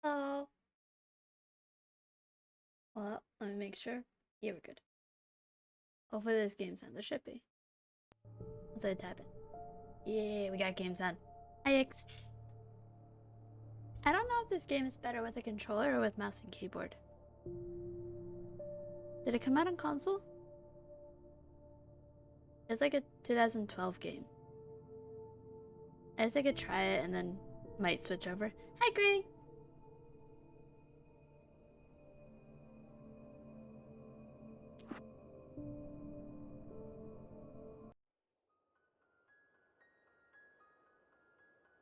Oh. Well, let me make sure. Yeah, we're good. Hopefully this game's on. There should be. Once I tap it. Yeah, we got games on. I don't know if this game is better with a controller or with mouse and keyboard. Did it come out on console? It's like a 2012 game. I guess I could try it and then might switch over. Hi, Greg!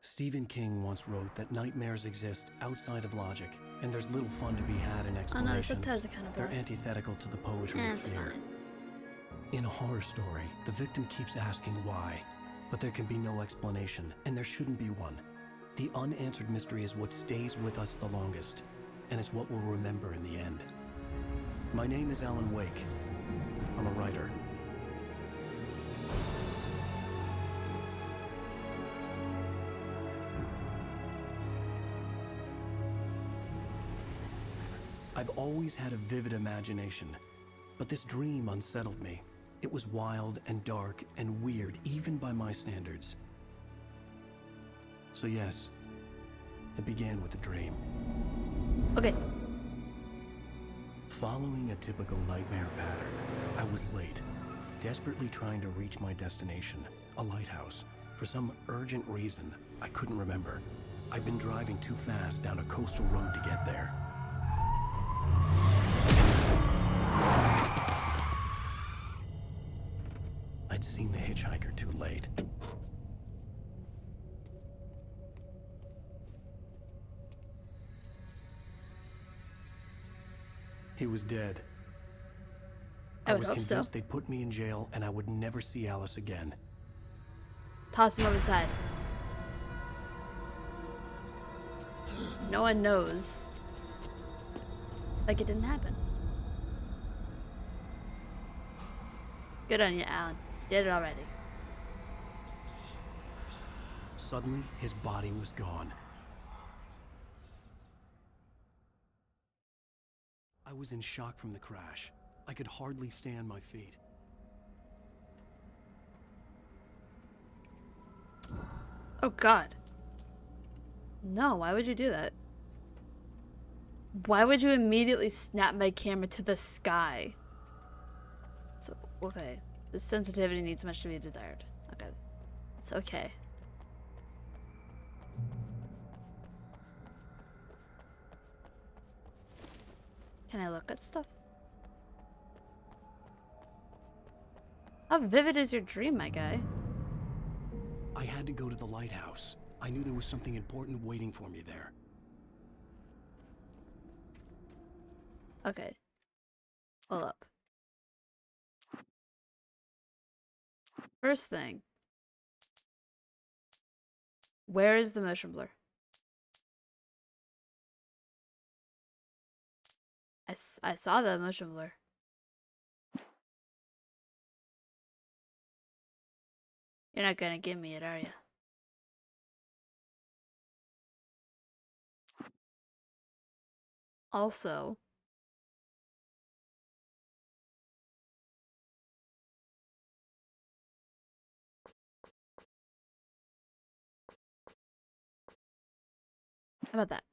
Stephen King once wrote that nightmares exist outside of logic, and there's little fun to be had in explanations. Oh no, the kind of They're antithetical to the poetry of fear. Fine. In a horror story, the victim keeps asking why, but there can be no explanation, and there shouldn't be one. The unanswered mystery is what stays with us the longest, and it's what we'll remember in the end. My name is Alan Wake. I'm a writer. I've always had a vivid imagination, but this dream unsettled me. It was wild and dark and weird, even by my standards. So yes, it began with a dream. Okay. Following a typical nightmare pattern, I was late, desperately trying to reach my destination, a lighthouse. For some urgent reason, I couldn't remember. I'd been driving too fast down a coastal road to get there. I'd seen the hitchhiker too late. He was dead. I was convinced they'd put me in jail and I would never see Alice again. Toss him over the side. No one knows. Like it didn't happen. Good on you, Alan. Did it already. Suddenly, his body was gone. I was in shock from the crash. I could hardly stay on my feet. Oh God. No, why would you do that? Why would you immediately snap my camera to the sky? So, okay. The sensitivity needs much to be desired. Okay. It's okay. Can I look at stuff? How vivid is your dream, my guy? I had to go to the lighthouse. I knew there was something important waiting for me there. Okay. Hold up. First thing. Where is the motion blur? I saw the motion blur. You're not gonna give me it, are you? Also, how about that?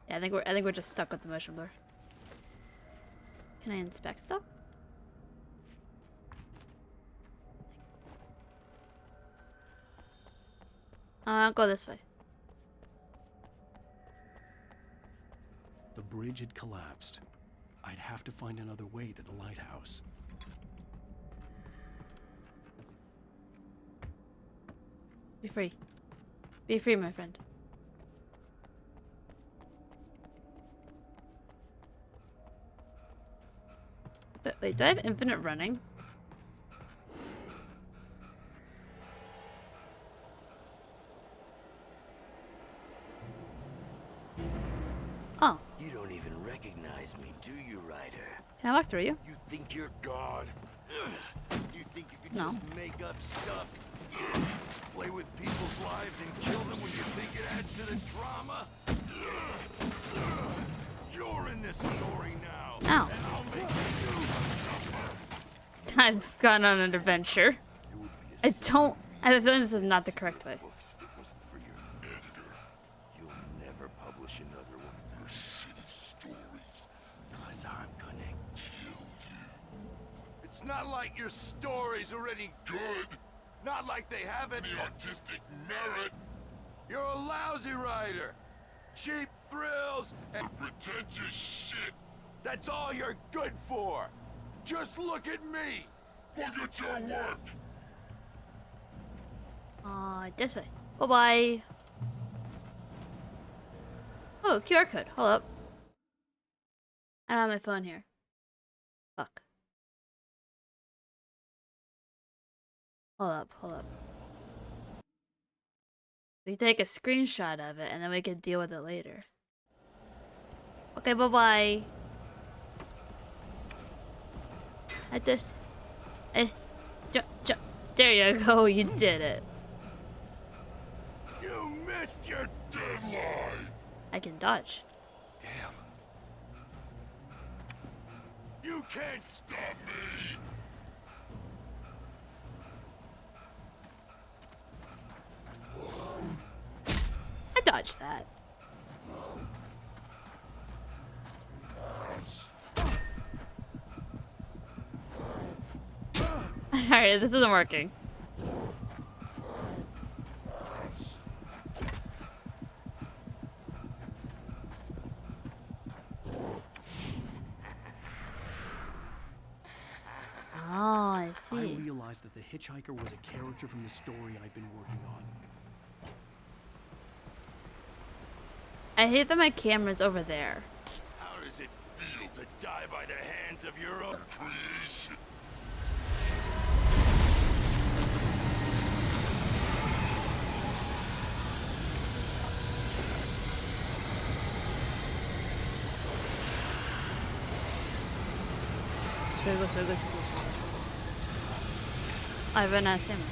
Yeah, I think we're just stuck with the motion blur. Can I inspect stuff? I'll go this way. The bridge had collapsed. I'd have to find another way to the lighthouse. Be free. Be free, my friend. But wait, do I have infinite running? Oh. You don't even recognize me, do you, Ryder? Can I walk through you? You think you're God? You think you can No. just make up stuff? Play with people's lives and kill them when you think it adds to the drama? You're in this story now. Ow. And I'll make you suffer. I've gone on an adventure. It would be a I have a feeling this is not the correct way. books if it wasn't for your editor. You'll never publish another one of your shitty stories. Cause I'm gonna kill you. It's not like your story's already good. Not like they haven't the artistic merit. You're a lousy writer. Cheap thrills and pretentious shit. That's all you're good for. Just look at me. Look at your work. This way. Bye-bye. Oh, QR code. Hold up. I don't have my phone here. Fuck. Hold up. We can take a screenshot of it and then we can deal with it later. Okay, bye-bye. There you go, you did it. You missed your deadline. I can dodge. Damn. You can't stop me. I dodged that. Alright, this isn't working. Oh, I see. I realized that the hitchhiker was a character from the story I'd been working on. I hate that my camera's over there. How does it feel to die by the hands of your own creation? Suego. I ran out of ammo.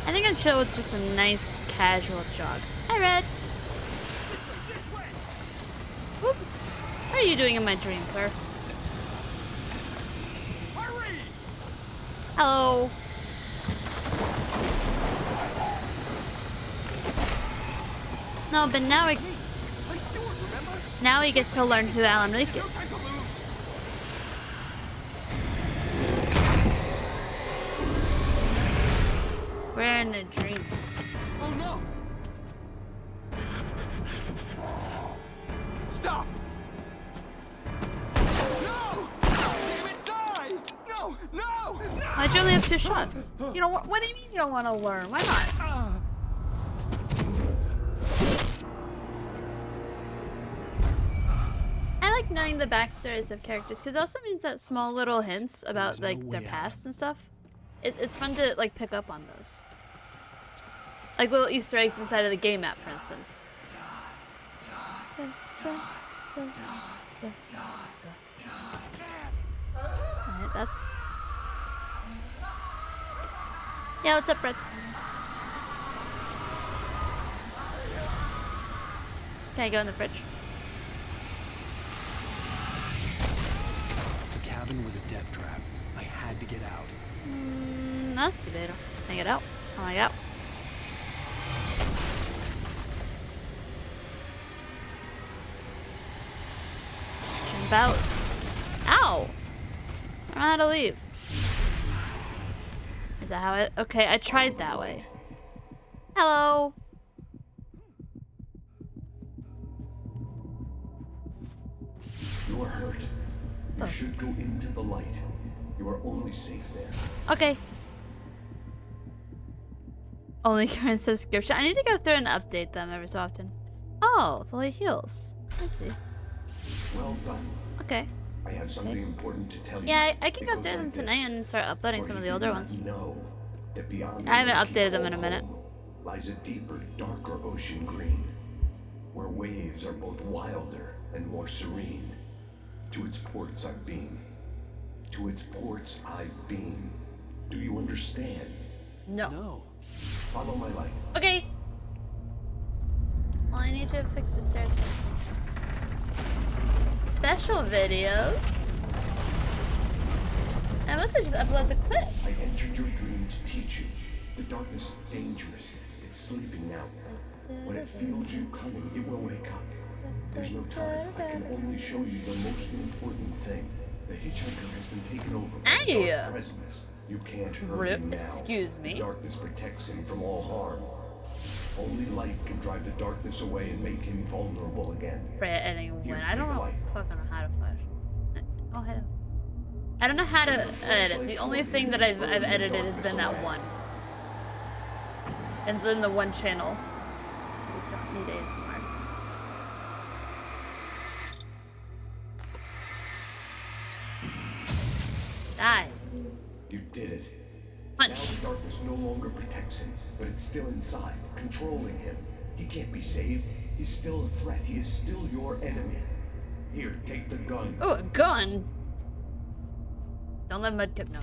I think I'm chill with just a nice casual jog. Hi, Red. What are you doing in my dream, sir? Hurry! Hello. No, but now we get to learn who Alan Wake is. We're in a dream. Oh no! Stop! No! Damn it, die! No! Why'd you only have 2 shots? You don't want. What do you mean you don't want to learn? Why not? I like knowing the backstories of characters because it also means that small little hints about like their past and stuff. It's fun to like pick up on those. Like little Easter eggs inside of the game map, for instance. Alright, that's... Yeah, what's up, Red? Can I go in the fridge? The cabin was a death trap. I had to get out. That's debatable. Can I get out? Oh my god. Jump out. Ow! I don't know how to leave. Is that how it... Okay, I tried that way. Hello! You are hurt. You should go into the light. You are only safe there. Okay. Only current subscription. I need to go through and update them every so often. Oh, it's only heals. I see. Well done. Okay. I have something important to tell you. Yeah, I can go It through goes them like tonight this. and start uploading some of the older ones. Know that beyond I haven't the updated them in a home minute. lies a deeper, darker ocean green, where waves are both wilder and more serene. To its ports I've been. To its ports I've been. Do you understand? No. No. Follow my light. Okay. Well, I need to fix the stairs first. Special videos. I must have just uploaded the clips. I entered your dream to teach you. The darkness is dangerous. It's sleeping now. When it feels you coming, it will wake up. There's no time. I can only show you the most important thing. The hitchhiker has been taken over by a dark presence. You can't hurt him now. Excuse me. The darkness protects him from all harm. Only light can drive the darkness away and make him vulnerable again. Right, editing when Here, I don't take a know. light. Fucking know how to flash. Oh, hello. I don't know how to edit. The only thing that I've edited has been that one. And then the one channel. We don't need ASMR. Die. You did it. Punch. Now the darkness no longer protects him, but it's still inside, controlling him. He can't be saved. He's still a threat. He is still your enemy. Here, take the gun. Oh, a gun. Don't let Mudkip know.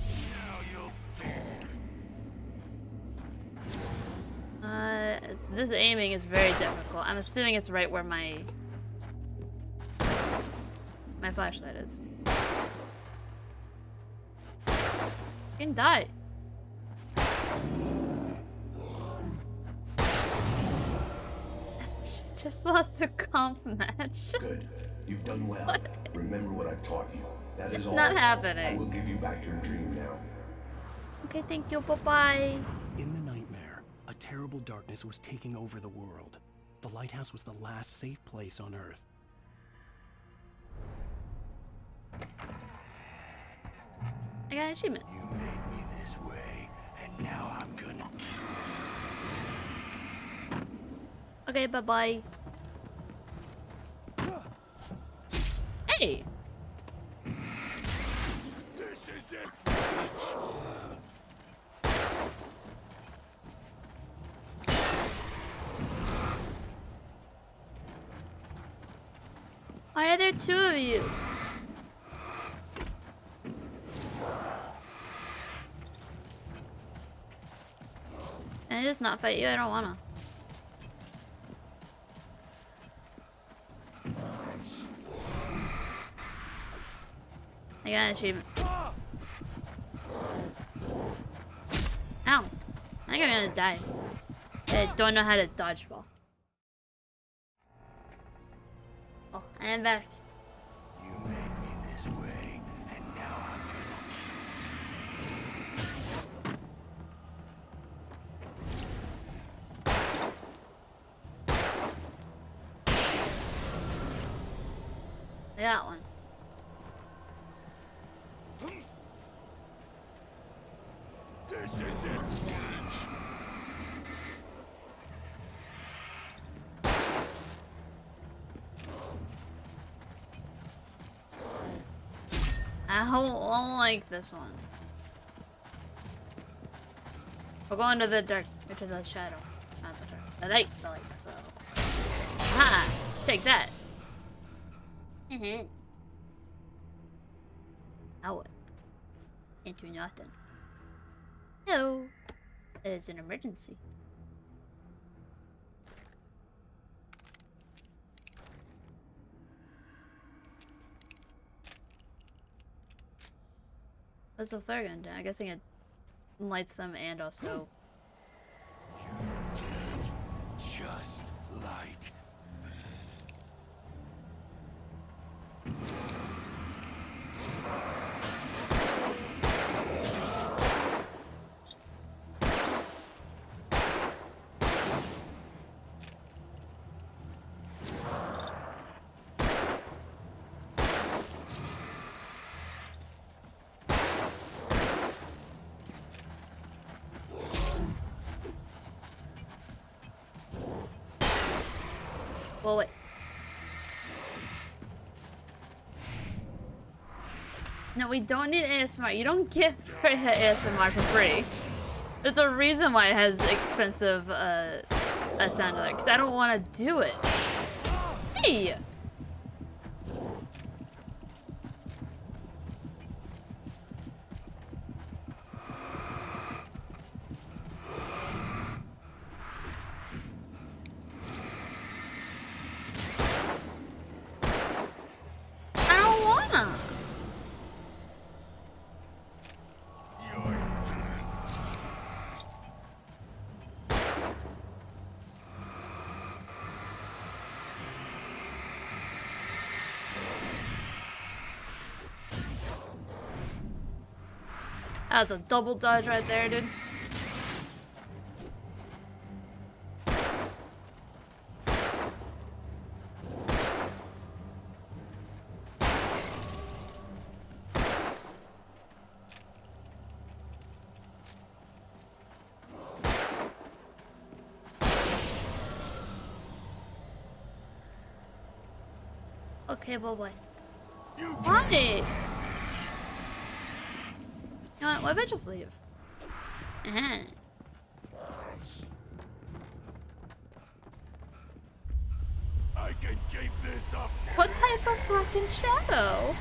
This aiming is very difficult. I'm assuming it's right where my flashlight is. You can die. She just lost a comp match. Good. You've done well. What? Remember what I've taught you. That is It's all. not happening. I will give you back your dream now. Okay, thank you. Bye-bye. In the nightmare, a terrible darkness was taking over the world. The lighthouse was the last safe place on Earth. I got an achievement. You made me this way, and now I'm gonna Okay, bye-bye. Hey! This is it! Why are there two of you? Can I just not fight you? I don't wanna. I got an achievement. Ow. I think I'm gonna die. I don't know how to dodgeball. Oh, I am back. You made me this way, and now I'm I got one. This is it! I don't like this one. We're going to the dark, into the shadow. Not the dark. The light, that's what Ah! Take that! Now what? Can't do nothing. Hello! There's an emergency. What's the flare gun do? I'm guessing it lights them and also... You did just like Well, wait. No, we don't need ASMR. You don't get ASMR for free. There's a reason why it has expensive sound alert, because I don't want to do it. Hey! That's a double dodge right there, dude. Okay, boy. Why? You know what? What if I just leave? Uh-huh. I can keep this up. What type of fucking shadow?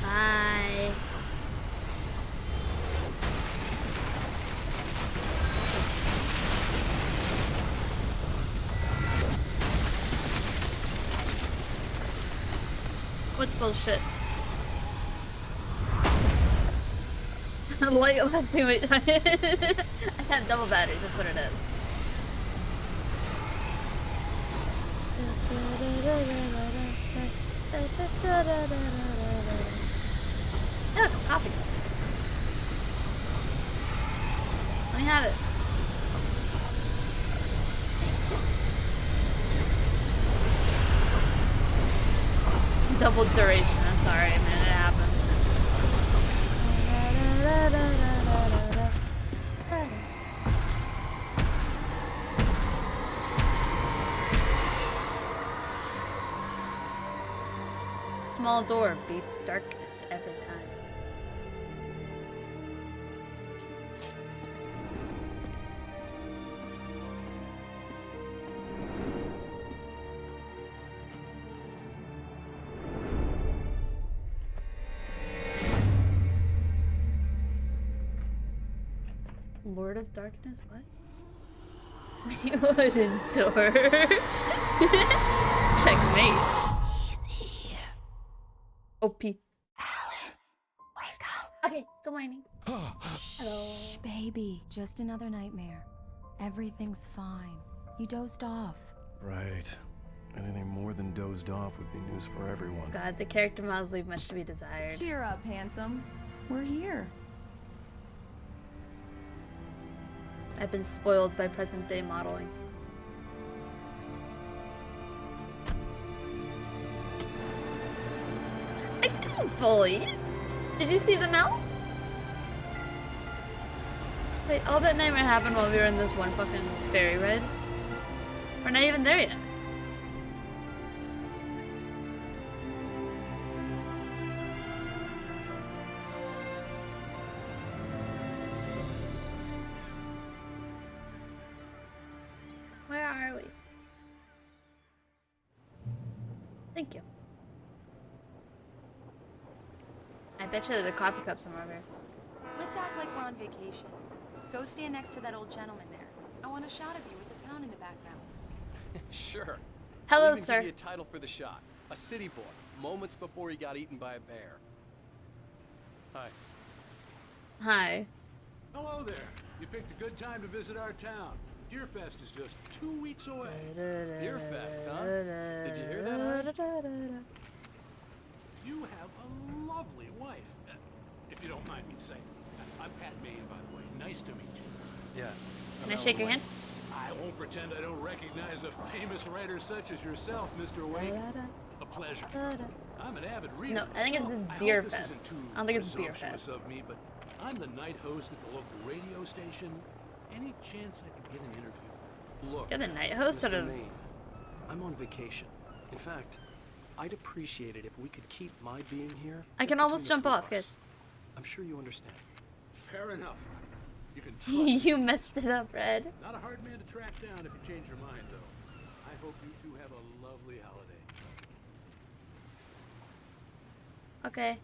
Bye. What's bullshit? Like, let's see what I have double batteries, that's what it is. Look, coffee. Let me have it. Double duration, I'm sorry, man, it happens. Small door beats darkness every time. Lord of Darkness, what? Wooden door. Checkmate. He's here. OP. Alan, wake up. Okay, good morning. Hello. Baby, just another nightmare. Everything's fine. You dozed off. Right. Anything more than dozed off would be news for everyone. God, the character models leave much to be desired. Cheer up, handsome. We're here. I've been spoiled by present day modeling. I didn't bully. Did you see the mouth? Wait, all that nightmare happened while we were in this one fucking fairy ride. We're not even there yet. Where are we? Thank you. I bet you there's a coffee cup somewhere over here. Let's act like we're on vacation. Go stand next to that old gentleman there. I want a shot of you with the town in the background. Sure. Hello, I'll even sir. Give you a title for the shot. A city boy, moments before he got eaten by a bear. Hi. Hi. Hello there. You picked a good time to visit our town. Deerfest is just 2 weeks away. Deerfest, huh? Did you hear that, hon? You have a lovely wife. If you don't mind me saying. I'm Pat Maine, by the way. Nice to meet you. Yeah. Can I shake your hand? I won't pretend I don't recognize a famous writer such as yourself, Mr. Wake. A pleasure. I'm an avid reader. No, I think it's so the I hope Deer this Fest. isn't too I don't think it's Beer presumptuous Fest. of me, but I'm the night host at the local radio station. Any chance I could get an interview? Look, You're the night host, sort Mr. of. Maine, I'm on vacation. In fact, I'd appreciate it if we could keep my being here. I just can almost between jump the two off, of us. guys. I'm sure you understand. Fair enough. You can trust me. You messed it up, Red. Not a hard man to track down if you change your mind, though. I hope you two have a lovely holiday. Okay.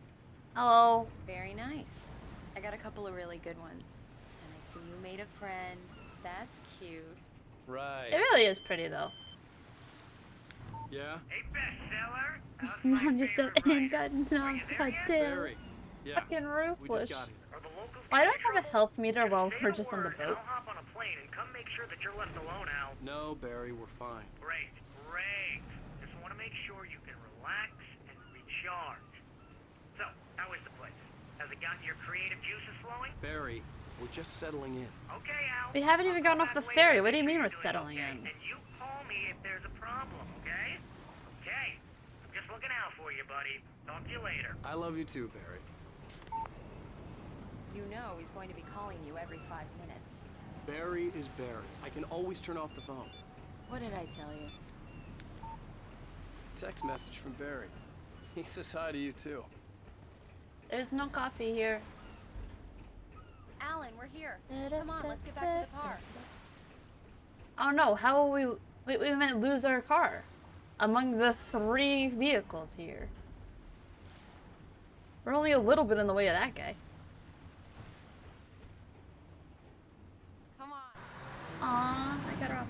Hello. Very nice. I got a couple of really good ones. And I see you made a friend. That's cute. right. It really is pretty, though. Yeah? Hey, bestseller. No, just said, and God, no, God damn. Barry. Yeah. Fucking We ruthless. just got here. Are the locals Why do gonna I have a trouble? health meter while Say we're the just on the word, boat? I'll hop on a plane and come make sure that you're left alone, Al. No, Barry, we're fine. Great, great. Just want to make sure you can relax and charge. So, how is the place? Has it gotten your creative juices flowing? Barry, we're just settling in. Okay, Al. We haven't even gotten off the ferry. What do you mean we're Doing settling okay, in? And you call me if there's a problem, okay? Okay. I'm just looking out for you, buddy. Talk to you later. I love you too, Barry. You know he's going to be calling you every 5 minutes. Barry is Barry. I can always turn off the phone. What did I tell you? Text message from Barry. He says hi to you too. There's no coffee here. Alan, we're here. Come on, let's get back to the car. Oh no, how will we might lose our car among the 3 vehicles here. We're only a little bit in the way of that guy. Come on. Aw, I got her off.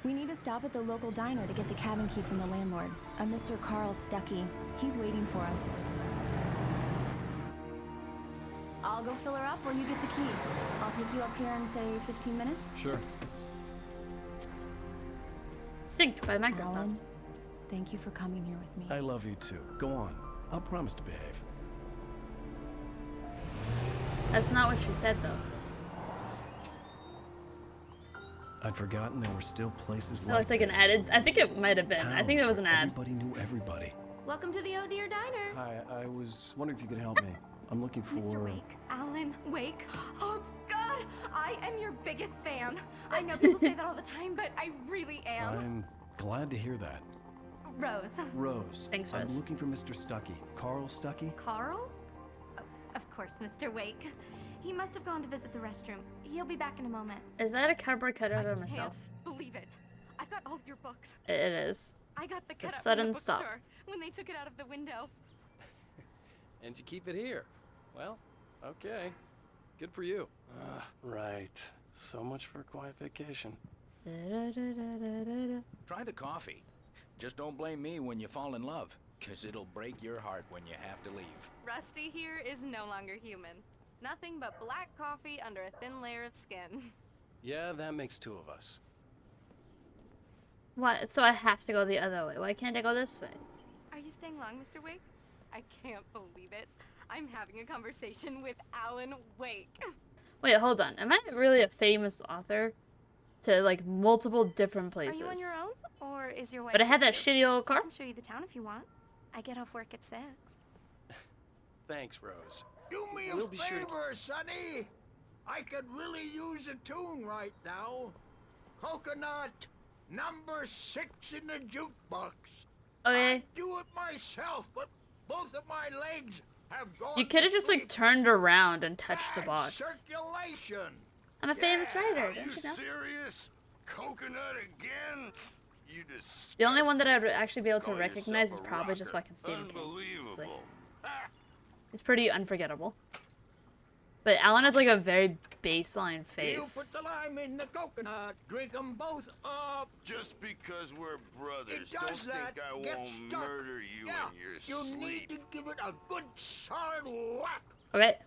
We need to stop at the local diner to get the cabin key from the landlord. A Mr. Carl Stuckey. He's waiting for us. I'll go fill her up while you get the key. I'll pick you up here in, say, 15 minutes? Sure. Synced by Microsoft. Alan, thank you for coming here with me. I love you too. Go on. I'll promise to behave. That's not what she said though. I'd forgotten there were still places That like looked like an this. ad. I think it might have been. I think it was an ad. Everybody knew everybody. Welcome to the Oh Dear Diner. Hi, I was wondering if you could help me. I'm looking for... Mr. Wake, Alan Wake. Oh God, I am your biggest fan. I know people say that all the time, but I really am. I'm glad to hear that. Rose. Rose. Thanks, I'm Rose. looking for Mr. Stuckey. Carl Stuckey? Carl? Of course, Mr. Wake. He must have gone to visit the restroom. He'll be back in a moment. Is that a cardboard cutout of myself? Can't believe it. I've got all of your books. It is. I got the cutout sudden from the stop. bookstore when they took it out of the window. And you keep it here. Well, okay. Good for you. Right. So much for a quiet vacation. Try the coffee. Just don't blame me when you fall in love, 'cause it'll break your heart when you have to leave. Rusty here is no longer human. Nothing but black coffee under a thin layer of skin. Yeah, that makes 2 of us. What? So I have to go the other way. Why can't I go this way? Are you staying long, Mr. Wake? I can't believe it. I'm having a conversation with Alan Wake. Wait, hold on. Am I really a famous author to like multiple different places? Are you on your own, or is your wife? But I had with that you? shitty old I car. can show you the town if you want. I get off work at 6. Thanks, Rose. Do me a We'll be sure to- favor, Sonny. I could really use a tune right now. Coconut, number 6 in the jukebox. Okay. I'd do it myself, but both of my legs have gone. You could have to just like sleep. turned around and touched the Bad box. Circulation. I'm a famous writer, Are don't you know? serious? Coconut again? You just. The only one that I'd actually be able to Call recognize is yourself a probably just rocker. fucking Stephen King. It's, like, Unbelievable. Ah, it's pretty unforgettable. But Alan has like a very baseline You face. put the lime in the coconut, drink them both up. Just because we're brothers, It don't does that. think I Get won't stuck. murder you Yeah, in your you sleep. need to give it a good solid whack. Okay.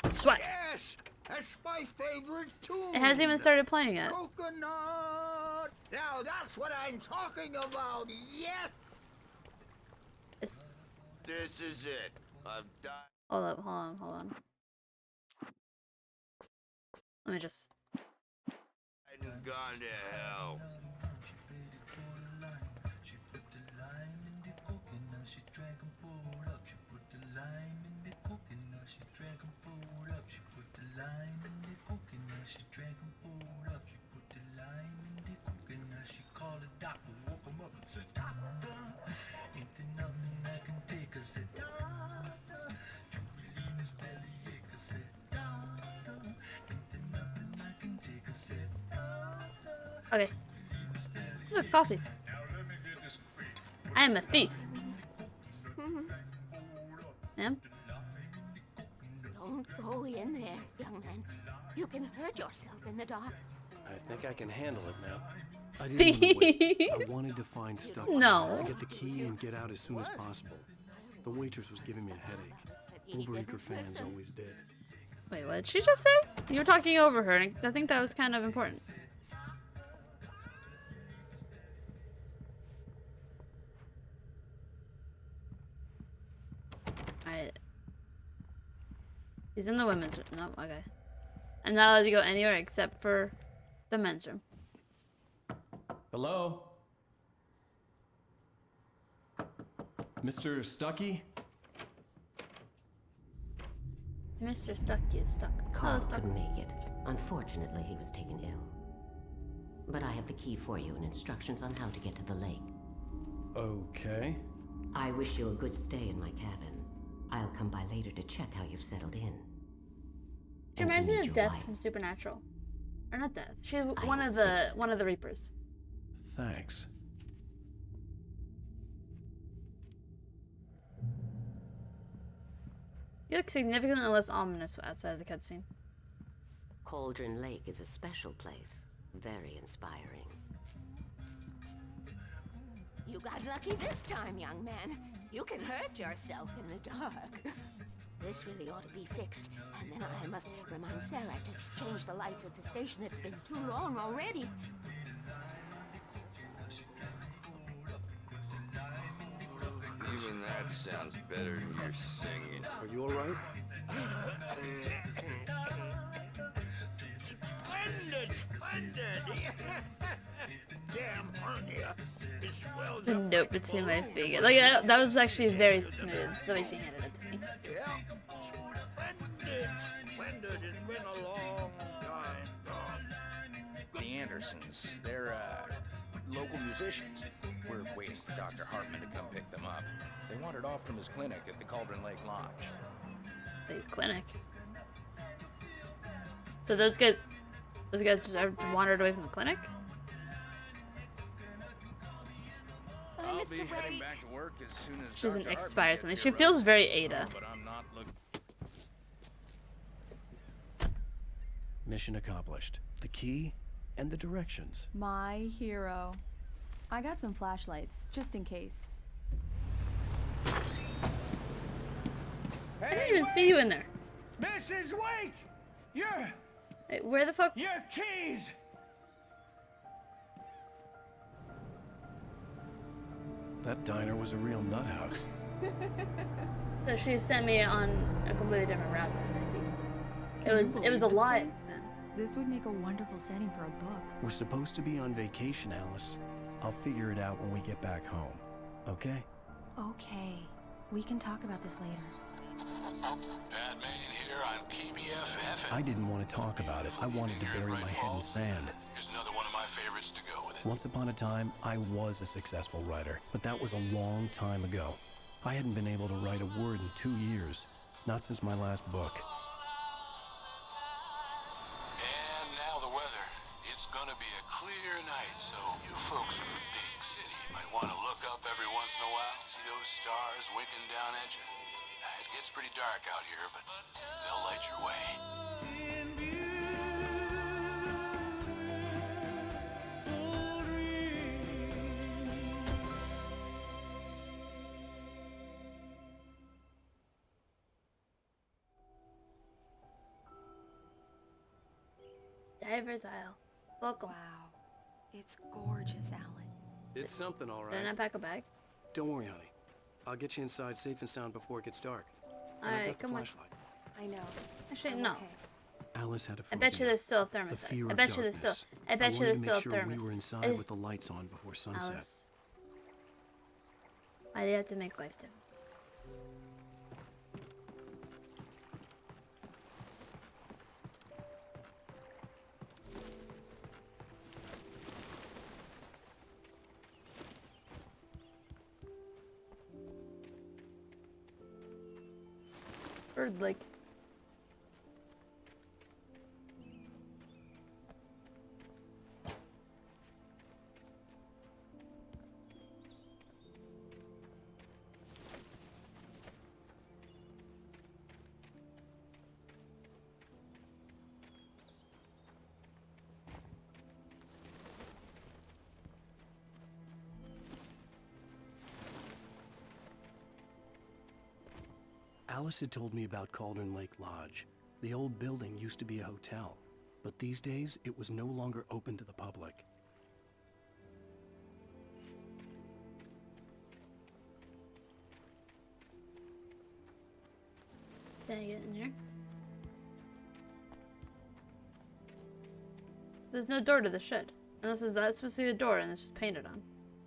Swat. Yes, that's my favorite tune. It hasn't even started playing yet. Coconut. Now that's what I'm talking about. Yes. It's... This is it. I've died. Hold up, hold on. Let me just... And gone to hell. Okay. Look, coffee. I am a thief. Ma'am? Don't go in there, young man. You can hurt yourself in the dark. I think I can handle it now. I didn't want to wait. I wanted to find Stuckey. No. To get the key and get out as soon as possible. The waitress was giving me a headache. Overeager fans always did. Wait, what did she just say? You were talking over her, and I think that was kind of important. He's in the women's room. No, okay. I'm not allowed to go anywhere except for the men's room. Hello? Mr. Stuckey? Mr. Stucky is stuck. Carl couldn't make it. Unfortunately, he was taken ill. But I have the key for you and instructions on how to get to the lake. Okay. I wish you a good stay in my cabin. I'll come by later to check how you've settled in. She reminds me of Death from Supernatural. Or not Death. She's one of the Reapers. Thanks. You look significantly less ominous outside of the cutscene. Cauldron Lake is a special place. Very inspiring. You got lucky this time, young man. You can hurt yourself in the dark. This really ought to be fixed. And then I must remind Sarah to change the lights at the station. It's been too long already. Even that sounds better than your singing. Are you all right? Splendid! Damn hernia. It swells The up note like between a my balloon. fingers. Like that was actually very smooth the way she handed it to me. Yeah. Splendid. It's been a long time gone. The Andersons, they're, local musicians. We're waiting for Dr. Hartman to come pick them up. They wandered off from his clinic at the Cauldron Lake Lodge. The clinic. So those guys just wandered away from the clinic? I'll be heading back to work as soon as She doesn't Dr. expire Hartman something. gets She here, feels Rose. very Ada. But I'm not looking. Mission accomplished. The key and the directions. My hero. I got some flashlights, just in case. I didn't even see you in there. Mrs. Wake! Wait, where the fuck? Your keys! That diner was a real nut house. So she sent me on a completely different route than I see. It was a lie. This would make a wonderful setting for a book. We're supposed to be on vacation, Alice. I'll figure it out when we get back home. Okay? Okay. We can talk about this later. Padme here on PBFF. I didn't want to talk about it. I wanted to bury my head in sand. Here's another one of my favorites to go with it. Once upon a time, I was a successful writer, but that was a long time ago. I hadn't been able to write a word in 2 years. Not since my last book. And now the weather. It's gonna be a clear night, so you folks in the big city might want to look up every once in a while, see those stars winking down at you. It gets pretty dark out here, but they'll light your way. Diver's Isle. Welcome. Wow. It's gorgeous, Alan. It's something, all right. Did I not pack a bag? Don't worry, honey. I'll get you inside safe and sound before it gets dark. And I've Alright, got the come on. flashlight. I know. Actually, I'm no. okay. Alice had a I bet you phobia. there's still a The thermos. fear I of bet you there's still. darkness. I bet you there's wanted still to a make sure thermos. we were inside with the lights on before sunset. Alice. Why do you have to make life dim? Bird like. Alice had told me about Cauldron Lake Lodge. The old building used to be a hotel, but these days it was no longer open to the public. Can I get in here? There's no door to the shed. Unless that's supposed to be a door and it's just painted on.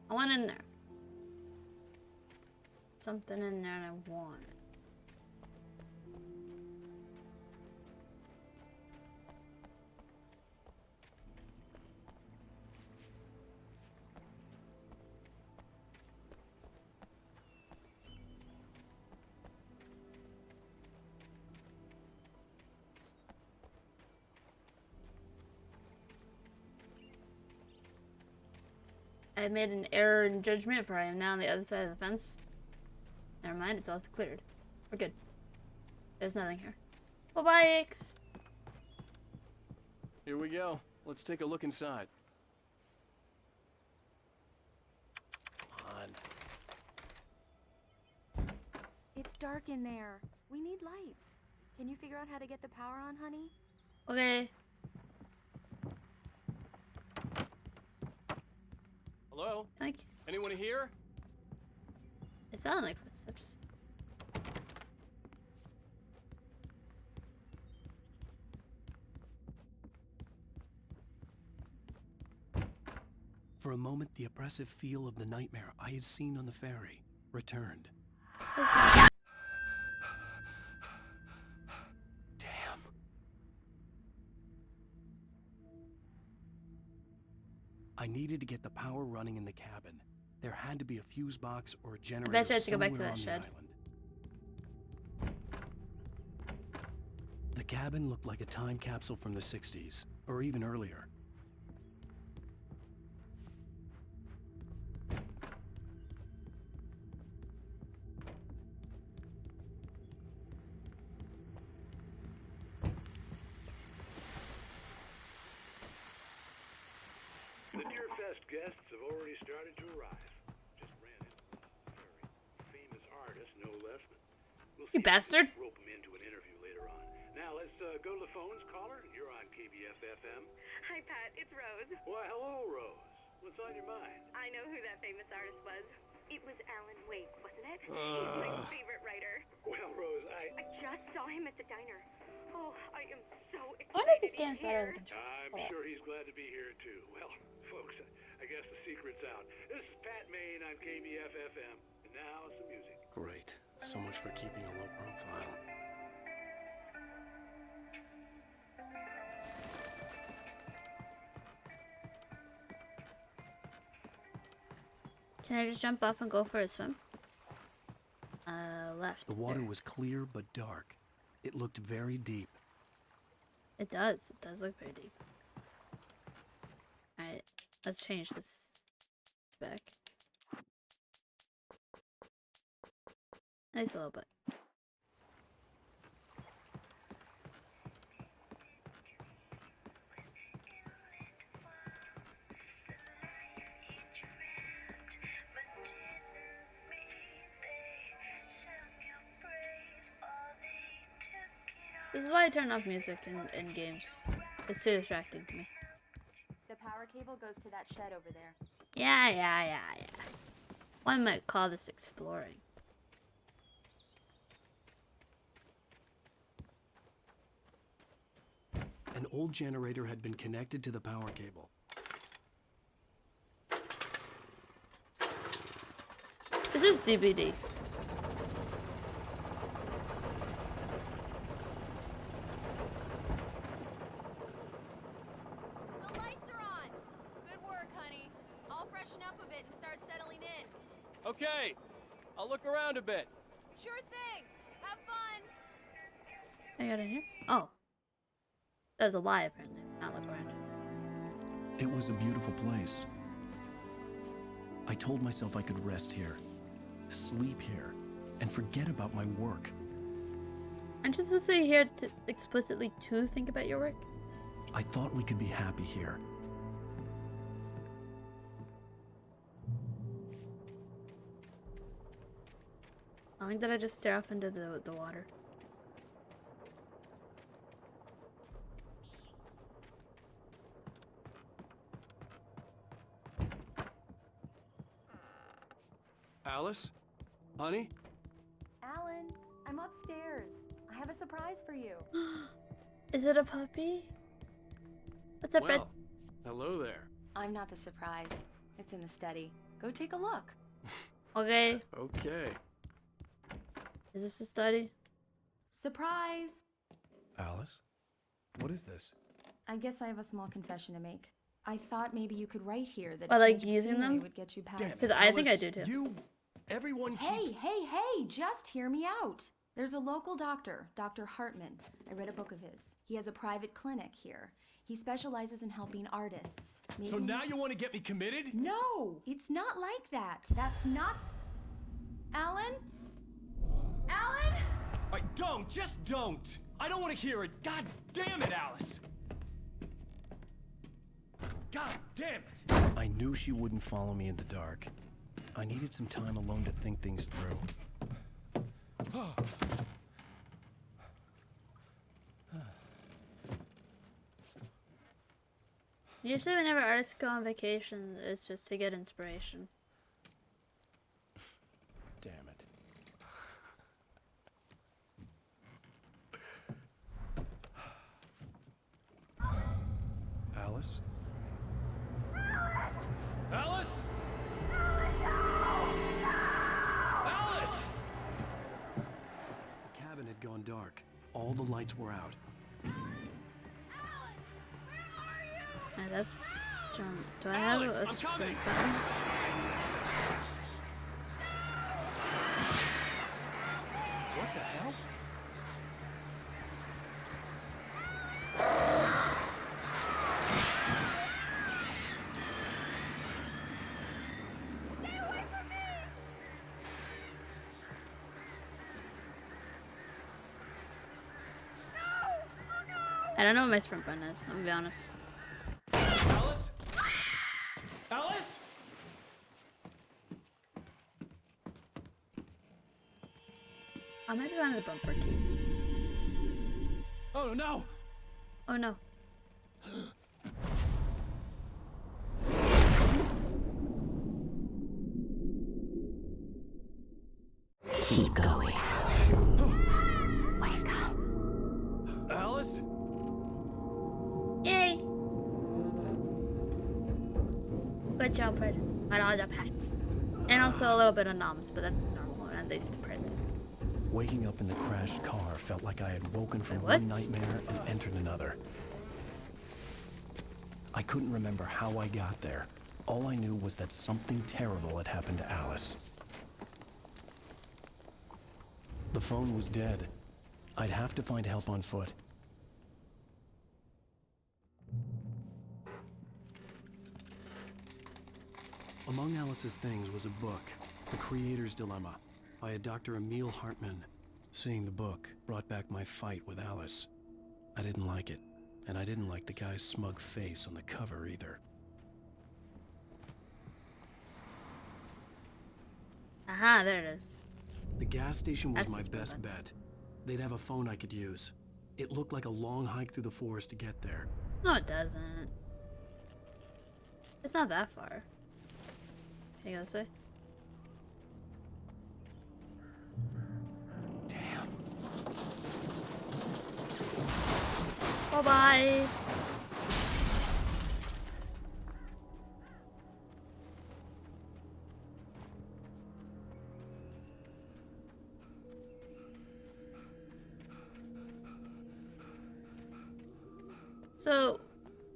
I want in there. Something in there and I want it. I made an error in judgment, for I am now on the other side of the fence. Never mind, it's all cleared. We're good. There's nothing here. Bye-bye, Ix. Here we go. Let's take a look inside. Come on. It's dark in there. We need lights. Can you figure out how to get the power on, honey? Okay. Hello? Like, Anyone here? it sounded like footsteps. For a moment, the oppressive feel of the nightmare I had seen on the ferry returned. Damn. I needed to get the power running in the cabin. There had to be a fuse box or a generator I bet you have to go back to somewhere that on shed. the island. The cabin looked like a time capsule from the 60s, or even earlier. The Deerfest guests have already started to arrive. Just ran into a very famous artist, no less than. We'll You bastard. Rope him into an interview later on. Now let's go to the phones. Caller, you're on KBF-FM. Hi, Pat. It's Rose. Why, hello, Rose. What's on your mind? I know who that famous artist was. It was Alan Wake, wasn't it? He's my favorite writer. Well, Rose, I just saw him at the diner. Oh, I am so excited. I wonder if this game's better than Control. I'm sure he's glad to be here, too. Well, folks, I guess the secret's out. This is Pat Maine on KBF-FM. And now some music. Great. So much for keeping a low profile. Can I just jump off and go for a swim? Left. The water there. was clear but dark. It looked very deep. It does. It does look very deep. Alright, let's change this back. Nice a little bit. This is why I turn off music in games. It's too distracting to me. The power cable goes to that shed over there. Yeah. One might call this exploring. An old generator had been connected to the power cable. This is DVD. The lights are on. Good work, honey. I'll freshen up a bit and start settling in. Okay. I'll look around a bit. Sure thing. Have fun. I got in here. Oh. That was a lie, apparently. Not look around. It was a beautiful place. I told myself I could rest here, sleep here, and forget about my work. Aren't you supposed to be here to explicitly to think about your work? I thought we could be happy here. How long did I just stare off into the water? Alice? Honey? Alan, I'm upstairs. I have a surprise for you. Is it a puppy? What's up, Red? Well, Hello there. I'm not the surprise. It's in the study. Go take a look. Okay. Okay. Is this a study? Surprise! Alice? What is this? I guess I have a small confession to make. I thought maybe you could write here that Well, a like, change of using scenery them? would get you past. Damn it, Because I think I Alice, do too. Everyone Hey, keeps... hey, just hear me out. There's a local doctor, Dr. Hartman. I read a book of his. He has a private clinic here. He specializes in helping artists. So now you want to get me committed? No, it's not like that. That's not... Alan? Alan? Just don't! I don't want to hear it! God damn it, Alice! God damn it! I knew she wouldn't follow me in the dark. I needed some time alone to think things through. Usually whenever artists go on vacation, it's just to get inspiration. Damn it. Alice? Alice? Alice! The cabin had gone dark. All the lights were out. And that's jump. Do I have Alice, a I'm sprint coming. button? What the hell? I don't know what my sprint button is, I'm gonna be honest. Alice? Alice? I might be one of the bumper keys. Oh no! Oh no. Keep going. Wake up. Alice? Yay! Good job, Fred. Got all the pets. And also a little bit of noms, but that's normal and they spread. Waking up in the crashed car felt like I had woken from Wait, what? one nightmare and entered another. I couldn't remember how I got there. All I knew was that something terrible had happened to Alice. The phone was dead. I'd have to find help on foot. Among Alice's things was a book, The Creator's Dilemma, by a Dr. Emil Hartman. Seeing the book brought back my fight with Alice. I didn't like it, and I didn't like the guy's smug face on the cover either. Aha, there it is. The gas station was That's my the best spot. bet. They'd have a phone I could use. It looked like a long hike through the forest to get there. No, it doesn't. It's not that far. Can you go this way? Damn. Bye-bye. So,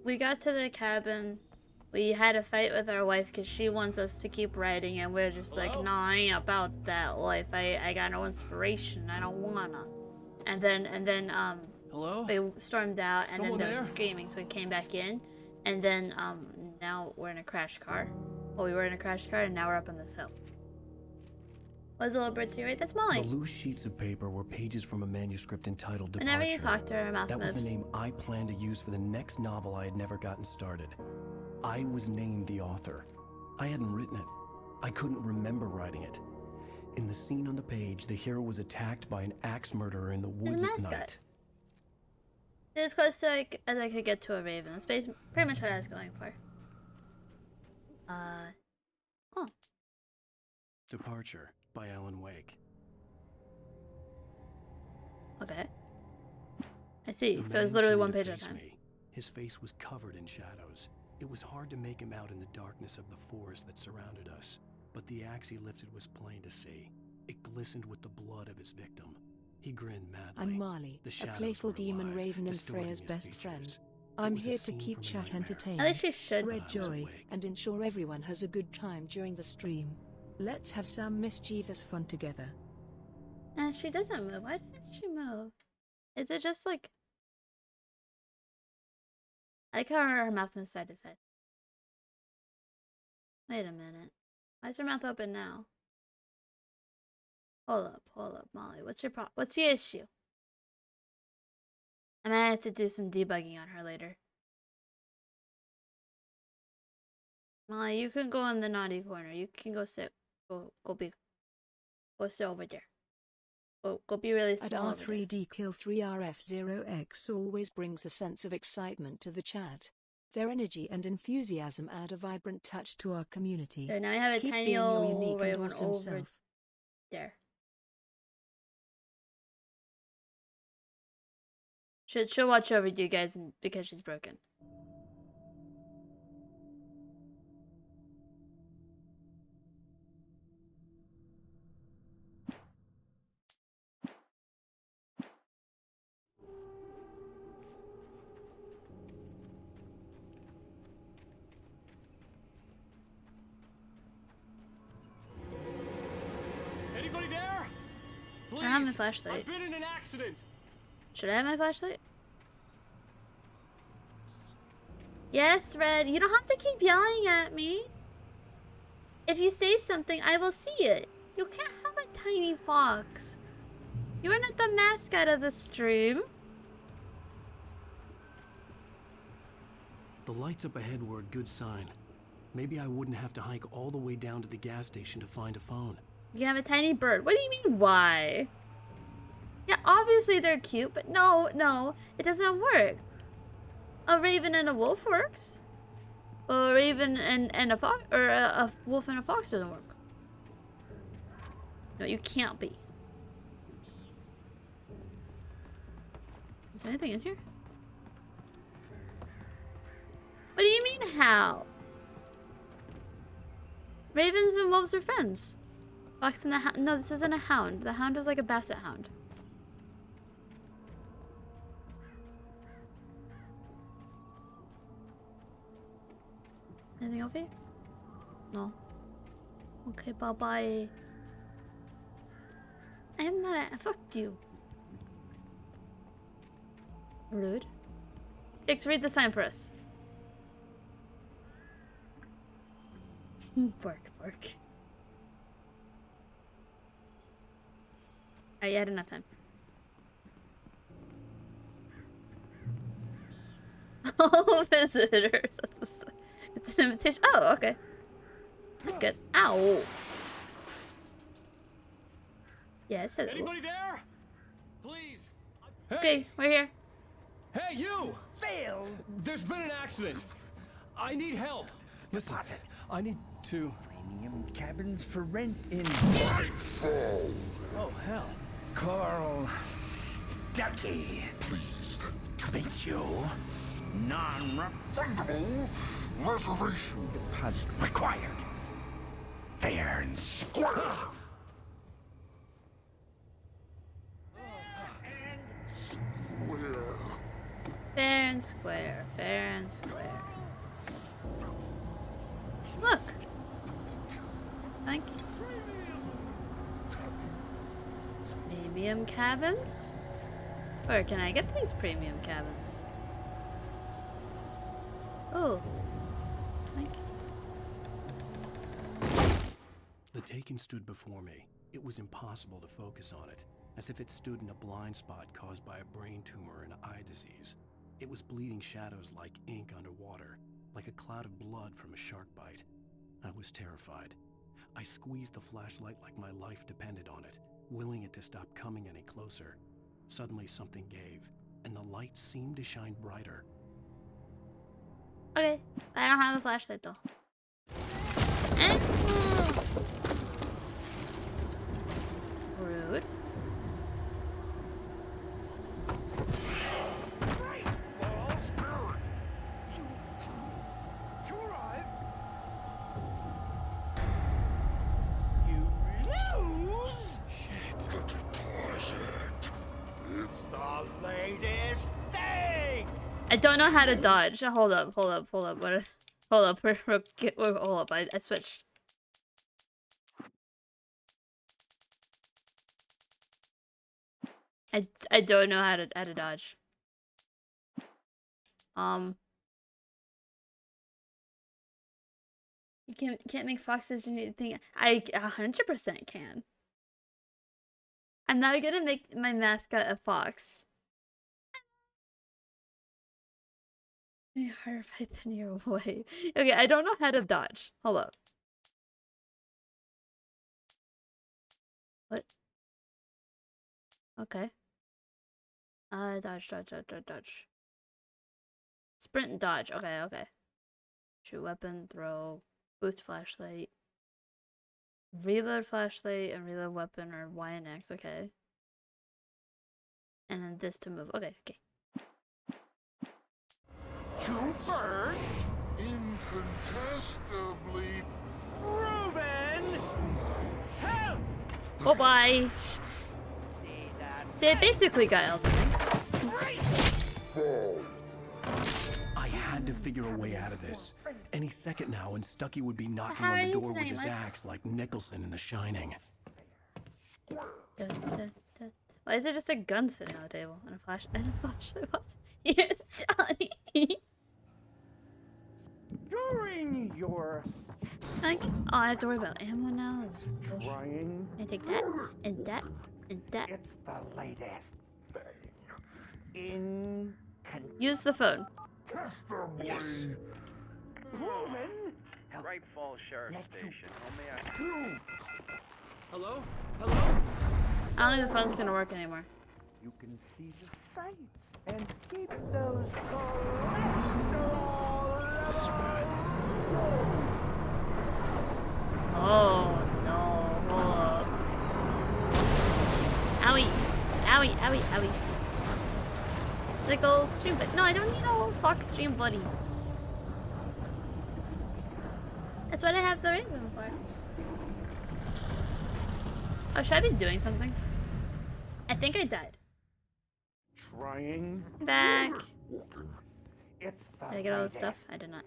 we got to the cabin. We had a fight with our wife because she wants us to keep writing, and we're just like, no, I ain't about that life. I got no inspiration. I don't wanna. And then Hello? they stormed out, and Someone then they were there? screaming, so we came back in, and then now we're in a crash car. Well, we were in a crash car, and now we're up on this hill. Was a little bit to your right? That's Molly. The loose sheets of paper were pages from a manuscript entitled Departure. Whenever you talk to her, her mouth That was moves. the name I planned to use for the next novel I had never gotten started. I was named the author. I hadn't written it. I couldn't remember writing it. In the scene on the page, the hero was attacked by an axe murderer in the woods at mascot. night. As close to as I could get to a raven. That's pretty much what I was going for. Oh. Departure by Alan Wake. Okay. I see. The So it's man literally turned one to page at a face time. me. His face was covered in shadows. It was hard to make him out in the darkness of the forest that surrounded us, but the axe he lifted was plain to see. It glistened with the blood of his victim. He grinned madly. I'm Marley, a playful demon raven and Freya's best friend. I'm here to keep chat entertained, At least she should. spread joy, and ensure everyone has a good time during the stream. Let's have some mischievous fun together. And she doesn't move. Why didn't she move? Is it just like... I like how her mouth moves side to side. Wait a minute. Why is her mouth open now? Hold up, Molly. What's your problem? What's the issue? I might have to do some debugging on her later. Molly, you can go in the naughty corner. You can go sit. Go sit over there. Go be really small. At R3D Kill 3RF0X always brings a sense of excitement to the chat. Their energy and enthusiasm add a vibrant touch to our community. There, now I have a Keep tiny being your old unique and raven awesome over self. there. She'll watch over you guys because she's broken. Anybody there? Please. I don't have my flashlight. I've been in an accident. Should I have my flashlight? Yes, Red. You don't have to keep yelling at me. If you say something, I will see it. You can't have a tiny fox. You are not the mascot of the stream. The lights up ahead were a good sign. Maybe I wouldn't have to hike all the way down to the gas station to find a phone. You have a tiny bird. What do you mean, why? Yeah, obviously they're cute, but no, it doesn't work. A raven and a wolf works. Or a raven and a fox, or a wolf and a fox doesn't work. No, you can't be. Is there anything in here? What do you mean, how? Ravens and wolves are friends. Fox and the hound. No, this isn't a hound. The hound is like a basset hound. Anything over here? No. Okay, bye-bye. I am not a... Fuck you. Rude. Ix, read the sign for us. Bark. Alright, you had enough time. Oh, visitors. It's an invitation. Oh, okay. That's good. Ow. Yes. Anybody there? Please. Okay, we're here. Hey, you! Phil! There's been an accident. I need help. Listen, I need to... Premium cabins for rent in... Oh, hell. Carl Stuckey. Pleased to meet you. Non-refundable reservation deposit required. Fair and square. Fair and square. Fair and square. Look. Thank you. Premium cabins? Where can I get these premium cabins? Oh. Thank you. The Taken stood before me. It was impossible to focus on it, as if it stood in a blind spot caused by a brain tumor and eye disease. It was bleeding shadows like ink underwater, like a cloud of blood from a shark bite. I was terrified. I squeezed the flashlight like my life depended on it, willing it to stop coming any closer. Suddenly something gave, and the light seemed to shine brighter. Okay, I don't have a flashlight though. Rude. the latest thing! I don't know how to dodge. Hold up. What is... Hold up. Hold up. I switched. I don't know how to dodge. You can't make foxes do anything. I 100% can. I'm not gonna make my mascot a fox. You horrified than your way. Okay, I don't know how to dodge. Hold up. What? Okay. Dodge. Sprint and dodge. Okay. Shoot weapon, throw, boost flashlight. Reload flashlight and reload weapon are Y and X, okay. And then this to move. Okay. Two birds? Incontestably proven! Health! Oh bye! See, I basically got Elton. I had to figure a way out of this. Any second now, and Stucky would be knocking on the door with his axe like Nicholson in The Shining. Why is there just a gun sitting on the table and a flashlight? Here's Johnny. During your I have to worry about ammo now. trying, I take that and that and that. it's the latest thing. Use the phone. Yes. Proven. Great Falls Sheriff Station. Hello? I don't think the phone's gonna work anymore. You can see the sights and keep those cholesterol. This is bad. Oh no, hold up. Owie. Like a little stream, but no, I don't need a whole fox stream buddy. That's what I have the rainbow for. Oh, should I be doing something? I think I died. Trying. Back. It's the Did I get all this stuff? I did not.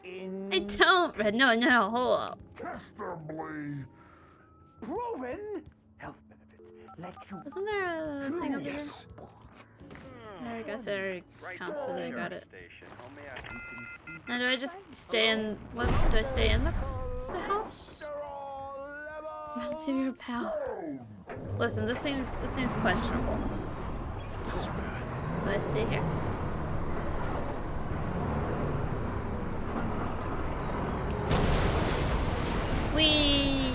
In I don't, Red. No, hold up. testably proven health benefits let you. Wasn't there a thing over Yes. here? There we go, so it already counts, so I got it. Now do I just stay in, what, do I stay in the house? Reminds me of your pal. Listen, this seems questionable. This is bad. Do I stay here? Whee!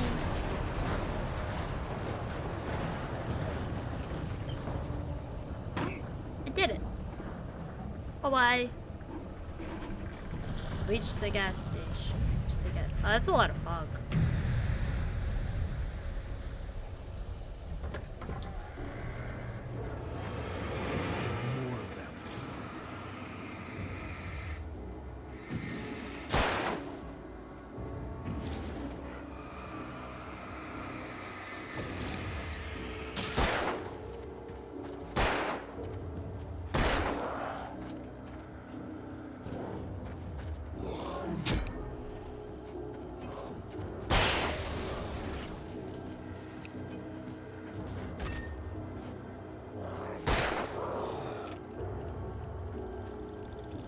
I did it. Bye-bye. Reach the gas station. Oh, that's a lot of fog. More of them.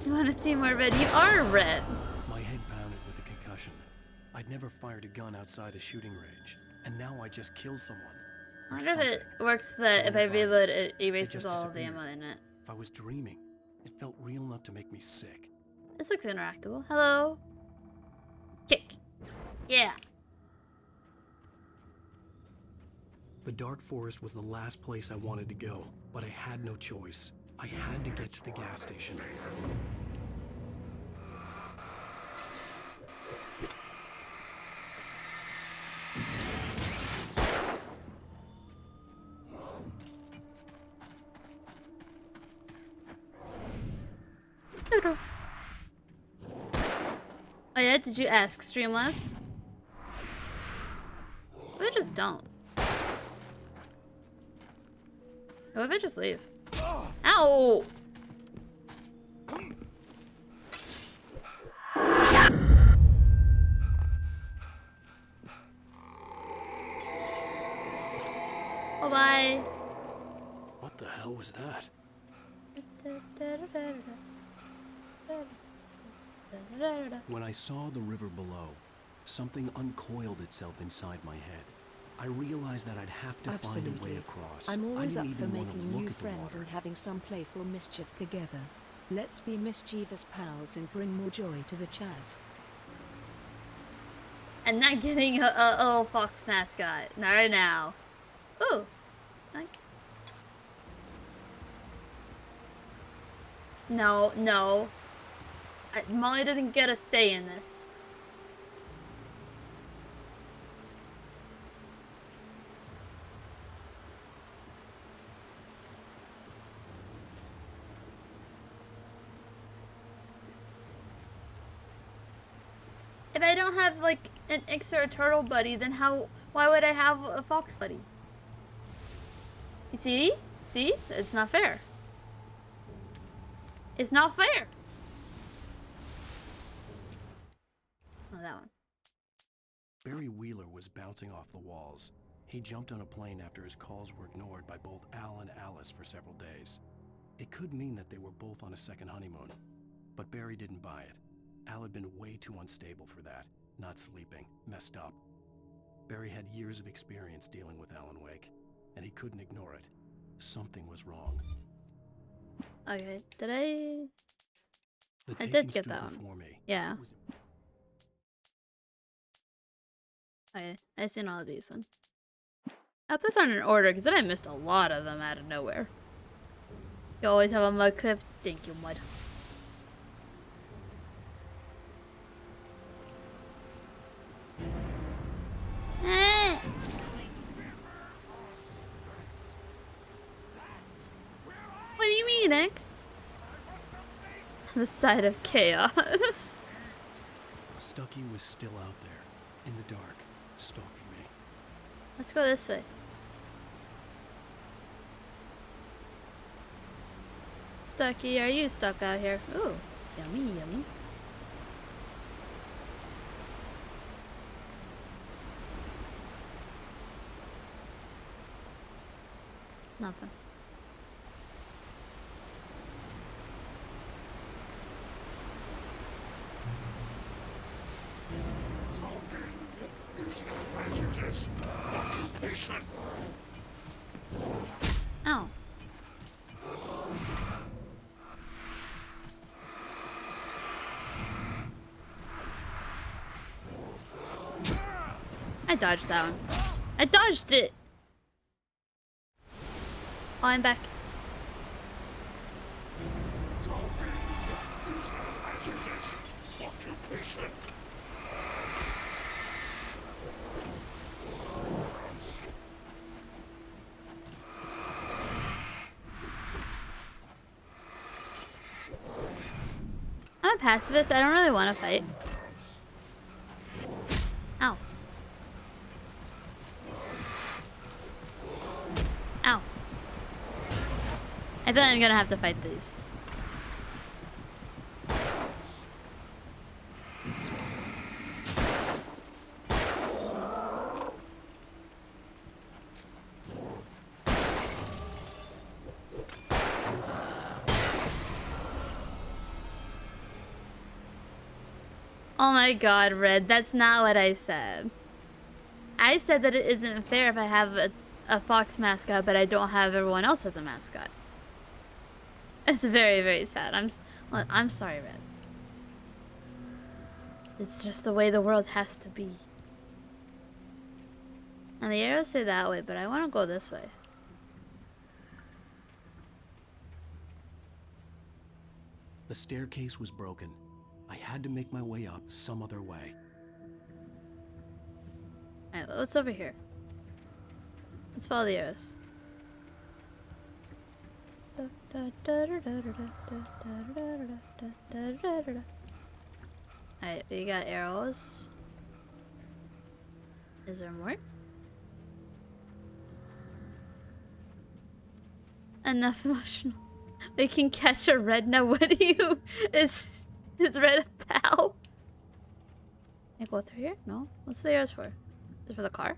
You want to see more red? You are red. My head pounded with a concussion. I'd never fired a gun outside a shooting range, and now I just killed someone. I wonder if it works that if I reload, it erases just all of the disappeared. ammo in it. If I was dreaming, it felt real enough to make me sick. This looks interactable. Hello. Kick. Yeah. The dark forest was the last place I wanted to go, but I had no choice. I had to get to the gas station. Oh yeah, did you ask Streamlabs? I just don't. What if I just leave? Ow! Bye-bye. What the hell was that? When I saw the river below, something uncoiled itself inside my head. I realized that I'd have to find a way across. I'm always I up didn't for even want to making look new at the friends water. and having some playful mischief together. Let's be mischievous pals and bring more joy to the chat. And not getting a little fox mascot. Not right now. Ooh. Like. No, no. Molly doesn't get a say in this. If I don't have like an extra turtle buddy, then why would I have a fox buddy? You see? See? It's not fair. It's not fair. Oh, that one. Barry Wheeler was bouncing off the walls. He jumped on a plane after his calls were ignored by both Al and Alice for several days. It could mean that they were both on a second honeymoon, but Barry didn't buy it. Al had been way too unstable for that, not sleeping, messed up. Barry had years of experience dealing with Alan Wake, and he couldn't ignore it. Something was wrong. Okay, did I? The I taking did get stood that one. before me. Yeah. Okay, I've seen all of these then. I hope those aren't in order, because then I missed a lot of them out of nowhere. You always have a mud cliff. Thank you, mud. What do you mean, X? The side of chaos. Stucky was still out there, in the dark, stalking me. Let's go this way. Stucky, are you stuck out here? Ooh, yummy, yummy. Nothing. Ow. I dodged that one. I dodged it! Oh, I'm back. I'm a pacifist. I don't really want to fight. Ow. Ow. I feel like I'm gonna have to fight these. Oh my god, Red, that's not what I said. I said that it isn't fair if I have a fox mascot, but I don't have everyone else as a mascot. It's very, very sad. I'm sorry, Red. It's just the way the world has to be. And the arrows say that way, but I want to go this way. The staircase was broken. I had to make my way up some other way. Alright, what's over here? Let's follow the arrows. Alright, we got arrows. Is there more? Enough emotional. We can catch a red now. What do you... Is red a pal? Can I go through here? No? What's the arrows for? Is it for the car?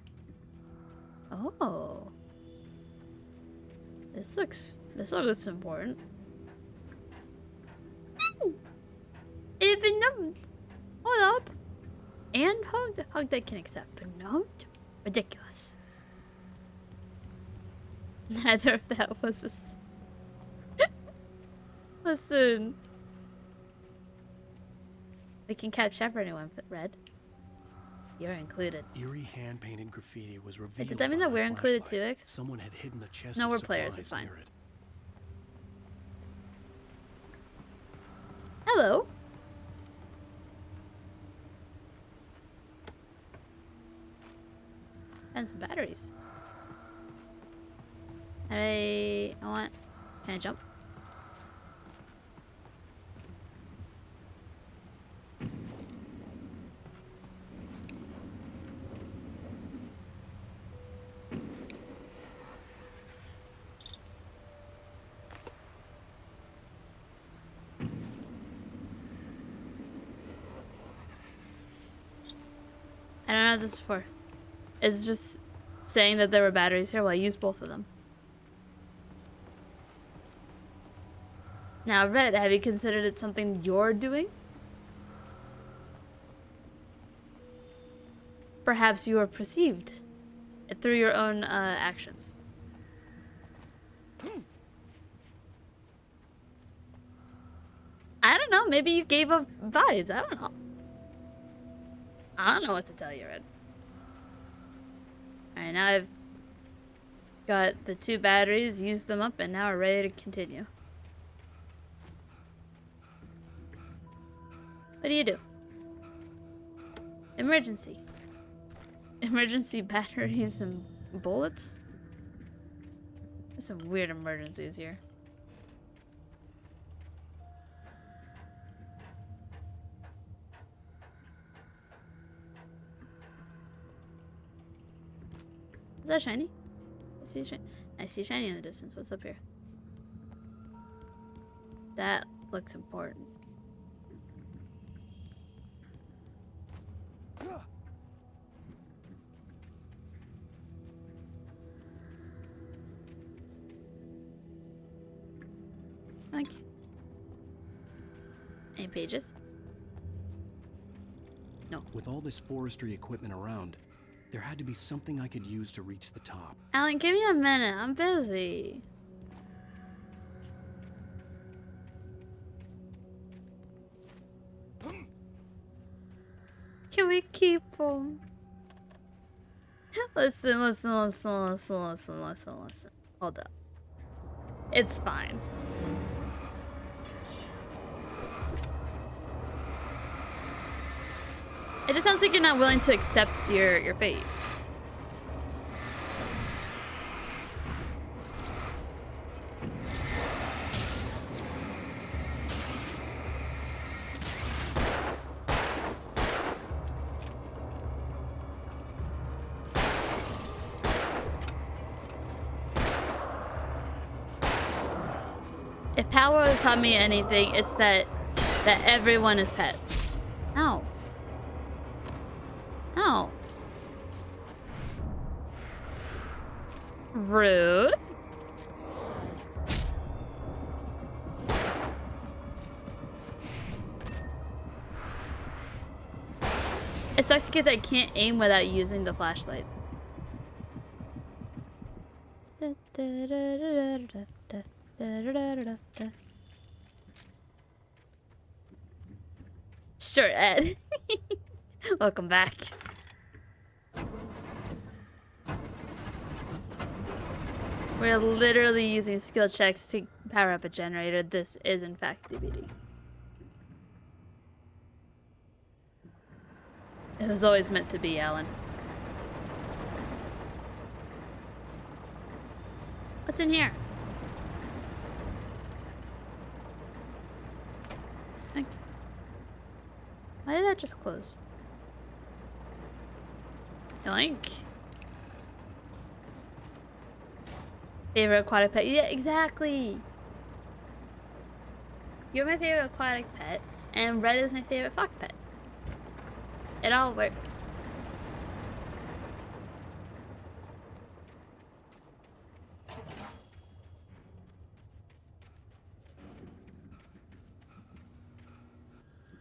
Oh. This looks important. Even numbed. Hold up. And hugged. Hugged I can accept, but numbed? Ridiculous. Neither of that was a... Listen. We can capture anyone but red. You're included. Eerie hand-painted graffiti was Wait, revealed. does that mean by that my we're included flashlight. too, X? Someone had hidden a chest No, of we're players, it's supplies fine. near it. Hello. And some batteries. I want... Can I jump? I don't know what this is for. It's just saying that there were batteries here. Well, I used both of them. Now, Red, have you considered it something you're doing? Perhaps you are perceived through your own actions. I don't know. Maybe you gave off vibes. I don't know. I don't know what to tell you, Red. Alright, now I've got the 2 batteries, used them up, and now we're ready to continue. What do you do? Emergency. Emergency batteries and bullets? There's some weird emergencies here. Is that shiny? I see shiny in the distance. What's up here? That looks important. Thank you. Any pages? No. With all this forestry equipment around, there had to be something I could use to reach the top. Alan, give me a minute. I'm busy. Can we keep them? Listen. Hold up. It's fine. It just sounds like you're not willing to accept your fate. If power has taught me anything, it's that everyone is pets. Ow. Ow. Rude. It sucks because I can't aim without using the flashlight. Sure, Ed. Welcome back. We're literally using skill checks to power up a generator. This is, in fact, DVD. It was always meant to be, Alan. What's in here? Thank you. Why did that just close? Yoink. Favorite aquatic pet? Yeah, exactly. You're my favorite aquatic pet, and Red is my favorite fox pet. It all works.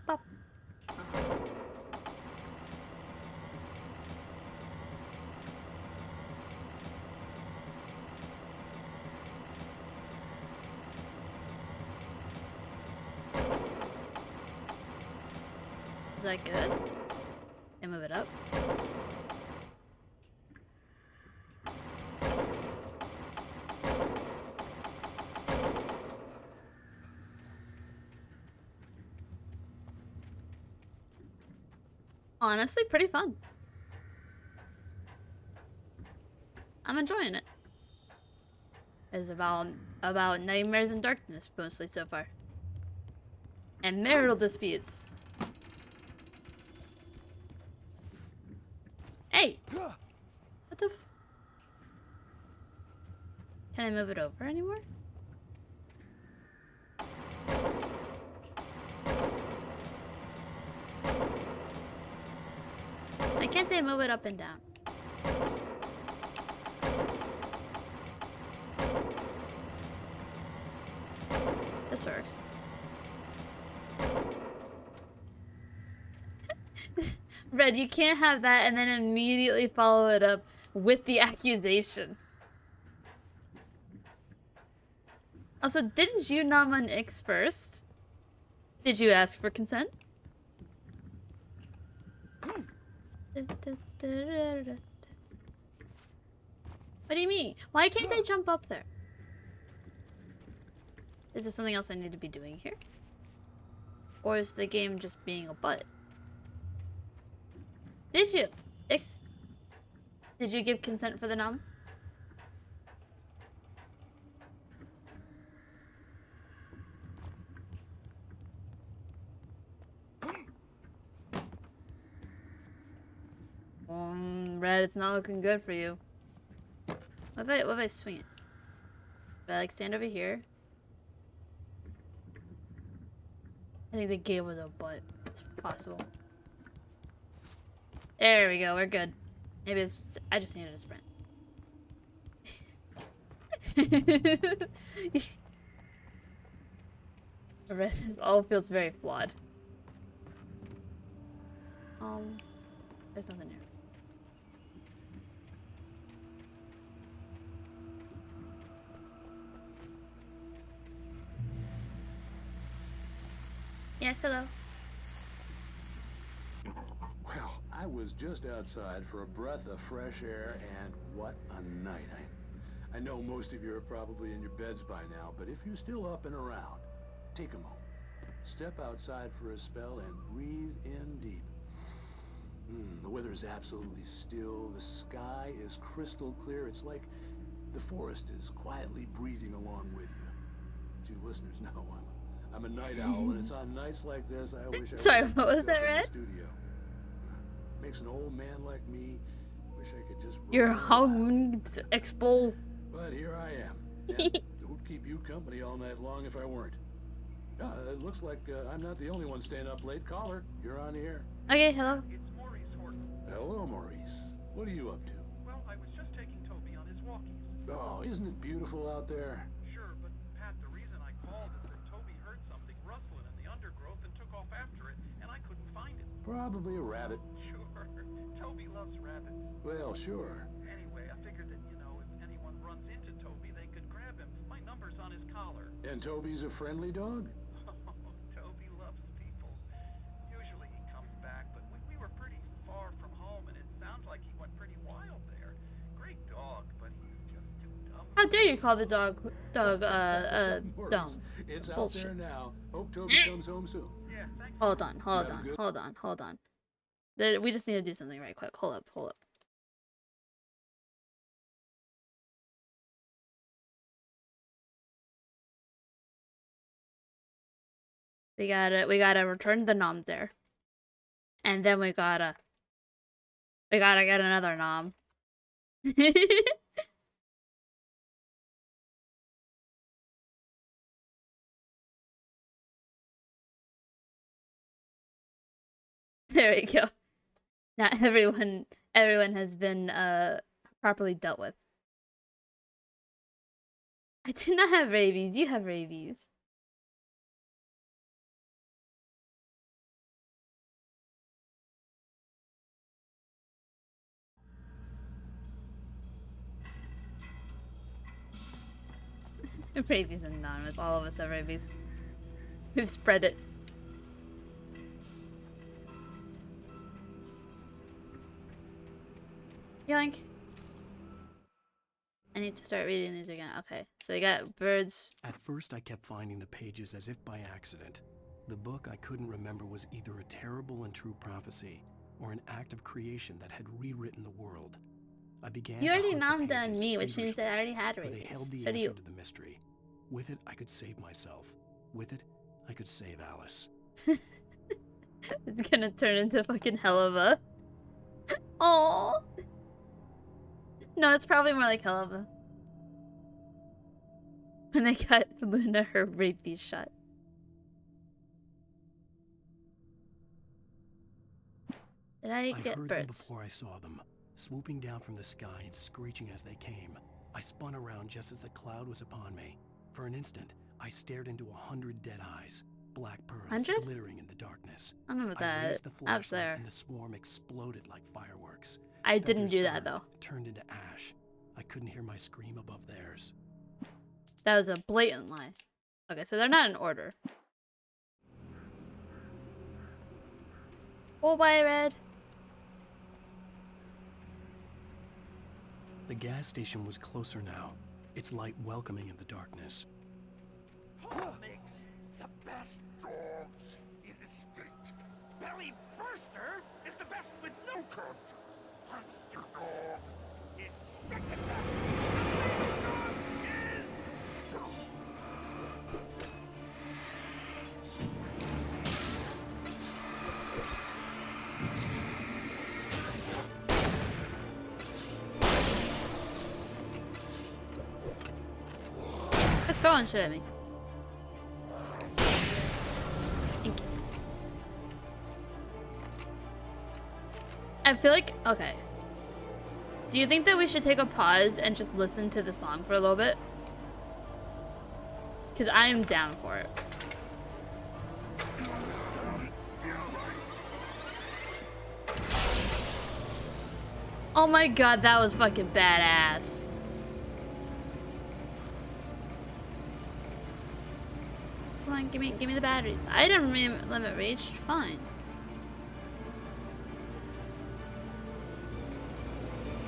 Pop. Is that good? And move it up. Honestly, pretty fun. I'm enjoying it. It's about nightmares and darkness mostly so far. And marital disputes. Hey! What the f- Can I move it over anymore? Why can't they move it up and down? This works. Red, you can't have that and then immediately follow it up with the accusation. Also, didn't you nom an X first? Did you ask for consent? What do you mean? Why can't they jump up there? Is there something else I need to be doing here? Or is the game just being a butt? Did you? Did you give consent for the nom? Red, it's not looking good for you. What if I swing it? If I like stand over here? I think the game was a butt. It's possible. There we go, we're good. Maybe it's I just needed a sprint. This all feels very flawed. There's nothing here. Yes, hello. Well, I was just outside for a breath of fresh air, and what a night. I know most of you are probably in your beds by now, but if you're still up and around, take a moment. Step outside for a spell and breathe in deep. The weather is absolutely still. The sky is crystal clear. It's like the forest is quietly breathing along with you. As you listeners know, I'm a night owl, and it's on nights like this I wish I Sorry, was what was up that, in the Red? studio. Makes an old man like me wish I could just You're roll hung expo. But here I am. And who'd keep you company all night long if I weren't? It looks like I'm not the only one staying up late. Caller, you're on the air. Okay, hello. It's Maurice Horton. Hello, Maurice. What are you up to? Well, I was just taking Toby on his walkies. Oh, isn't it beautiful out there? Sure, but Pat, the reason I called is that Toby heard something rustling in the undergrowth and took off after it, and I couldn't find it. Probably a rabbit. Sure. Toby loves rabbits. Well, sure. Anyway, I figured that, if anyone runs into Toby, they could grab him. My number's on his collar. And Toby's a friendly dog? Toby loves people. Usually he comes back, but we were pretty far from home, and it sounds like he went pretty wild there. Great dog, but he's just too dumb. How dare you call the dog dumb? It's Bullshit. out there now. Hope Toby comes home soon. Yeah, thanks. Hold on. We just need to do something right quick. Hold up. We gotta return the nom there. And then we gotta get another nom. There we go. Not everyone has been properly dealt with. I do not have rabies. You have rabies. Rabies anonymous. All of us have rabies. We've spread it. Yoink. I need to start reading these again. Okay, so we got birds. At first, I kept finding the pages as if by accident. The book I couldn't remember was either a terrible and true prophecy or an act of creation that had rewritten the world. I began You already to nommed on me, which means that I already had for they rabies. held the So do answer you. to the mystery. With it, I could save myself. With it, I could save Alice. It's gonna turn into fucking hell of a. Oh. No, it's probably more like hell of a. When they got Luna her rabies shot. Did I get heard them birds? before I saw them, swooping down from the sky and screeching as they came. I spun around just as the cloud was upon me. For an instant, I stared into 100 dead eyes, black pearls 100? glittering in the darkness. I don't know about I that. raised the I was flashlight there. and the swarm exploded like fireworks. I didn't Feathers do that burned, though. Turned into ash. I couldn't hear my scream above theirs. That was a blatant lie. Okay, so they're not in order. Oh, white, red. The gas station was closer now, its light welcoming in the darkness. Who makes the best dogs in the state? Belly Burster is the best with no contest. Monster Dog is second best. The latest dog is... Quit throwing shit at me. Thank you. I feel like, okay. Do you think that we should take a pause and just listen to the song for a little bit? Because I am down for it. Oh my god, that was fucking badass. Come on, give me the batteries. Item limit reached. Fine.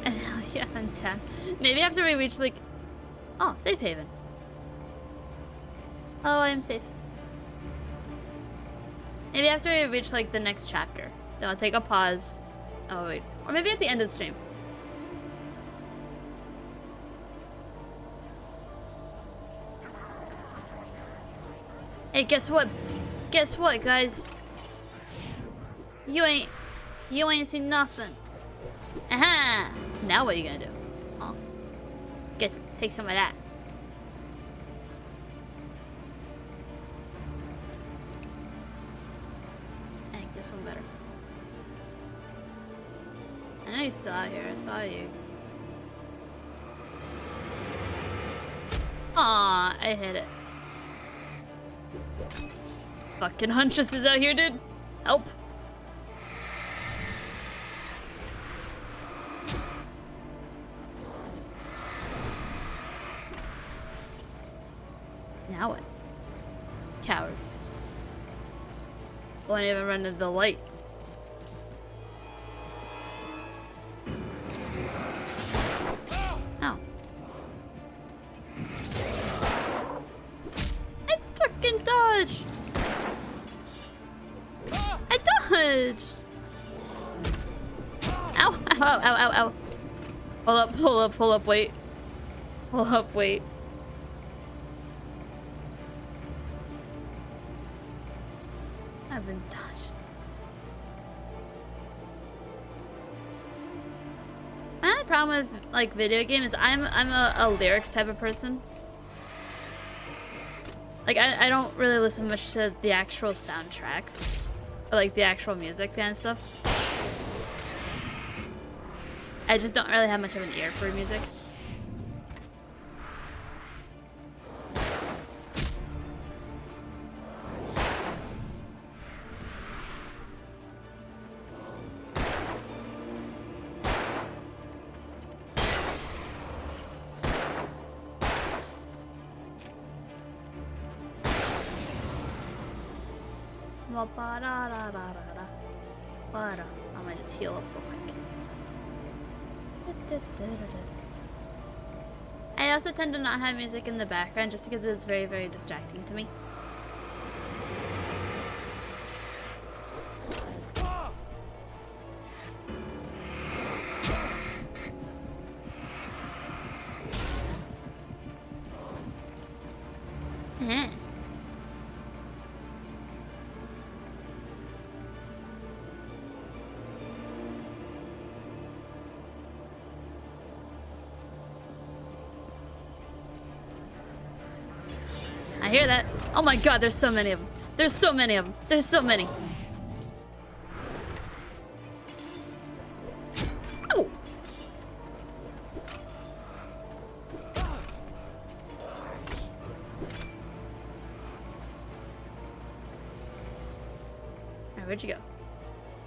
And now, yeah, I'm down. Maybe after we reach like, oh, safe haven. Oh, I am safe. Maybe after we reach like the next chapter, then I'll take a pause. Oh wait, or maybe at the end of the stream. Hey, guess what? Guess what, guys? You ain't seen nothing. Aha! Now what are you gonna do? Huh? Take some of that. I think this one better. I know you're still out here. I saw you. Aw, I hit it. Fucking Huntress is out here, dude. Help. Now what? Cowards. Won't even run into the light. Ow. I fucking dodged! I dodged! Ow, ow, ow, ow, ow. Hold up, wait. Hold up, wait. I've been dodged. My only problem with like video games is I'm a lyrics type of person. Like I don't really listen much to the actual soundtracks. Or like the actual music band stuff. I just don't really have much of an ear for music. I might just heal up real quick. I also tend to not have music in the background just because it's very, very distracting to me. I hear that. Oh my god, there's so many of them. There's so many of them. There's so many. Ow! Alright, where'd you go?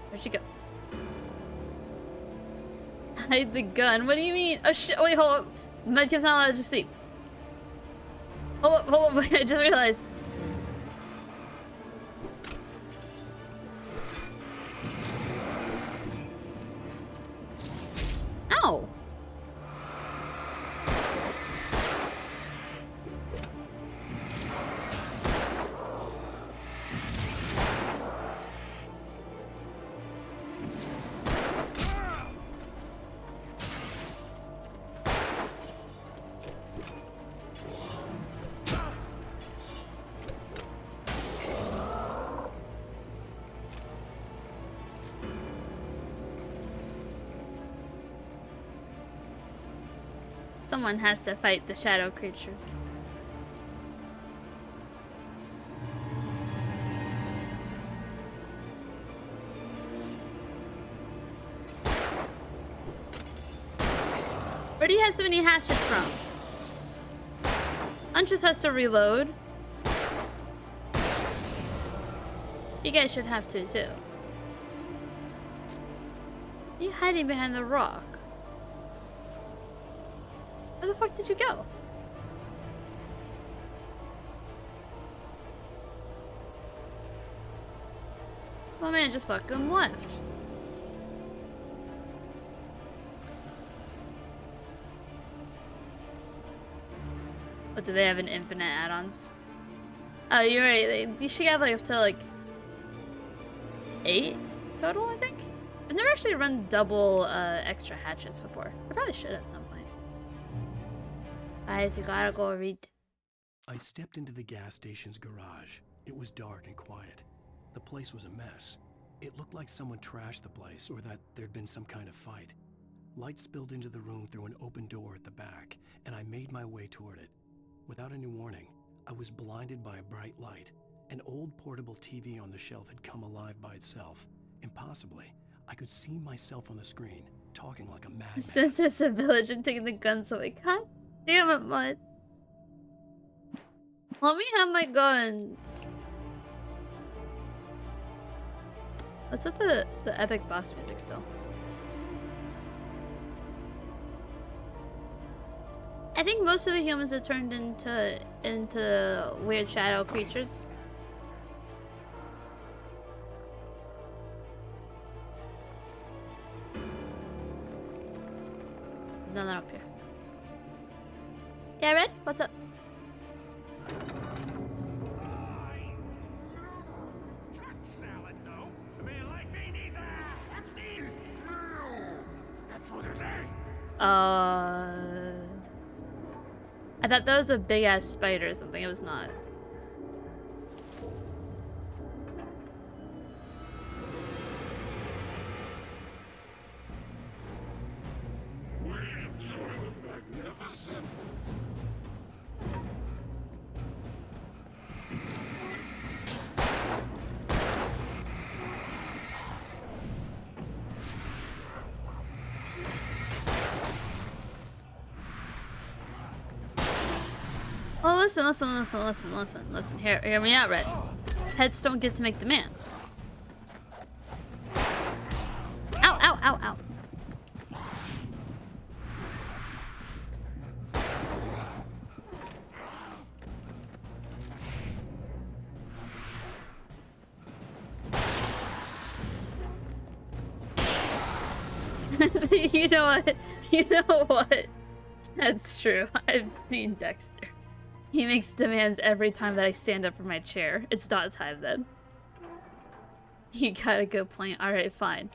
Where'd you go? Hide the gun. What do you mean? Oh shit, wait, hold up. Medkit's not allowed to sleep. Hold up, I just realized. Ow! Someone has to fight the shadow creatures. Where do you have so many hatchets from? Huntress has to reload. You guys should have to too. Are you hiding behind the rock? Where the fuck did you go? My man just fucking left. What, do they have an infinite add-ons? Oh, you're right. You should have like up to like 8 total, I think. I've never actually run double extra hatchets before. I probably should at some point. Guys, you gotta go read. I stepped into the gas station's garage. It was dark and quiet. The place was a mess. It looked like someone trashed the place or that there'd been some kind of fight. Light spilled into the room through an open door at the back, and I made my way toward it. Without any warning, I was blinded by a bright light. An old portable TV on the shelf had come alive by itself. Impossibly, I could see myself on the screen, talking like a madman. Since there's a village and taking the guns away. God damn it, Mud. Let me have my guns. What's with the epic boss music still? I think most of the humans are turned into weird shadow creatures. Nothing up here. Yeah, Red? What's up? I thought that was a big ass spider or something. It was not. Oh, listen. Hear me out, Red. Pets don't get to make demands. Ow. You know what? That's true. I've seen Dexter. He makes demands every time that I stand up from my chair. It's dot time then. You got a good point. Alright, fine.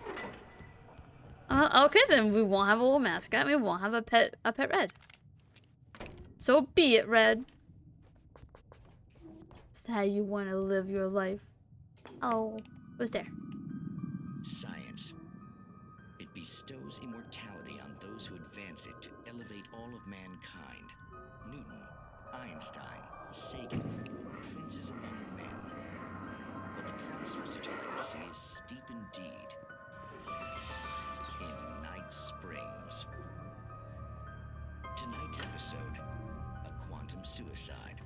Okay, then we won't have a little mascot. We won't have a pet Red. So be it, Red. It's how you want to live your life. Oh, who's there? Science. It bestows immortality on those who advance it to elevate all of mankind. Newton, Einstein, Sagan, princes among men. But the price for such a legacy is steep indeed. In Night Springs. Tonight's episode, a quantum suicide.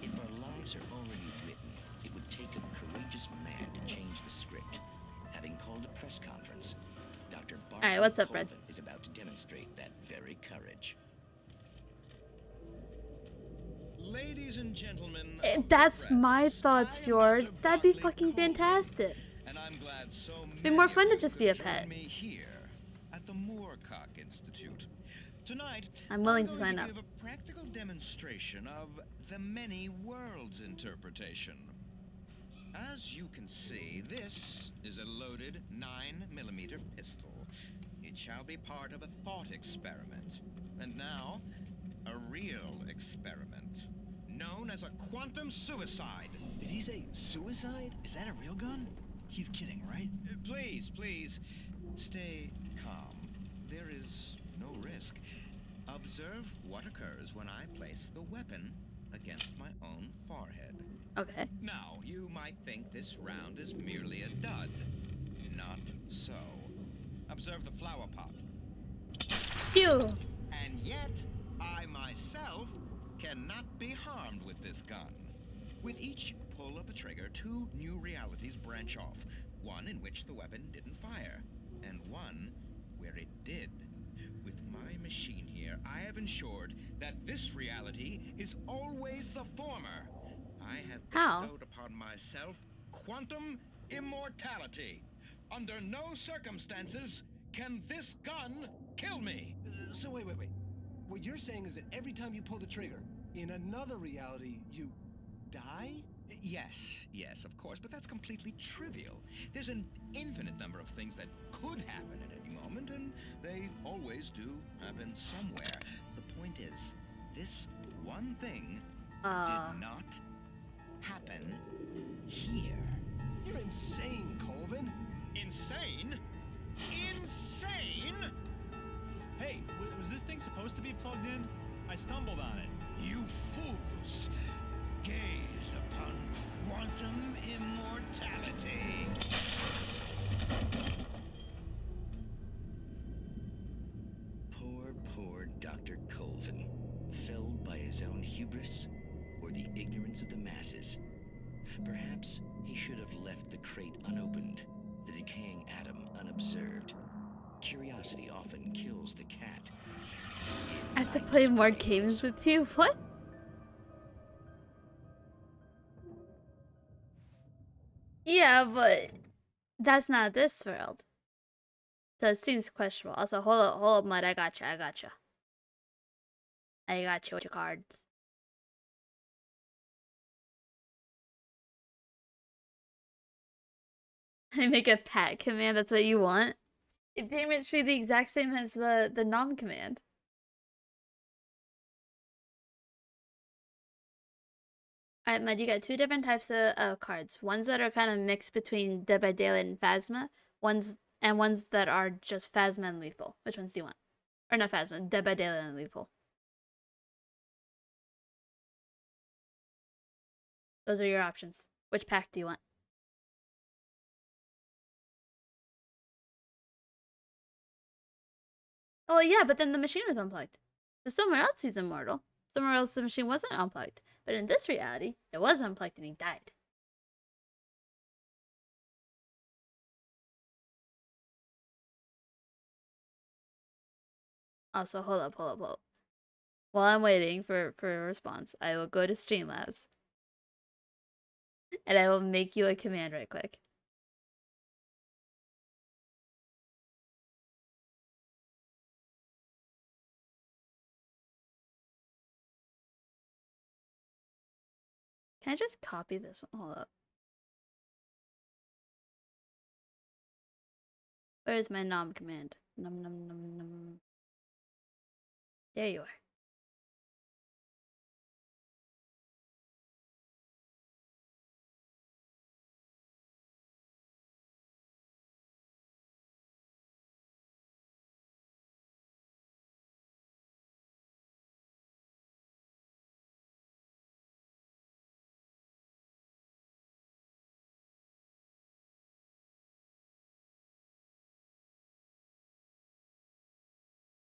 If our lives are already written, it would take a courageous man to change the script. Having called a press conference, Dr. Barton Alright, what's up, Red? is about to demonstrate that very courage. Ladies and gentlemen, That's my thoughts, Fjord. That'd be fucking fantastic. and I'm glad so Be more fun to just be a pet. me here at the Moorcock Institute. Tonight, I'm willing to going sign up. give a practical demonstration of the many worlds interpretation. As you can see, this is a loaded 9mm pistol. It shall be part of a thought experiment. And now, a real experiment, known as a quantum suicide. Did he say suicide? Is that a real gun? He's kidding, right? Please, stay calm. There is no risk. Observe what occurs when I place the weapon against my own forehead. Okay. Now, you might think this round is merely a dud. Not so. Observe the flower pot. Pew! And yet, I myself cannot be harmed with this gun. With each pull of the trigger, 2 new realities branch off. One in which the weapon didn't fire, and one where it did. With my machine here, I have ensured that this reality is always the former. I have bestowed upon myself quantum immortality. Under no circumstances can this gun kill me. So wait. What you're saying is that every time you pull the trigger, in another reality, you die? Yes, of course, but that's completely trivial. There's an infinite number of things that could happen at any moment, and they always do happen somewhere. The point is, this one thing did not happen here. You're insane, Colvin. Insane? Insane? Hey, was this thing supposed to be plugged in? I stumbled on it. You fools! Gaze upon quantum immortality. Poor Dr. Colvin, felled by his own hubris or the ignorance of the masses. Perhaps he should have left the crate unopened, the decaying atom unobserved. Curiosity often kills the cat. I have to play more games with you? What? Yeah, but that's not this world. So it seems questionable. Also, hold up, Mud. I gotcha. I got you with your cards. I make a pat command. That's what you want. It pretty much be the exact same as the nom command. Alright, Mud, you got 2 different types of cards. Ones that are kind of mixed between Dead by Daylight and Phasma. Ones that are just Phasma and Lethal. Which ones do you want? Or not Phasma, Dead by Daylight and Lethal. Those are your options. Which pack do you want? Oh yeah, but then the machine was unplugged. But somewhere else he's immortal. Somewhere else the machine wasn't unplugged. But in this reality, it was unplugged and he died. Also, hold up. While I'm waiting for a response, I will go to Streamlabs. And I will make you a command right quick. Can I just copy this one? Hold up. Where is my nom command? Num num num num. There you are.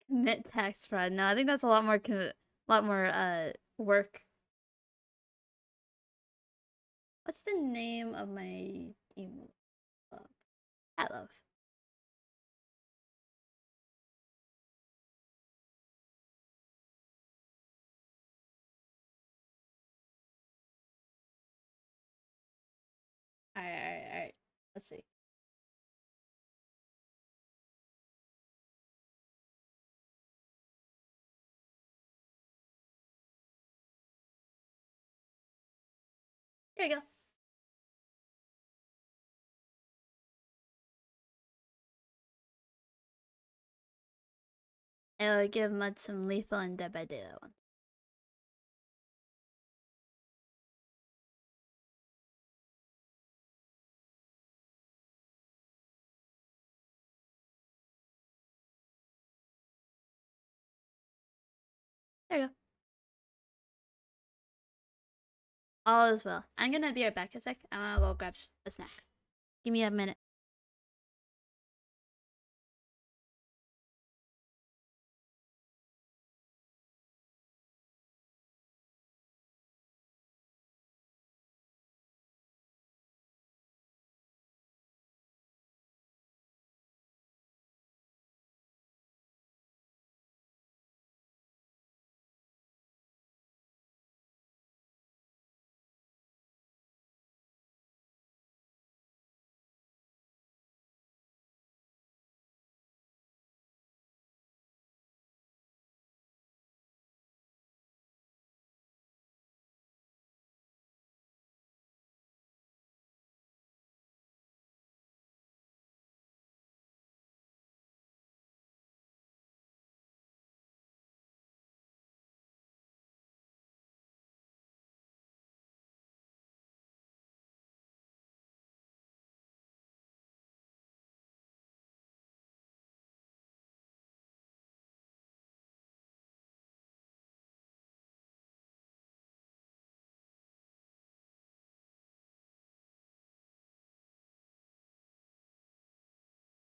Commit tax fraud. No, I think that's a lot more work. What's the name of my emo club? Cat Love. Alright. Let's see. There you go. I'll give Mud some lethal and Dead by Daylight one. There you go. All is well. I'm gonna be right back a sec. I'm gonna go grab a snack. Give me a minute.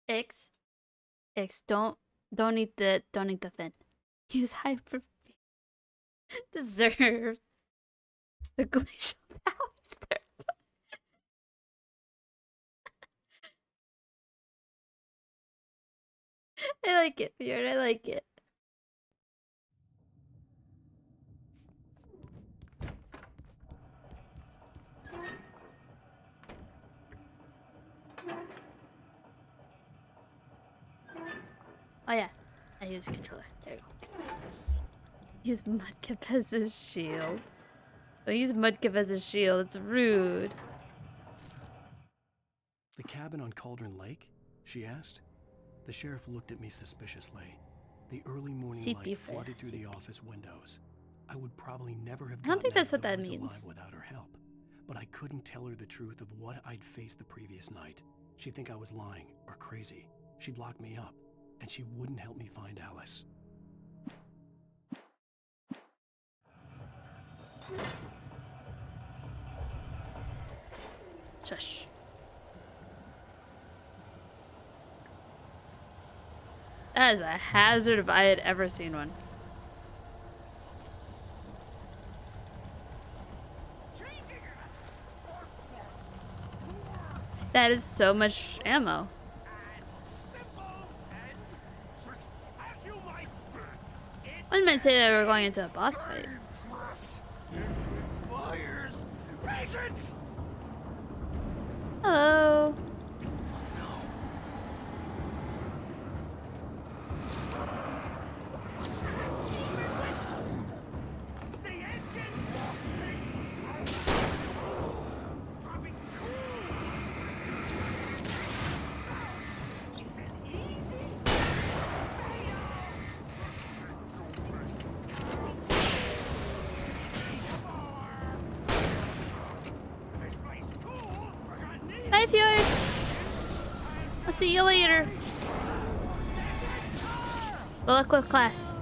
X, don't eat the fin. Use hyper deserve the glacial powers there. I like it, Bjorn. I like it. Oh yeah, I use controller. There you go. Use Mudkip as a shield. Don't use Mudkip as a shield. It's rude. The cabin on Cauldron Lake? She asked. The sheriff looked at me suspiciously. The early morning light flooded through the office windows. I would probably never have I don't think gotten that's what that means. alive without her help. But I couldn't tell her the truth of what I'd faced the previous night. She'd think I was lying or crazy. She'd lock me up, and she wouldn't help me find Alice. Shush. That is a hazard if I had ever seen one. That is so much ammo. One might say that we're going into a boss fight. Hello. Bye, Fjord. I'll see you later. Good luck with class.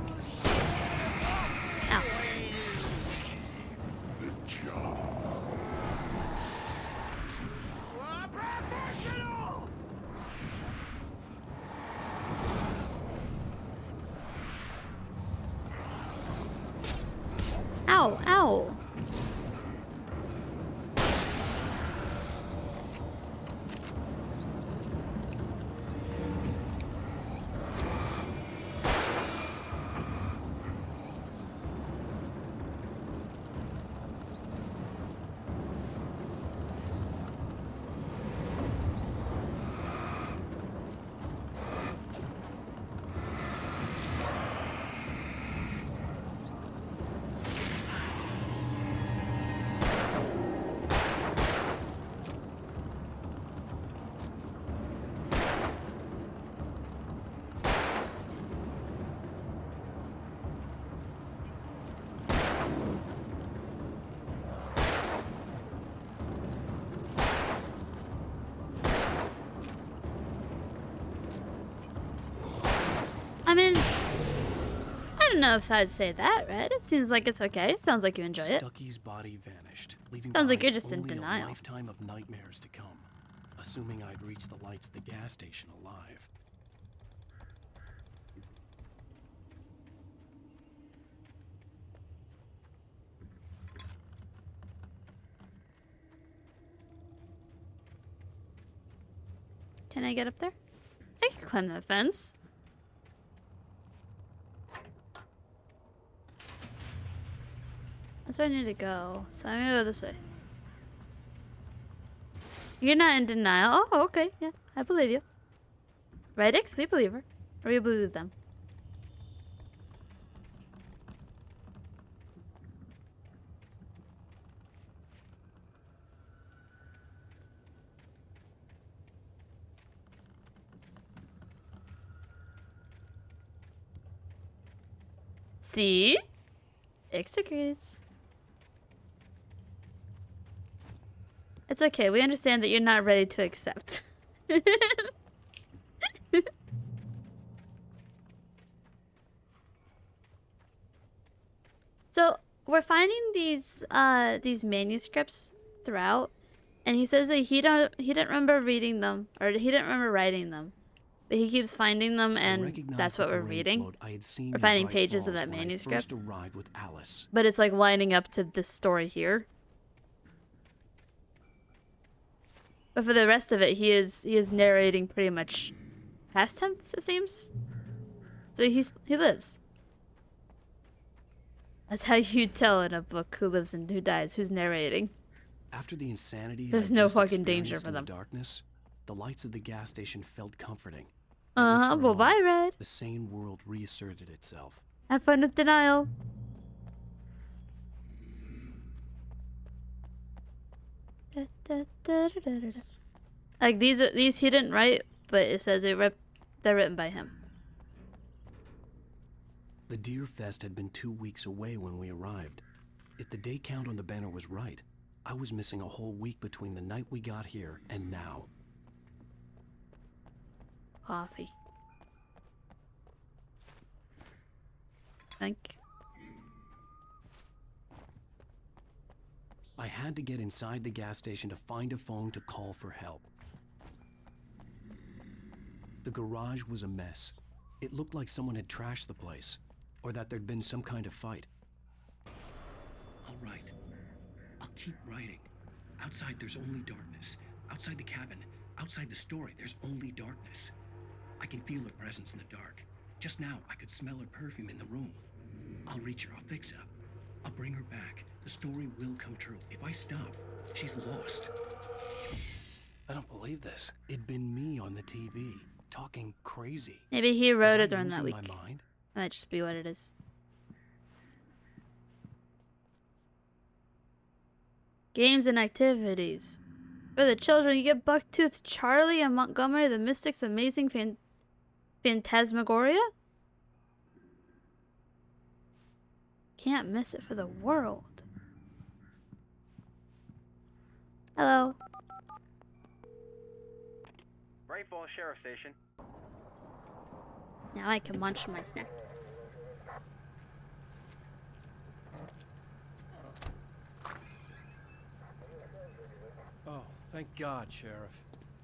Ow. Ow, ow. I mean, I don't know if I'd say that, right? It seems like it's okay. It sounds like you enjoy it. Stucky's body vanished, leaving Sounds like behind you're just in only denial. a lifetime of nightmares to come. Assuming I'd reach the lights of the gas station alive. Can I get up there? I can climb that fence. That's where I need to go. So I'm gonna go this way. You're not in denial. Oh, okay. Yeah, I believe you. Right, X? We believe her. Or we believe them. See? X agrees. It's okay. We understand that you're not ready to accept. So we're finding these manuscripts throughout, and he says that he didn't remember reading them, or he didn't remember writing them, but he keeps finding them, and that's what we're reading. We're finding pages of that manuscript, Arrived with Alice. but it's like lining up to this story here. But for the rest of it, he is narrating pretty much past tense, it seems. So he lives. That's how you tell in a book who lives and who dies, who's narrating. After the insanity There's I'd no just fucking danger experienced for in them. the darkness, the lights of the gas station felt comforting. Well, bye, Red. The sane world reasserted itself. Have fun with denial. Like these he didn't write, but it says they're written by him. The Deer Fest had been 2 weeks away when we arrived. If the day count on the banner was right, I was missing a whole week between the night we got here and now. Coffee. Thank. I had to get inside the gas station to find a phone to call for help. The garage was a mess. It looked like someone had trashed the place, or that there'd been some kind of fight. All right. I'll keep writing. Outside, there's only darkness. Outside the cabin, Outside the story, there's only darkness. I can feel her presence in the dark. Just now, I could smell her perfume in the room. I'll reach her. I'll fix it up. I'll bring her back. The story will come true. If I stop, she's lost. I don't believe this. It'd been me on the TV, talking crazy. Maybe he wrote it during Was I that week. losing my mind? That might just be what it is. Games and activities. For the children, you get Bucktooth Charlie and Montgomery the Mystic's Amazing Phantasmagoria? Can't miss it for the world. Hello. Bright Falls Sheriff Station. Now I can munch my snack. Oh, thank God, Sheriff.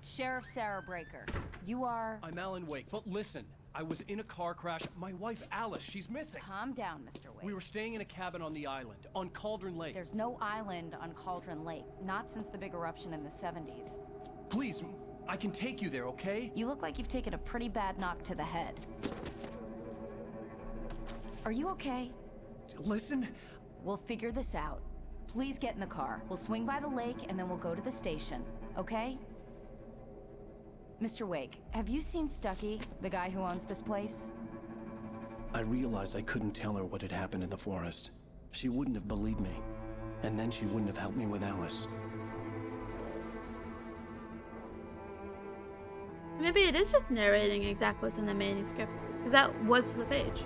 Sheriff Sarah Breaker, you are... I'm Alan Wake, but listen. I was in a car crash. My wife, Alice, she's missing. Calm down, Mr. Wake. We were staying in a cabin on the island, on Cauldron Lake. There's no island on Cauldron Lake, not since the big eruption in the 70s. Please, I can take you there, okay? You look like you've taken a pretty bad knock to the head. Are you okay? Listen. We'll figure this out. Please get in the car. We'll swing by the lake and then we'll go to the station, okay? Mr. Wake, have you seen Stucky, the guy who owns this place? I realized I couldn't tell her what had happened in the forest. She wouldn't have believed me. And then she wouldn't have helped me with Alice. Maybe it is just narrating exactly what's in the manuscript, because that was the page.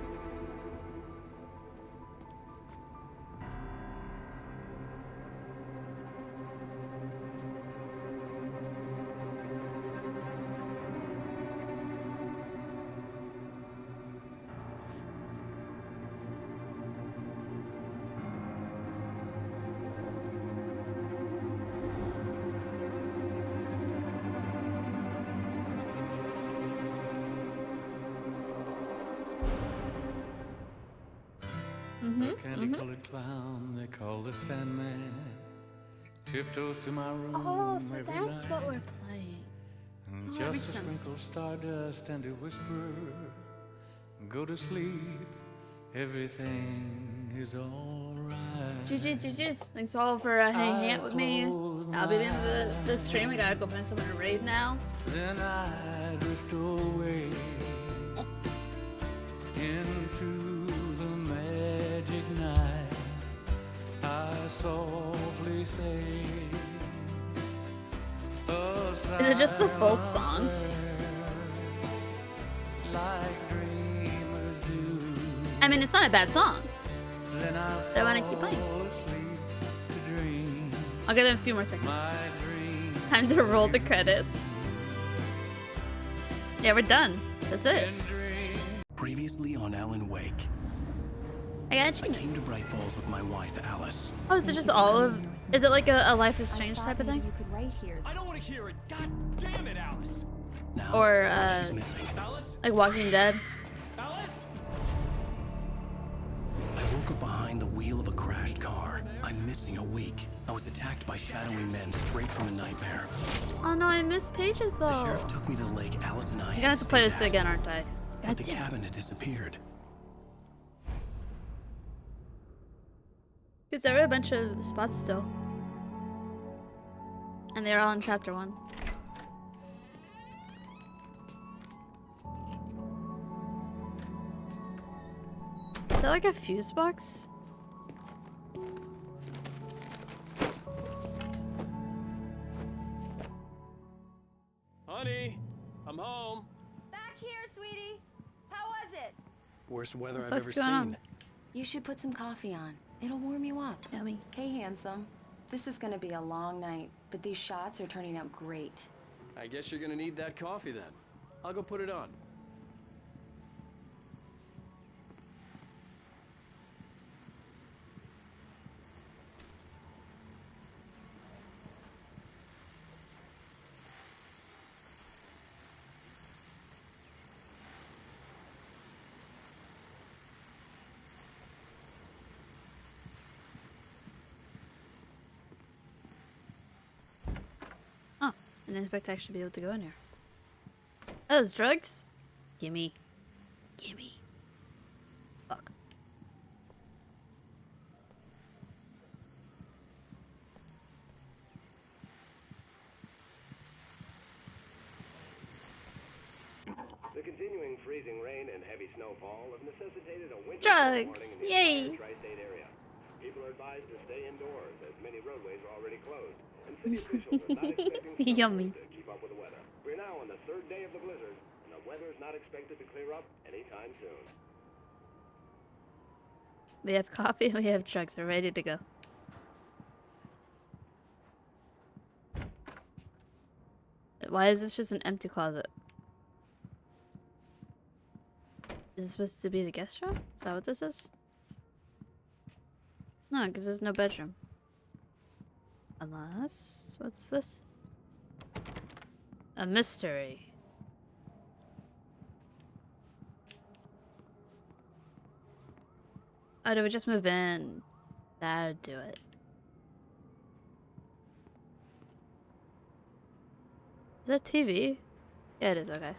A candy-colored clown they call the Sandman tiptoes to my room Oh, so every that's night. what we're playing. And Oh, that makes just a sense. sprinkle stardust and a whisper, go to sleep, everything is alright. GG's. Thanks all for hanging out with me. I'll be the end of the stream. I gotta go find someone to raid now. Then I drift away into the magic night. I softly say, Is it just the full song? like dreamers do. I mean, it's not a bad song. Then But I want to keep playing. I'll give it a few more seconds. Time to roll the credits. Yeah, we're done. That's it. Previously on Alan Wake. I got I achievement. came to Bright Falls with my wife, Alice. Oh, is it just all of... Is it like a Life is Strange type of thing? You could write here. I don't want to hear it. God damn it, Alice. Now, Or, she's missing. like Walking Dead? Alice? I woke up behind the wheel of a crashed car. I'm missing a week. I was attacked by shadowy men straight from a nightmare. Oh no, I missed pages though. The sheriff took me to the lake. Alice and I I'm had gonna have to play stayed this at. again, aren't I? But God the damn it. cabin had disappeared. Because there were a bunch of spots still. And they're all in chapter 1. Is that like a fuse box? Honey, I'm home. Back here, sweetie. How was it? Worst weather What I've the ever fuck's going on? seen. You should put some coffee on. It'll warm you up. Yummy. Hey, handsome. This is gonna be a long night, but these shots are turning out great. I guess you're gonna need that coffee then. I'll go put it on. didn't expect to actually be able to go in here. Oh, those drugs? Gimme. Gimme. Fuck. The continuing freezing rain and heavy snowfall have necessitated a winter Drugs! warning in the Yay! entire tri-state area. People are advised to stay indoors as many roadways are already closed, and city officials are not expecting Yummy. to keep up with the weather. We're now on the third day of the blizzard, and the weather is not expected to clear up anytime soon. We have coffee and we have drugs. We're ready to go. Why is this just an empty closet? Is this supposed to be the guest room? Is that what this is? No, because there's no bedroom. Unless... what's this? A mystery. Oh, did we just move in? That'd do it. Is that TV? Yeah, it is, okay.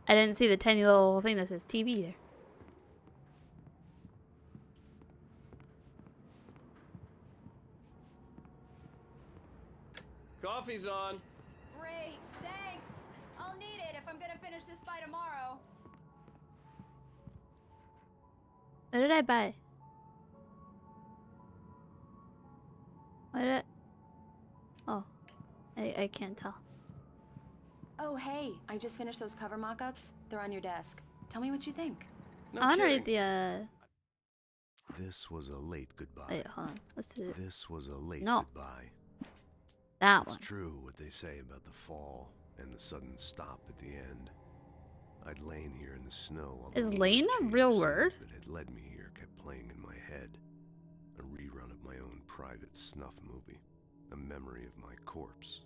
I didn't see the tiny little thing that says TV there. Coffee's on. Great, thanks. I'll need it if I'm gonna finish this by tomorrow. What did I buy? What did I... Oh. I can't tell. Oh, hey, I just finished those cover mock-ups. They're on your desk. Tell me what you think. No I want to kidding. read the, This was a late goodbye. Wait, hold on. What's the... This was a late No. goodbye. That It's one. true what they say about the fall and the sudden stop at the end. I'd lain here in the snow while the Is lurid lane a chain of real scenes word? that had led me here kept playing in my head. A rerun of my own private snuff movie. A memory of my corpse.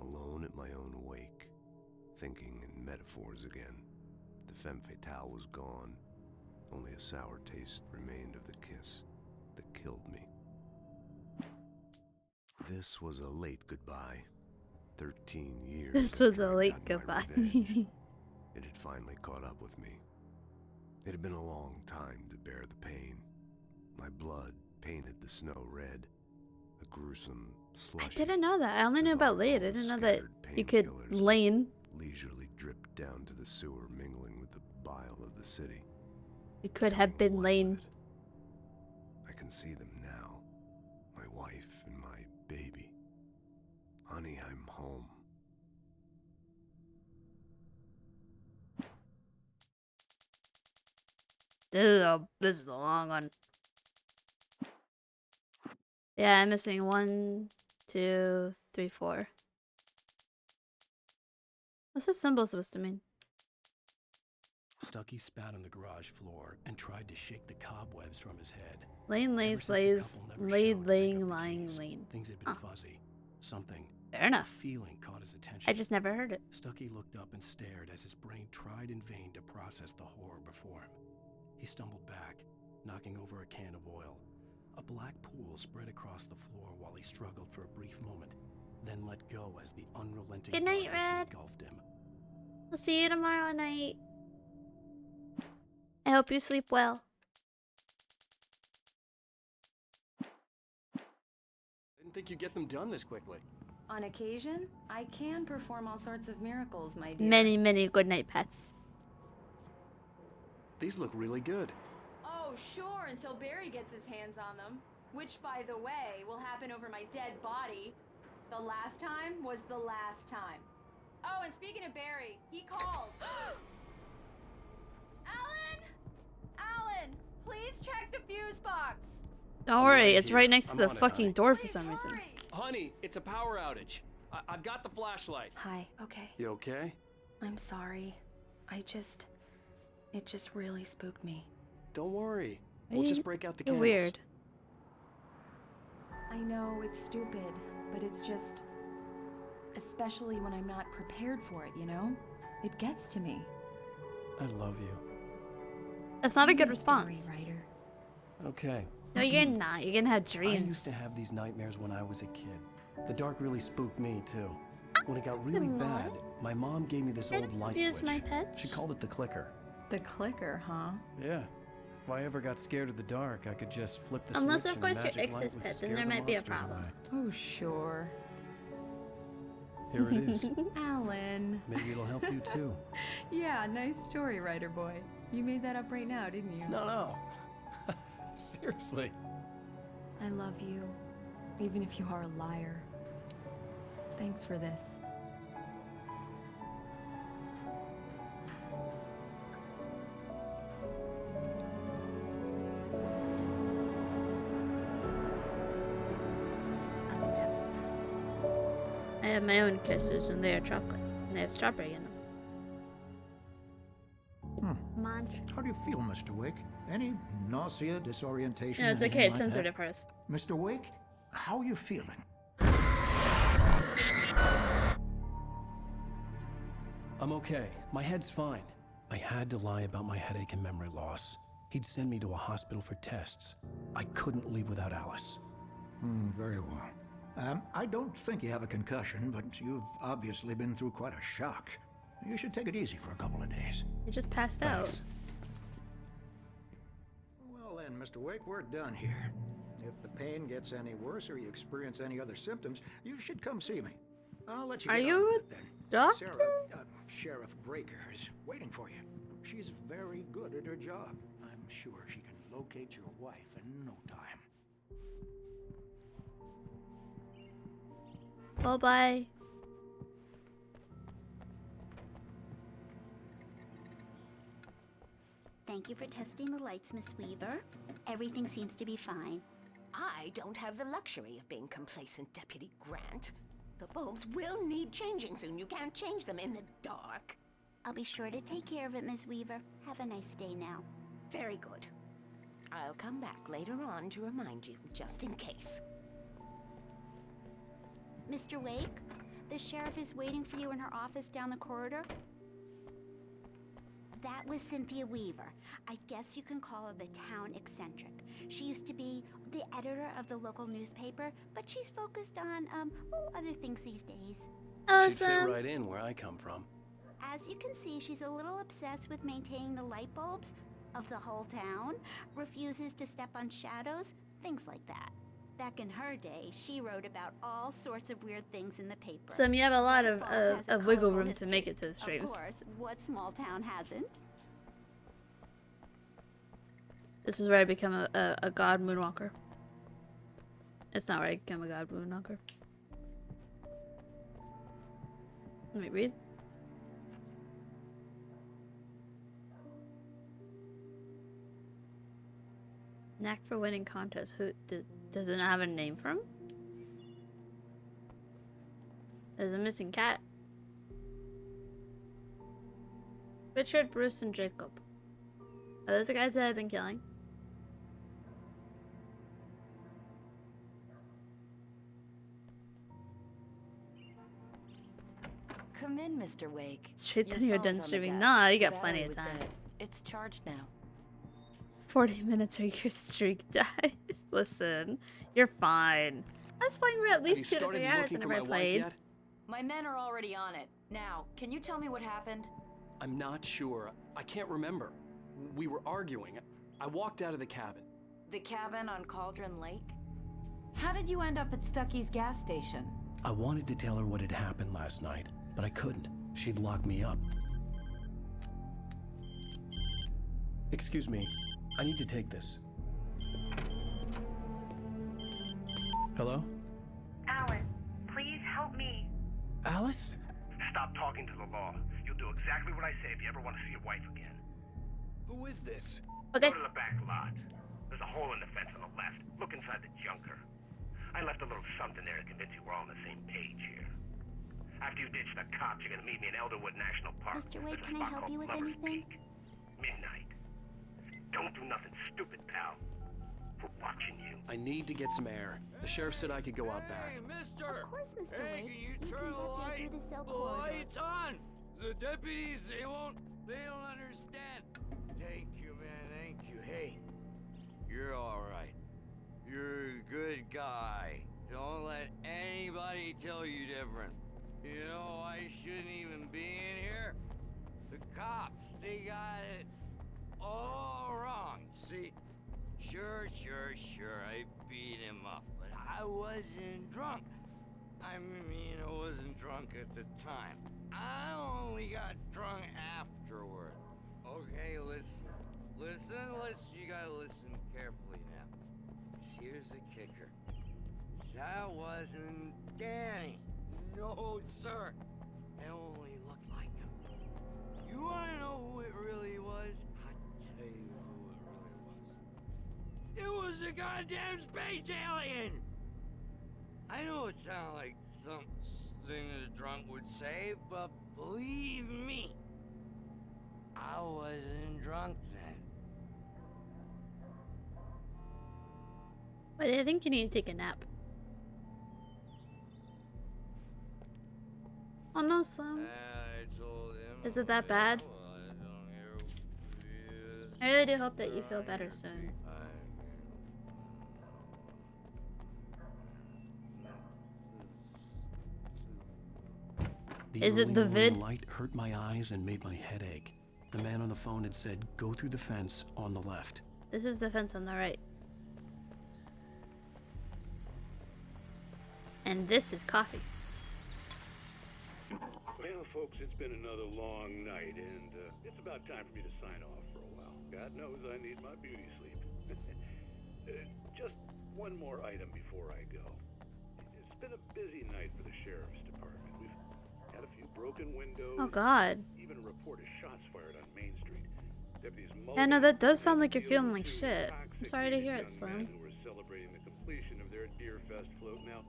Alone at my own wake. Thinking in metaphors again. The femme fatale was gone. Only a sour taste remained of the kiss that killed me. This was a late goodbye. 13 years. This was after a I'd late gotten my goodbye. revenge. It had finally caught up with me. It had been a long time to bear the pain. My blood painted the snow red. A gruesome, slushy, I didn't know that. I only knew about Lane. I didn't know that you could lane. leisurely dripped down to the sewer, mingling with the bile of the city. You could have been Lane. I can see them now. My wife and my baby. Honey, I'm home. This is a long one. Yeah, I'm missing 1, 2, 3, 4. What's this symbol supposed to mean? Stucky spat on the garage floor and tried to shake the cobwebs from his head. Lane, lays, Ever since the lays, couple never laid, showed to pick laying, up the lying, keys, lane. Things had been fuzzy. Something. Fair enough. A feeling caught his attention. I just never heard it. Stucky looked up and stared as his brain tried in vain to process the horror before him. He stumbled back, knocking over a can of oil. A black pool spread across the floor while he struggled for a brief moment, then let go as the unrelenting Good night, darkness Red. engulfed him. I'll see you tomorrow night. I hope you sleep well. Didn't think you'd get them done this quickly. On occasion, I can perform all sorts of miracles, my dear. Many, many good night pets. These look really good. Oh, sure, until Barry gets his hands on them. Which, by the way, will happen over my dead body. The last time was the last time. Oh, and speaking of Barry, he called. Alan, please check the fuse box. Don't worry, it's here. right next to I'm the on it, fucking honey. door for some reason. Honey, it's a power outage. I've got the flashlight. Hi, okay. You okay? I'm sorry. It just really spooked me. Don't worry. We'll just break out the You're candles. weird. I know it's stupid, but it's just... Especially when I'm not prepared for it, you know? It gets to me. I love you. That's not a good I'm response. story writer. Okay. No, you're not. You're gonna have I dreams. used to have these nightmares when I was a kid. The dark really spooked me, too. When it got really bad, my mom gave me this old light abuse switch. my pets? She called it the clicker. The clicker, huh? Yeah. If I ever got scared of the dark, I could just flip the Unless, switch of course, and your magic ex's light would pet, then scare there the might be a monsters problem. away. Oh, sure. Here it is. Alan. Maybe it'll help you, too. Yeah, nice story, writer boy. You made that up right now, didn't you? No. Seriously. I love you, even if you are a liar. Thanks for this. I have my own kisses, and they are chocolate, and they have strawberry in them. Munch. How do you feel, Mr. Wake? Any nausea, disorientation? No, it's anything okay. It's like that? sensitive for us. Mr. Wake, how are you feeling? I'm okay. My head's fine. I had to lie about my headache and memory loss. He'd send me to a hospital for tests. I couldn't leave without Alice. Very well. I don't think you have a concussion, but you've obviously been through quite a shock. You should take it easy for a couple of days. You just passed out. Well then, Mr. Wake, we're done here. If the pain gets any worse or you experience any other symptoms, you should come see me. I'll let you Are get you on with a it then. doctor? Sarah, Sheriff Breaker is waiting for you. She's very good at her job. I'm sure she can locate your wife in no time. Bye-bye. Thank you for testing the lights, Miss Weaver. Everything seems to be fine. I don't have the luxury of being complacent, Deputy Grant. The bulbs will need changing soon. You can't change them in the dark. I'll be sure to take care of it, Miss Weaver. Have a nice day now. Very good. I'll come back later on to remind you, just in case. Mr. Wake, the sheriff is waiting for you in her office down the corridor. That was Cynthia Weaver. I guess you can call her the town eccentric. She used to be the editor of the local newspaper, but she's focused on, other things these days. She'd fit right in where I come from. As you can see, she's a little obsessed with maintaining the light bulbs of the whole town, refuses to step on shadows, things like that. Back in her day, she wrote about all sorts of weird things in the paper. So you have a lot Falls has a of wiggle colorful room history. to make it to the streams. Of course, what small town hasn't? This is where I become a god moonwalker. It's not where I become a god moonwalker. Let me read. Knack for winning contest. Who does it not have a name for him? There's a missing cat. Richard, Bruce, and Jacob. Are those the guys that I've been killing? Come in, Mr. Wake. Straight Your then you're phone's done on the streaming. desk. Nah, you The got plenty battery of was time. dead. It's charged now. 40 minutes or your streak dies. Listen, you're fine. I was playing for at least 2 to 3 hours whenever I played. My men are already on it. Now, can you tell me what happened? I'm not sure. I can't remember. We were arguing. I walked out of the cabin. The cabin on Cauldron Lake? How did you end up at Stucky's gas station? I wanted to tell her what had happened last night, but I couldn't. She'd lock me up. Excuse me. I need to take this. Hello? Alan, please help me. Alice? Stop talking to the law. You'll do exactly what I say if you ever want to see your wife again. Who is this? Okay. Go to the back lot. There's a hole in the fence on the left. Look inside the junker. I left a little something there to convince you we're all on the same page here. After you ditch the cops, you're gonna meet me in Elderwood National Park. Mr. Wake, There's a can I spot help called you with Lover's anything? Peak. Midnight. Don't do nothing stupid, pal. We're watching you. I need to get some air. The sheriff said I could go out back. Of course, Mr. Hey, Wake. can you You turn can the go light? through the cell The corridor. light's on! The deputies, they don't understand. Thank you, man, thank you. Hey, you're alright. You're a good guy. Don't let anybody cops, they got it all wrong. See, sure, I beat him up, but I wasn't drunk. I mean, I wasn't drunk at the time. I only got drunk afterward. Okay, listen, you gotta listen carefully now. 'Cause here's the kicker. That wasn't Danny. No, sir. It only looked like him. You wanna know who it really was? I'll tell you who it really was. It was a goddamn space alien! I know it sounds like something a drunk would say, but believe me, I wasn't drunk then. But I think you need to take a nap. Oh no, Slim. I told him. Is it that bad? I really do hope that you feel better soon. The Is it early the morning vid? light hurt my eyes and made my head ache. The man on the phone had said, "Go through the fence on the left." This is the fence on the right. And this is coffee. Well, folks, it's been another long night, and it's about time for me to sign off for a while. God knows I need my beauty sleep. Just one more item before I go. It's been a busy night for the sheriff's department. We've had a few broken windows. Oh God. Even a report of shots fired on Main Street. Deputies Yeah, no, that does sound like you're feeling like shit. I'm sorry to hear it, Slim. who were celebrating the completion of their Deer Fest float. Now,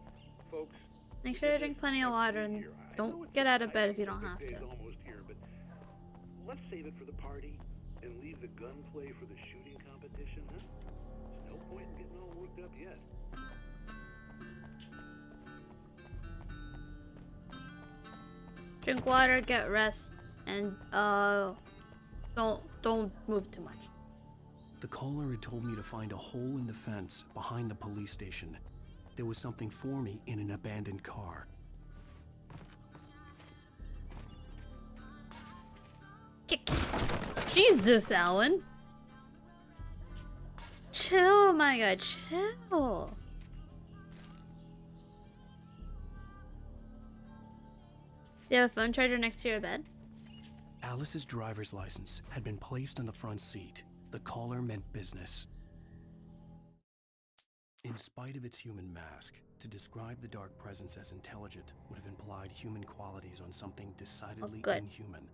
folks, Make sure to drink plenty of water and don't get out of bed if you don't have to. almost here, but let's save it for the party and leave the gunplay for the shooting competition, huh? There's no point in getting all worked up yet. Drink water, get rest, and don't move too much. The caller had told me to find a hole in the fence behind the police station. There was something for me in an abandoned car. Jesus, Alan. Chill, my guy, chill. Do you have a phone charger next to your bed? Alice's driver's license had been placed on the front seat. The caller meant business. In spite of its human mask, to describe the dark presence as intelligent would have implied human qualities on something decidedly inhuman.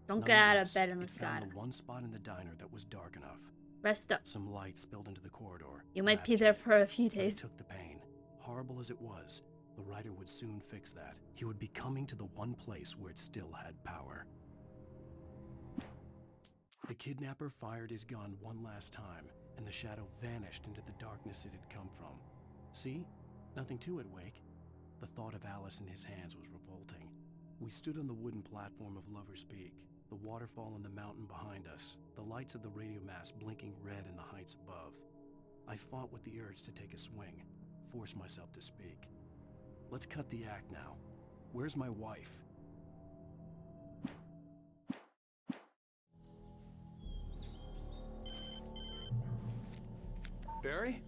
Don't get out of bed unless it you got found it. the one spot in the diner that was dark enough. Rest up. Some light spilled into the corridor. You might be there for a few But he days. took the pain. Horrible as it was, the writer would soon fix that. He would be coming to the one place where it still had power. The kidnapper fired his gun one last time, and the shadow vanished into the darkness it had come from. See? Nothing to it, Wake. The thought of Alice in his hands was revolting. We stood on the wooden platform of Lover's Peak, the waterfall on the mountain behind us, the lights of the radio mast blinking red in the heights above. I fought with the urge to take a swing, force myself to speak. Let's cut the act now. Where's my wife? Barry?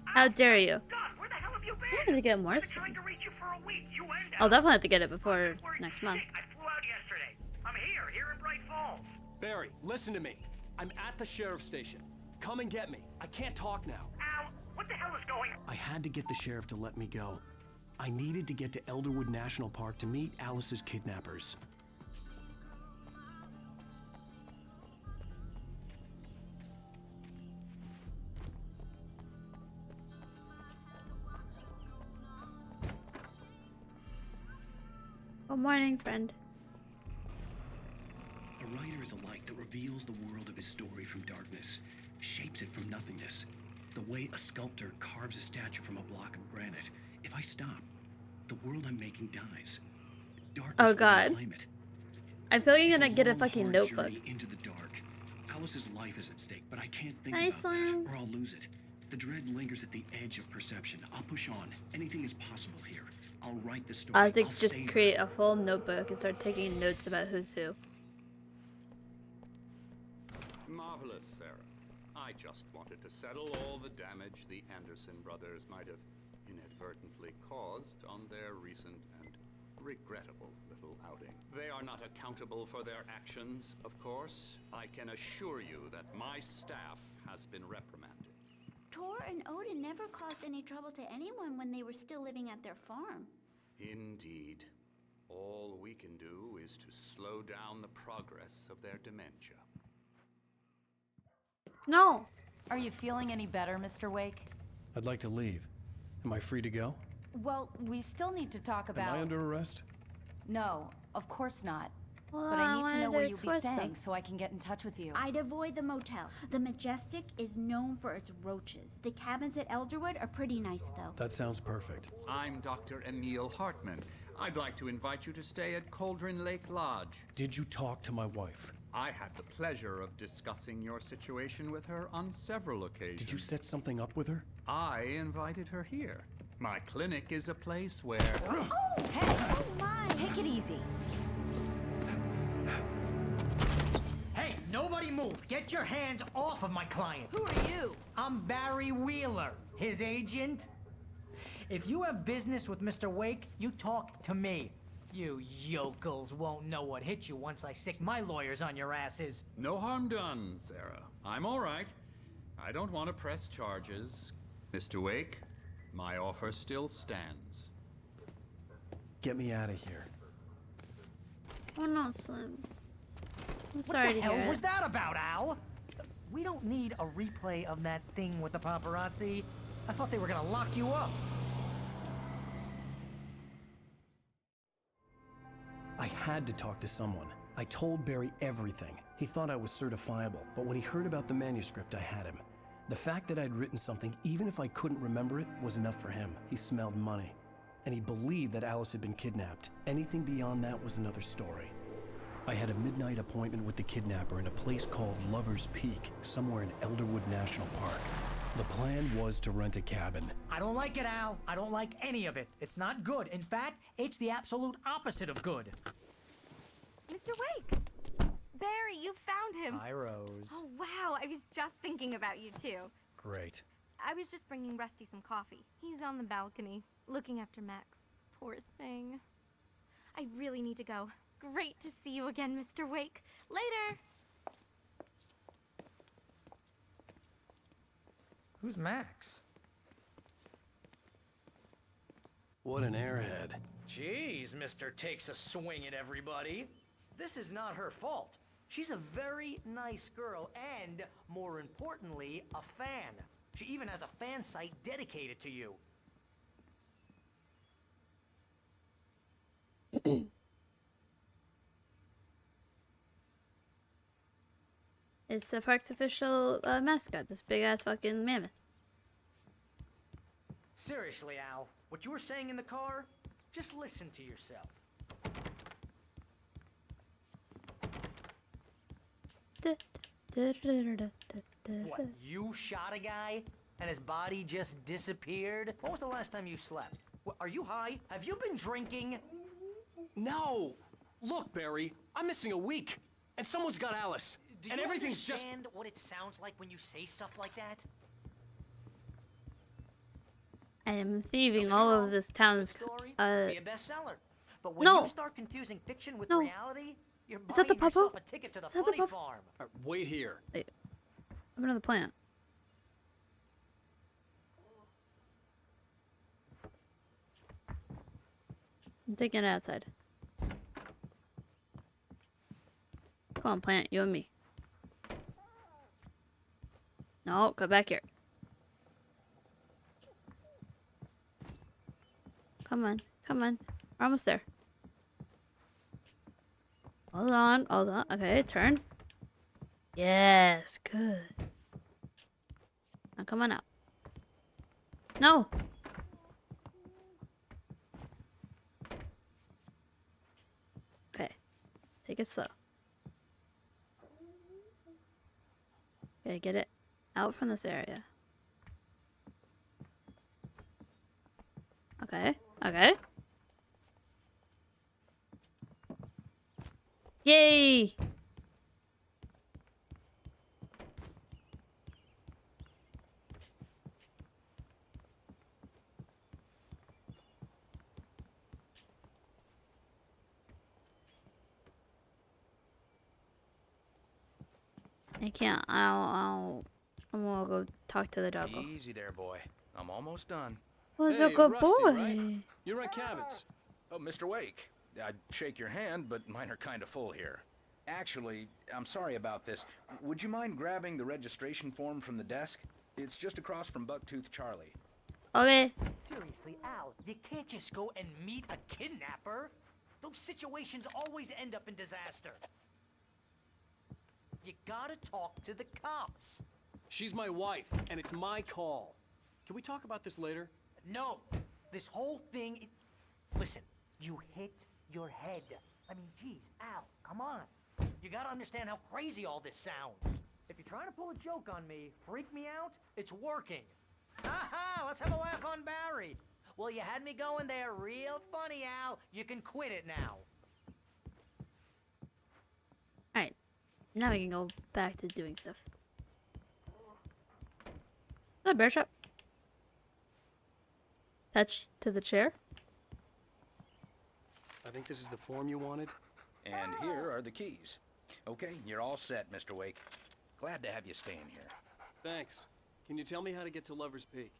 How dare you? God, where the hell have you been? I need to get more I've been soon. trying to reach you for a week. You and I'll definitely have to get it before next month. I flew out yesterday. I'm here in Bright Falls. Barry, listen to me. I'm at the sheriff's station. Come and get me. I can't talk now. Al, what the hell is going on? I had to get the sheriff to let me go. I needed to get to Elderwood National Park to meet Alice's kidnappers. Good morning, friend. A writer is a light that reveals the world of his story from darkness, shapes it from nothingness. The way a sculptor carves a statue from a block of granite. If I stop, the world I'm making dies. Darkness Oh will God. reclaim it. I feel like you're It's gonna get a long, fucking hard notebook. journey into the dark. Alice's life is at stake, but I can't think Hi, about Slim. that, or I'll lose it. The dread lingers at the edge of perception. I'll push on. Anything is possible here. I'll write the story. I'll have to I'll just save her. create a full notebook and start taking notes about who's who. Marvelous, Sarah. I just wanted to settle all the damage the Anderson brothers might have inadvertently caused on their recent and regrettable little outing. They are not accountable for their actions, of course. I can assure you that my staff has been reprimanded. Tor and Odin never caused any trouble to anyone when they were still living at their farm. Indeed. All we can do is to slow down the progress of their dementia. No. Are you feeling any better, Mr. Wake? I'd like to leave. Am I free to go? Well, we still need to talk about... Am I under arrest? No, of course not. Well, But I need to know where you'll be twist staying them. so I can get in touch with you. I'd avoid the motel. The Majestic is known for its roaches. The cabins at Elderwood are pretty nice, though. That sounds perfect. I'm Dr. Emil Hartman. I'd like to invite you to stay at Cauldron Lake Lodge. Did you talk to my wife? I had the pleasure of discussing your situation with her on several occasions. Did you set something up with her? I invited her here. My clinic is a place where... Oh! Hey! Oh my! Take it easy. Hey, nobody move! Get your hands off of my client! Who are you? I'm Barry Wheeler, his agent. If you have business with Mr. Wake, you talk to me. You yokels won't know what hit you once I sick my lawyers on your asses. No harm done, Sarah. I'm all right. I don't want to press charges. Mr. Wake, my offer still stands. Get me out of here. Oh no, Slim. I'm sorry What the to hear hell was it. that about, Al? We don't need a replay of that thing with the paparazzi. I thought they were gonna lock you up. I had to talk to someone. I told Barry everything. He thought I was certifiable, but when he heard about the manuscript, I had him. The fact that I'd written something, even if I couldn't remember it, was enough for him. He smelled money. And he believed that Alice had been kidnapped. Anything beyond that was another story. I had a midnight appointment with the kidnapper in a place called Lover's Peak, somewhere in Elderwood National Park. The plan was to rent a cabin. I don't like it, Al. I don't like any of it. It's not good. In fact, it's the absolute opposite of good. Mr. Wake! Barry, you found him! Hi, Rose. Oh, wow. I was just thinking about you, too. Great. I was just bringing Rusty some coffee. He's on the balcony, looking after Max. Poor thing. I really need to go. Great to see you again, Mr. Wake. Later! Who's Max? What an airhead. Jeez, Mr. Takes a swing at everybody. This is not her fault. She's a very nice girl and, more importantly, a fan. She even has a fan site dedicated to you. It's the park's official mascot, this big ass fucking mammoth. Seriously, Al, what you were saying in the car, just listen to yourself. What, you shot a guy and his body just disappeared? When was the last time you slept? What, are you high? Have you been drinking? No! Look, Barry, I'm missing a week, and someone's got Alice, Do and you everything's just... understand what it sounds like when you say stuff like that? I am thieving all of this town's Be a bestseller. But when no. you start confusing fiction with No. reality, you're Is that the buying yourself puppo? a ticket to the Is that the funny pup- farm. Wait here. Wait. I'm another plant. I'm taking it outside. Come on, plant, you and me. No, come back here. Come on, come on. We're almost there. Hold on, hold on. Okay, turn. Yes, good. Now come on out. No! Okay. Take it slow. Okay, get it out from this area. Okay, okay. Yay! I can't. I'm gonna go talk to the doggo. Easy there, boy. I'm almost done. Who's a good Rusty, boy? right? You rent cabins. Oh, Mr. Wake. I'd shake your hand, but mine are kind of full here. Actually, I'm sorry about this. Would you mind grabbing the registration form from the desk? It's just across from Bucktooth Charlie. Okay. Seriously, Al, you can't just go and meet a kidnapper. Those situations always end up in disaster. You gotta talk to the cops. She's my wife, and it's my call. Can we talk about this later? No, this whole thing... Listen, you hit your head. I mean, geez, Al, come on. You gotta understand how crazy all this sounds. If you're trying to pull a joke on me, freak me out, it's working. Ha-ha, let's have a laugh on Barry. Well, you had me going there real funny, Al. You can quit it now. Alright. Now we can go back to doing stuff. The bear trap. Touch to the chair. I think this is the form you wanted. And here are the keys. Okay, you're all set, Mr. Wake. Glad to have you staying here. Thanks. Can you tell me how to get to Lover's Peak?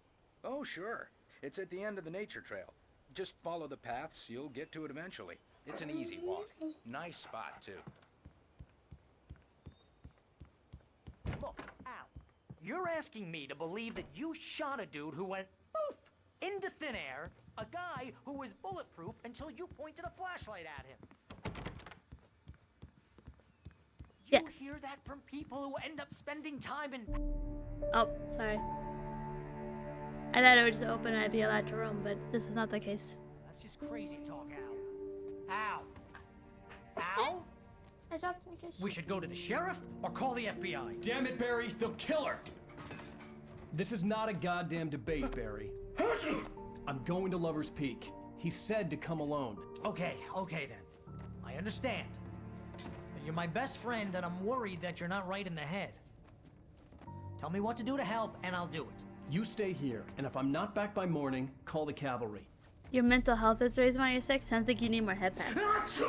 Oh, sure. It's at the end of the nature trail. Just follow the paths, you'll get to it eventually. It's an easy walk. Nice spot, too. Look, Al, you're asking me to believe that you shot a dude who went poof into thin air, a guy who was bulletproof until you pointed a flashlight at him. You hear that from people who end up spending time in... Oh, sorry. I thought it would just open and I'd be allowed to roam, but this was not the case. That's just crazy talk, Al. Al? I dropped my kiss. We should go to the sheriff or call the FBI. Damn it, Barry, they'll kill her! This is not a goddamn debate, Barry. I'm going to Lover's Peak. He said to come alone. Okay then. I understand. You're my best friend and I'm worried that you're not right in the head. Tell me what to do to help and I'll do it. You stay here, and if I'm not back by morning, call the cavalry. Your mental health is raised while you're sick. Sounds like you need more head pads.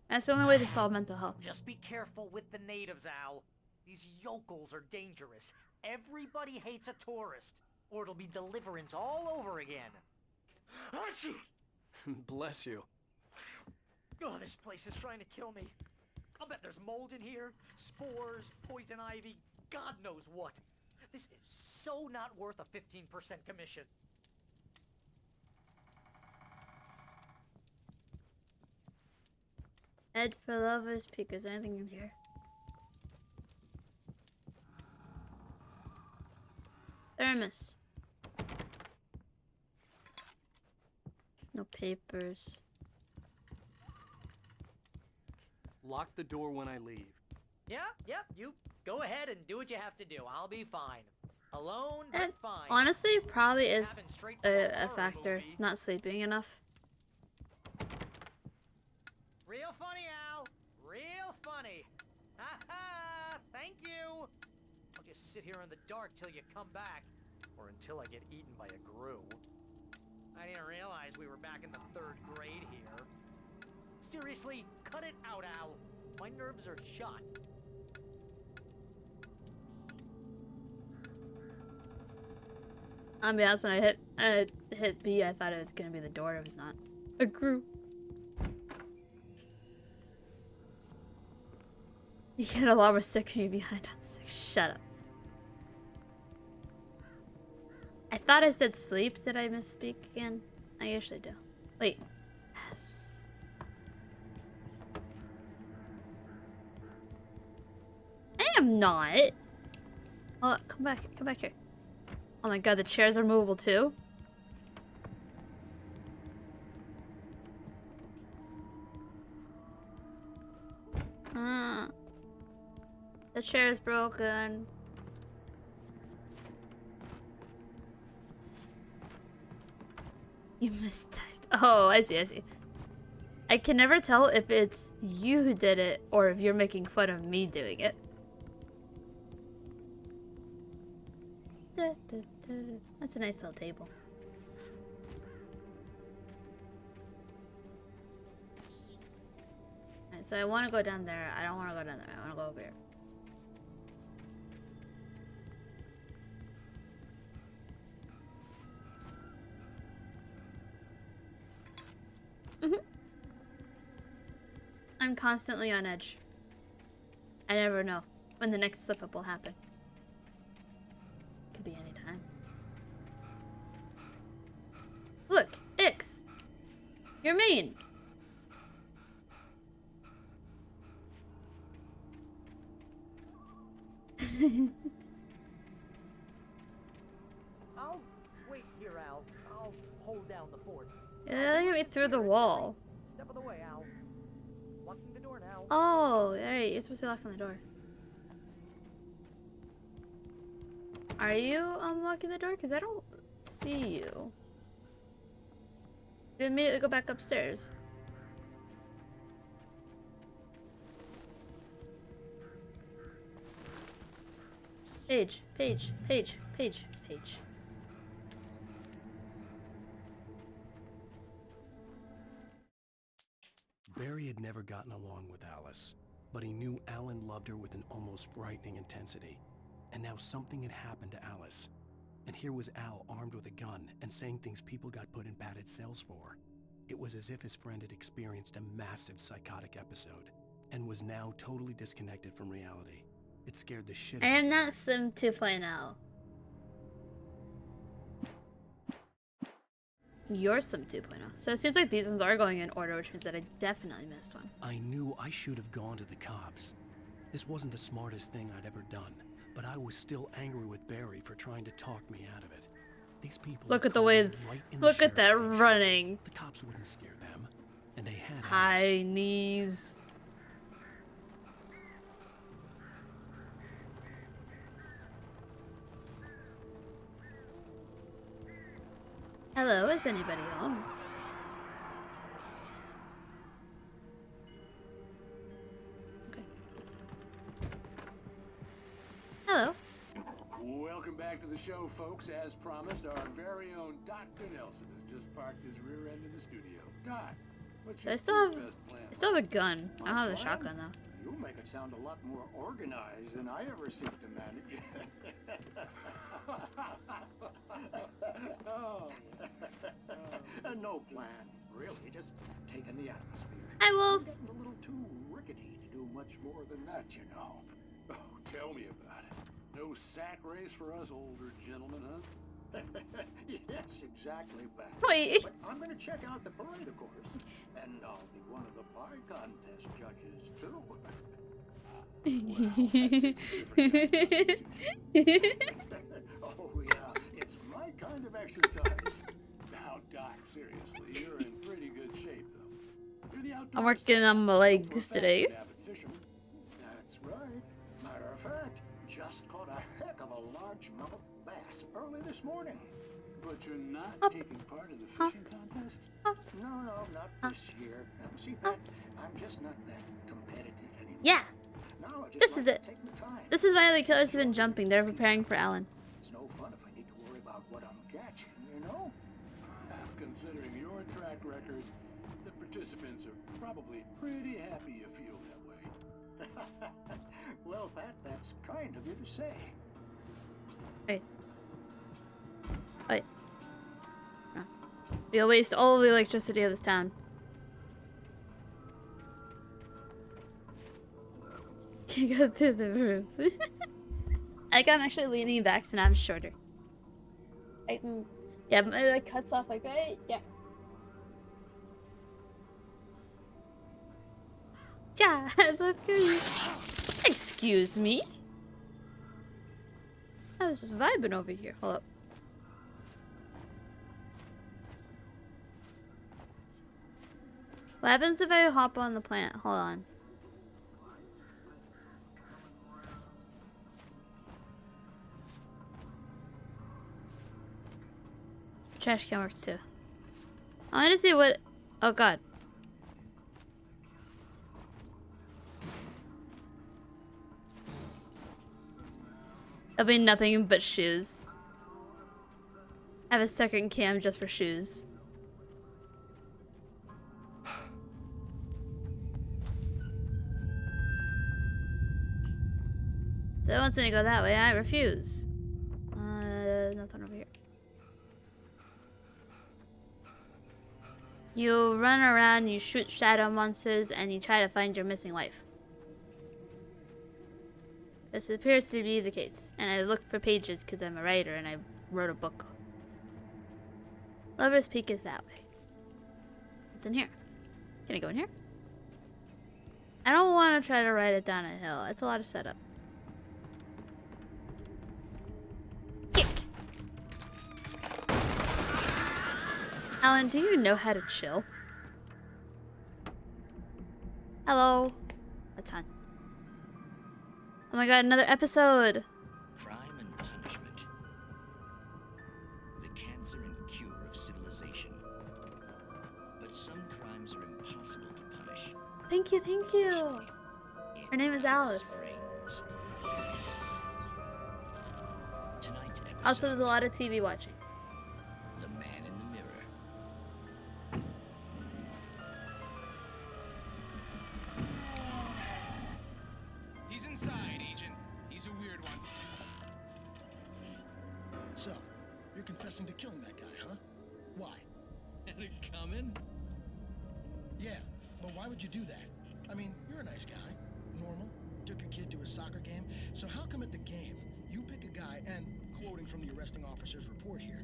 That's the only way to solve mental health. Just be careful with the natives, Al. These yokels are dangerous. Everybody hates a tourist, or it'll be deliverance all over again. Bless you. Oh, this place is trying to kill me. I'll bet there's mold in here, spores, poison ivy, God knows what. This is so not worth a 15% commission. Head for Lover's Peak. Is there anything in here? Thermos. No papers. Lock the door when I leave. Yep, you go ahead and do what you have to do. I'll be fine. Alone, but fine. Honestly, probably is a factor. Not sleeping enough. Real funny, Al. Real funny. Ha ha! Thank you. I'll just sit here in the dark till you come back. Or until I get eaten by a grue. I didn't realize we were back in the 3rd grade here. Seriously, cut it out, Al. My nerves are shot. I'll be honest, when I hit B, I thought it was gonna be the door. It was not. A group. You get a lot more sick when you're behind on 6. Shut up. I thought I said sleep. Did I misspeak again? I usually do. Wait. Yes. I am not. Oh, come back here. Oh my god, the chairs are movable too? The chair is broken. You mistyped. Oh, I see. I can never tell if it's you who did it or if you're making fun of me doing it. That's a nice little table. Alright, so I want to go down there. I don't want to go down there. I want to go over here. I'm constantly on edge. I never know when the next slip up will happen. Could be any time. Look, Ix! You're mean! I'll wait here, Al. I'll hold down the fort. Yeah, they get me through the wall. Step of the way, Al. Locking the door now. Oh, alright, you're supposed to lock on the door. Are you unlocking the door? Because I don't see you. You immediately go back upstairs. Page, page, page, page, page. Barry had never gotten along with Alice, but he knew Alan loved her with an almost frightening intensity. And now something had happened to Alice. And here was Al armed with a gun and saying things people got put in padded cells for. It was as if his friend had experienced a massive psychotic episode and was now totally disconnected from reality. It scared the shit I out of am him. not Sim 2.0. You're Sim 2.0. So it seems like these ones are going in order, which means that I definitely missed one. I knew I should have gone to the cops. This wasn't the smartest thing I'd ever done, but I was still angry with Barry for trying to talk me out of it. These people Look had at the called way, me right in the look at that sheriff's station. running. The cops wouldn't scare them, and they had Alice. High knees. Hello, is anybody home? Okay. Hello. Welcome back to the show, folks. As promised, our very own Dr. Nelson has just parked his rear end in the studio. Doc, what's I your still have, best plan? I still have a gun. I don't have the Plan? shotgun though. You make it sound a lot more organized than I ever seem to manage. No plan, really. Just taking the atmosphere. Hi, Wolf. I'm getting a little too rickety to do much more than that, you know. Oh, tell me about it. No sack race for us older gentlemen, huh? Yes, exactly, Bat. Wait. But I'm going to check out the parade, of course. And I'll be one of the pie contest judges, too. Oh, yeah. It's my kind of exercise. Now, Doc, seriously, you're in pretty good shape, though. You're the outdoor I'm working on my legs today. That's right. Matter of fact, just caught a heck of a largemouth bass early this morning. But you're not taking part in the fishing contest? No, not this year. See, Pat, I'm just not that competitive anymore. Yeah. Now I just This like is to it. take my time. This is why the killers have been jumping. They're preparing for Alan. It's no fun if I need to worry about what I'm catching, you know? Considering your track record, the participants are probably pretty happy you feel that way. Well, Pat, that's kind of you to say. Wait. Wait. No. You'll waste all the electricity of this town. You go through the roof. Like I'm actually leaning back so now I'm shorter. I can, yeah, but it like cuts off like right, yeah. Yeah, I love you. Excuse me. I was just vibing over here. Hold up. What happens if I hop on the plant? Hold on. Trash can works too. I want to see what. Oh god. It'll be nothing but shoes. I have a second cam just for shoes. So it wants me to go that way. I refuse. Nothing over here. You run around, you shoot shadow monsters, and you try to find your missing wife. This appears to be the case. And I look for pages because I'm a writer and I wrote a book. Lover's Peak is that way. What's in here? Can I go in here? I don't want to try to ride it down a hill. It's a lot of setup. Kick! Alan, do you know how to chill? Hello. What's on? Oh my god, another episode! Crime and punishment. The cancer and cure of civilization. But some crimes are impossible to punish. Thank you, thank you! Her name is Alice. Tonight's episode, Also, there's a lot of TV watching. The Man in the Mirror. He's inside, Agent. He's a weird one. So, you're confessing to killing that guy, huh? Why? Had it coming? Yeah, but why would you do that? I mean, you're a nice guy. Normal. Took a kid to a soccer game. So how come at the game, you pick a guy and, quoting from the arresting officer's report here,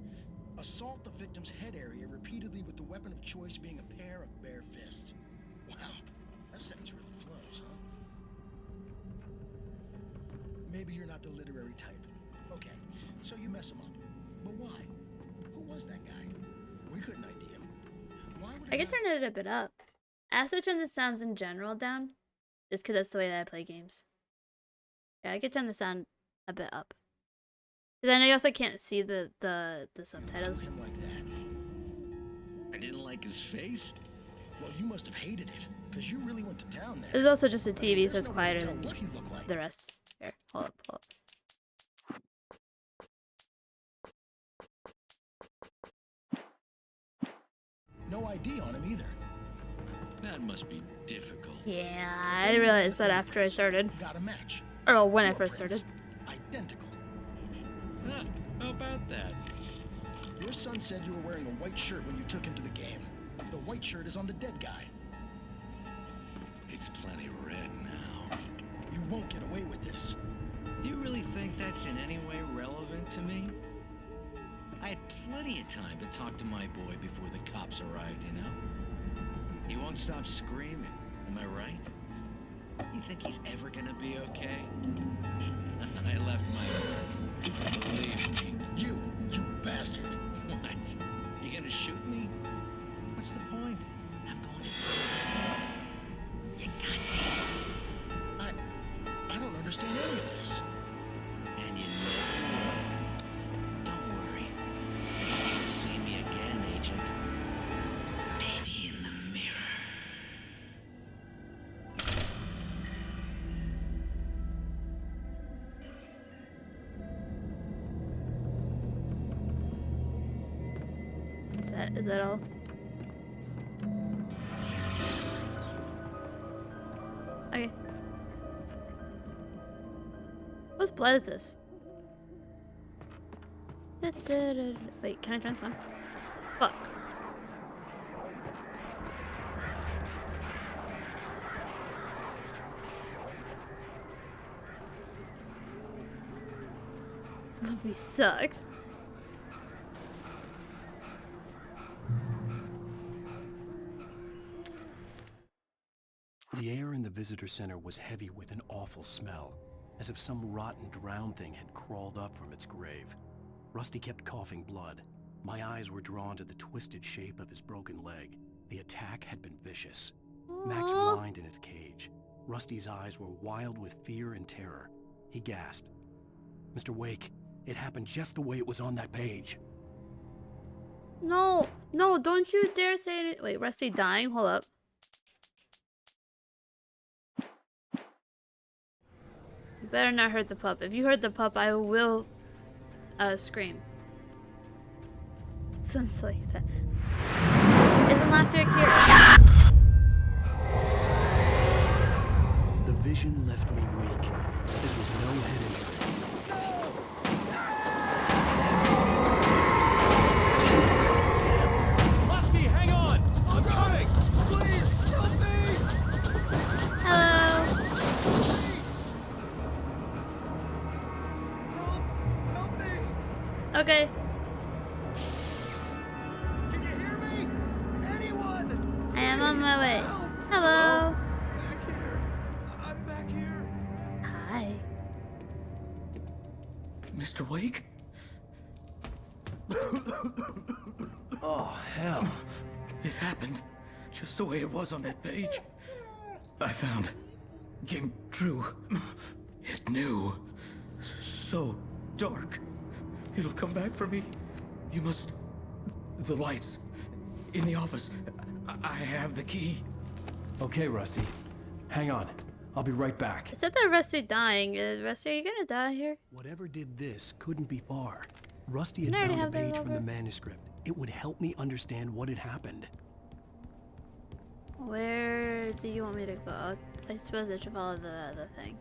assault the victim's head area repeatedly with the weapon of choice being a pair of bare fists? Wow, that sentence really flows, huh? Maybe you're not the literary type. Okay, so you mess him up. But why? Who was that guy? We couldn't ID him. Why would I could turn it a bit up. I also turn the sounds in general down, just because that's the way that I play games. Yeah, I could turn the sound a bit up. Because I know you also can't see the subtitles. Like that. I didn't like his face. Well, you must have hated it, because you really went to town there. There's also just a I mean, TV, so there's it's no way to quieter tell than what he looked like. the rest. Here, hold up, hold up. No ID on him either. That must be difficult. Yeah, I realized that after I started. Got a match. Or well, when I first started. Identical. Huh, how about that? Your son said you were wearing a white shirt when you took him to the game. The white shirt is on the dead guy. It's plenty red now. You won't get away with this. Do you really think that's in any way relevant to me? I had plenty of time to talk to my boy before the cops arrived, you know? He won't stop screaming, am I right? You think he's ever gonna be okay? I left my mark. Believe me. You bastard. What? You gonna shoot me? What's the point? I'm going to prison. You got me. I don't understand any of this. And you never will. Don't worry. You'll see me again, Agent. Maybe in the mirror. Is that all? Okay. Whose blood is this? Wait, can I turn this on? Fuck. Movie sucks. The air in the visitor center was heavy with an awful smell, as if some rotten drowned thing had crawled up from its grave. Rusty kept coughing blood. My eyes were drawn to the twisted shape of his broken leg. The attack had been vicious. Max blind in his cage. Rusty's eyes were wild with fear and terror. He gasped. Mr. Wake, it happened just the way it was on that page. No, no, don't you dare say it. Wait, Rusty dying? Hold up. You better not hurt the pup. If you hurt the pup, I will scream. Something like that. Isn't laughter a cure? The vision left me weak. This was no head injury. Rusty, hang on! I'm coming! Please, help me! Hello. Help me! Okay. Can you hear me? Anyone? I am on my way. Hello. Back here. I'm back here. Hi. Mr. Wake? Oh, hell. It happened just the way it was on that page. I found. Came true. It knew. So dark. It'll come back for me. You must. The lights. In the office. I have the key. Okay, Rusty. Hang on. I'll be right back. I said that Rusty dying. Rusty, are you gonna die here? Whatever did this couldn't be far. Rusty had Didn't I already found a have the page from the revolver? manuscript. It would help me understand what had happened. Where do you want me to go? I suppose I should follow the thing.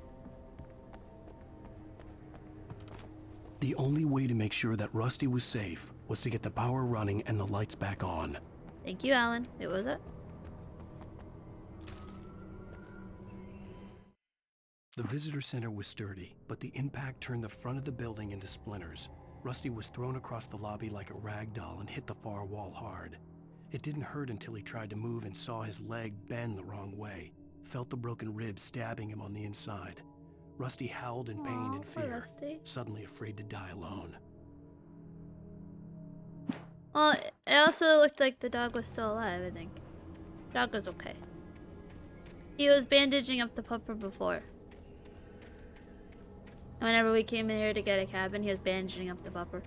The only way to make sure that Rusty was safe was to get the power running and the lights back on. Thank you, Alan. It was it. The visitor center was sturdy, but the impact turned the front of the building into splinters. Rusty was thrown across the lobby like a rag doll and hit the far wall hard. It didn't hurt until he tried to move and saw his leg bend the wrong way, felt the broken ribs stabbing him on the inside. Rusty howled in pain and poor fear, Rusty. suddenly afraid to die alone. Well, it also looked like the dog was still alive, I think. Dog was okay. He was bandaging up the pupper before. Whenever we came in here to get a cabin, he was bandaging up the pupper.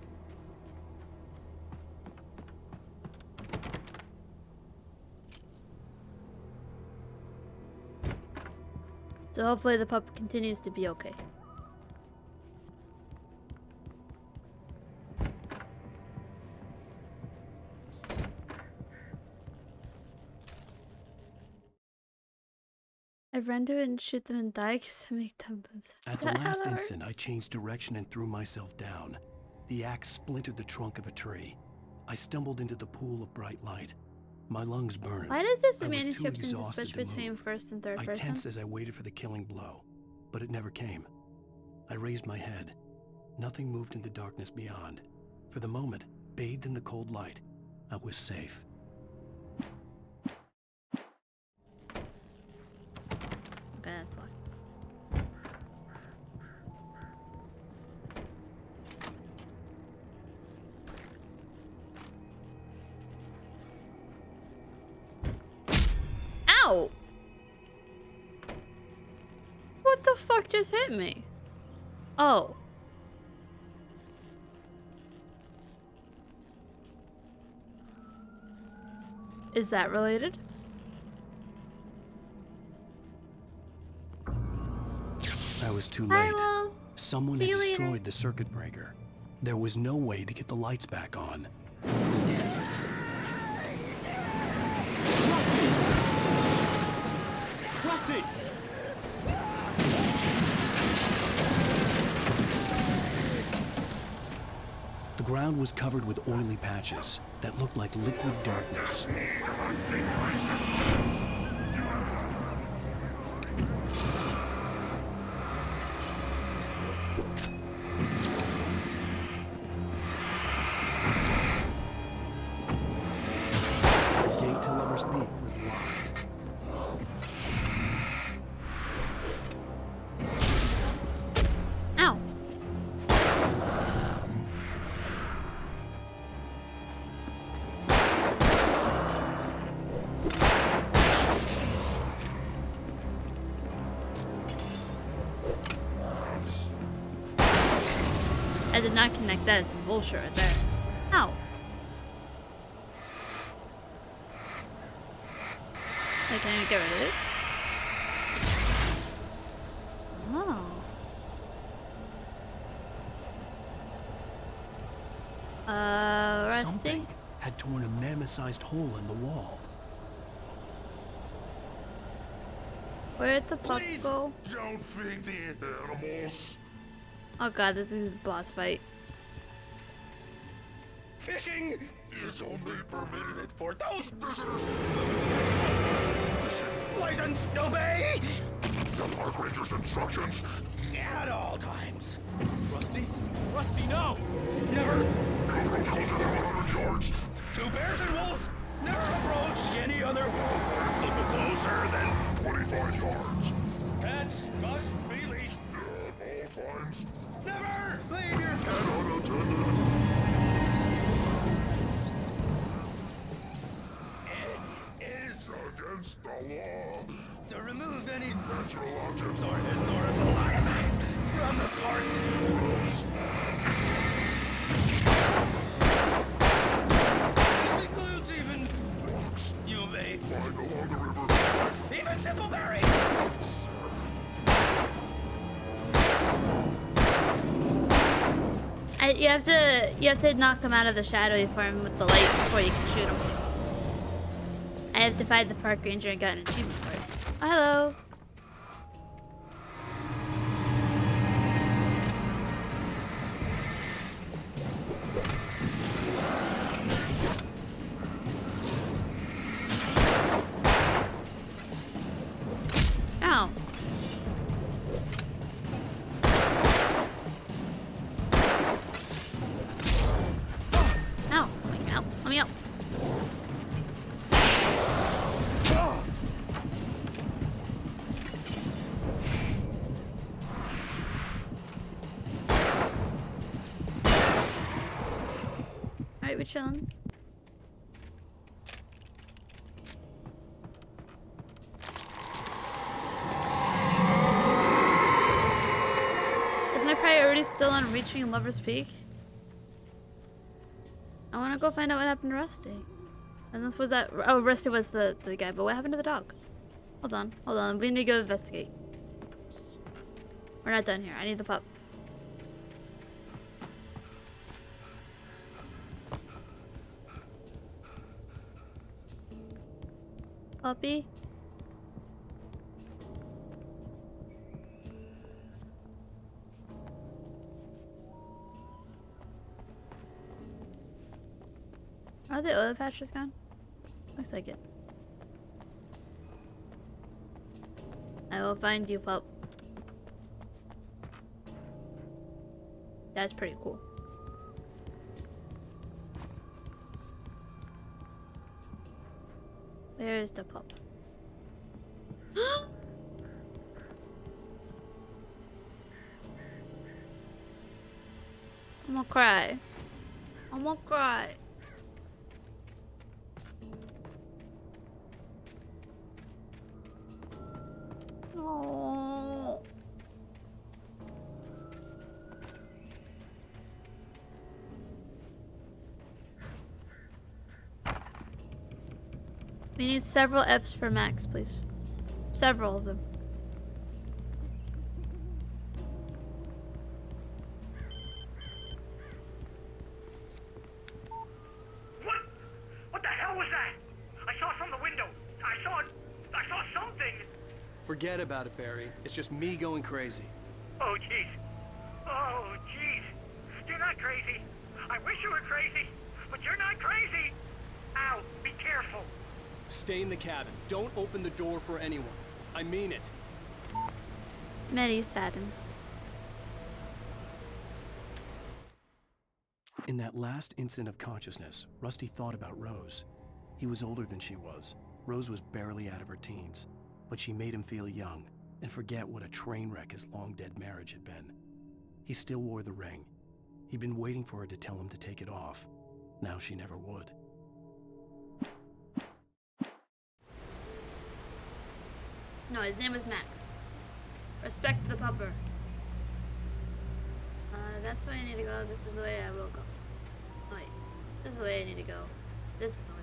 So hopefully the pup continues to be okay. I run to it and shoot them and die because I make dumb moves. At the last instant, I changed direction and threw myself down. The axe splintered the trunk of a tree. I stumbled into the pool of bright light. My lungs burned. Why does this I was too manuscript seem to exhausted switch to between move. first and third I person? tensed as I waited for the killing blow, but it never came. I raised my head. Nothing moved in the darkness beyond. For the moment, bathed in the cold light, I was safe. Okay, that's locked. Ow! What the fuck just hit me? Oh. Is that related? I was too Hi, late. Will. Someone See had you later. destroyed the circuit breaker. There was no way to get the lights back on. Rusty! The ground was covered with oily patches that looked like liquid darkness. The gate to Lover's Peak was locked. Ow. I did not connect that. It's bullshit right there. Ow. Hey, can I get rid of this? Oh. Rusty? Something had torn a mammoth-sized hole in the wall. Where'd the pup go? Don't feed the animals. Oh god, this is a boss fight. Fishing is only permitted for those visitors. License, obey! The park ranger's instructions. At all times. Rusty? Rusty, no! Never. Don't approach closer than 100 yards. Two bears and wolves. Never approach any other wildlife closer than 25 yards. Pets must be leashed. At all times. Never leave your pet unattended. It is against the law to remove any natural objects or historical artifacts from the park. This includes even rocks. You obey. Lying along the river. Even simple berries. You have to knock him out of the shadowy form with the light before you can shoot him. I have defied the park ranger and got an achievement for it. Oh, hello. Ow. Ow. Let me out. Let me out. Alright, we're chilling. Is my priority still on reaching Lover's Peak? I want to go find out what happened to Rusty. And this was that. Oh, Rusty was the guy, but what happened to the dog? Hold on. We need to go investigate. We're not done here. I need the pup. Puppy? Are the oil patches gone? Looks like it. I will find you, pup. That's pretty cool. Where is the pup? I'm gonna cry. I'm gonna cry. Oh. We need several Fs for Max, please. Several of them. What the hell was that? I saw it from the window. I saw something. Forget about it, Barry. It's just me going crazy. Oh, jeez. Oh, jeez. You're not crazy. I wish you were crazy, but you're not crazy. Ow, be careful. Stay in the cabin. Don't open the door for anyone. I mean it. Many saddens. In that last instant of consciousness, Rusty thought about Rose. He was older than she was. Rose was barely out of her teens, but she made him feel young and forget what a train wreck his long-dead marriage had been. He still wore the ring. He'd been waiting for her to tell him to take it off. Now she never would. No, his name was Max. Respect the pupper. That's the way I need to go. This is the way I will go. Oh, wait. This is the way I need to go. This is the way.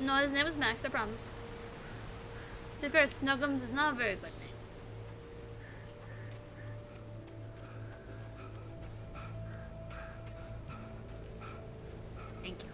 No, his name was Max, I promise. To be fair, Snuggums is not a very good name. Thank you.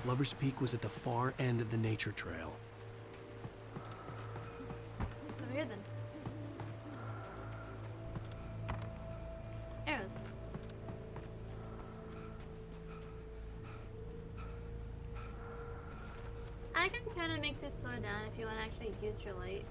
Lover's Peak was at the far end of the nature trail. Over here then. Arrows. I can kind of makes you slow down if you want to actually use your light.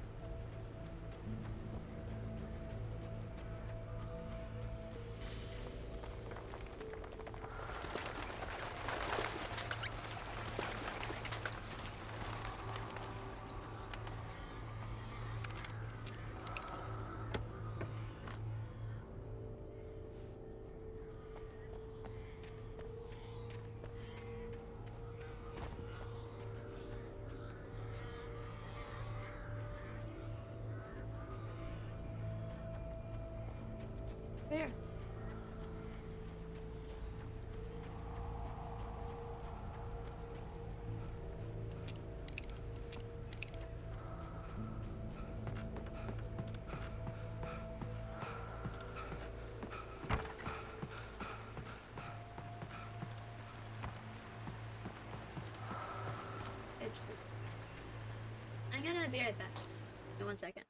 Where? I'm gonna be right back. In 1 second.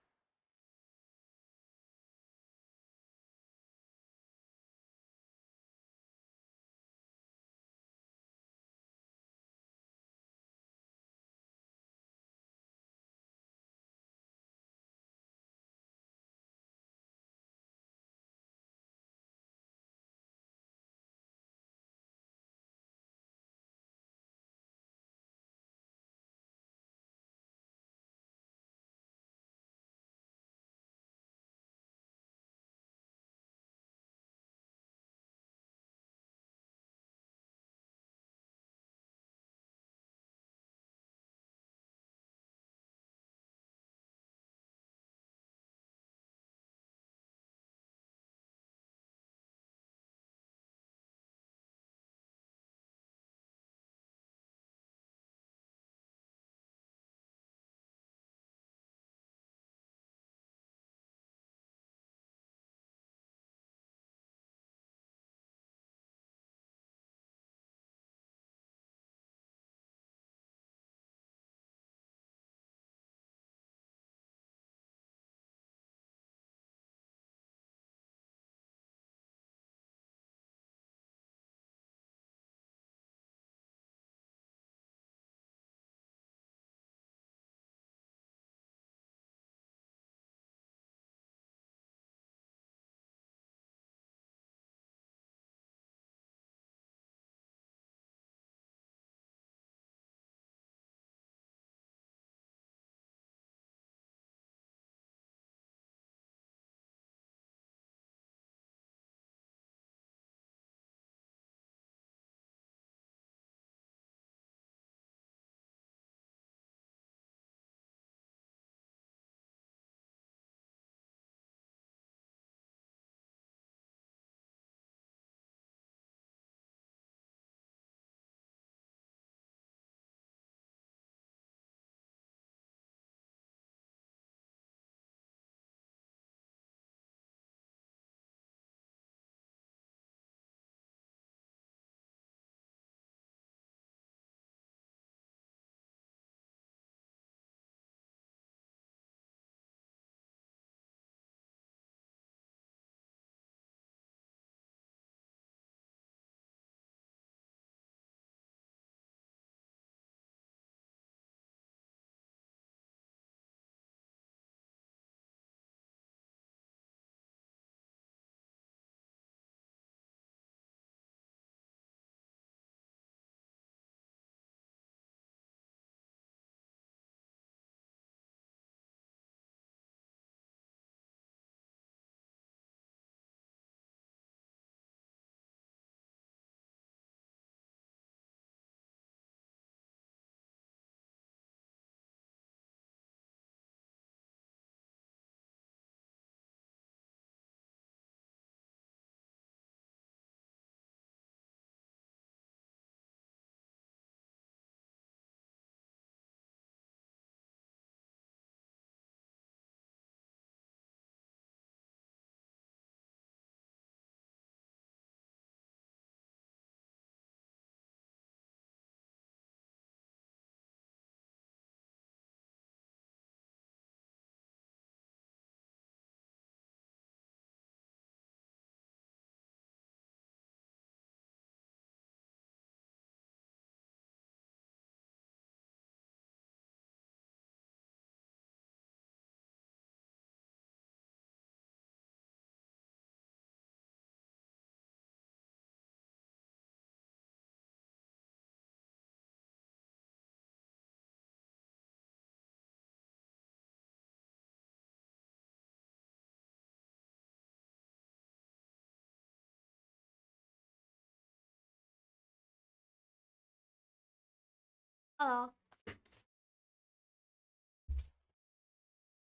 Hello.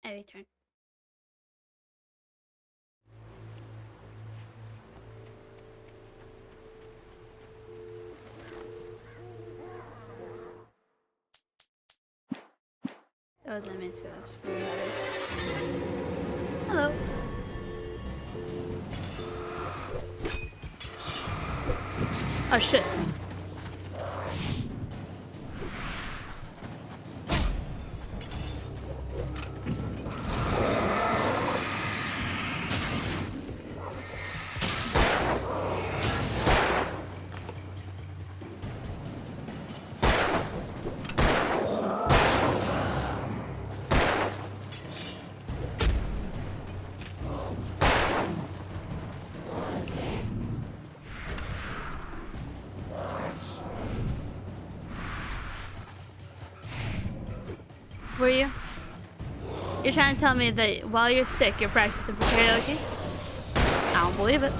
I return. That wasn't a main skill. Hello. Oh shit. Were you? You're trying to tell me that while you're sick, you're practicing for karaoke? I don't believe it.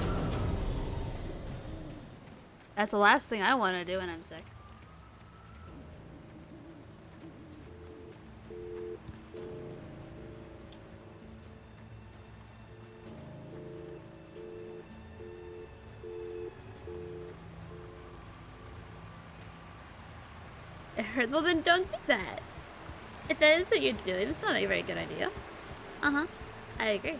That's the last thing I want to do when I'm sick. It hurts. Well, then don't do that. If that is what you're doing, it's not a very good idea. Uh-huh. I agree.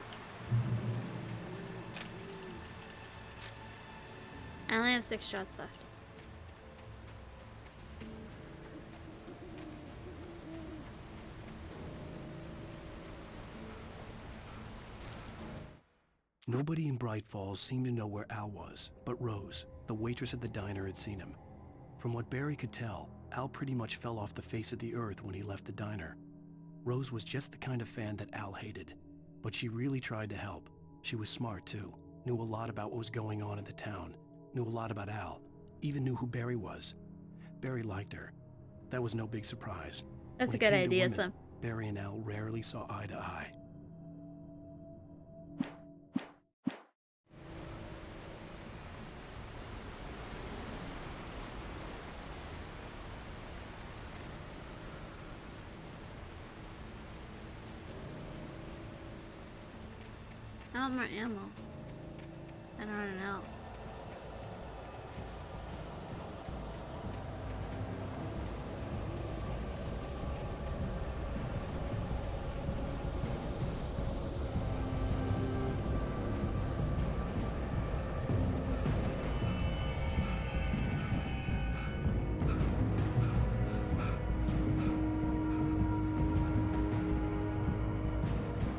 I only have 6 shots left. Nobody in Bright Falls seemed to know where Al was, but Rose, the waitress at the diner, had seen him. From what Barry could tell, Al pretty much fell off the face of the earth when he left the diner. Rose was just the kind of fan that Al hated, but she really tried to help. She was smart too, knew a lot about what was going on in the town, knew a lot about Al, even knew who Barry was. Barry liked her. That was no big surprise. That's When a it good came to idea, women, Sam. Barry and Al rarely saw eye to eye. I want more ammo. I don't run out.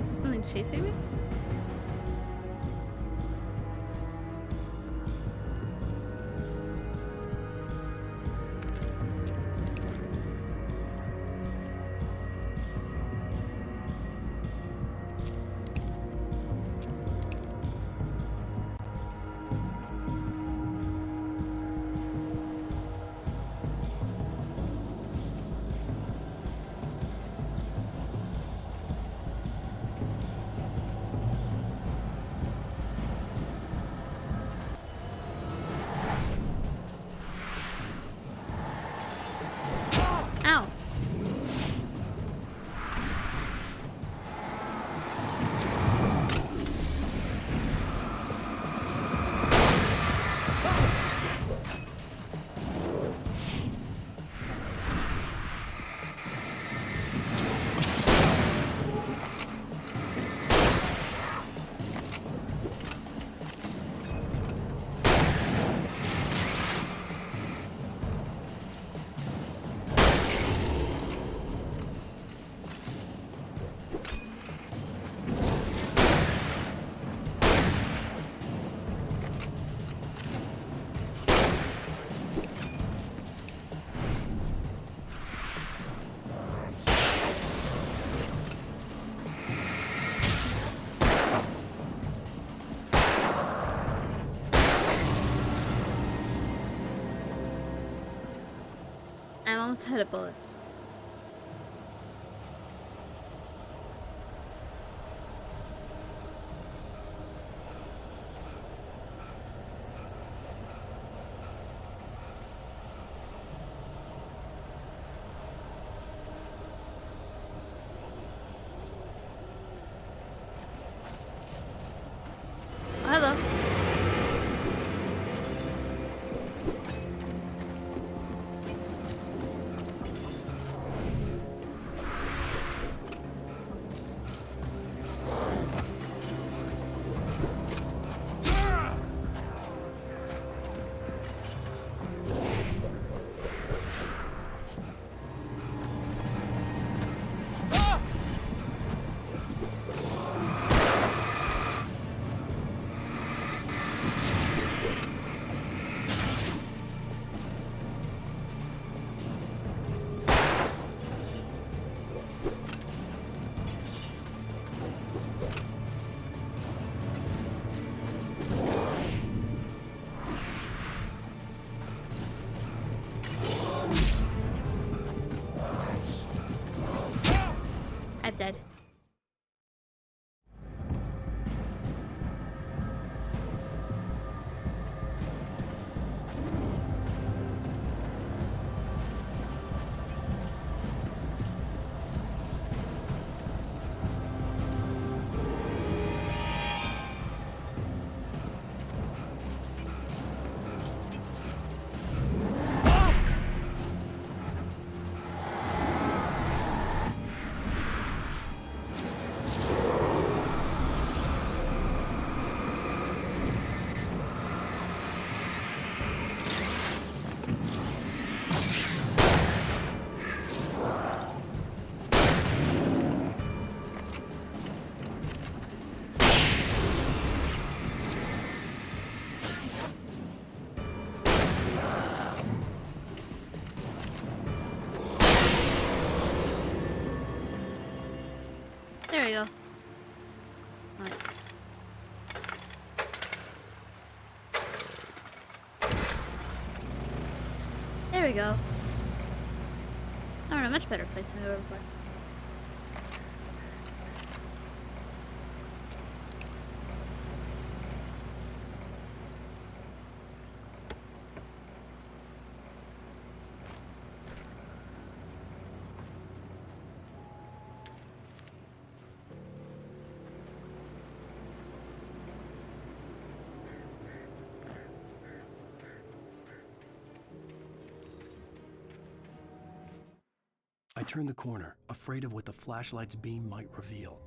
Is there something chasing me? Ow. I'm almost out of bullets. you go. Alright. There we go. Oh, we're in a much better place than we were before. I turned the corner, afraid of what the flashlight's beam might reveal.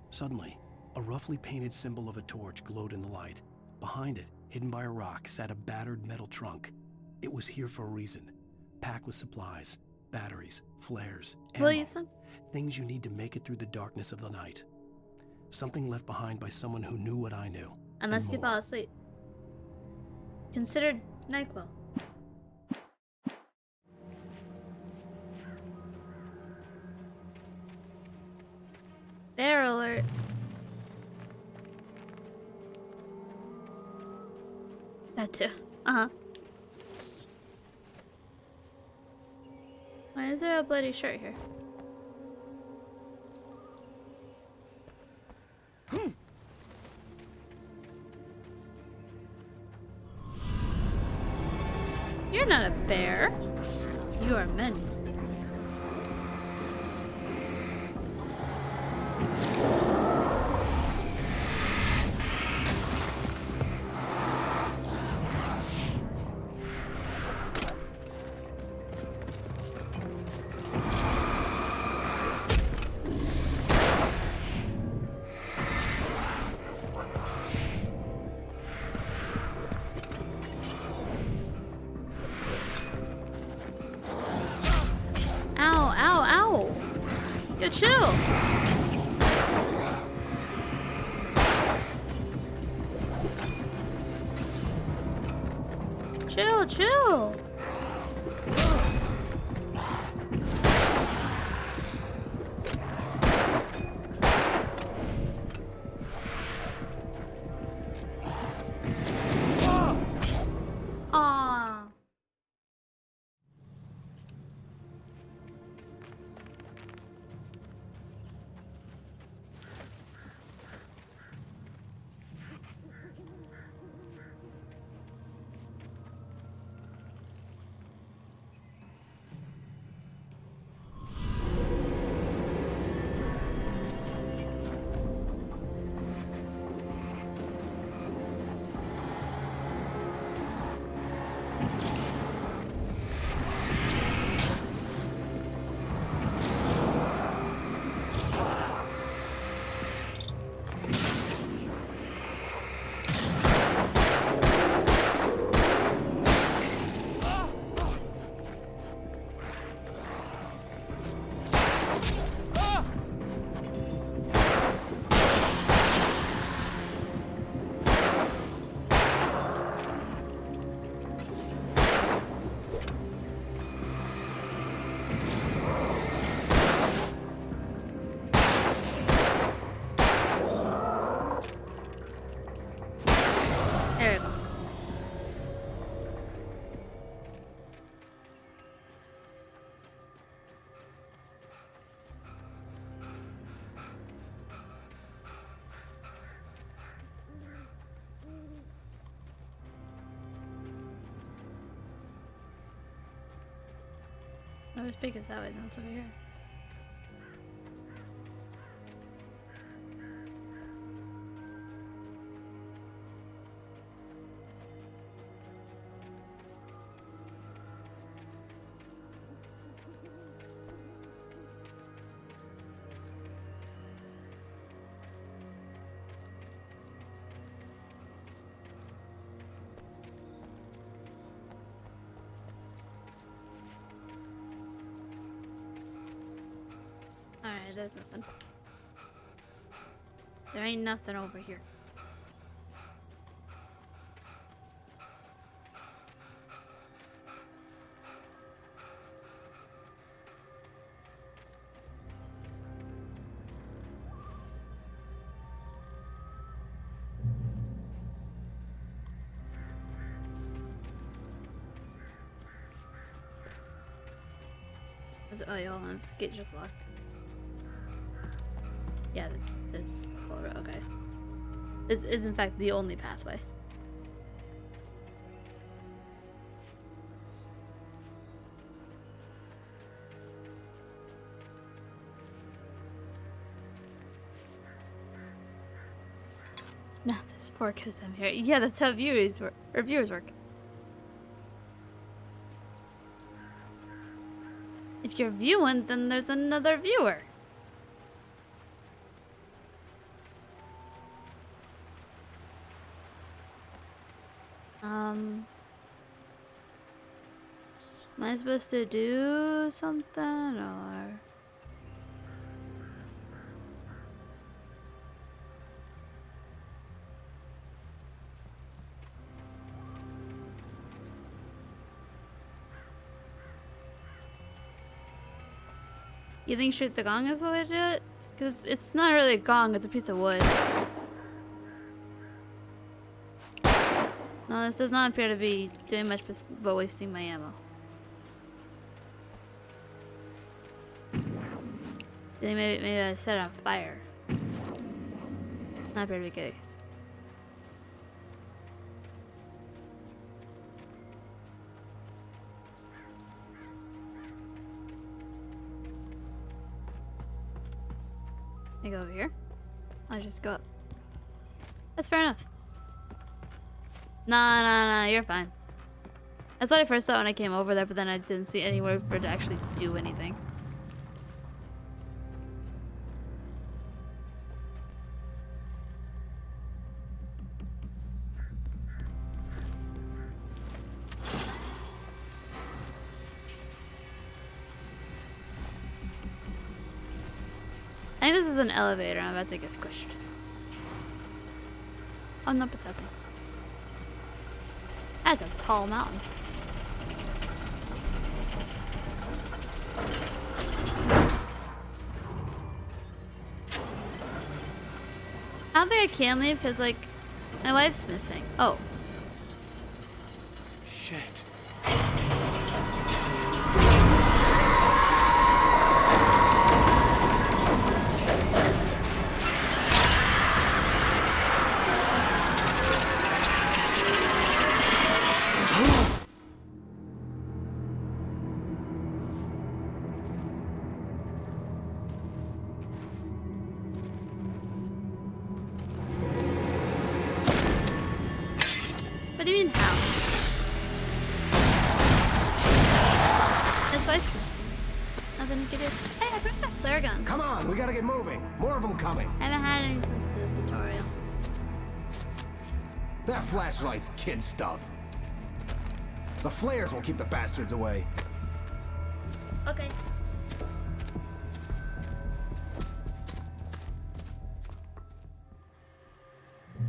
Suddenly, a roughly painted symbol of a torch glowed in the light. Behind it, hidden by a rock, sat a battered metal trunk. It was here for a reason, packed with supplies, batteries, flares, ammo, things you need to make it through the darkness of the night. Something left behind by someone who knew what I knew. Unless you fall asleep. Considered NyQuil. Bear alert. That too. Uh-huh. Why is there a bloody shirt here? You're not a bear. You are men. Chill. Chill, chill. Aww. There we go. Not as big as that way, now it's over here. Alright, there's nothing. There ain't nothing over here. Oh, yeah, hold on. This gate just locked. Yeah, this whole road. Okay. This is, in fact, the only pathway. Not this poor because I'm here. Yeah, that's how viewers work. Or viewers work. If you're viewing, then there's another viewer. Am I supposed to do something or? You think shoot the gong is the way to do it? Because it's not really a gong, it's a piece of wood. No, this does not appear to be doing much but wasting my ammo. Then maybe I set it on fire. Not appear to be the case. I go over here. I'll just go up. That's fair enough. Nah, you're fine. That's what I first thought when I came over there, but then I didn't see anywhere for it to actually do anything. I think this is an elevator. I'm about to get squished. Oh, nope, it's nothing. That's a tall mountain. I don't think I can leave because, like, my wife's missing. Oh. Shit. What do you mean, how? That's wife's missing. Nothing you can do. Hey, I brought that flare gun. Come on, we gotta get moving. More of them coming. I haven't had any since the tutorial. That flashlight's kid stuff. The flares will keep the bastards away. Okay.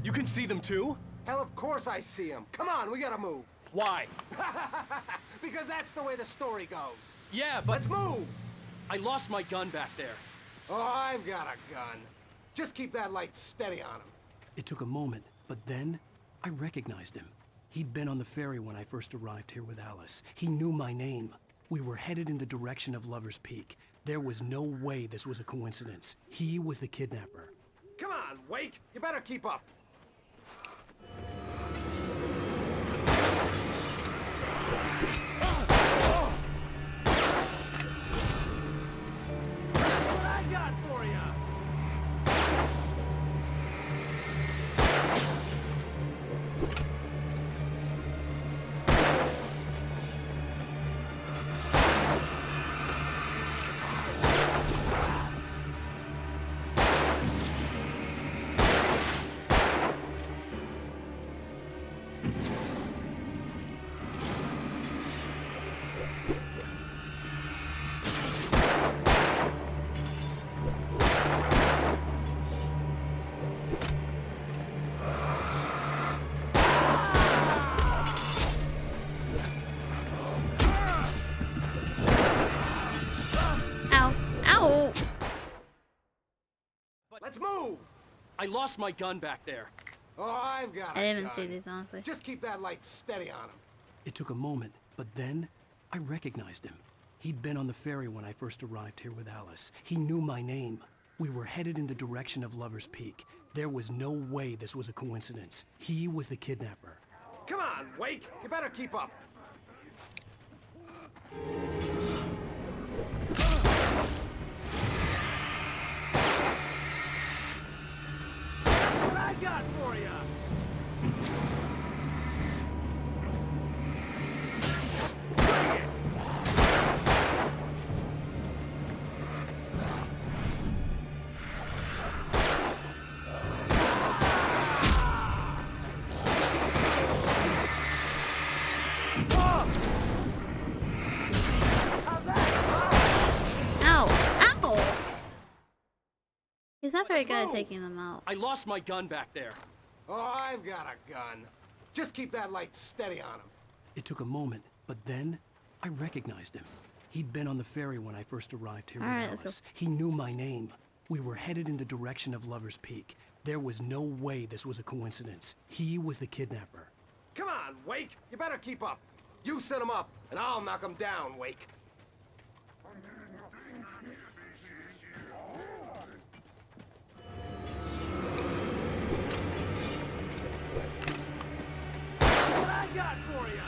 You can see them too? Hell, of course I see them. Come on, we gotta move. Why? Because that's the way the story goes. Yeah, but... Let's move! I lost my gun back there. Oh, I've got a gun. Just keep that light steady on him. It took a moment, but then I recognized him. He'd been on the ferry when I first arrived here with Alice. He knew my name. We were headed in the direction of Lover's Peak. There was no way this was a coincidence. He was the kidnapper. Come on, Wake! You better keep up. What I got for ya? Let's move! I lost my gun back there. Oh, I've got I a didn't even gun. see these, honestly. Just keep that light steady on him. It took a moment, but then I recognized him. He'd been on the ferry when I first arrived here with Alice. He knew my name. We were headed in the direction of Lover's Peak. There was no way this was a coincidence. He was the kidnapper. Come on, Wake! You better keep up! What I got for ya? He's not very good at taking them out. I lost my gun back there. Oh, I've got a gun. Just keep that light steady on him. It took a moment, but then I recognized him. He'd been on the ferry when I first arrived here with Alice. He knew my name. We were headed in the direction of Lover's Peak. There was no way this was a coincidence. He was the kidnapper. Come on, Wake! You better keep up. You set him up, and I'll knock him down, Wake. What I got for ya?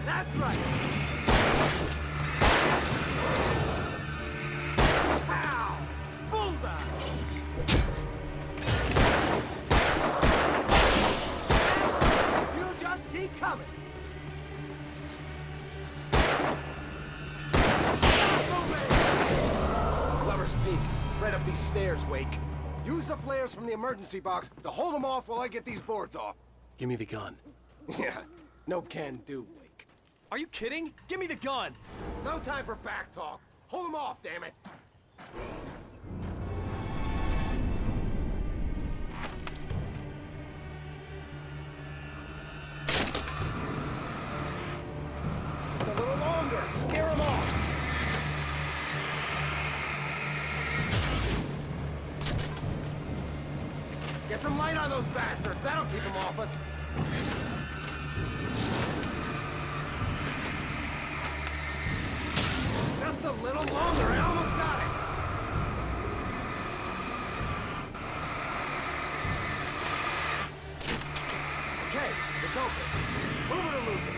That's right. Pow! Bullseye! You just keep coming. Lover's Peak. Right up these stairs, Wake. Use the flares from the emergency box to hold them off while I get these boards off. Give me the gun. Yeah, no can do, Wake. Are you kidding? Give me the gun! No time for back talk. Hold them off, damn it. A little longer. Scare them off. Get some light on those bastards. That'll keep them off us. Just a little longer. I almost got it. Okay, it's open. Move it or lose it.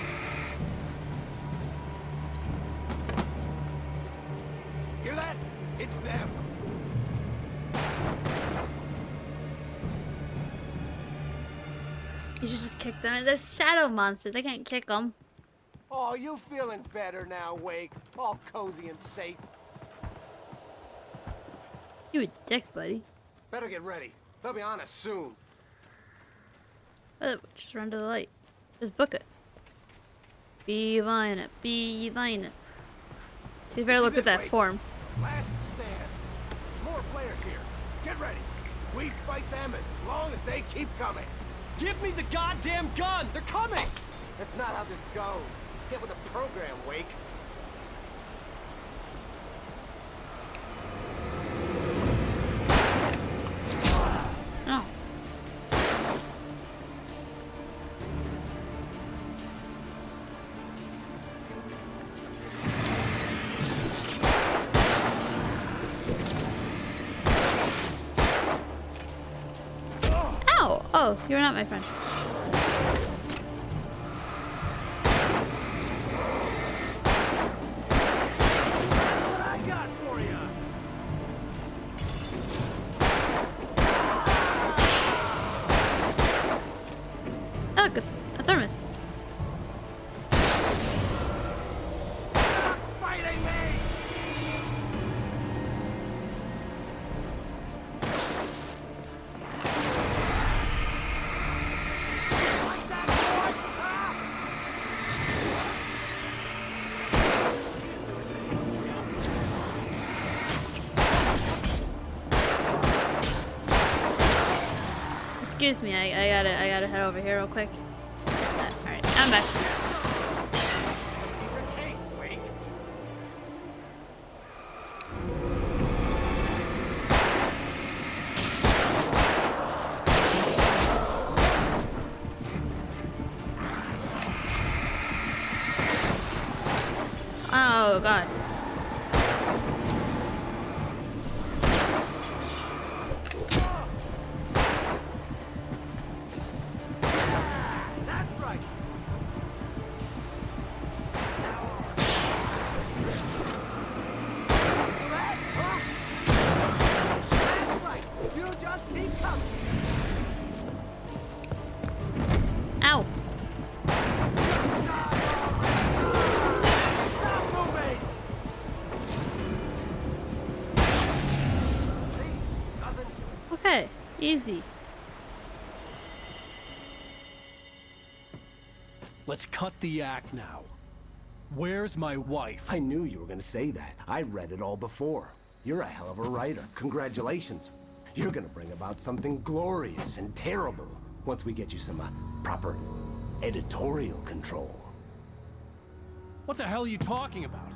Hear that? It's them. You should just kick them. They're shadow monsters. I can't kick them. Oh, you feeling better now, Wake? All cozy and safe. You a dick, buddy. Better get ready. They'll be on us soon. Just run to the light. Just book it. Beeline it. Beeline it. To be fair, look at that form. Last stand. There's more players here. Get ready. We fight them as long as they keep coming. Give me the goddamn gun! They're coming! That's not how this goes. Get with the program, Wake. Oh. Ow! Oh, you're not my friend. What I got for ya? Oh, look, a thermos. Fighting me! Excuse me, I gotta head over here real quick. Alright, I'm back. Piece of cake, Wake. Oh god. That's right. That's right. You just keep coming. Ow. Stop moving. See? Nothing to it. Okay, easy. Let's cut the act now. Where's my wife? I knew you were gonna say that. I read it all before. You're a hell of a writer. Congratulations. You're gonna bring about something glorious and terrible once we get you some proper editorial control. What the hell are you talking about?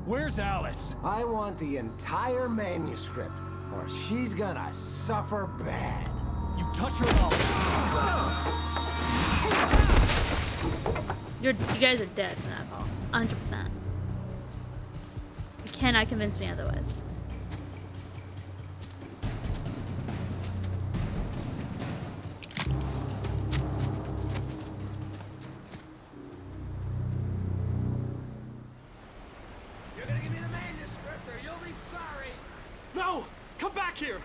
Where's Alice? I want the entire manuscript, or she's gonna suffer bad. You touch her up. You guys are dead from that call. 100%. You cannot convince me otherwise. You're gonna give me the manuscript, or you'll be sorry. No! Come back here!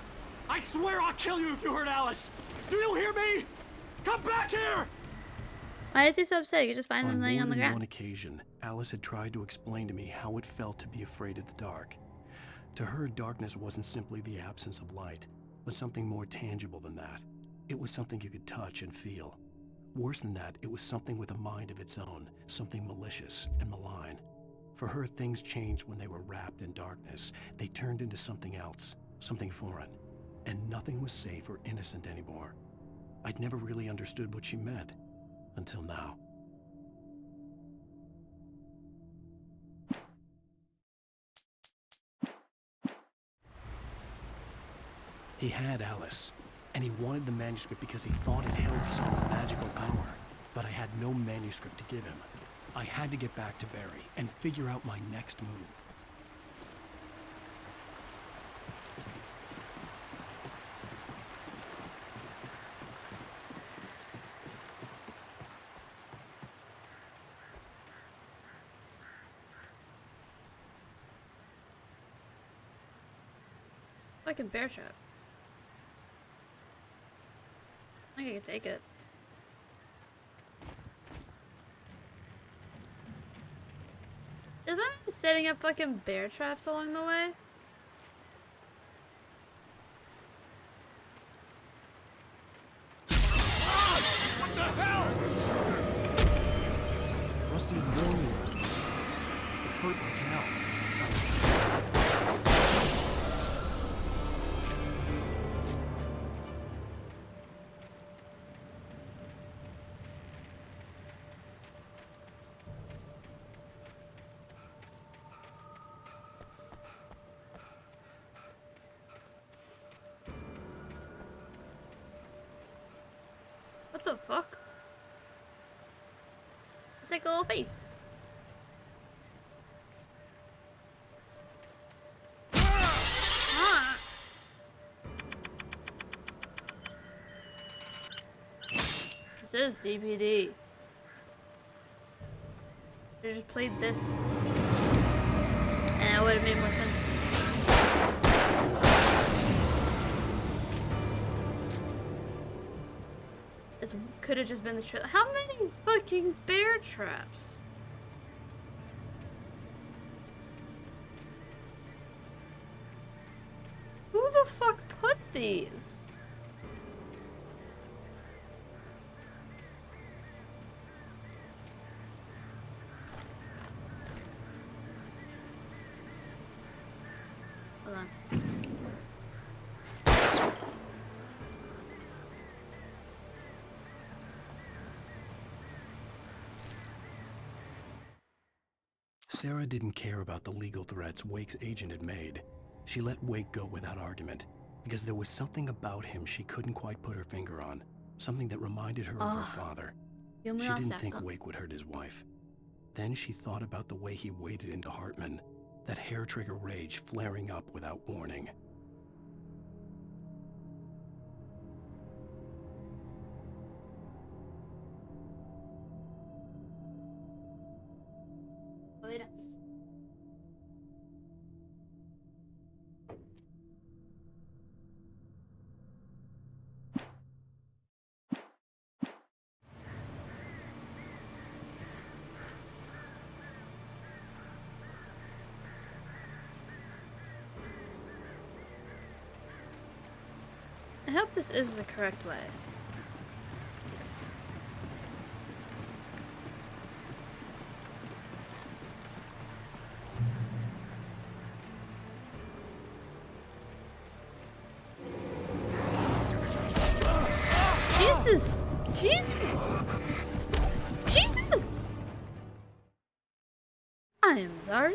I swear I'll kill you if you hurt Alice! Do you hear me? Come back here! Why is he so upset? You just find them laying on the On more than one ground. occasion, Alice had tried to explain to me how it felt to be afraid of the dark. To her, darkness wasn't simply the absence of light, but something more tangible than that. It was something you could touch and feel. Worse than that, it was something with a mind of its own, something malicious and malign. For her, things changed when they were wrapped in darkness. They turned into something else, something foreign, and nothing was safe or innocent anymore. I'd never really understood what she meant. Until now. He had Alice, and he wanted the manuscript because he thought it held some magical power. But I had no manuscript to give him. I had to get back to Barry and figure out my next move. Fucking bear trap. I think I can take it. Is my man setting up fucking bear traps along the way? What the hell? Rusty had warned me about these traps. It hurt like hell. What the fuck? It's like a little face. Ah. This is DPD. I just played this, and it would have made more sense. This could have just been the trailer. How many fucking bear traps? Who the fuck put these? Hold on. Sarah didn't care about the legal threats Wake's agent had made. She let Wake go without argument, because there was something about him she couldn't quite put her finger on, something that reminded her of her father. She didn't think Wake would hurt his wife. Then she thought about the way he waded into Hartman, that hair-trigger rage flaring up without warning. I hope this is the correct way. Jesus! Jesus! Jesus! I am sorry?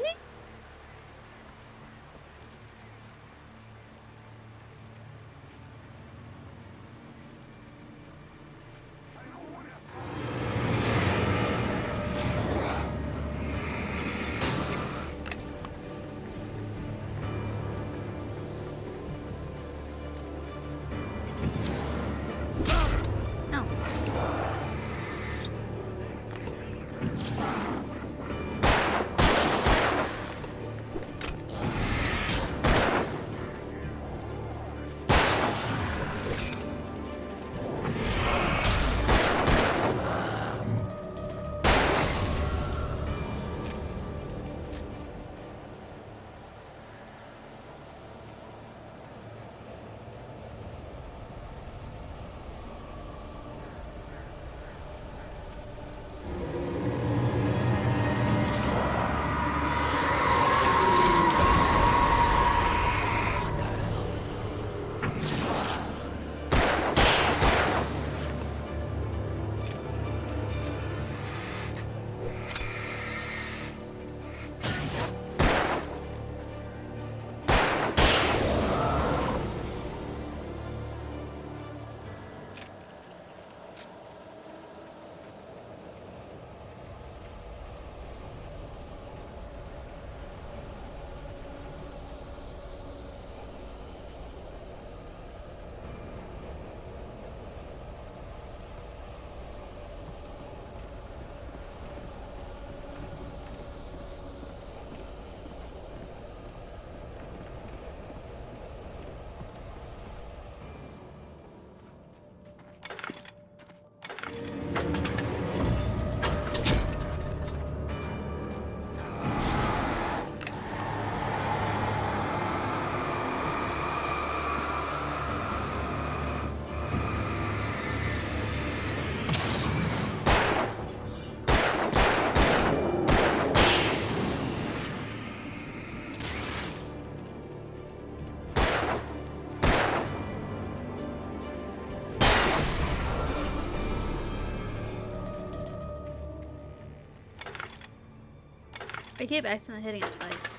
I keep accidentally hitting it twice.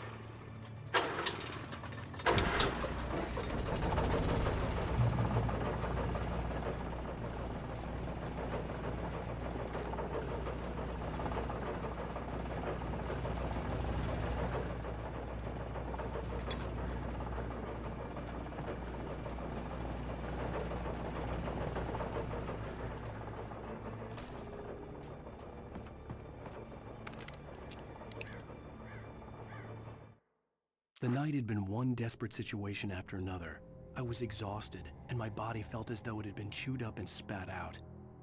The night had been one desperate situation after another. I was exhausted, and my body felt as though it had been chewed up and spat out.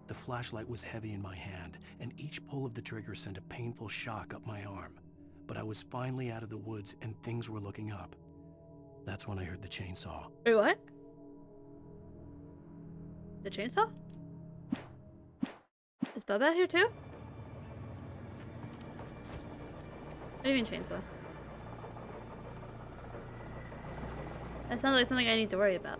The flashlight was heavy in my hand, and each pull of the trigger sent a painful shock up my arm. But I was finally out of the woods, and things were looking up. That's when I heard the chainsaw. Wait, what? The chainsaw? Is Bubba out here too? What do you mean chainsaw? That sounds like something I need to worry about.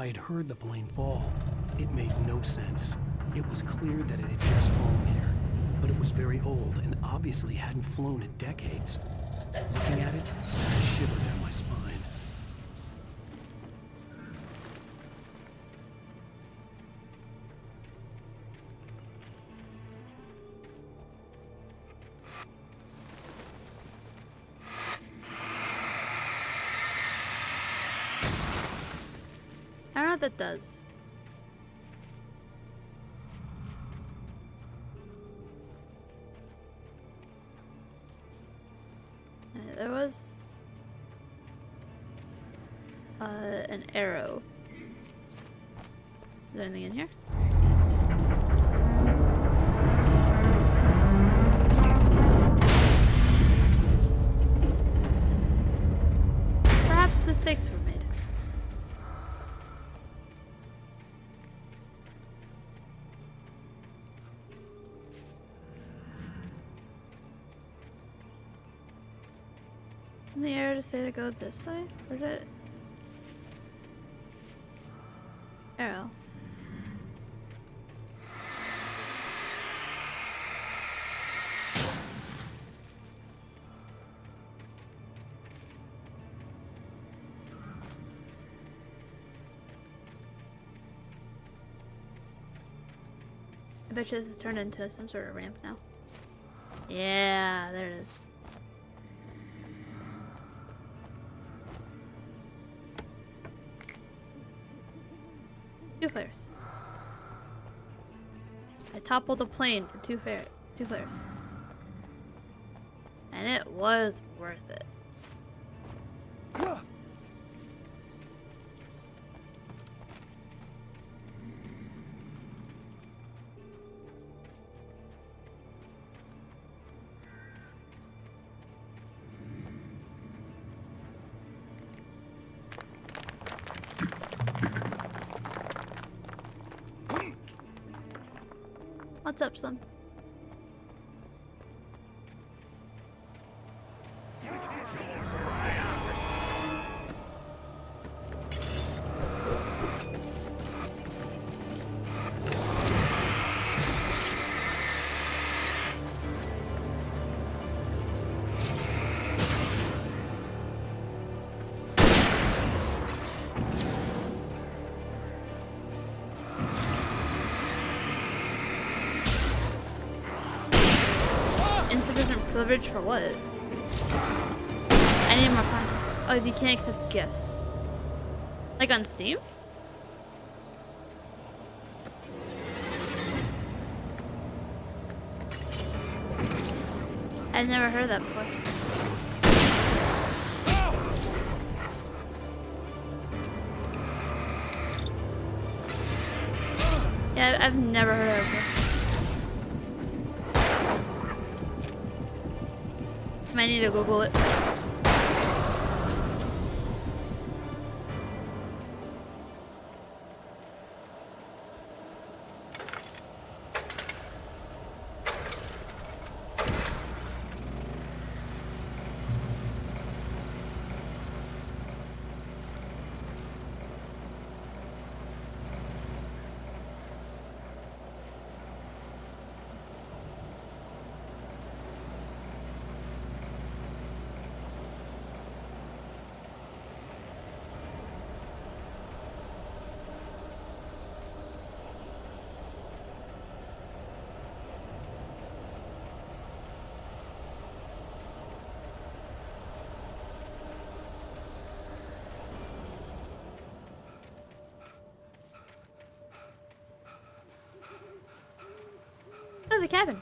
I had heard the plane fall. It made no sense. It was clear that it had just fallen here, but it was very old and obviously hadn't flown in decades. Looking at it sent a shiver down my spine. I don't know what that does. There was an arrow. Is there anything in here? Perhaps mistakes were made. Didn't the arrow just say to go this way? Or did it? Arrow. I bet you this has turned into some sort of ramp now. Yeah, there it is. Two flares. I toppled a plane for two flares. And it was worth it. What's up, Slim? Insufficient privilege for what? I need more content. Oh, if you can't accept gifts. Like on Steam? I've never heard that before. Yeah, I've never heard of it before. I need to Google it. Oh, the cabin.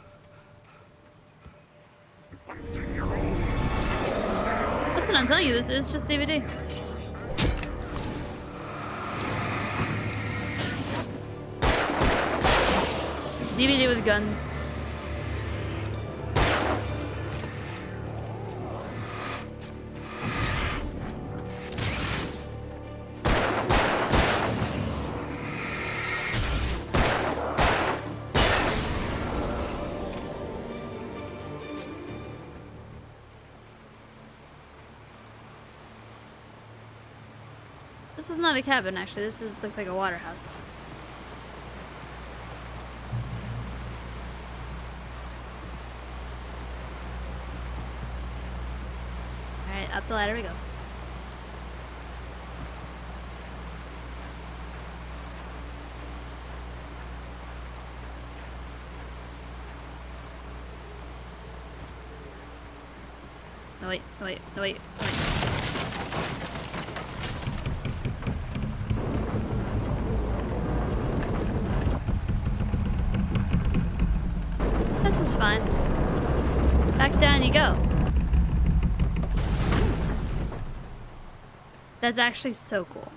Listen, I'm telling you, this is just DVD. DVD with guns. This is not a cabin, actually. Looks like a water house. Alright, up the ladder we go. No, wait, no, wait, no, wait, no, wait. This is fun. Back down you go. That's actually so cool.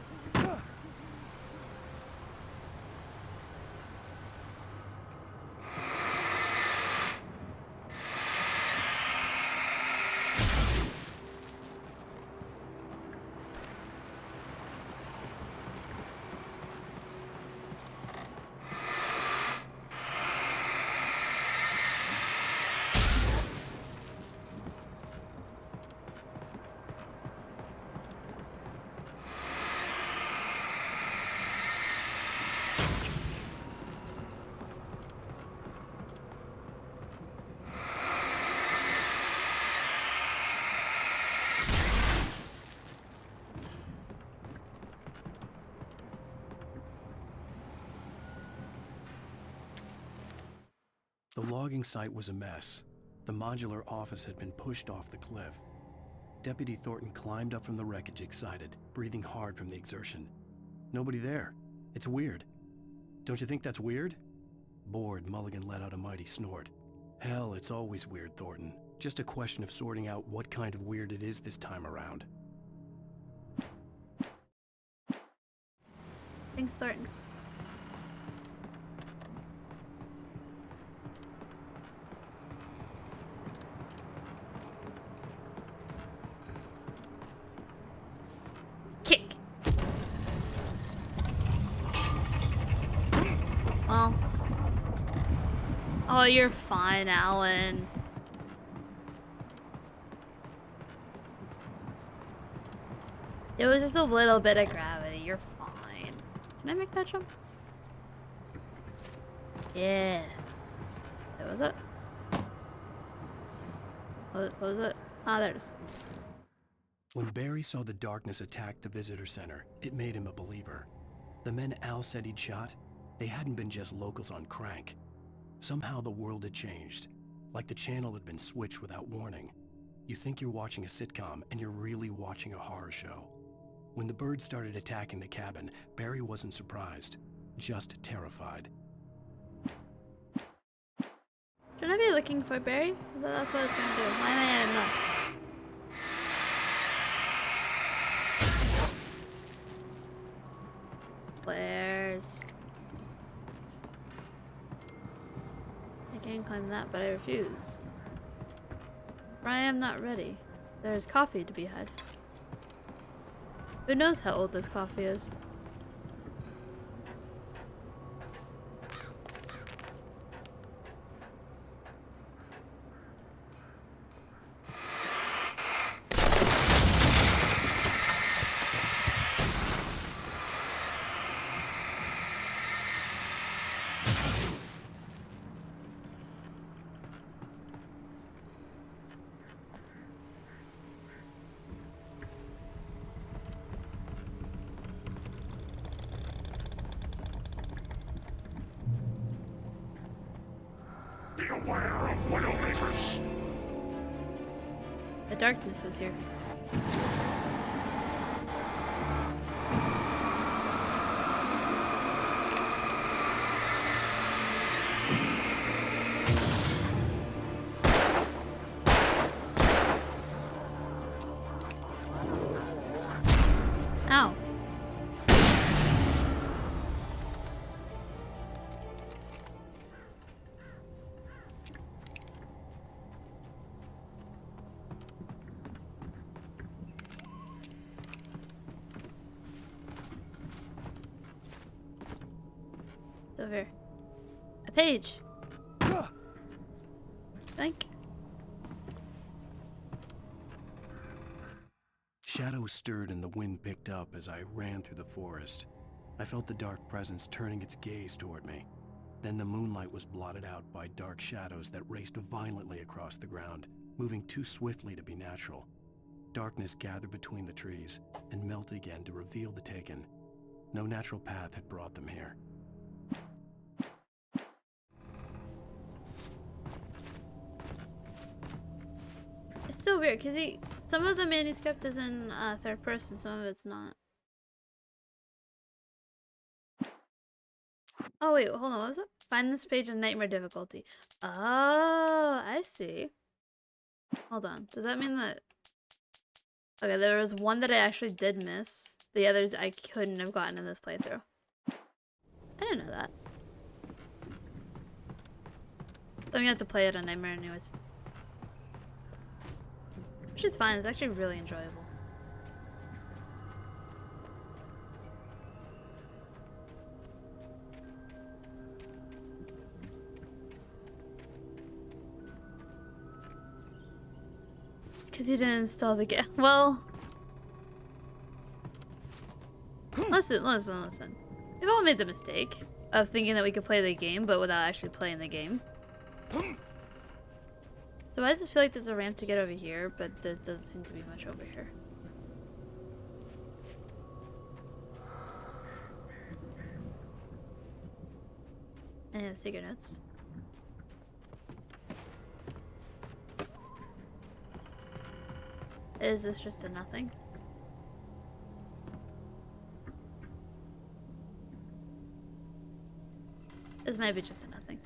The logging site was a mess. The modular office had been pushed off the cliff. Deputy Thornton climbed up from the wreckage excited, breathing hard from the exertion. Nobody there. It's weird. Don't you think that's weird? Bored, Mulligan let out a mighty snort. Hell, it's always weird, Thornton. Just a question of sorting out what kind of weird it is this time around. Thanks, Thornton. Kick. Well. Oh, you're fine, Alan. It was just a little bit of gravity. You're fine. Can I make that jump? Yes. What was it? What was it? Ah, there it is. When Barry saw the darkness attack the visitor center, it made him a believer. The men Al said he'd shot, they hadn't been just locals on crank. Somehow the world had changed, like the channel had been switched without warning. You think you're watching a sitcom, and you're really watching a horror show. When the birds started attacking the cabin, Barry wasn't surprised, just terrified. Shouldn't I be looking for Barry? That's what I was gonna do. Why am I at him not? Flares. I can climb that, but I refuse. I am not ready. There's coffee to be had. Who knows how old this coffee is? Beware of Widowmakers. The darkness was here. Ow. Over here. A page. Think. shadows stirred and the wind picked up as I ran through the forest. I felt the dark presence turning its gaze toward me. Then the moonlight was blotted out by dark shadows that raced violently across the ground, moving too swiftly to be natural. Darkness gathered between the trees and melted again to reveal the Taken. No natural path had brought them here. It's still weird because some of the manuscript is in third person, some of it's not. Oh wait, hold on, what was it? Find this page in nightmare difficulty. Oh, I see. Hold on, does that mean that... Okay, there was one that I actually did miss. The others I couldn't have gotten in this playthrough. I didn't know that. I'm gonna have to play it on nightmare anyways. Which is fine, it's actually really enjoyable. Because you didn't install the game. Well... Listen. We've all made the mistake of thinking that we could play the game, but without actually playing the game. So why does this feel like there's a ramp to get over here, but there doesn't seem to be much over here? Any of the secret notes? Is this just a nothing? This might be just a nothing.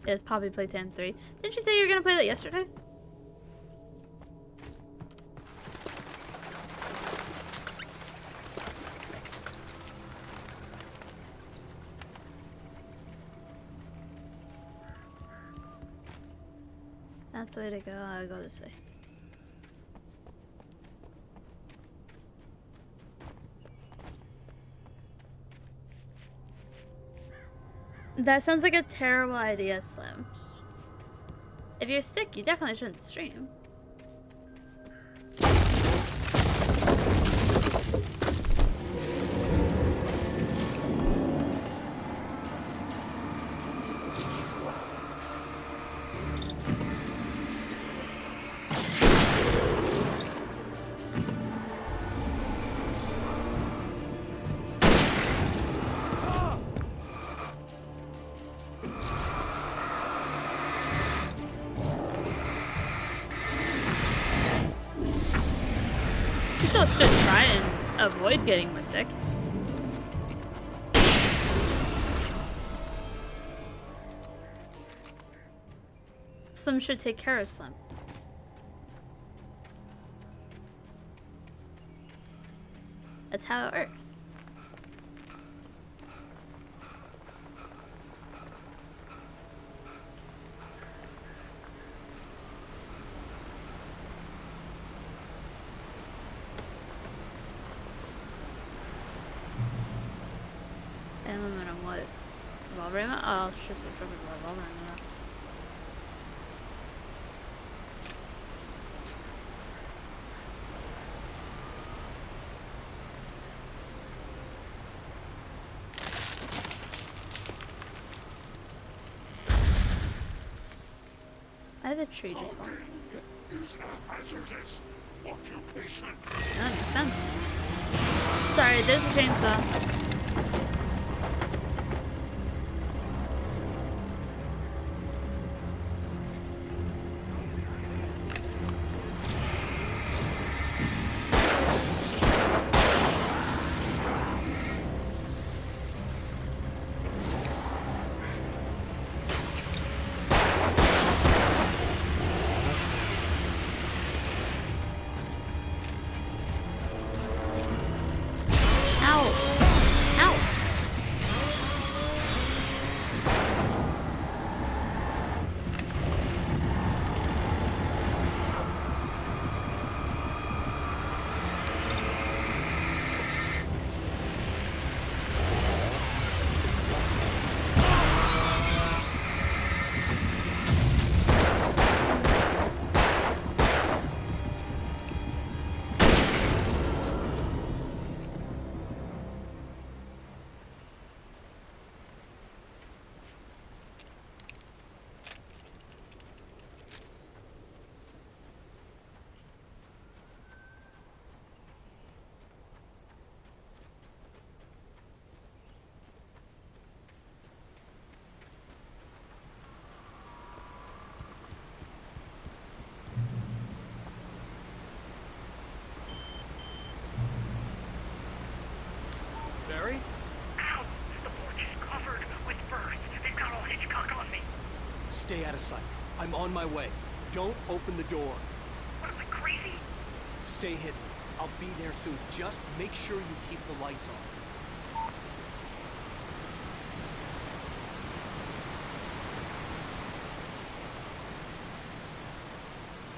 It's Poppy Playtime 3. Didn't you say you were gonna play that yesterday? That's the way to go. I'll go this way. That sounds like a terrible idea, Slim. If you're sick, you definitely shouldn't stream. Should try and avoid getting more sick. Slim should take care of Slim. That's how it works. Oh, it's just a triple revolver. Why did the tree just fall? Is a hazardous occupation. That makes sense. Sorry, there's a chainsaw. Ow! of sight. I'm on my way. Don't open the door. What am I, crazy? Stay hidden. I'll be there soon. Just make sure you keep the lights on.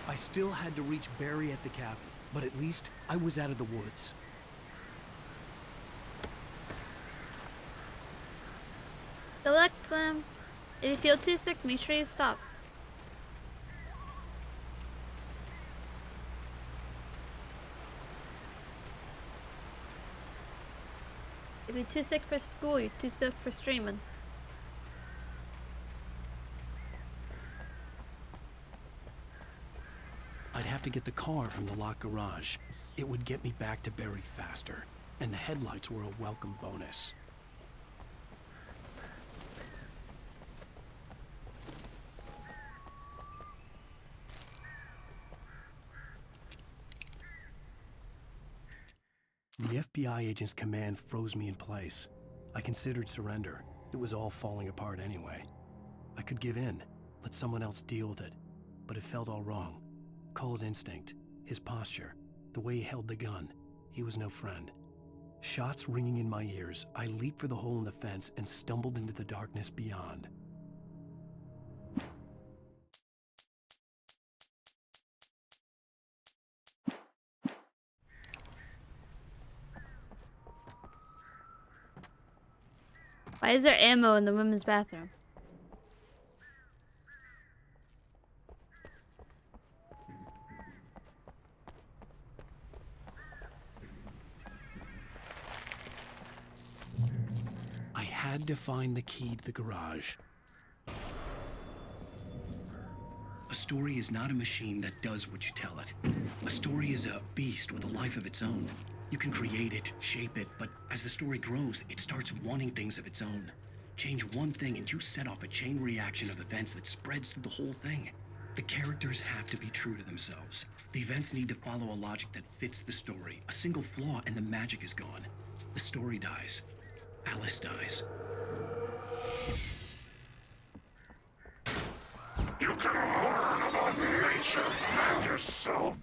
I still had to reach Barry at the cabin, but at least I was out of the woods. Good luck, Slim. If you feel too sick, make sure you stop. If you're too sick for school, you're too sick for streaming. I'd have to get the car from the locked garage. It would get me back to Barry faster, and the headlights were a welcome bonus. The FBI agent's command froze me in place. I considered surrender. It was all falling apart anyway. I could give in, let someone else deal with it, but it felt all wrong. Call it instinct, his posture, the way he held the gun. He was no friend. Shots ringing in my ears, I leaped for the hole in the fence and stumbled into the darkness beyond. Why is there ammo in the women's bathroom? I had to find the key to the garage. A story is not a machine that does what you tell it. A story is a beast with a life of its own. You can create it, shape it, but as the story grows, it starts wanting things of its own. Change one thing and you set off a chain reaction of events that spreads through the whole thing. The characters have to be true to themselves. The events need to follow a logic that fits the story. A single flaw and the magic is gone. The story dies. Alice dies. You can learn about nature and yourself.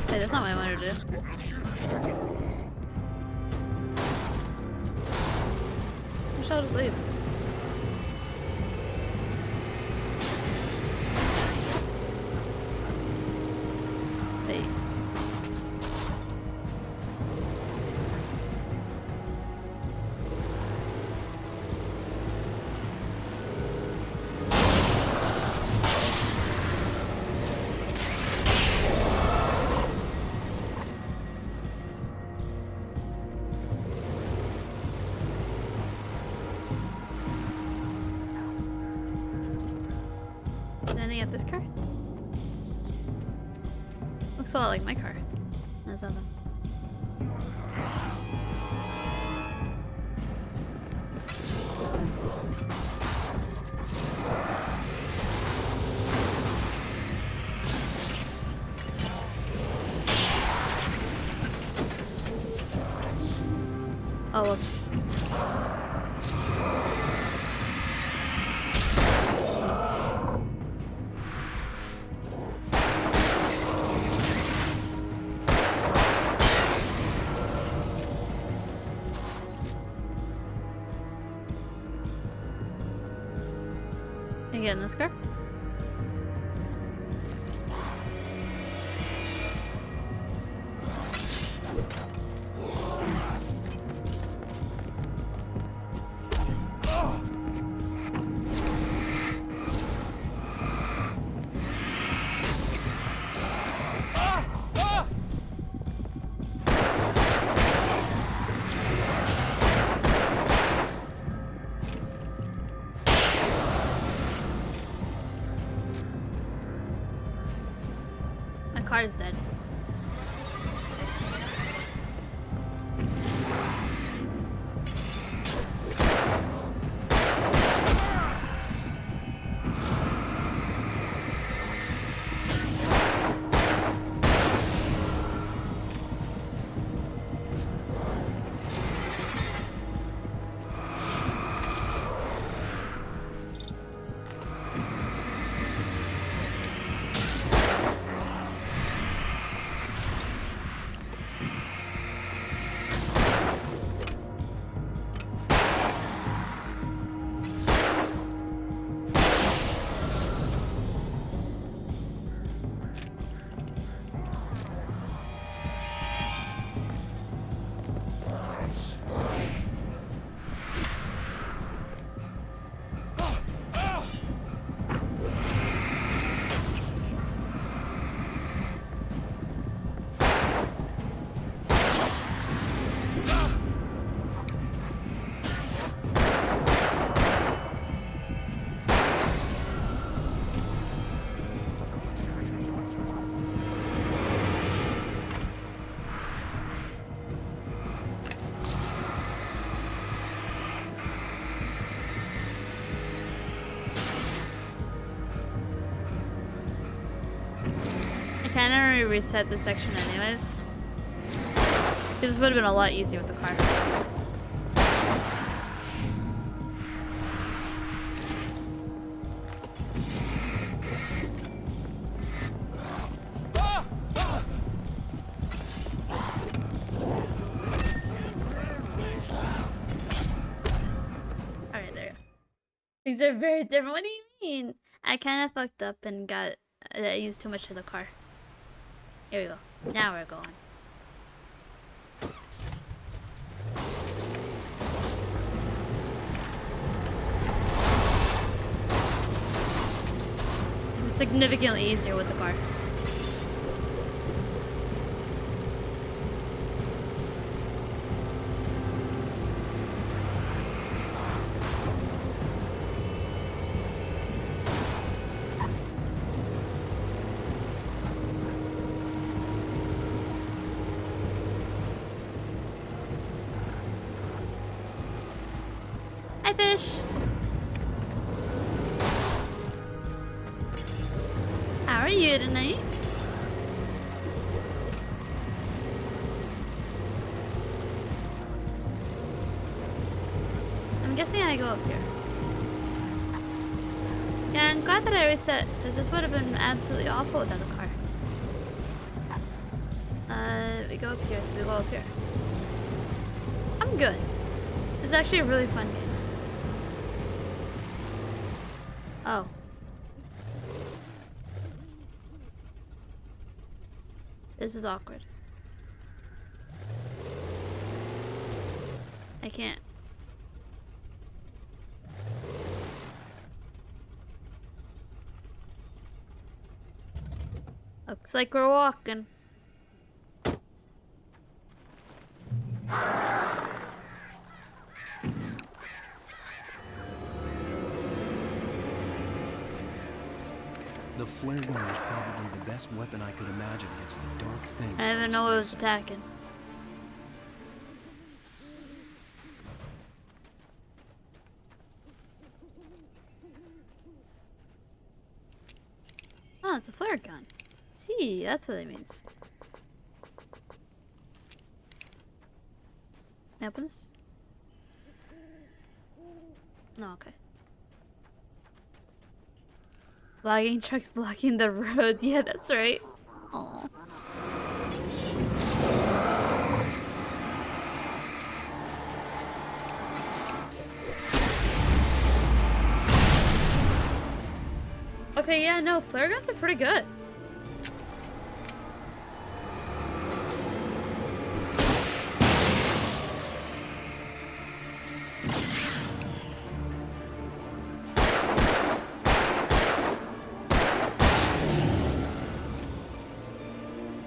Hey, that's not what I wanted to do. We shall just leave. Wait. Is there anything at this car? Looks a lot like my car. There's nothing. Oh, whoops. Can you get in this car? car is dead. I kind of reset this section anyways. This would have been a lot easier with the car. Alright, there. Things are very different. What do you mean? I kind of fucked up and got used too much of the car. Here we go. Now we're going. This is significantly easier with the car. Hi, fish. How are you tonight? I'm guessing I go up here. Yeah, I'm glad that I reset, because this would have been absolutely awful without the car. We go up here, so we go up here. I'm good. It's actually a really fun game. Oh. This is awkward. I can't. Looks like we're walking. The flare gun was probably the best weapon I could imagine against the dark things. I didn't even know it was attacking. Oh, it's a flare gun. See, that's what it means. Can I open this? No, okay. Logging trucks blocking the road. Yeah, that's right. Aww. Okay, yeah, no, flare guns are pretty good.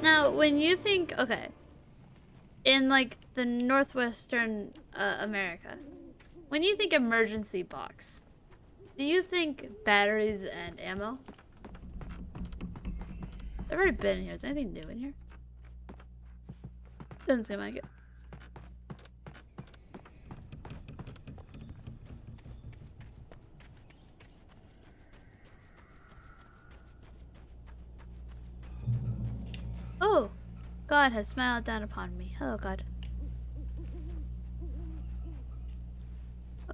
Now, when you think, okay, in like the northwestern America, when you think emergency box, do you think batteries and ammo? I've already been in here. Is there anything new in here? Doesn't seem like it. Oh! God has smiled down upon me. Hello, God.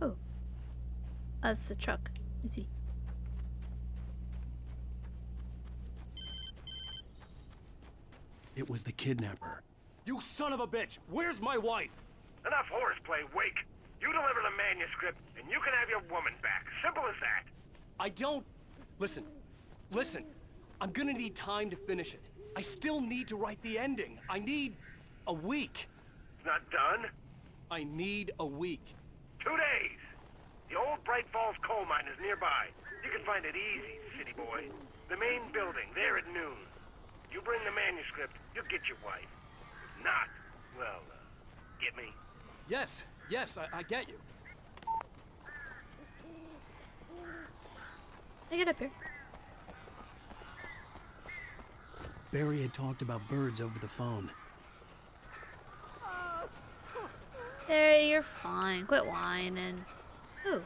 Oh. That's the truck. I see. It was the kidnapper. You son of a bitch! Where's my wife? Enough horseplay, Wake. You deliver the manuscript, and you can have your woman back. Simple as that. I don't... Listen. Listen. I'm gonna need time to finish it. I still need to write the ending. I need... a week. It's not done? I need a week. 2 days. The old Bright Falls coal mine is nearby. You can find it easy, city boy. The main building, there at noon. You bring the manuscript, you'll get your wife. If not, well, get me? Yes, I get you. I get up here. Barry had talked about birds over the phone. Harry, you're fine. Quit whining. Ooh.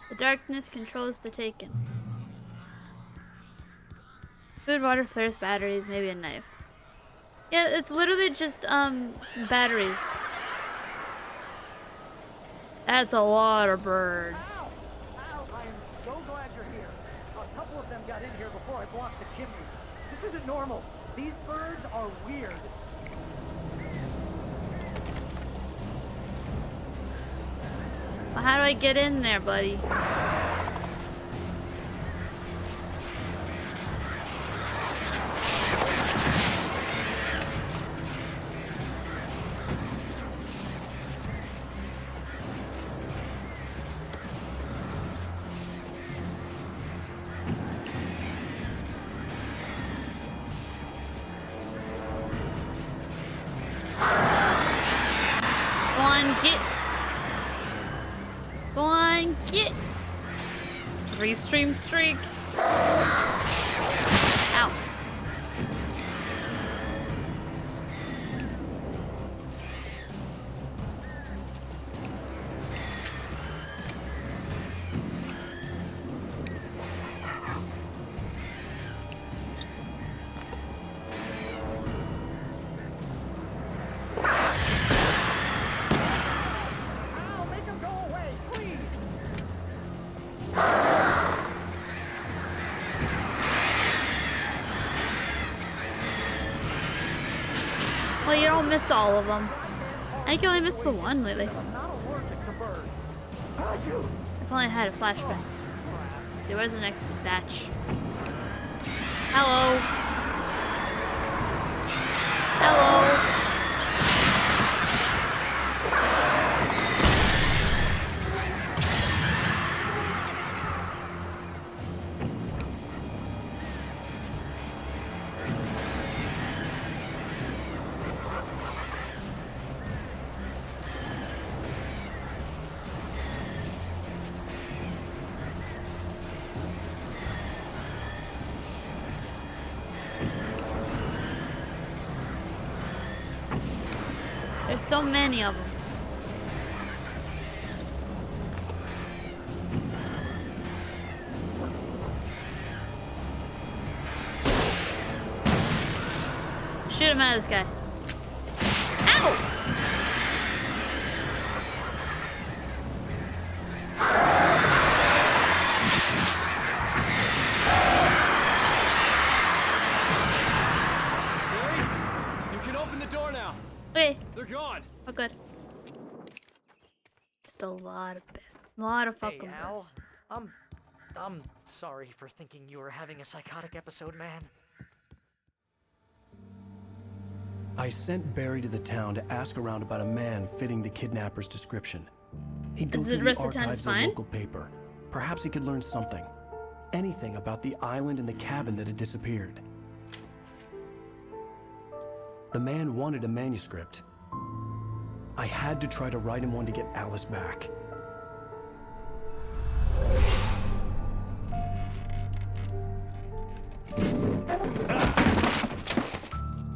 The darkness controls the taken. Food, water, thirst, batteries, maybe a knife. Yeah, it's literally just, batteries. That's a lot of birds. Al, I am so glad you're here. A couple of them got in here before I blocked the chimney. This isn't normal. These birds are weird. Well, how do I get in there, buddy? Go on, get. 3-stream streak. Ow. Well, you don't miss all of them. I think you only missed the one lately. I've only had a flashback. Let's see, where's the next batch? Hello. Hello. There's so many of them. Shoot him out of this guy. Ow! Barry, you can open the door now. Okay. They're gone. Oh, good. Just a lot of fucking Hey, Al, birds. I'm sorry for thinking you were having a psychotic episode, man. I sent Barry to the town to ask around about a man fitting the kidnapper's description. He'd go Is through the the rest of the town archives of the fine? local paper. Perhaps he could learn something. Anything about the island and the cabin that had disappeared. The man wanted a manuscript. I had to try to write him one to get Alice back.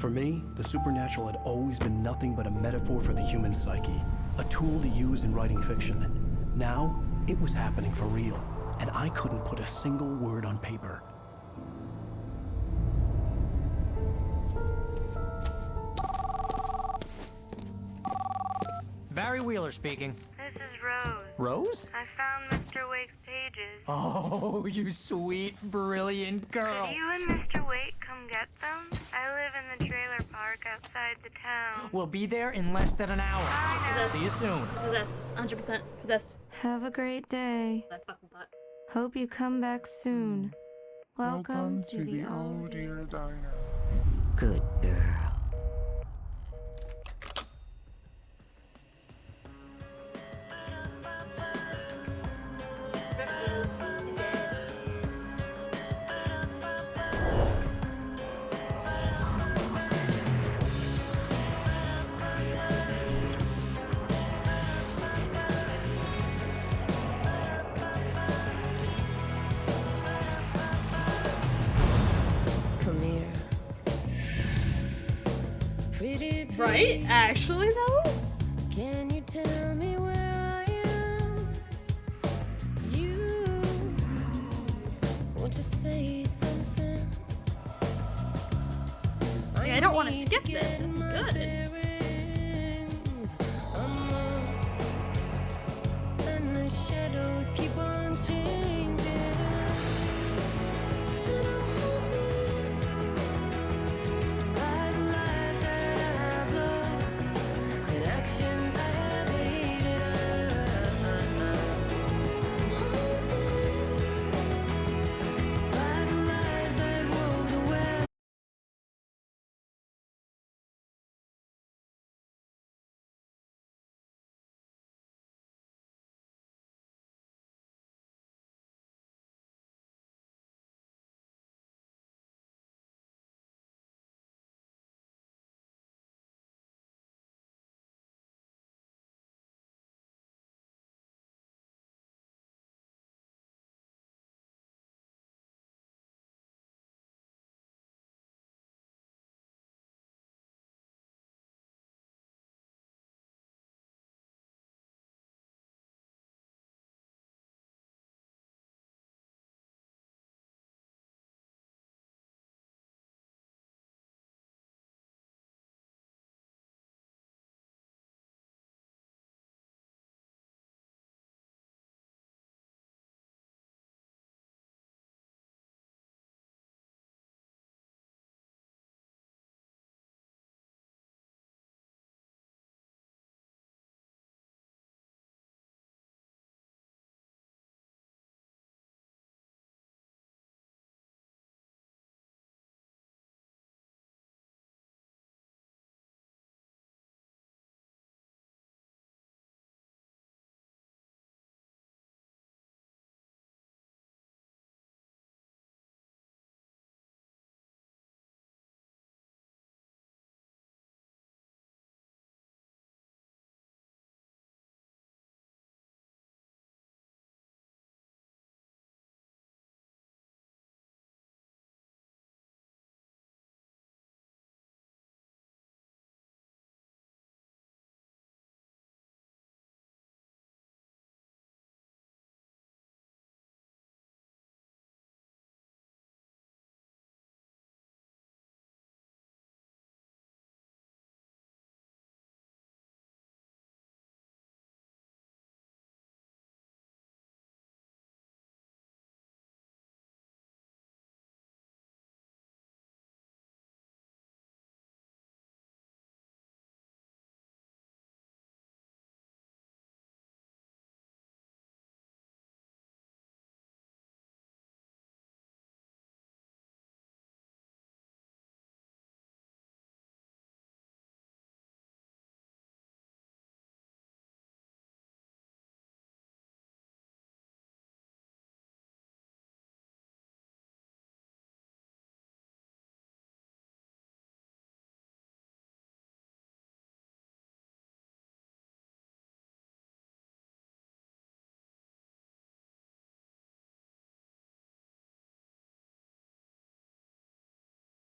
For me, the supernatural had always been nothing but a metaphor for the human psyche, a tool to use in writing fiction. Now, it was happening for real, and I couldn't put a single word on paper. Barry Wheeler speaking. This is Rose. Rose? I found Mr. Wake's pages. Oh, you sweet, brilliant girl. Could you and Mr. Wake come get them? I live in the trailer park outside the town. We'll be there in less than an hour. Possessed. See you soon. Possessed. 100% possessed. Have a great day. I fucking thought. Hope you come back soon. Welcome to the Oh Dear Diner. Good girl. Come here. Pretty Right? Actually, though? Can you tell me where I am? You want to say something? Yeah, I don't want to skip this. This is good. And the shadows keep on changing. And I'm haunted by the lives that I've loved and actions I have hated. I'm haunted by the lies that wove the web.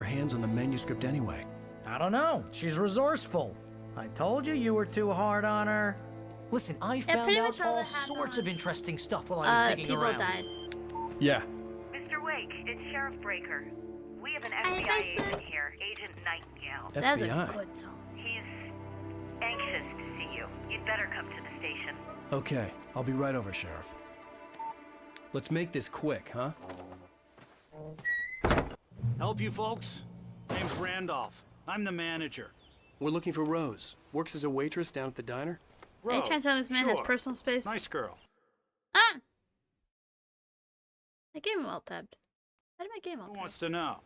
Hands on the manuscript anyway. I don't know. She's resourceful. I told you you were too hard on her. Listen, I found pretty out much all all that happened sorts of was, interesting stuff while I was digging people around. died. Yeah. Mr. Wake, it's Sheriff Breaker. We have an FBI agent here, Agent Nightingale. That's a FBI. good song. He's anxious to see you. You'd better come to the station. Okay, I'll be right over, Sheriff. Let's make this quick, huh? Help you folks? Name's Randolph. I'm the manager. We're looking for Rose. Works as a waitress down at the diner. Are you trying to tell this man has sure. personal space? Nice girl. Ah! My game alt tabbed. How did my game alt Who tab? wants to know?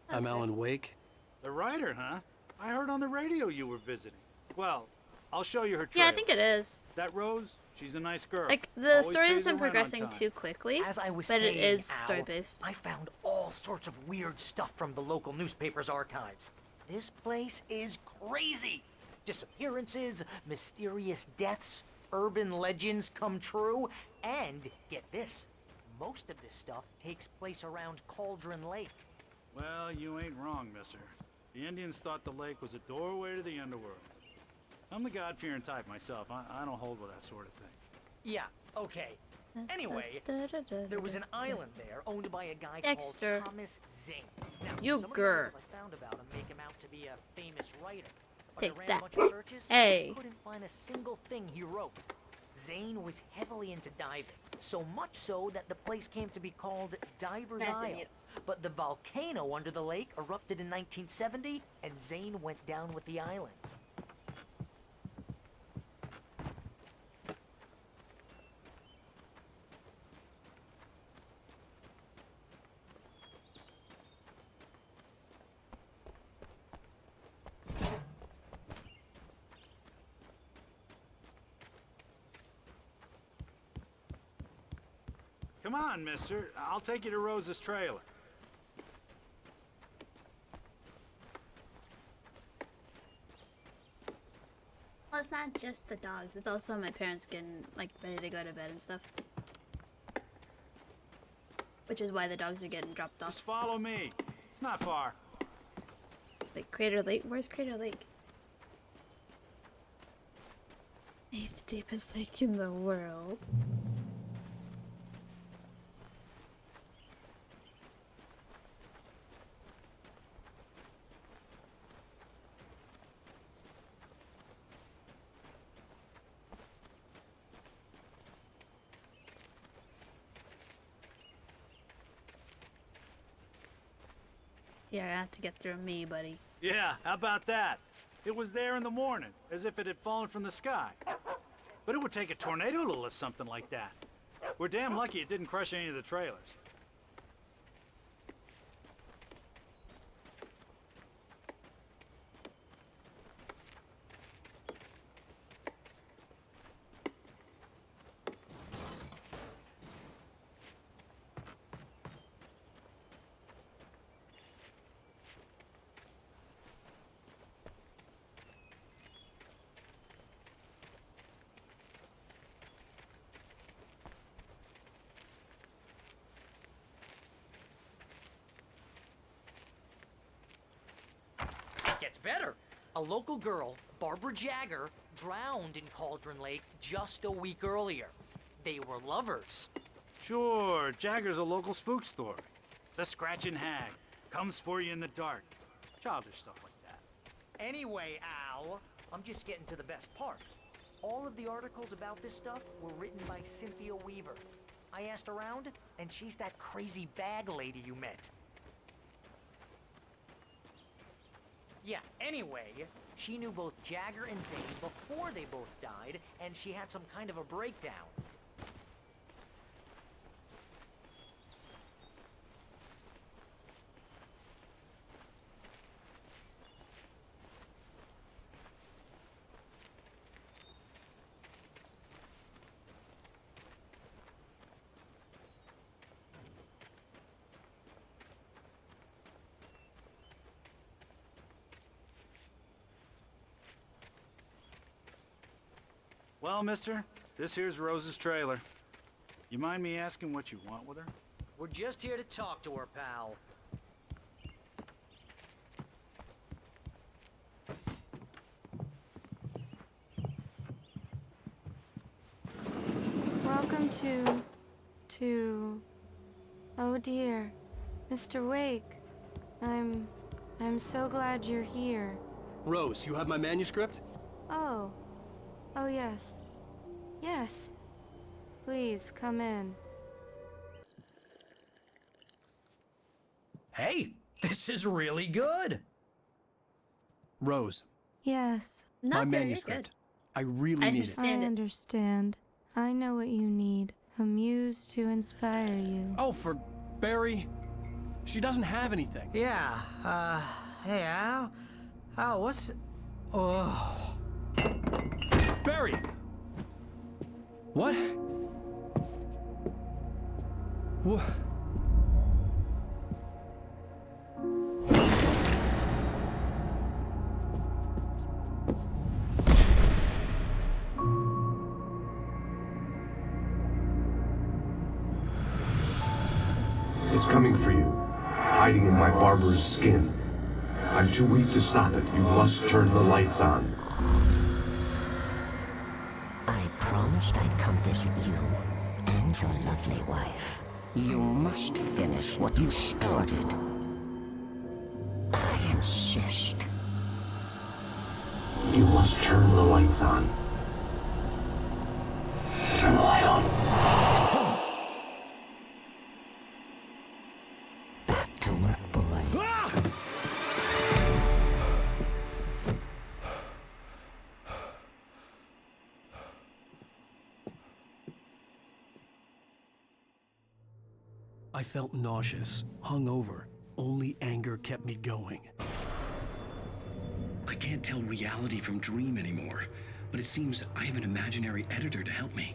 I'm Alan Wake. The writer, huh? I heard on the radio you were visiting. Well, I'll show you her trailer. Yeah, I think it is. That Rose, she's a nice girl. Like, the Always story pays isn't her rent on progressing time. too quickly, As I was but saying, it is Al, story-based. I found all sorts of weird stuff from the local newspaper's archives. This place is crazy. Disappearances, mysterious deaths, urban legends come true, and get this, most of this stuff takes place around Cauldron Lake. Well, you ain't wrong, mister. The Indians thought the lake was a doorway to the underworld. I'm the God-fearing type myself. I don't hold with that sort of thing. Yeah, okay. Anyway, there was an island there owned by a guy Dexter. called Thomas Zane. Now, You some of the grr. articles I found about him make him out to be a famous writer. But Take I ran that. a bunch of searches, Hey. couldn't find a single thing he wrote. Zane was heavily into diving, so much so that the place came to be called Diver's Isle. But the volcano under the lake erupted in 1970, and Zane went down with the island. Come on, mister. I'll take you to Rose's trailer. Well, it's not just the dogs. It's also my parents getting, like, ready to go to bed and stuff. Which is why the dogs are getting dropped off. Just follow me. It's not far. Like, Crater Lake? Where's Crater Lake? 8th deepest lake in the world. You're gonna have to get through me, buddy. Yeah, how about that? It was there in the morning, as if it had fallen from the sky. But it would take a tornado to lift something like that. We're damn lucky it didn't crush any of the trailers. Gets better. A local girl, Barbara Jagger, drowned in Cauldron Lake just a week earlier. They were lovers. Sure, Jagger's a local spook story. The Scratching Hag comes for you in the dark. Childish stuff like that. Anyway, Al, I'm just getting to the best part. All of the articles about this stuff were written by Cynthia Weaver. I asked around, and she's that crazy bag lady you met. Yeah, anyway, she knew both Jagger and Zane before they both died, and she had some kind of a breakdown. Well, mister, this here's Rose's trailer. You mind me asking what you want with her? We're just here to talk to her, pal. going to... Oh dear. Mr. Wake. I'm so glad you're here. Rose, you have my manuscript? Oh. Oh yes. Yes. Please, come in. Hey, this is really good. Rose, Yes. my manuscript. I really need it. I understand. I know what you need. A muse to inspire you. Oh, for Barry? She doesn't have anything. Yeah, hey, Al? Al, what's... Oh... Barry! What? What? It's coming for you, hiding in my barber's skin. I'm too weak to stop it. You must turn the lights on. I promised I'd come visit you and your lovely wife. You must finish what you started. I insist. You must turn the lights on. Turn the light on. Back to work, boy. I felt nauseous, hungover. Only anger kept me going. I can't tell reality from dream anymore, but it seems I have an imaginary editor to help me.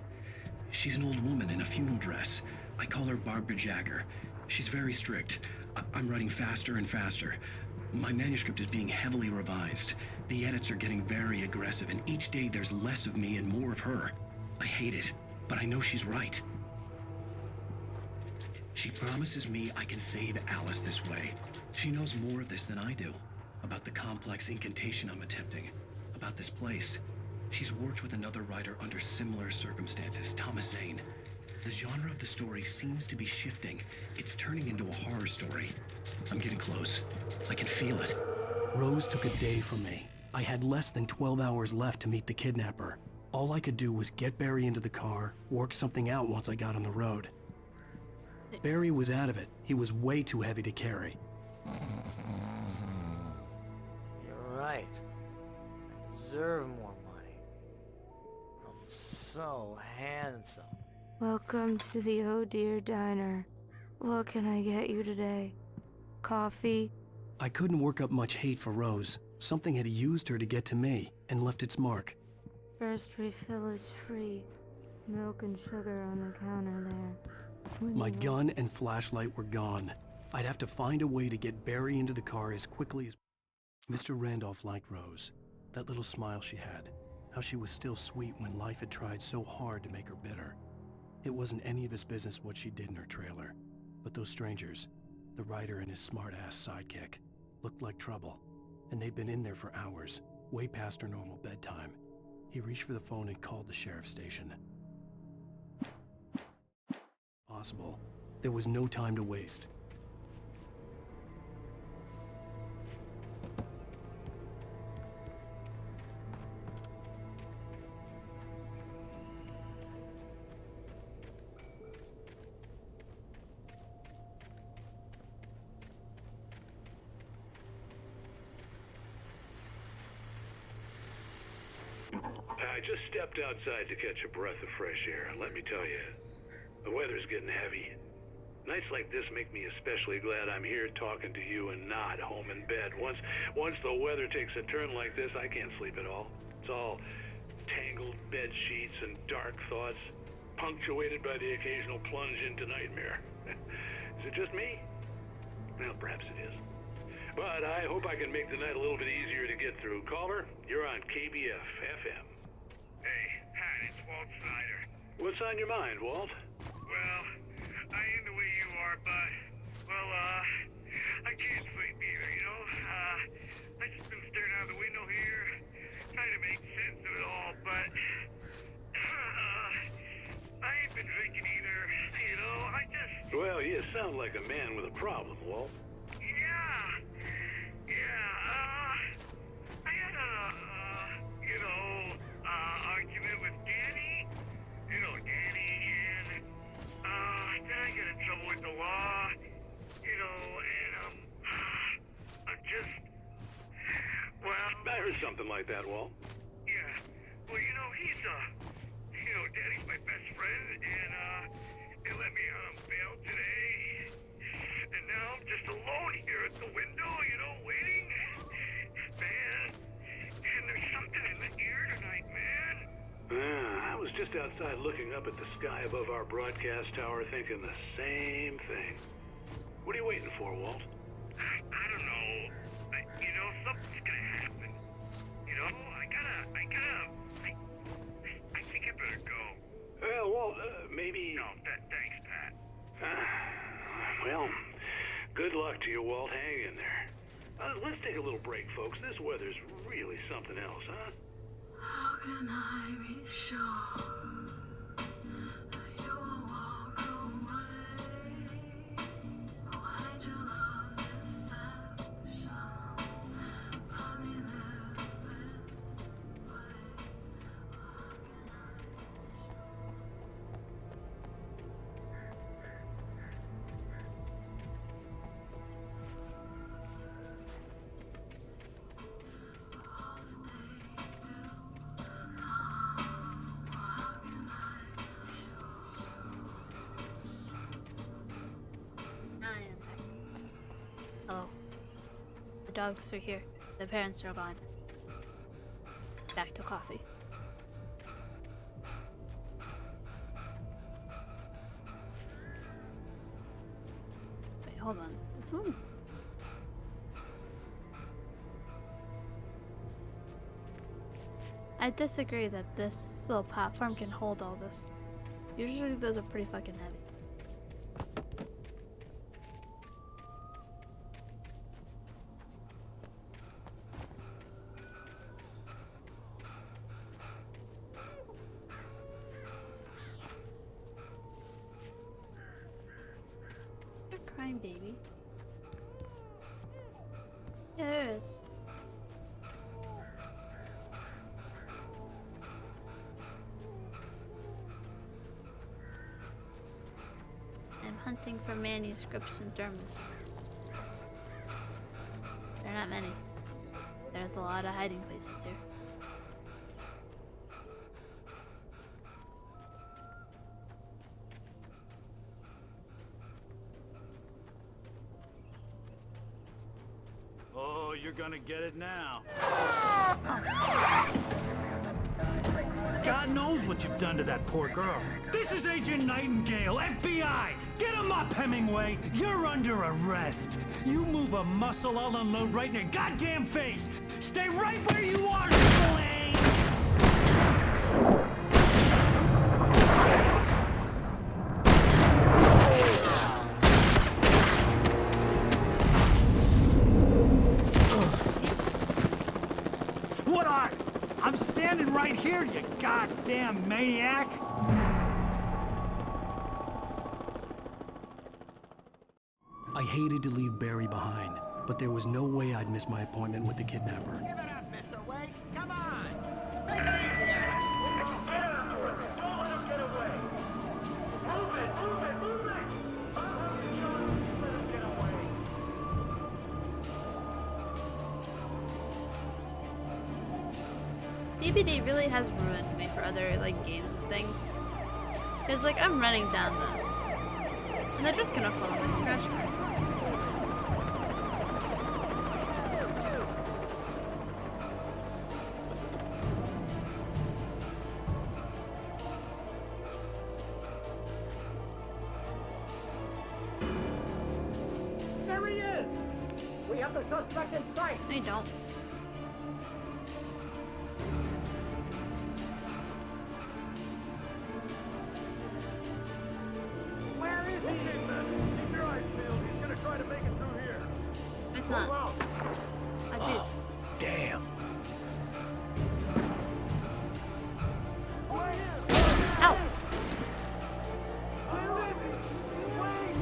She's an old woman in a funeral dress. I call her Barbara Jagger. She's very strict. I'm writing faster and faster. My manuscript is being heavily revised. The edits are getting very aggressive, and each day there's less of me and more of her. I hate it, but I know she's right. She promises me I can save Alice this way. She knows more of this than I do. About the complex incantation I'm attempting. About this place. She's worked with another writer under similar circumstances, Thomas Zane. The genre of the story seems to be shifting. It's turning into a horror story. I'm getting close. I can feel it. Rose took a day from me. I had less than 12 hours left to meet the kidnapper. All I could do was get Barry into the car, work something out once I got on the road. Barry was out of it. He was way too heavy to carry. You're right. I deserve more money. I'm so handsome. Welcome to the Oh Dear Diner. What can I get you today? Coffee? I couldn't work up much hate for Rose. Something had used her to get to me and left its mark. First refill is free. Milk and sugar on the counter there. My gun and flashlight were gone. I'd have to find a way to get Barry into the car as quickly as... Mr. Randolph liked Rose. That little smile she had. How she was still sweet when life had tried so hard to make her bitter. It wasn't any of his business what she did in her trailer. But those strangers, the writer and his smart-ass sidekick, looked like trouble. And they'd been in there for hours, way past her normal bedtime. He reached for the phone and called the sheriff's station. Possible. There was no time to waste. I just stepped outside to catch a breath of fresh air. Let me tell you, the weather's getting heavy. Nights like this make me especially glad I'm here talking to you and not home in bed. Once the weather takes a turn like this, I can't sleep at all. It's all tangled bed sheets and dark thoughts, punctuated by the occasional plunge into nightmare. Is it just me? Well, perhaps it is. But I hope I can make the night a little bit easier to get through. Caller, you're on KBF FM. Hey, Pat, it's Walt Snyder. What's on your mind, Walt? Well, I am the way you are, but, well, I can't sleep either, you know? I just been staring out the window here, trying to make sense of it all, but, I ain't been you sound like a man with a problem, Walt. I had argument with Danny. You know Danny, and, then I get in trouble with the law, and, I'm just, well... I heard something like that, Walt. Yeah, well, he's, Danny's my best friend, and, they let me out on bail today, and now I'm just alone here at the window, waiting. Man, and there's something in the air tonight, man. I was just outside looking up at the sky above our broadcast tower thinking the same thing. What are you waiting for, Walt? I don't know. Something's gonna happen. I think I better go. Well, Walt, maybe... No, thanks, Pat. Well, good luck to you, Walt. Hang in there. Let's take a little break, folks. This weather's really something else, huh? How can I be sure that you will walk away? Why'd you love deception? Funny this way. Hello. The dogs are here. The parents are gone. Back to coffee. Wait, hold on. This one. I disagree that this little platform can hold all this. Usually those are pretty fucking heavy. You're crying, baby. Yeah, there it is. I'm hunting for manuscripts and thermoses. There are not many. There's a lot of hiding places here. Oh, you're gonna get it now. God knows what you've done to that poor girl. This is Agent Nightingale, FBI! Get him up, Hemingway! You're under arrest! You move a muscle, I'll unload right in your goddamn face! Stay right where you are, Spillane! What are? I'm standing right here, you goddamn maniac! I hated to leave Barry behind, but there was no way I'd miss my appointment with the kidnapper. Give it up, Mr. Wake. Come on. Take it easy, Adam. Get after him. Don't let him get away. Move it, move it, move it. Let him get away. DBD really has ruined me for other like games and things. Cause like I'm running down this, and they're just gonna follow my scratch marks. There he is. We have the suspect in sight. No, you don't. Where is he? Keep your eyes peeled. He's gonna try to make it through here. It's not. Move out. I jeez. Damn. Ow! Where is he? Wait!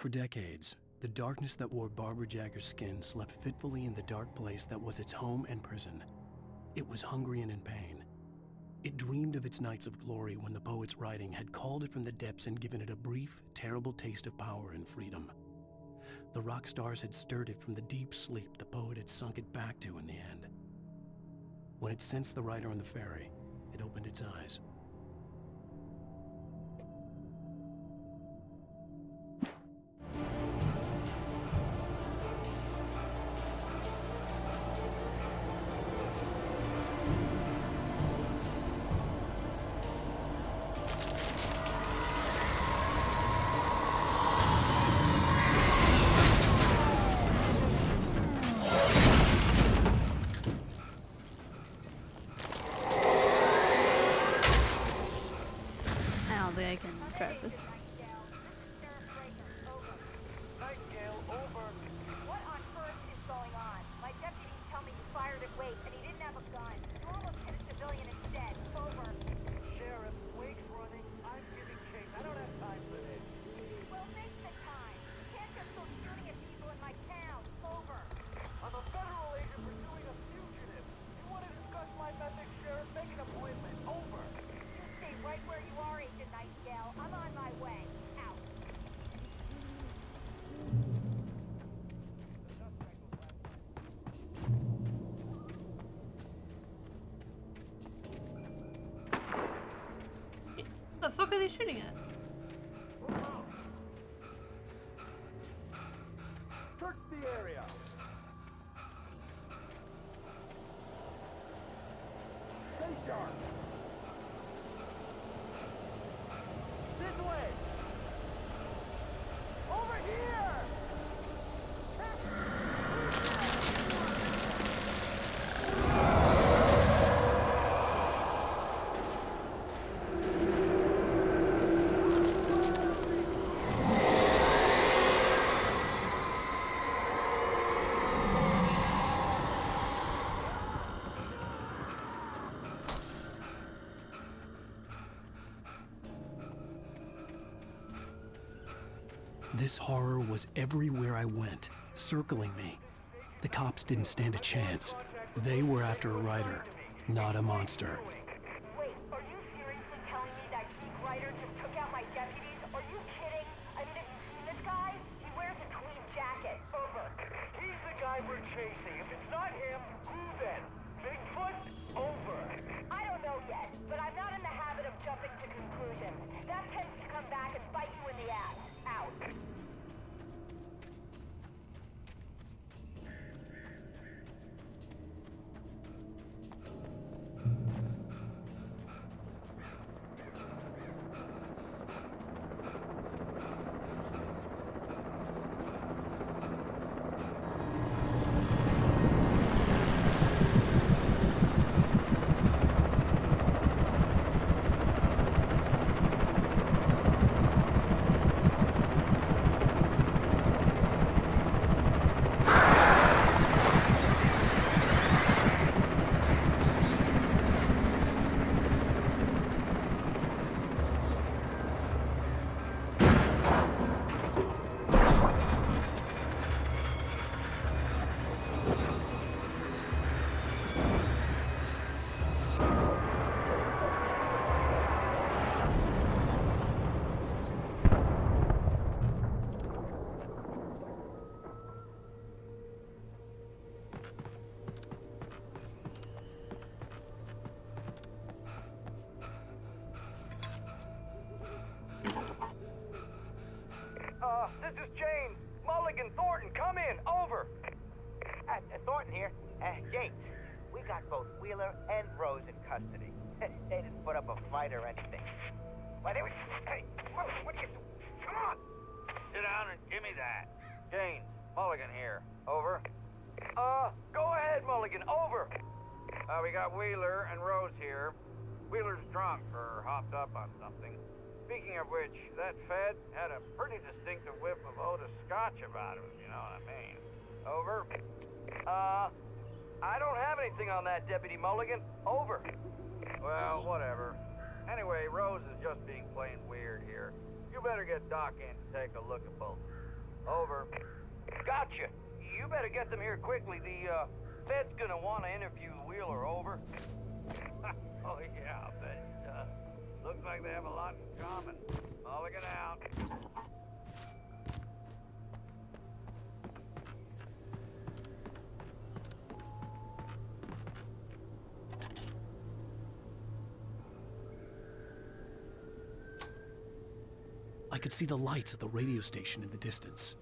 For decades, the darkness that wore Barbara Jagger's skin slept fitfully in the dark place that was its home and prison. It was hungry and in pain. It dreamed of its nights of glory when the poet's writing had called it from the depths and given it a brief, terrible taste of power and freedom. The rock stars had stirred it from the deep sleep the poet had sunk it back to in the end. When it sensed the writer on the ferry, it opened its eyes. I can drive this. Nightingale, over. What on earth is going on? My deputies tell me you fired at Wake and he didn't have a gun. You almost hit a civilian instead. Over. Sheriff, Wake's running. I'm giving chase. I don't have time for this. Well, make the time. You can't just go shooting at people in my town. Over. I'm a federal agent pursuing a fugitive. You want to discuss my methods, Sheriff? Make an appointment. Over. You stay right where you are, Agent Nightingale. I'm on my way. Out. The fuck are they shooting at? Search the area. Stay sharp. This way. Over here. This horror was everywhere I went, circling me. The cops didn't stand a chance. They were after a writer, not a monster. Wait, are you seriously telling me that geek writer just took out my deputies? Are you kidding? I mean, have you seen this guy? He wears a tweed jacket. Over. He's the guy we're chasing. If it's not him, who then? Bigfoot? Over. I don't know yet, but I'm not in the habit of jumping to conclusions. That tends to come back and bite you in the ass. Out. This is James. Mulligan, Thornton, come in. Over. Thornton here. James, we got both Wheeler and Rose in custody. They didn't put up a fight or anything. Why, they were... Hey, what you... Come on! Sit down and give me that. James, Mulligan here. Over. Go ahead, Mulligan. Over. We got Wheeler and Rose here. Wheeler's drunk or hopped up on something. Speaking of which, that Fed had a pretty distinctive whiff of Otis Scotch about him, you know what I mean. Over. I don't have anything on that, Deputy Mulligan. Over. Well, whatever. Anyway, Rose is just being plain weird here. You better get Doc in to take a look at both. Over. Gotcha. You better get them here quickly. The Fed's gonna want to interview Wheeler. Over. Oh yeah, I bet it does. Looks like they have a lot in common. Mulligan out. I could see the lights of the radio station in the distance.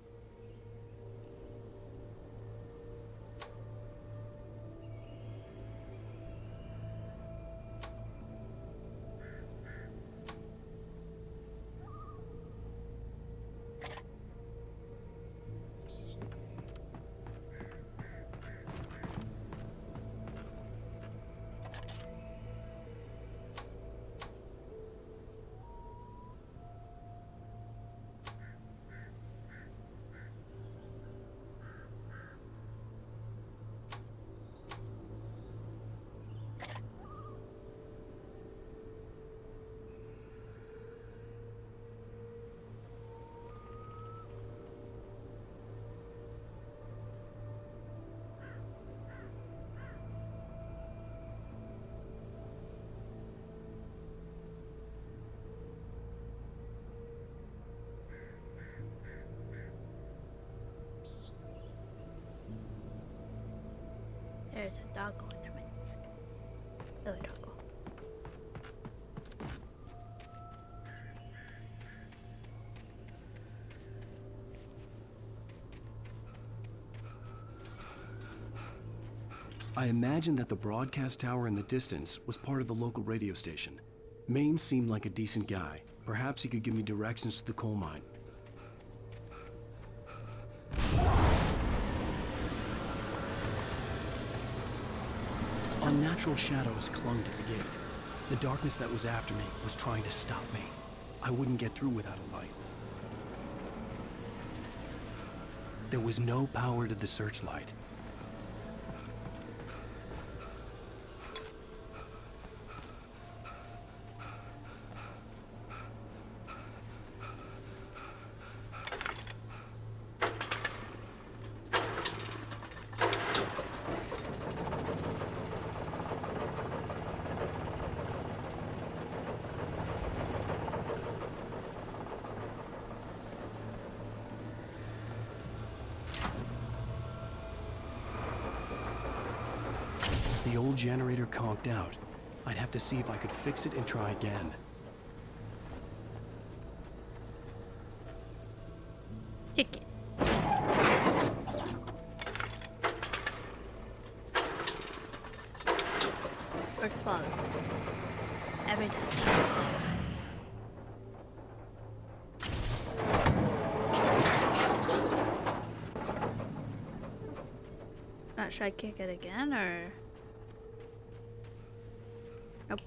There's a doggo under my desk. Hello, doggo. I imagined that the broadcast tower in the distance was part of the local radio station. Maine seemed like a decent guy. Perhaps he could give me directions to the coal mine. Unnatural shadows clung to the gate. The darkness that was after me was trying to stop me. I wouldn't get through without a light. There was no power to the searchlight. The old generator conked out. I'd have to see if I could fix it and try again. Kick it. Works flawlessly. Every time. Should I kick it again, or? Nope.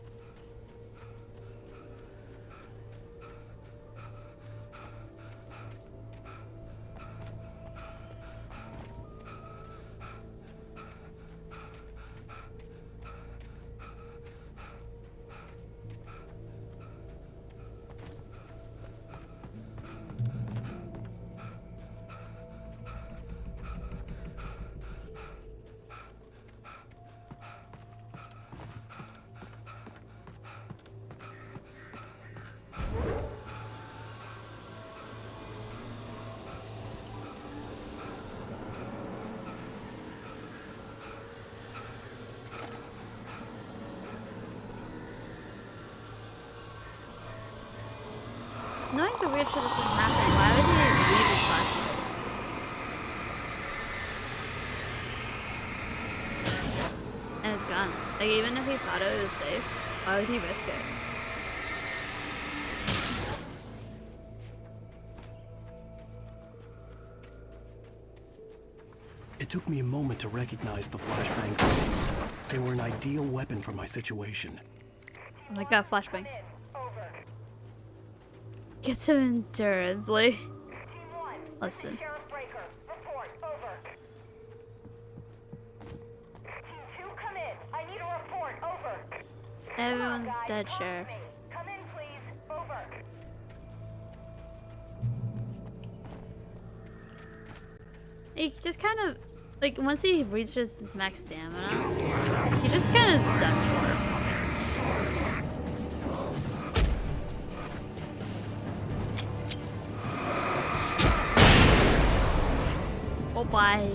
Knowing the weird shit that's gonna happen, why would he leave his flashlight? And his gun. Like, even if he thought it was safe, why would he risk it? It took me a moment to recognize the flashbang grenades. They were an ideal weapon for my situation. Oh my god, flashbangs. Get some endurance, Lee. Listen. Everyone's dead, Sheriff. Come in, please. Over. He just kind of, like, once he reaches his max stamina, he just kind of is done for. Oh, bye.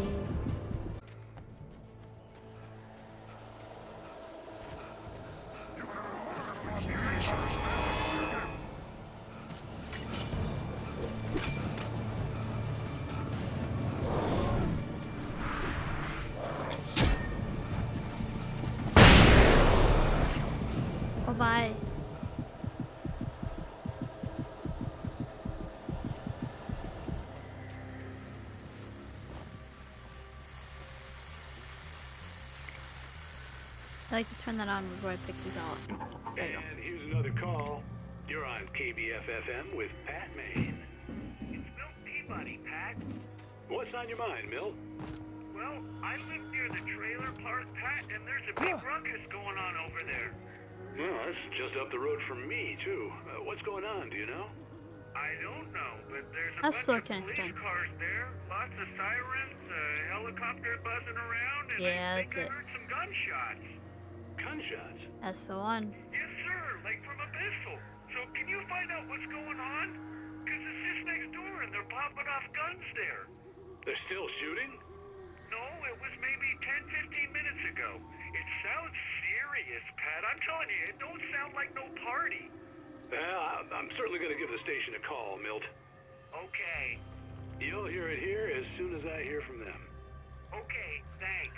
Bye. I like to turn that on before I pick these all up. There you go. And here's another call. You're on KBF-FM with Pat Maine. It's Milt Peabody, Pat. What's on your mind, Milt? Well, I live near the trailer park, Pat, and there's a big ruckus going on over there. Well, that's just up the road from me, too. What's going on, do you know? I don't know, but there's a How bunch slow of can I police spin? cars there, lots of sirens, a helicopter buzzing around, and Yeah, I think that's I it. heard some gunshots. Gunshots? That's the one. Yes, sir, like from a pistol. So can you find out what's going on? Because it's just next door and they're popping off guns there. They're still shooting? No, it was maybe 10, 15 minutes ago. It sounds serious, Pat. I'm telling you, it don't sound like no party. Well, I'm certainly going to give the station a call, Milt. Okay. You'll hear it here as soon as I hear from them. Okay, thanks.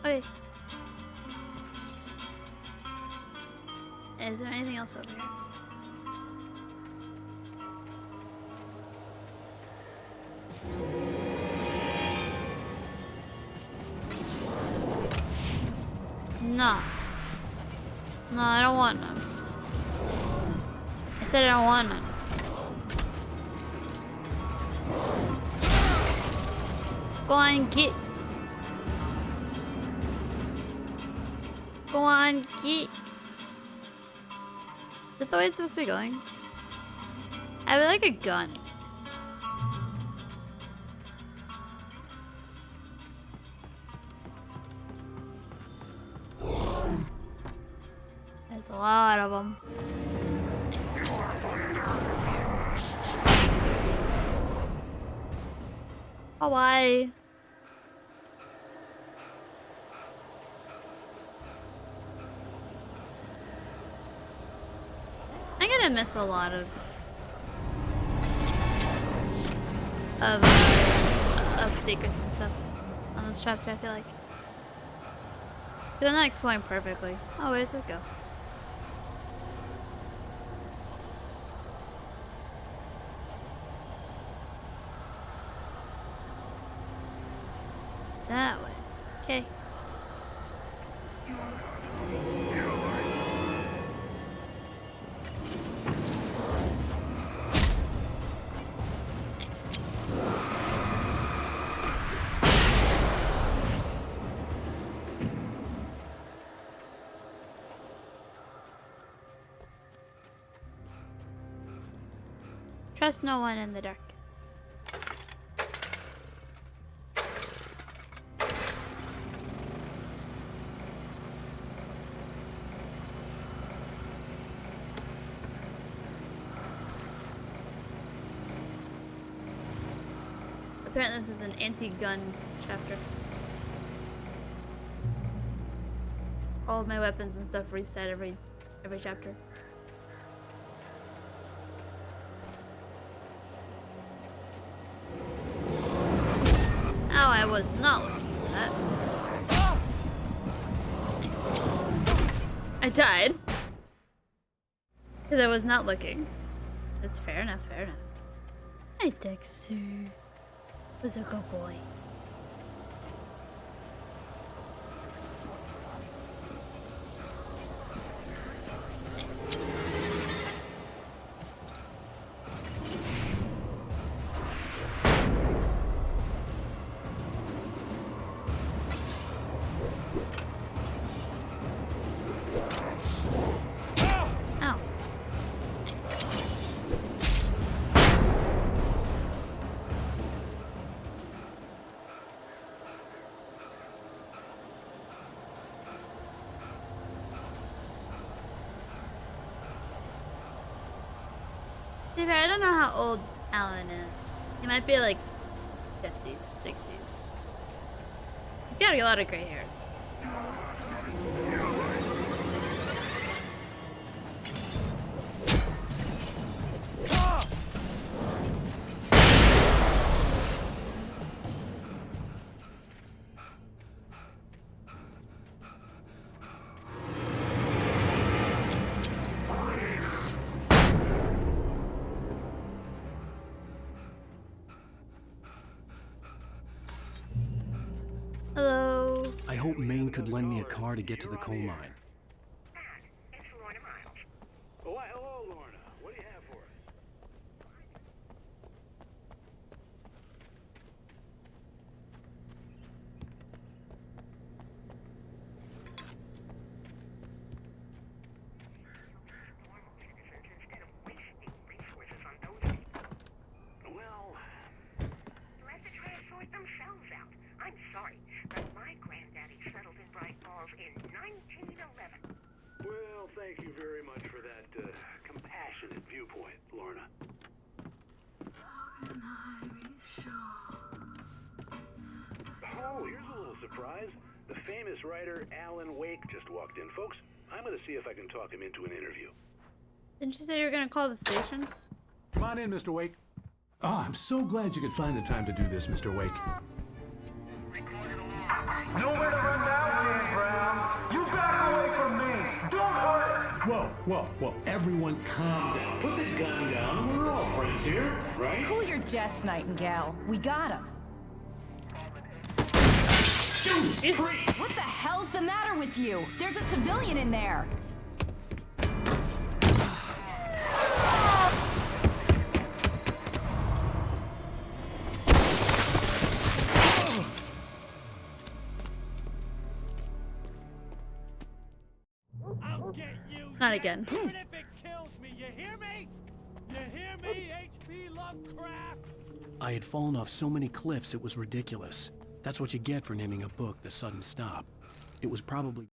Okay. Is there anything else over here? No. No, I don't want none. I said I don't want none. Go on, get. Go on, get. Is that the way it's supposed to be going? I would like a gun. There's a lot of them. Oh, why? I'm gonna miss a lot of secrets and stuff on this chapter, I feel like. Because I'm not exploring perfectly. Oh, where does it go? That way. Okay. Trust no one in the dark. Apparently this is an anti-gun chapter. All of my weapons and stuff reset every chapter. Oh, I was not looking for that. I died. Because I was not looking. That's fair enough, fair enough. Hi, Dexter. Was a good boy. Ow. To be fair, I don't know how old Alan is. He might be like 50s, 60s. He's got a lot of gray hairs. Hello. I hope Maine could lend me a car to get to the coal mine. Oh, why, hello, Lorna. What do you have for us? Well, You'll have to try to sort themselves out. I'm sorry, but my granddaddy settled in Bright Falls in 1911. well, thank you very much for that compassionate viewpoint, Lorna. Oh, here's a little surprise. The famous writer Alan Wake just walked in. Folks, I'm going to see if I can talk him into an interview. Didn't you say you were gonna call the station? Come on in, Mr. Wake. Oh, I'm so glad you could find the time to do this, Mr. Wake. Nowhere to run now, Dan Brown. You back away from me. Don't hurt. Whoa. Everyone calm down. Put the gun down. We're all friends here, right? Cool your jets, Nightingale. We got him. What the hell's the matter with you? There's a civilian in there. I'll get you. Not again. Even if it kills me, you hear me? You hear me, H.P. Lovecraft? I had fallen off so many cliffs it was ridiculous. That's what you get for naming a book The Sudden Stop. It was probably...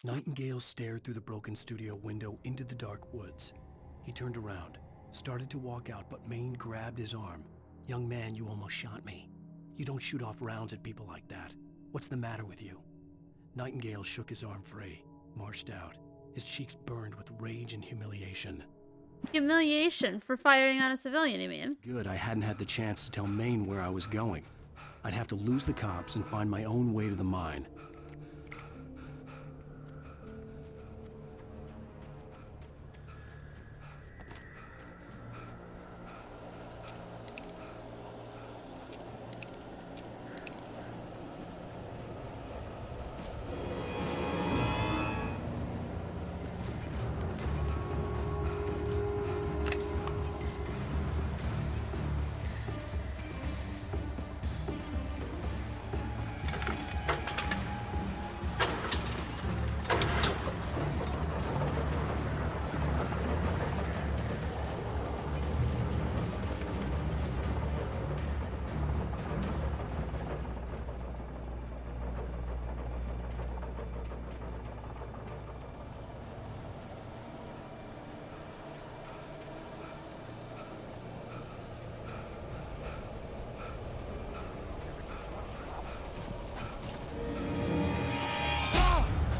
Nightingale stared through the broken studio window into the dark woods. He turned around, started to walk out, but Maine grabbed his arm. "Young man, you almost shot me. You don't shoot off rounds at people like that. What's the matter with you?" Nightingale shook his arm free, marched out. His cheeks burned with rage and humiliation. Humiliation for firing on a civilian, you mean? Good, I hadn't had the chance to tell Maine where I was going. I'd have to lose the cops and find my own way to the mine.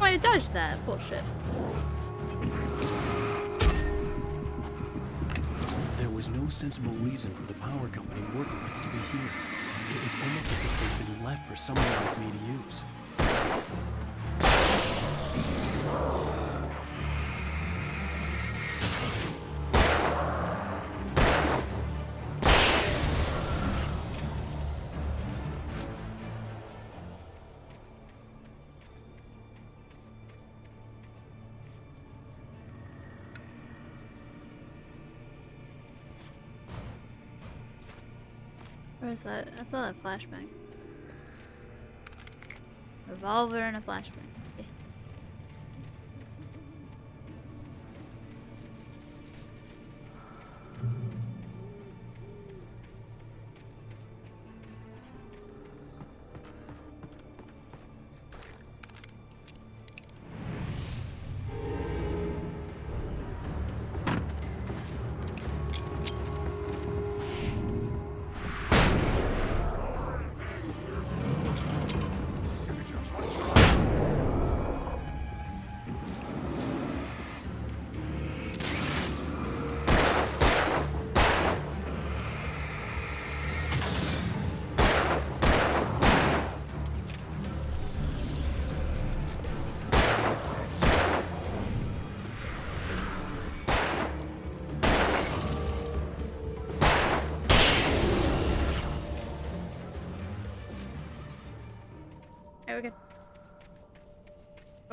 I dodged that bullshit. There was no sensible reason for the power company workloads to be here. It was almost as if they'd been left for someone like me to use. Where was that? I saw that flashbang. Revolver and a flashbang. Okay.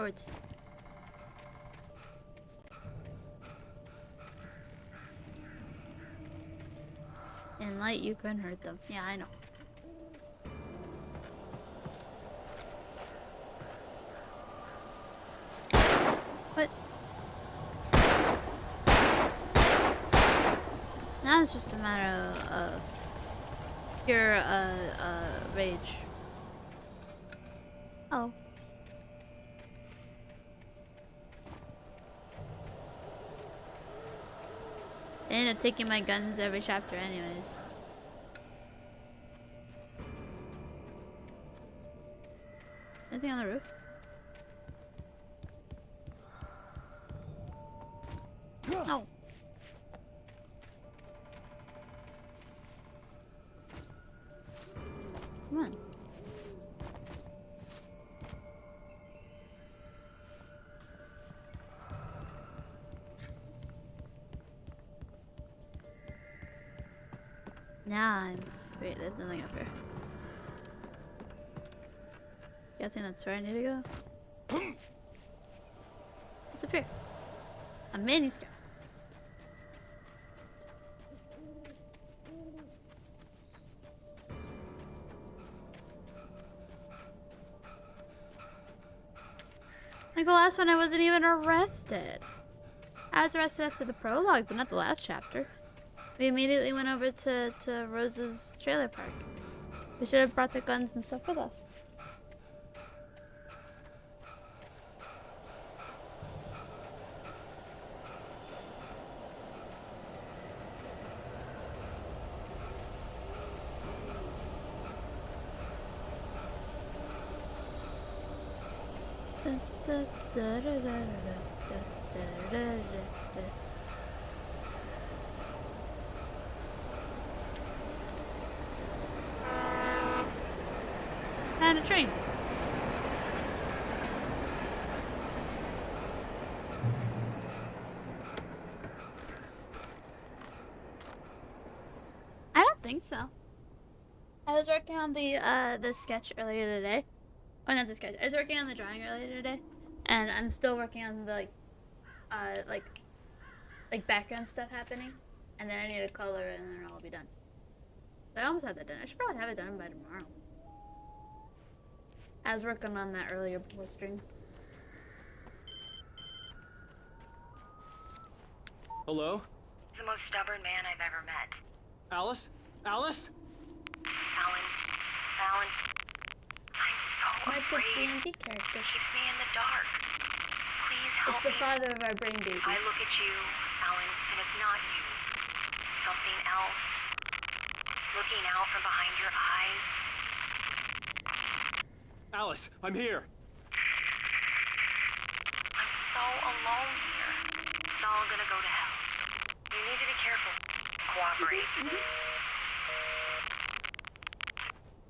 forwards. In light, you couldn't hurt them. Yeah, I know. What? Now it's just a matter of pure, rage. Oh. I end up taking my guns every chapter anyways. Anything on the roof? No. Come on. Now I'm free. There's nothing up here. Guessing that's where I need to go. What's up here? A manuscript. Like the last one, I wasn't even arrested. I was arrested after the prologue, but not the last chapter. We immediately went over to Rose's trailer park. We should have brought the guns and stuff with us. And a train. I don't think so. I was working on the sketch earlier today. Oh, not the sketch. I was working on the drawing earlier today, and I'm still working on the like background stuff happening, and then I need a color, and then it'll all be done. So I almost have that done. I should probably have it done by tomorrow. I was working on that earlier before stream. Hello? The most stubborn man I've ever met. Alice? Alice? Alan. I'm so Might afraid. just D&D character. Keeps me in the dark. Please help It's the me. father of our brain baby. I look at you, Alan, and it's not you. Something else. Looking out from behind your eyes. Alice, I'm here. I'm so alone here. It's all gonna go to hell. You need to be careful. Cooperate.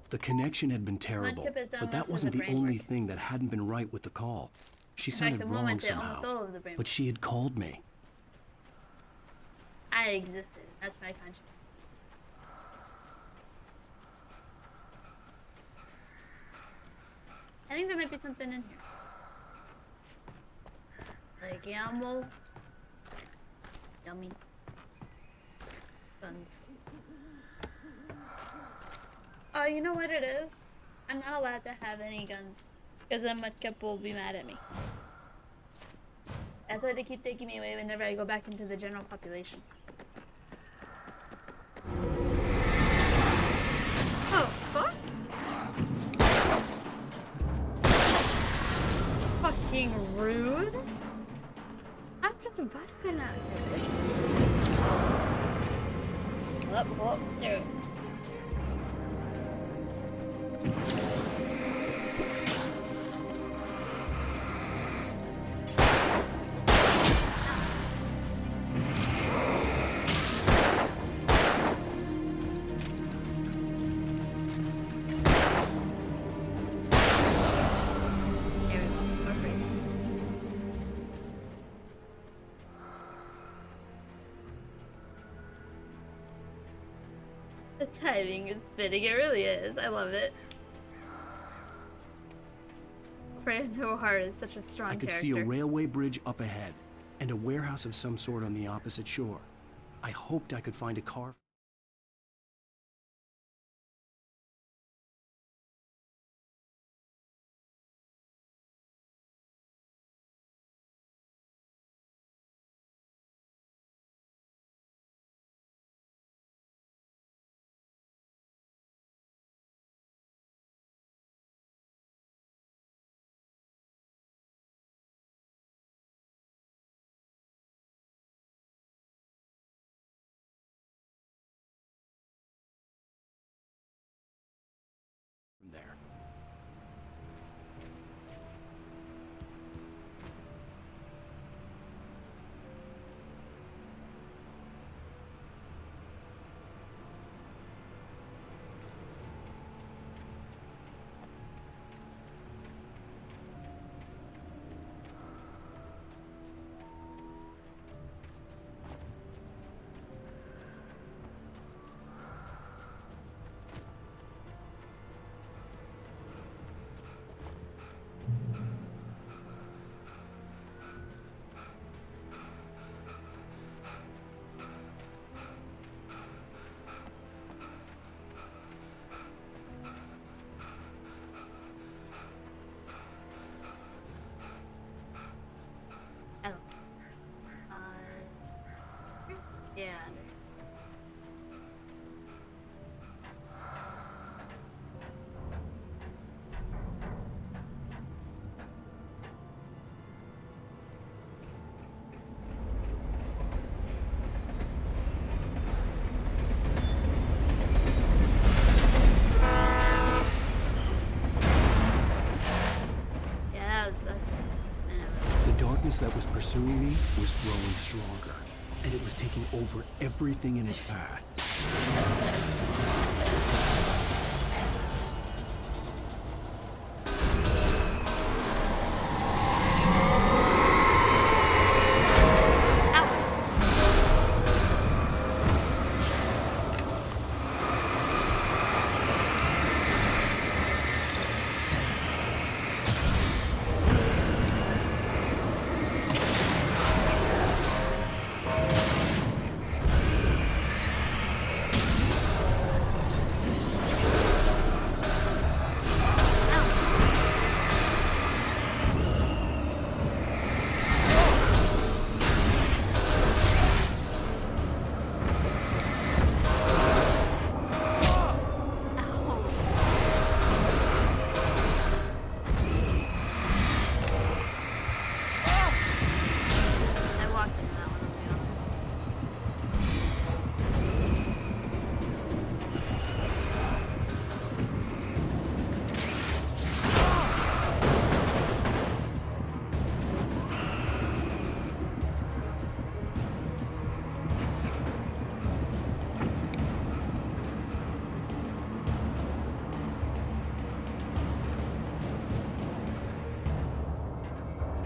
The connection had been terrible, tip is done but that most of wasn't the the brain only work. thing that hadn't been right with the call. She In fact, sounded the wrong moment did somehow, almost all of the brain but work. she had called me. I existed. That's my conscience. I think there might be something in here. Like ammo. Yummy. Guns. Oh, you know what it is? I'm not allowed to have any guns. Because then Mudkip will be mad at me. That's why they keep taking me away whenever I go back into the general population. Oh, fuck? Fucking rude. I'm just vibing out here. Up, there. The timing is fitting, it really is. I love it. Pray Brand Noir is such a strong I could character. see a railway bridge up ahead, and a warehouse of some sort on the opposite shore. I hoped I could find a car. From there. Oh. Yeah. Yeah, that's The darkness that was pursuing me was growing stronger, and it was taking over everything in its path. I walked into that one, I'll be honest.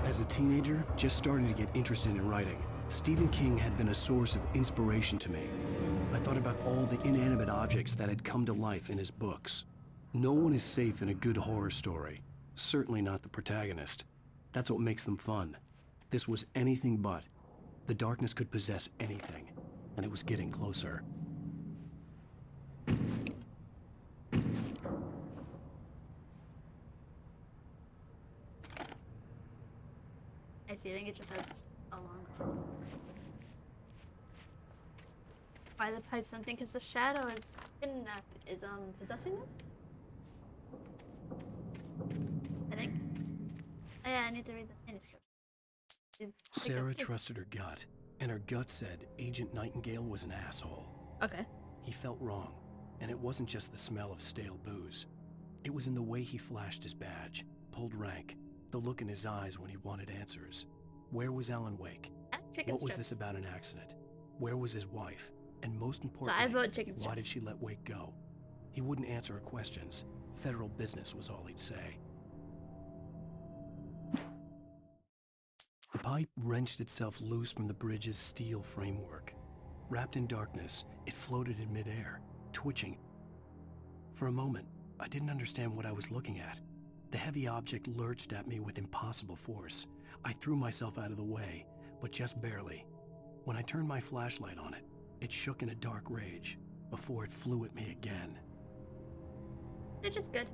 As a teenager, just starting to get interested in writing, Stephen King had been a source of inspiration to me. I thought about all the inanimate objects that had come to life in his books. No one is safe in a good horror story. Certainly not the protagonist. That's what makes them fun. This was anything but. The darkness could possess anything, and it was getting closer. I see, I think it just has a longer. Why the pipe something? Because the shadow is possessing them? I think. Oh, yeah, I need to read the manuscript. Sarah trusted her gut, and her gut said Agent Nightingale was an asshole. Okay. He felt wrong, and it wasn't just the smell of stale booze. It was in the way he flashed his badge, pulled rank, the look in his eyes when he wanted answers. Where was Alan Wake? What was this about an accident? Where was his wife? And most importantly, I vote chicken why strips. did she let Wake go? He wouldn't answer her questions. Federal business was all he'd say. The pipe wrenched itself loose from the bridge's steel framework. Wrapped in darkness, it floated in midair, twitching. For a moment, I didn't understand what I was looking at. The heavy object lurched at me with impossible force. I threw myself out of the way, but just barely. When I turned my flashlight on it, it shook in a dark rage before it flew at me again. They're just good.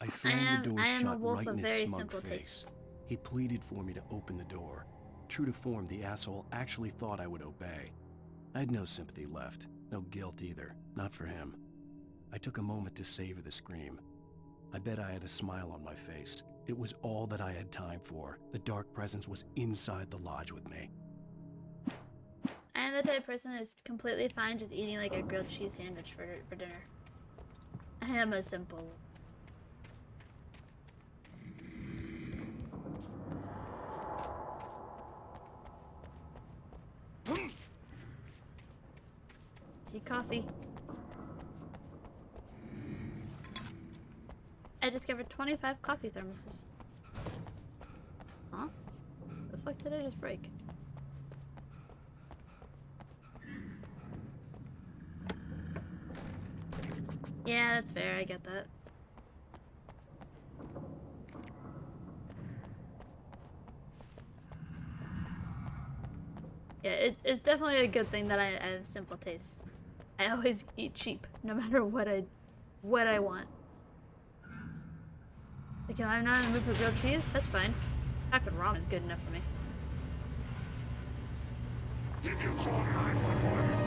I slammed the door I am a shut wolf right of in his very smug simple face. taste. He pleaded for me to open the door. True to form, the asshole actually thought I would obey. I had no sympathy left, no guilt either, not for him. I took a moment to savor the scream. I bet I had a smile on my face. It was all that I had time for. The dark presence was inside the lodge with me. I am the type of person that's completely fine just eating like a grilled cheese sandwich for dinner. I am a simple. Tea, coffee. I discovered 25 coffee thermoses. Huh? The fuck did I just break? Yeah, that's fair. I get that. Yeah, it's definitely a good thing that I have simple tastes. I always eat cheap, no matter what I want. Like if I'm not in the mood for grilled cheese, that's fine. Chocolate ramen is good enough for me. Did you call 911?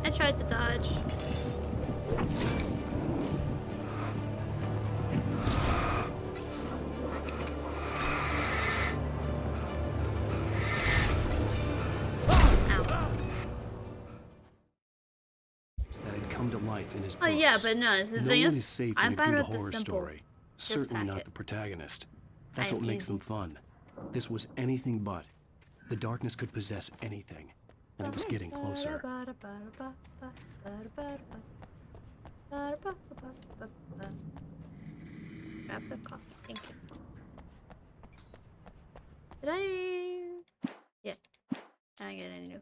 I tried to dodge. That had come to life in his Oh books. yeah, but no, the No thing one is, is safe I'm in a fine good with the horror simple. story. Just Certainly pack not it. the protagonist. That's I'm what makes easy. them fun. This was anything but. The darkness could possess anything, and it was getting closer. Grab the coffee. Thank you. Did I? Yeah. I didn't get any new.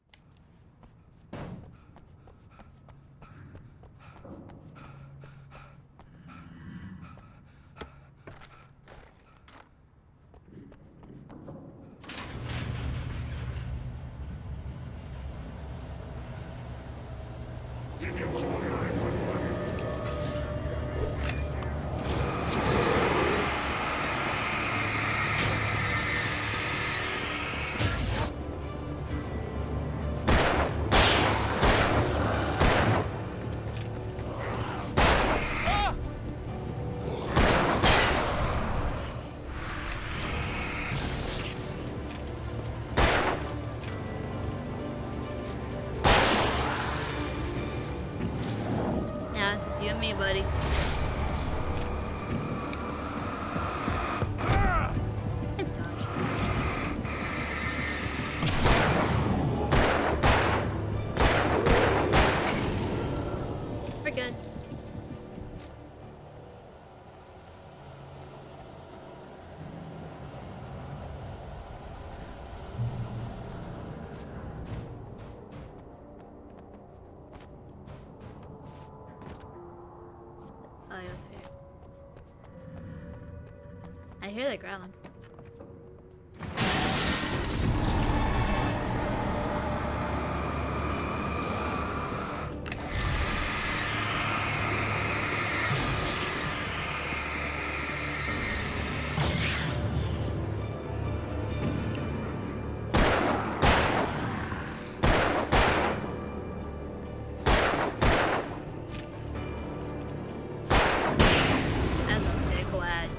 Did you call 911? Now it's just you and me, buddy. I dodged. We're good. Fly over here. I hear that growling. That's okay, glad.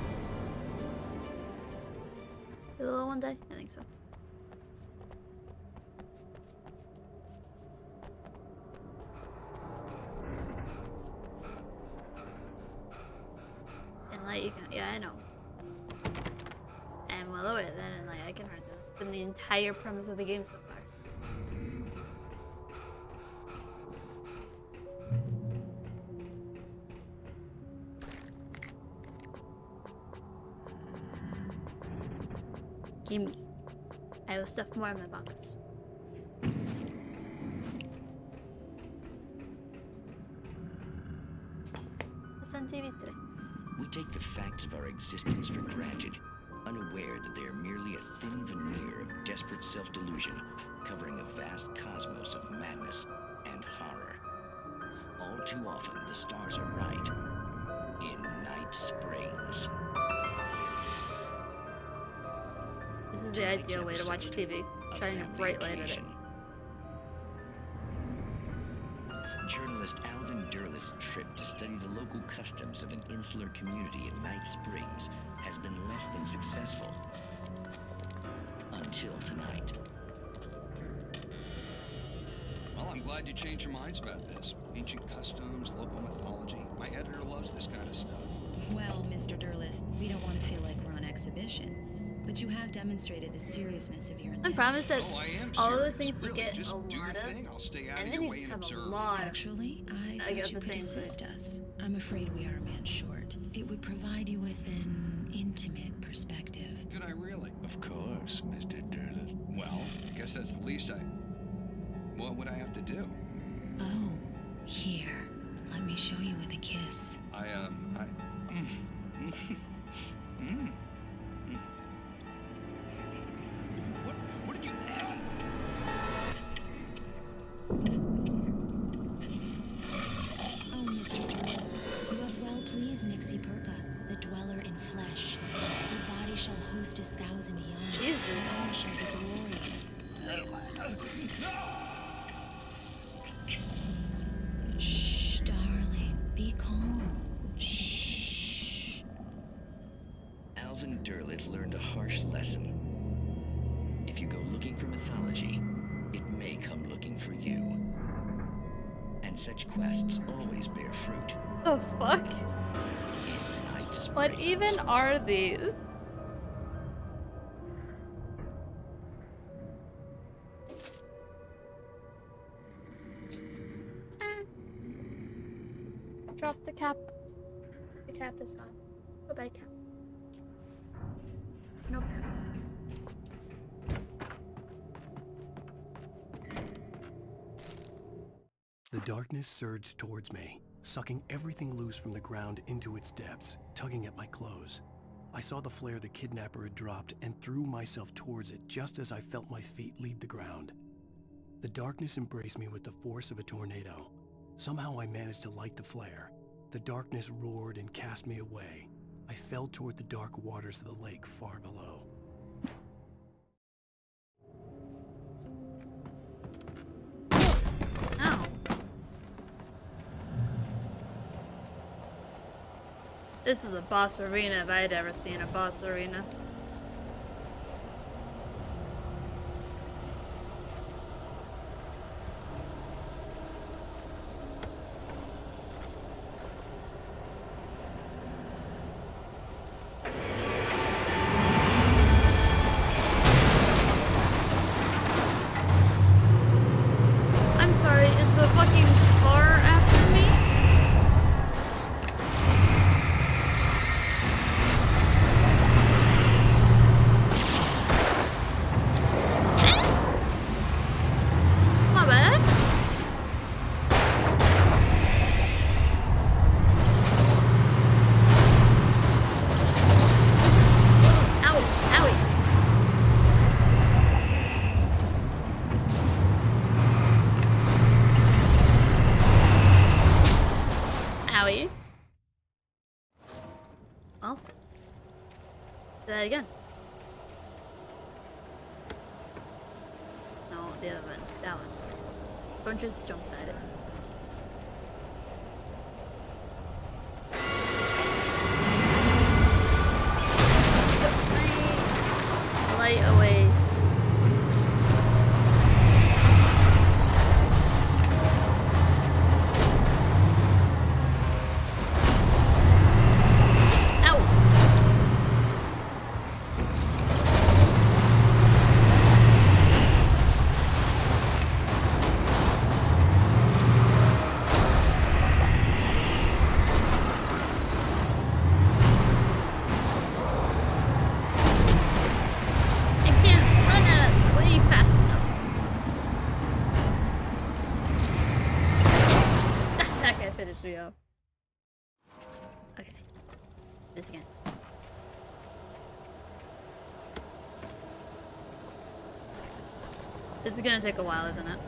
The little one die? I think so. Didn't let and like I can hurt them. It's been the entire premise of the game so far. Gimme. I will stuff more in my pockets. What's on TV today? We take the facts of our existence for granted, unaware that they are merely a thin veneer of desperate self-delusion, covering a vast cosmos of madness and horror. All too often, the stars are right. In Night Springs. This is the ideal way to watch TV. Shining a bright light at it. Journalist Alvin Derlis' trip to study the local customs of an insular community in Night Springs has been less than successful. Until tonight. Well, I'm glad you changed your minds about this. Ancient customs, local mythology. My editor loves this kind of stuff. Well, Mr. Derlith, we don't want to feel like we're on exhibition, but you have demonstrated the seriousness of your intent. I promise that Oh, I am all of those serious. things you Really, get just a do your lot of, thing. I'll stay out and of then your you way just and have a observe. lot. Actually, I get thought you the could same assist thing. us. I'm afraid we are a man short. It would provide you with an intimate perspective. Could I really? Of course, Mr. Derlis. Well, I guess that's the least I... What would I have to do? Oh, here. Let me show you with a kiss. What did you... Oh, Mr. Derlith, you have well pleased Nixie Perka, the dweller in flesh. Your body shall host his thousand young. Jesus. All shall be glory. Shh, darling, be calm. Shh. Alvin Derlis learned a harsh lesson. If you go looking for mythology, it may come looking for you. And such quests always bear fruit. The fuck? Night Springs. What even are these? Drop the cap. The cap is gone. Goodbye, cap. No cap. The darkness surged towards me, sucking everything loose from the ground into its depths, tugging at my clothes. I saw the flare the kidnapper had dropped and threw myself towards it just as I felt my feet leave the ground. The darkness embraced me with the force of a tornado. Somehow I managed to light the flare. The darkness roared and cast me away. I fell toward the dark waters of the lake far below. Ow. This is a boss arena if I had ever seen a boss arena. I'm sorry, is the fucking car after me? My bad. Ow, owie. Owie. Well, do that again. No, the other one. That one. Don't just jump at it. Light away. Ow! video. Okay. This again. This is gonna take a while, isn't it?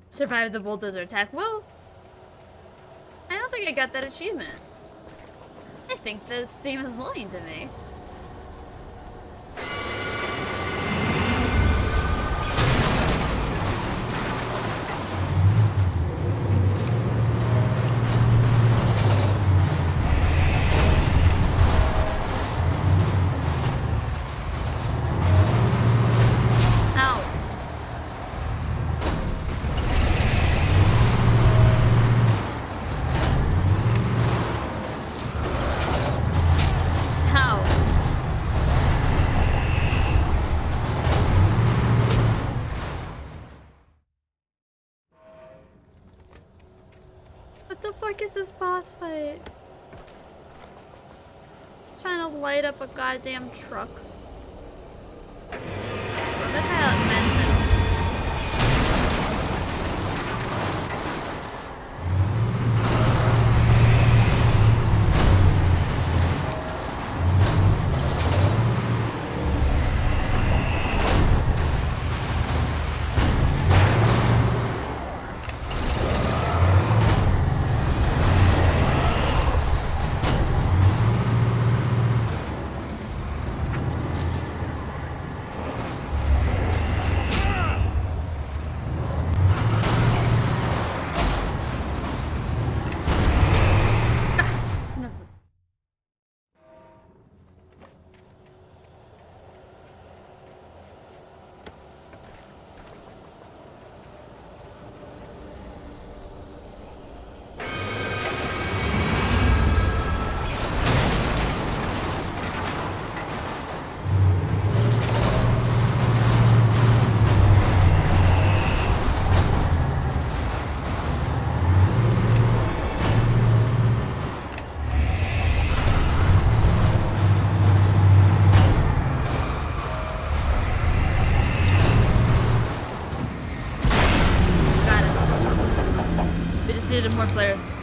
Survive the bulldozer attack. Well, I don't think I got that achievement. I think this game is lying to me. What the fuck is this boss fight? Just trying to light up a goddamn truck. I'm gonna try to like mend it. Needed more players.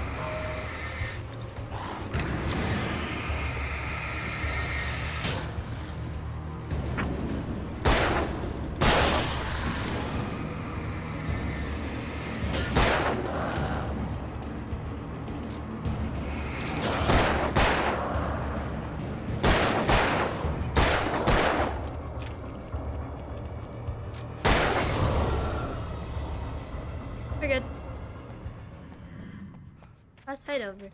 We're good. Let's fight over.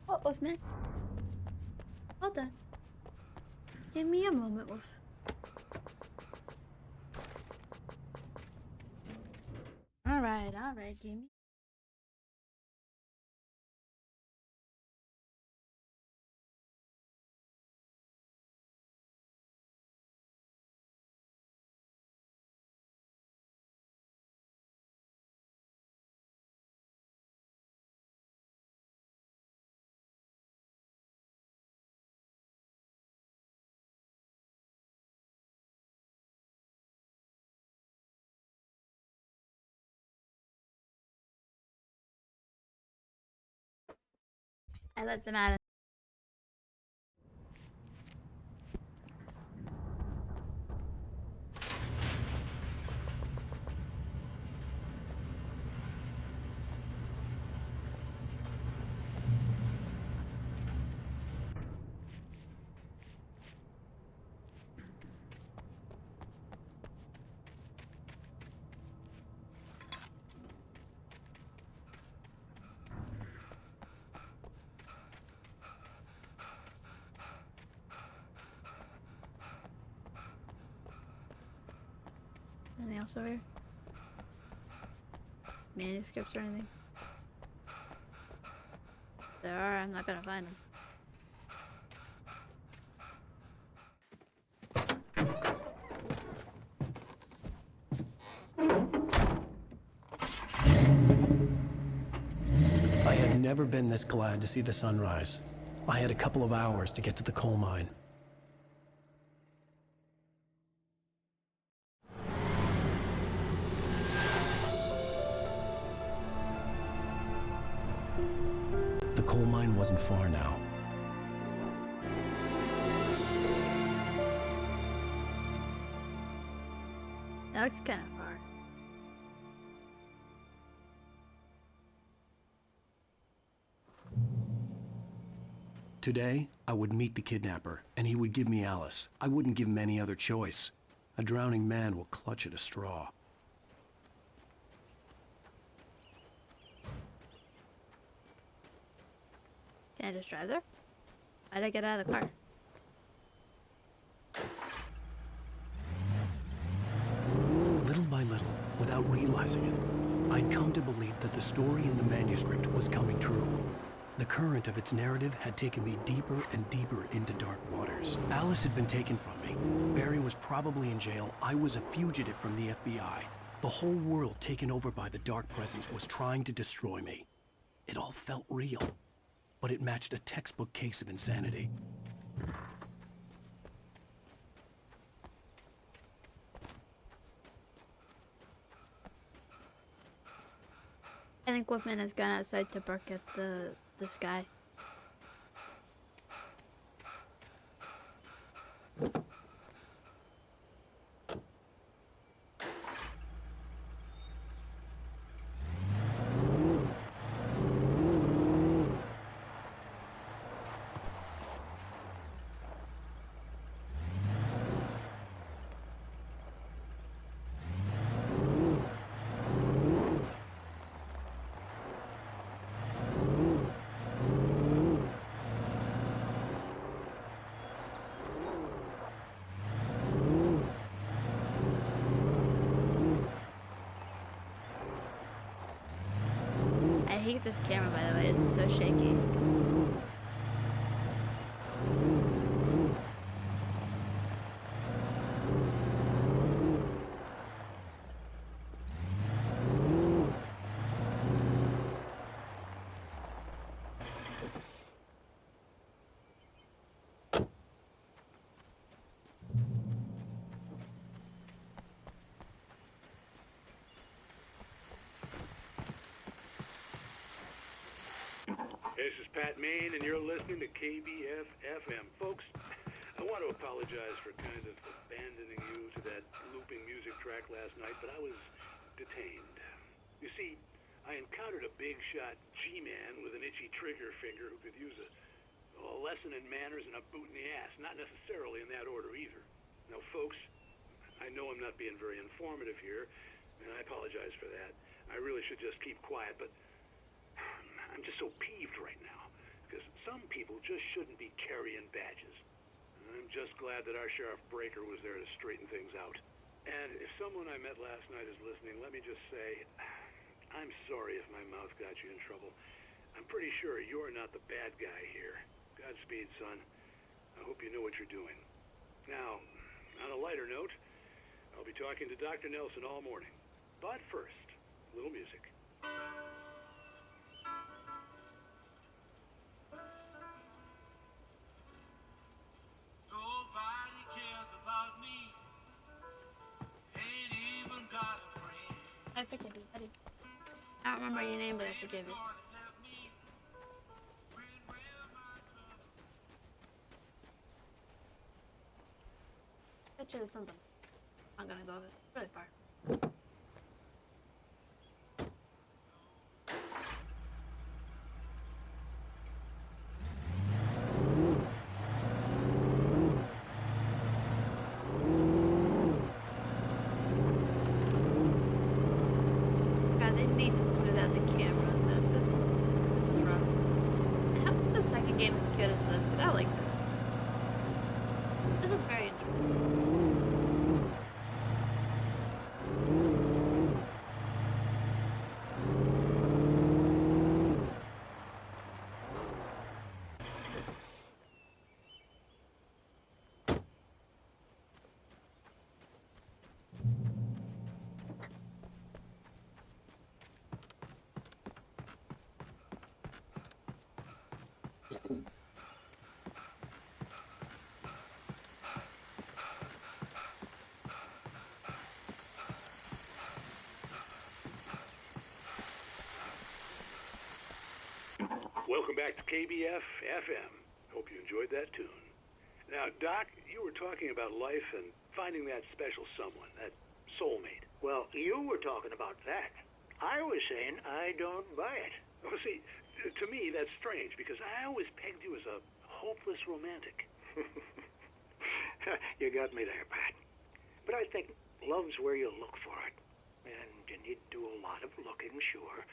What, Wolfman? Hold on. Give me a moment, Wolf. Alright, give me I let them out. Anything else over here? Manuscripts or anything? If there are, I'm not gonna find them. I had never been this glad to see the sunrise. I had a couple of hours to get to the coal mine. The coal mine wasn't far now. That looks kind of far. Today, I would meet the kidnapper, and he would give me Alice. I wouldn't give him any other choice. A drowning man will clutch at a straw. Can I just drive there? Why'd I get out of the car? Little by little, without realizing it, I'd come to believe that the story in the manuscript was coming true. The current of its narrative had taken me deeper and deeper into dark waters. Alice had been taken from me. Barry was probably in jail. I was a fugitive from the FBI. The whole world taken over by the dark presence was trying to destroy me. It all felt real, but it matched a textbook case of insanity. I think Wolfman has gone outside to bark at the sky. I hate this camera, by the way. It's so shaky. This is Pat Main, and you're listening to KBF FM. Folks, I want to apologize for kind of abandoning you to that looping music track last night, but I was detained. You see, I encountered a big shot G-man with an itchy trigger finger who could use a lesson in manners and a boot in the ass. Not necessarily in that order either. Now, folks, I know I'm not being very informative here, and I apologize for that. I really should just keep quiet, but I'm just so peeved right now, because some people just shouldn't be carrying badges. And I'm just glad that our Sheriff Breaker was there to straighten things out. And if someone I met last night is listening, let me just say, I'm sorry if my mouth got you in trouble. I'm pretty sure you're not the bad guy here. Godspeed, son. I hope you know what you're doing. Now, on a lighter note, I'll be talking to Dr. Nelson all morning. But first, a little music. Nobody cares about me. Ain't even got a friend. I forgive you, buddy. I don't remember your name, but I forgive you. Bet you there's something. I'm gonna go really far. God, they need to smooth out the camera on this. This is rough. I hope the second game is as good as this, but I like this. This is very enjoyable. Welcome back to KBF FM. Hope you enjoyed that tune. Now, Doc, you were talking about life and finding that special someone, that soulmate. Well, you were talking about that. I was saying I don't buy it. Well, see, to me, that's strange, because I always pegged you as a hopeless romantic. You got me there, Pat. But I think love's where you look for it. And you need to do a lot of looking, sure.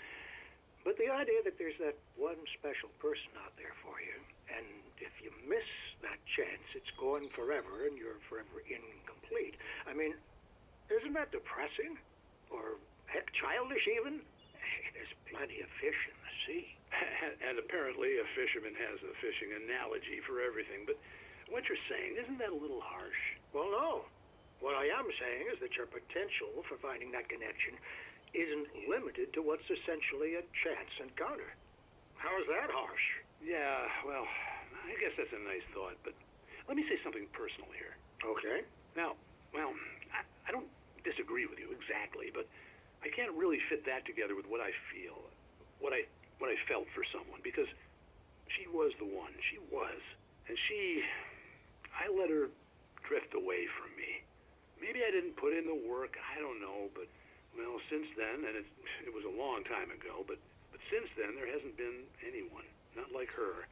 But the idea that there's that one special person out there for you, and if you miss that chance, it's gone forever and you're forever incomplete. I mean, isn't that depressing? Or, heck, childish even? Hey, there's plenty of fish in the sea. And apparently a fisherman has a fishing analogy for everything, but what you're saying, isn't that a little harsh? Well, no. What I am saying is that your potential for finding that connection isn't limited to what's essentially a chance encounter. How is that harsh? Yeah, well, I guess that's a nice thought, but let me say something personal here. Okay. Now, well, I don't disagree with you exactly, but I can't really fit that together with what I feel, what I felt for someone, because she was the one. She was. And I let her drift away from me. Maybe I didn't put in the work, I don't know, but well, since then, and it was a long time ago, but since then there hasn't been anyone, not like her.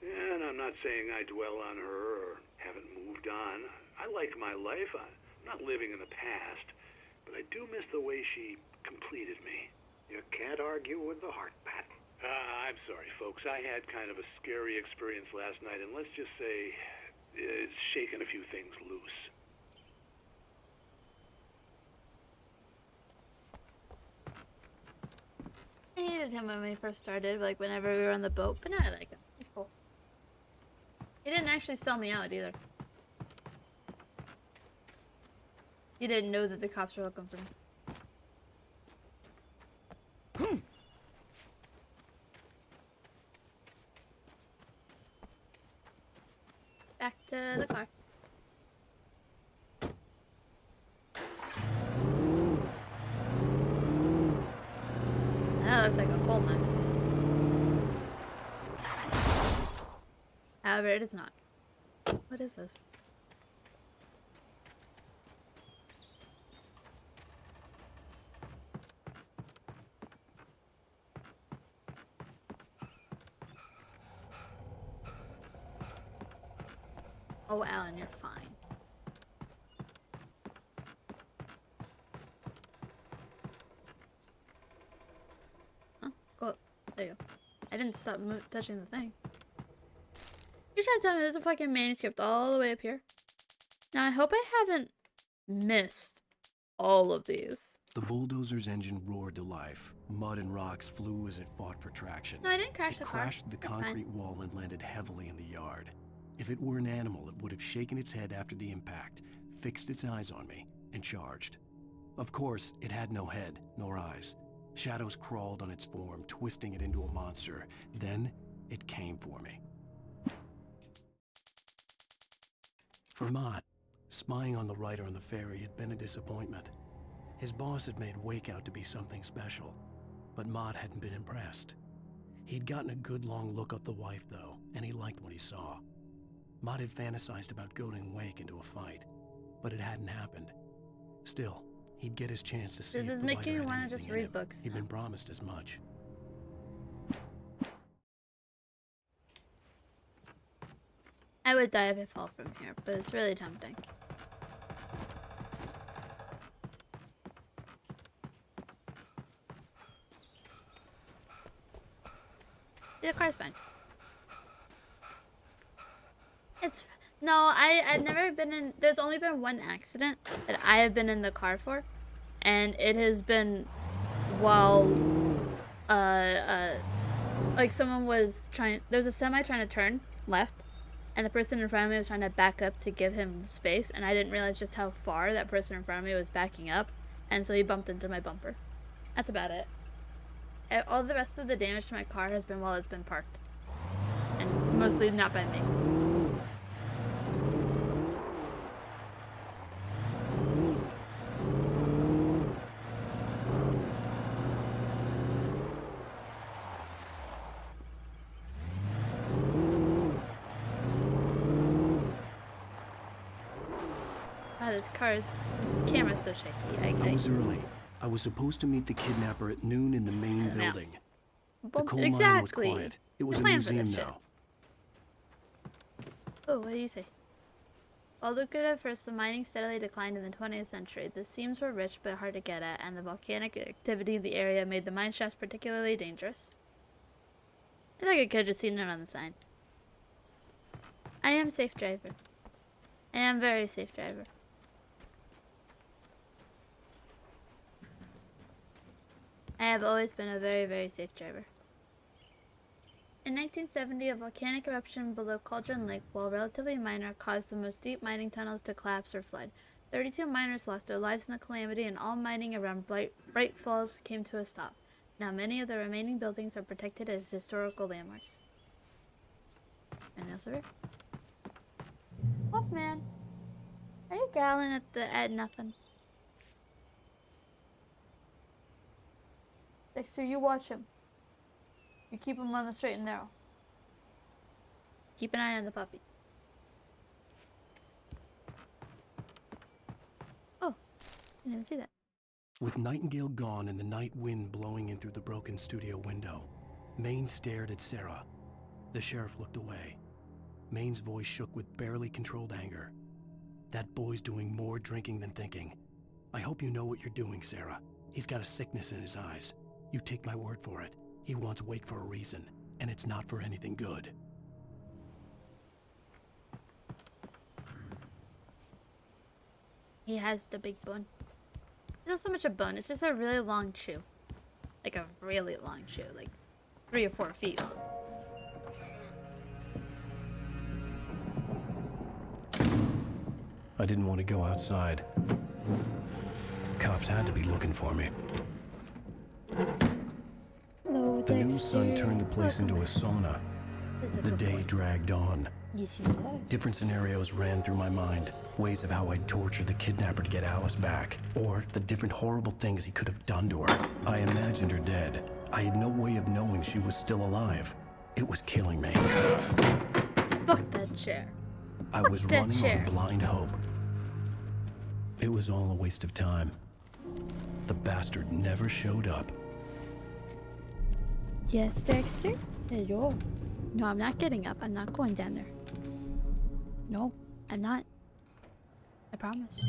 And I'm not saying I dwell on her or haven't moved on. I like my life. I'm not living in the past, but I do miss the way she completed me. You can't argue with the heart, Pat. I'm sorry, folks. I had kind of a scary experience last night, and let's just say it's shaken a few things loose. I hated him when we first started, like whenever we were on the boat, but now I like him. He's cool. He didn't actually sell me out either. He didn't know that the cops were looking for me. Back to the car. That looks like a coal mine. However, it is not. What is this? Oh, Alan, you're fine. Huh? Go up. There you go. I didn't stop touching the thing. You're trying to tell me there's a fucking manuscript all the way up here? Now, I hope I haven't missed all of these. The bulldozer's engine roared to life. Mud and rocks flew as it fought for traction. No, I didn't crash the car. It crashed the concrete wall and landed heavily in the yard. If it were an animal, it would have shaken its head after the impact, fixed its eyes on me, and charged. Of course, it had no head, nor eyes. Shadows crawled on its form, twisting it into a monster. Then, it came for me. For Mott, spying on the writer on the ferry had been a disappointment. His boss had made Wake out to be something special, but Mott hadn't been impressed. He'd gotten a good long look at the wife, though, and he liked what he saw. Mott had fantasized about goading Wake into a fight. but it hadn't happened. Still, he'd get his chance to see This if is the making writer me had want to anything just in read him. books. He'd been promised as much. I would die if I fall from here, but it's really tempting. The car's fine. It's no, I've never been in. There's only been one accident that I have been in the car for, and it has been while like someone was trying. There's a semi trying to turn left, and the person in front of me was trying to back up to give him space, and I didn't realize just how far that person in front of me was backing up, and so he bumped into my bumper. That's about it. All the rest of the damage to my car has been while it's been parked, and mostly not by me. This camera's so shaky. I was early. I was supposed to meet the kidnapper at noon in the main building. The coal mine was quiet. It was a museum now. Oh, what do you say? Although good at first, the mining steadily declined in the 20th century. The seams were rich but hard to get at, and the volcanic activity in the area made the mine shafts particularly dangerous. I think I could have just seen it on the sign. I am safe driver. I am very safe driver. I have always been a very, very safe driver. In 1970, a volcanic eruption below Cauldron Lake, while relatively minor, caused the most deep mining tunnels to collapse or flood. 32 miners lost their lives in the calamity, and all mining around Bright Falls came to a stop. Now many of the remaining buildings are protected as historical landmarks. Anything else over here? Wolfman, are you growling at nothing? Dexter, you watch him. You keep him on the straight and narrow. Keep an eye on the puppy. Oh, I didn't see that. With Nightingale gone and the night wind blowing in through the broken studio window, Maine stared at Sarah. The sheriff looked away. Maine's voice shook with barely controlled anger. That boy's doing more drinking than thinking. I hope you know what you're doing, Sarah. He's got a sickness in his eyes. You take my word for it. He wants Wake for a reason, and it's not for anything good. He has the big bone. It's not so much a bone, it's just a really long chew. Like a really long chew, like 3 or 4 feet long. I didn't want to go outside. Cops had to be looking for me. Hello, the new sun turned the place into a sauna. The day dragged on. Yes, you are. Different scenarios ran through my mind. Ways of how I'd torture the kidnapper to get Alice back. Or the different horrible things he could have done to her. I imagined her dead. I had no way of knowing she was still alive. It was killing me. Fuck that chair. I was running on blind hope. It was all a waste of time. The bastard never showed up. Yes, Dexter? Hello. No, I'm not getting up. I'm not going down there. No, I'm not. I promise.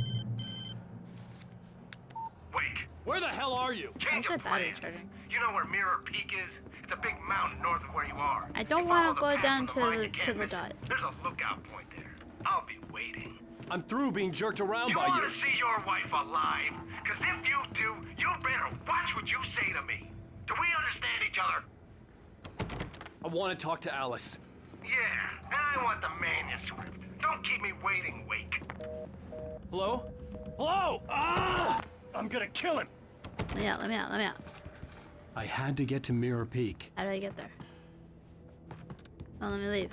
Wake! Where the hell are you? Change of plan. You know where Mirror Peak is? It's a big mountain north of where you are. I don't want to go down to the dot. There's a lookout point there. I'll be waiting. I'm through being jerked around by you. You want to see your wife alive? Because if you do, you better watch what you say to me. Do we understand each other? I want to talk to Alice. Yeah, and I want the manuscript. Don't keep me waiting, Wake. Hello? Hello! Ah! I'm gonna kill him! Let me out. I had to get to Mirror Peak. How do I get there? Oh, let me leave.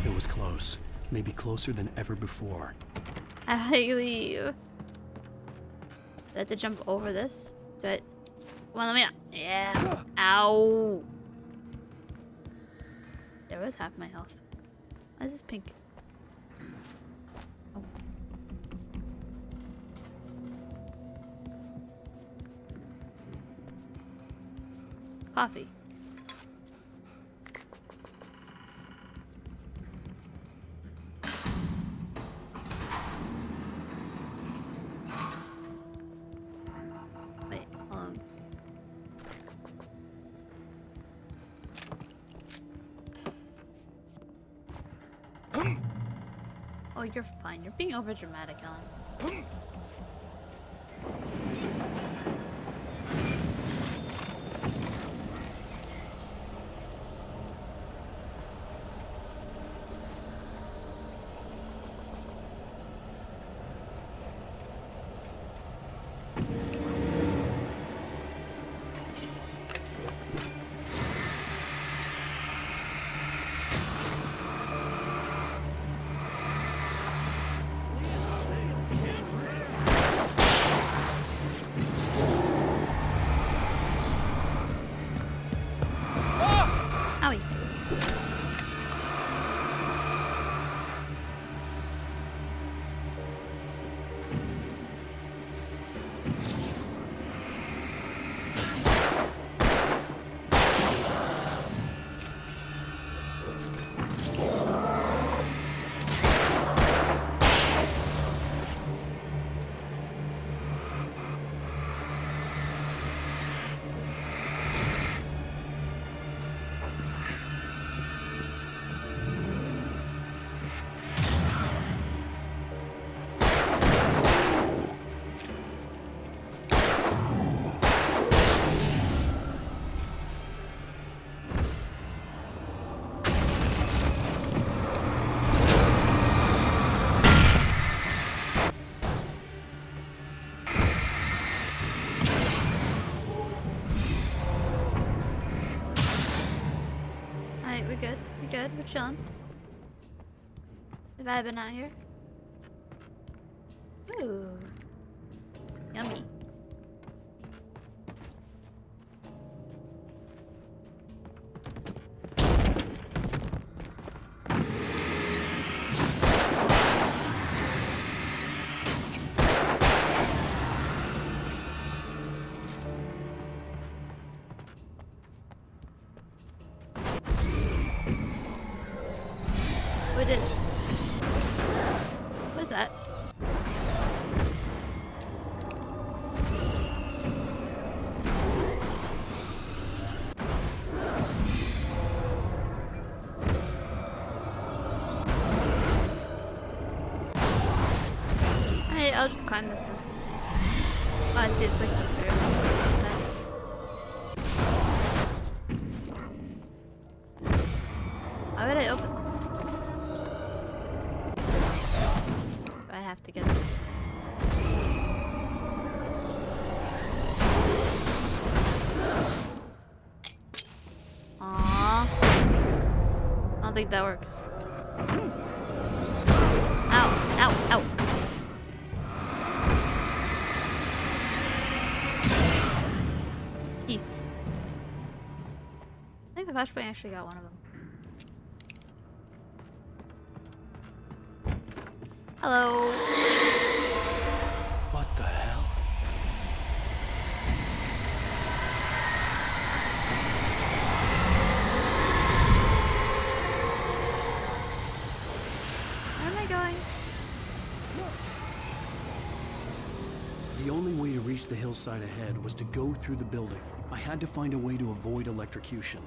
It was close. Maybe closer than ever before. How do I leave? Do I have to jump over this? Do I... Come on, let me out. Yeah. Ow. There was half my health. Why is this pink? Oh. Coffee. Wait, hold on. Oh, you're fine. You're being over dramatic, Ellen. Owie. Alright, we're good. We're good. We're chilling. We're vibing out here. Ooh. Yummy. We did it. What is that? Alright, I'll just climb this one. Oh, I see, it's like the third one. Why would I open this? Do I have to get it? Aww. I don't think that works. Ow, ow, ow. Cease. I think the flashbang actually got one of them. Hello. What the hell? Where am I going? The only way to reach the hillside ahead was to go through the building. I had to find a way to avoid electrocution.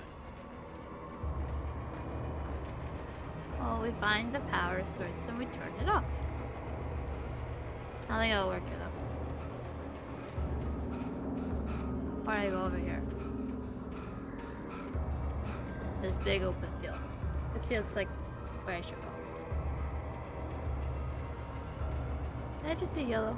Well, we find the power source and we turn it off. I think it'll work here though. Or I go over here. This big open field. Let's see, it's like where I should go. Did I just see yellow?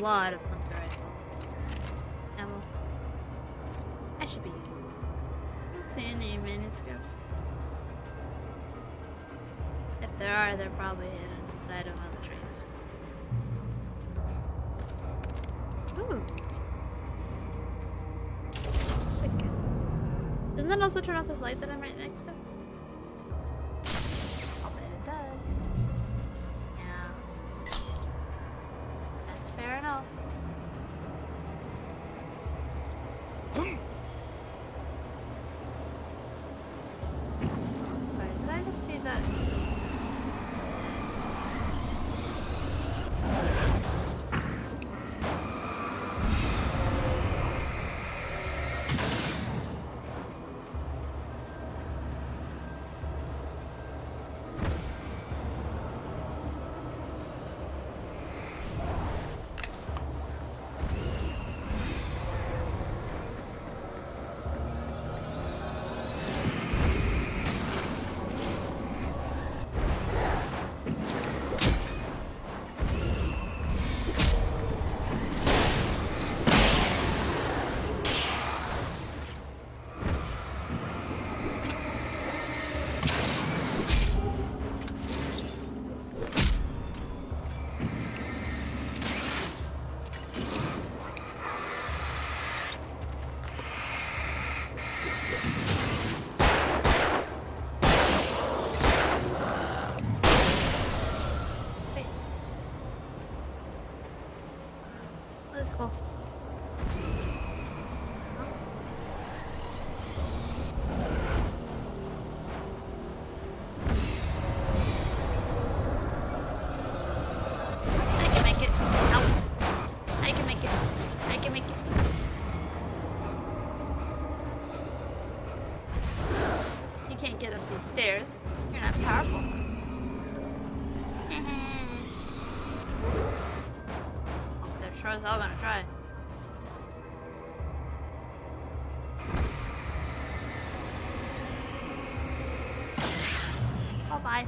lot of hunter rifle ammo. I should be using it. I don't see any manuscripts. If there are, they're probably hidden inside of other trees. Ooh. Wicked. Doesn't that also turn off this light that I'm right next to? I'll bet it does. Yeah. That's fair enough. Right, did I just see that? Let's go. I can make it. Ow. I can make it. I can make it. You can't get up these stairs. You're not powerful. They're sure as hell gonna try. Oh, bye.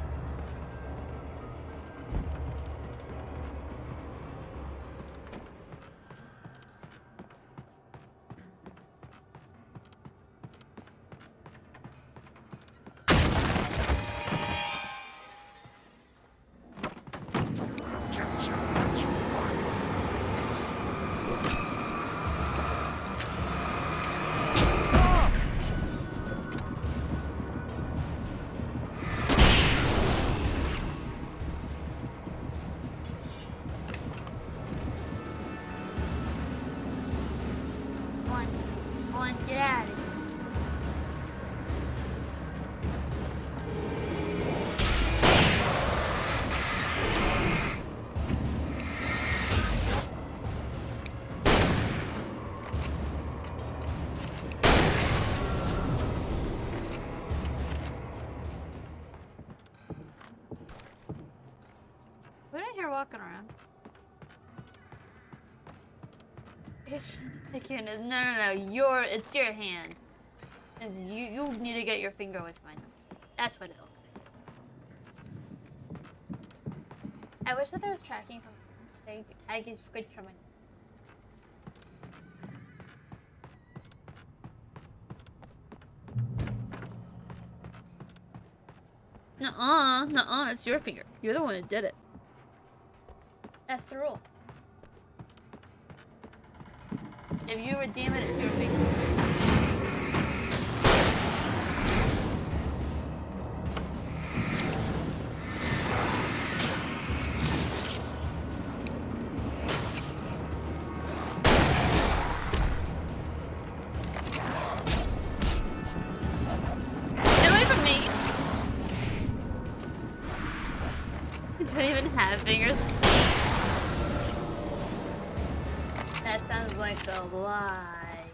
One, get out of here. Who did I hear walking around? It's trying to pick your nose. No. It's your hand. You need to get your finger away from my nose. That's what it looks like. I wish that there was tracking from I get scratch from my Nuh-uh, it's your finger. You're the one who did it. That's the rule. If you redeem it, it's your finger. Get away from me! You don't even have fingers. That sounds like a lie.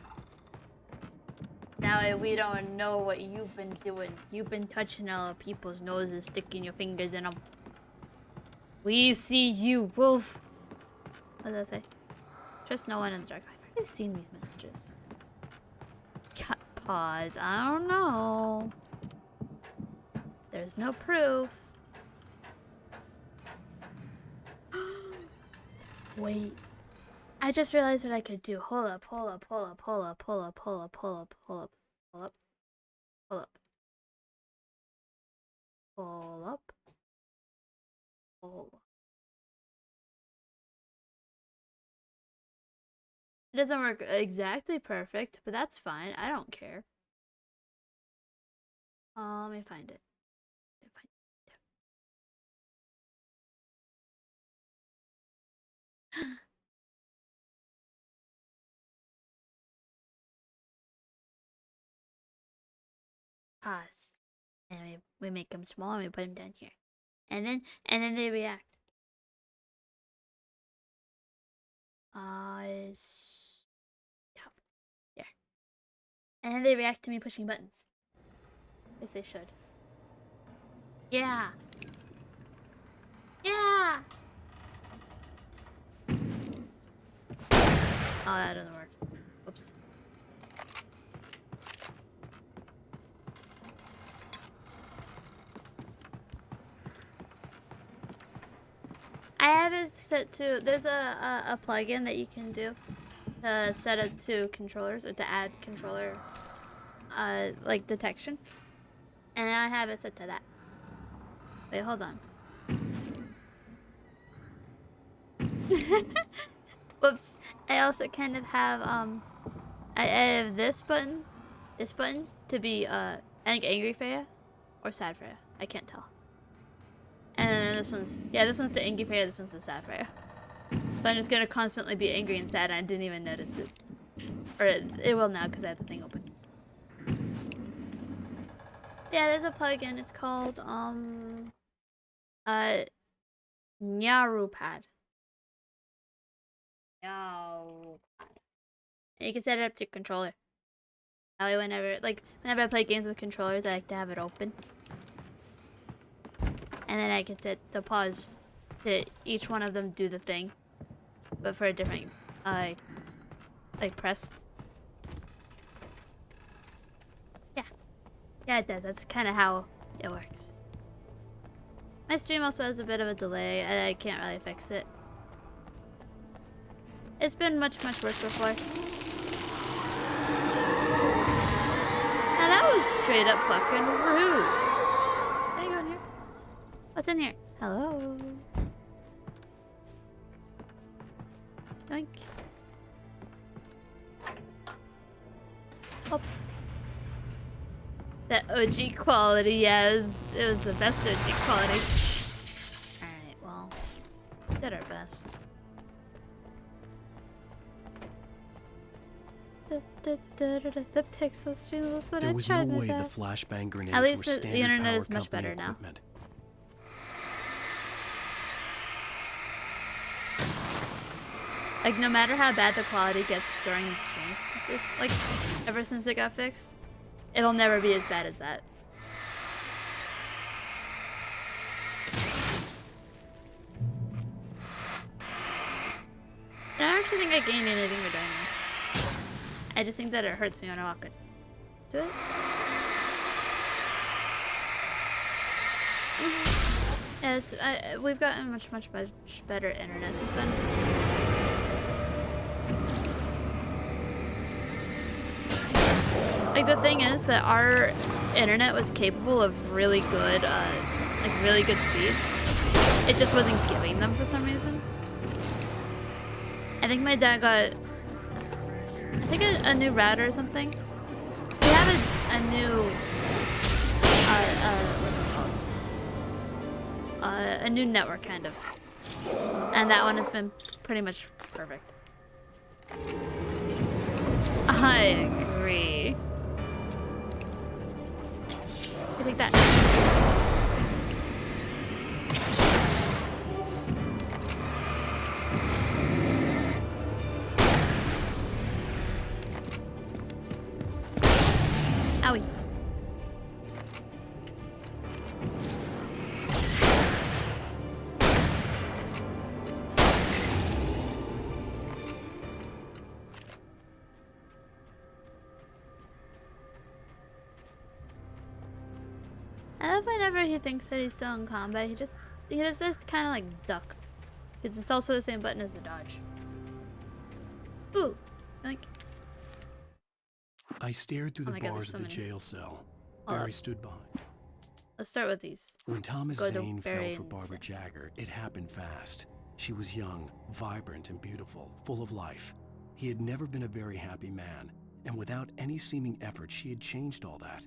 That way we don't know what you've been doing. You've been touching other people's noses, sticking your fingers in them. We see you, wolf. What does that say? Trust no one in the dark. I've already seen these messages. Cut pause. I don't know. There's no proof. Wait. I just realized what I could do. Hold up, hold up, hold up, hold up, hold up, hold up, hold up, hold up, hold up, hold up, hold up, hold up. It doesn't work exactly perfect, but that's fine. I don't care. Let me find it. Pause. And we make them small and we put them down here. And then they react. Yeah. There. And then they react to me pushing buttons. Yes, they should. Yeah. Yeah. Oh, that doesn't work. Oops. I have it set to. There's a plugin that you can do to set it to controllers or to add controller, like detection, and I have it set to that. Wait, hold on. Whoops. I also kind of have I have this button to be I think angry Freya or sad Freya. I can't tell. And then this one's the angry Freya, this one's the sad Freya. So I'm just gonna constantly be angry and sad and I didn't even notice it. Or it will now because I have the thing open. Yeah, there's a plugin, it's called Nyarupad. And you can set it up to your controller. That way whenever I play games with controllers, I like to have it open. And then I can set the pause to each one of them do the thing. But for a different like press. Yeah. Yeah, it does. That's kind of how it works. My stream also has a bit of a delay. I can't really fix it. It's been much worse before. Now that was straight up fucking rude. Can I go in here? What's in here? Hello? Yoink. Oh. That OG quality, yeah, it was the best OG quality. Alright, well, we did our best. The pixel stream, listen, There I was tried no my way best. the flashbang grenades At were least the standard internet power is much company better now. equipment. Like, no matter how bad the quality gets during the streams, like, ever since it got fixed, it'll never be as bad as that. I don't actually think I gained anything for doing this. I just think that it hurts me when I walk into it. Yes, we've gotten much better internet since then. Like, the thing is that our internet was capable of really good, really good speeds. It just wasn't giving them for some reason. I think my dad got, a new router or something. We have a new, what's it called? A new network, kind of. And that one has been pretty much perfect. I agree. I take that. Owie. I love whenever he thinks that he's still in combat, he does this kind of like duck. Because it's also the same button as the dodge. Ooh, like. I stared through Oh the my God, bars there's of so the many. jail cell. Hold Barry up. stood behind. Let's start with these. When Thomas Go to Zane fell Barry for and Barbara Jagger, it happened fast. She was young, vibrant, and beautiful, full of life. He had never been a very happy man, and without any seeming effort, she had changed all that.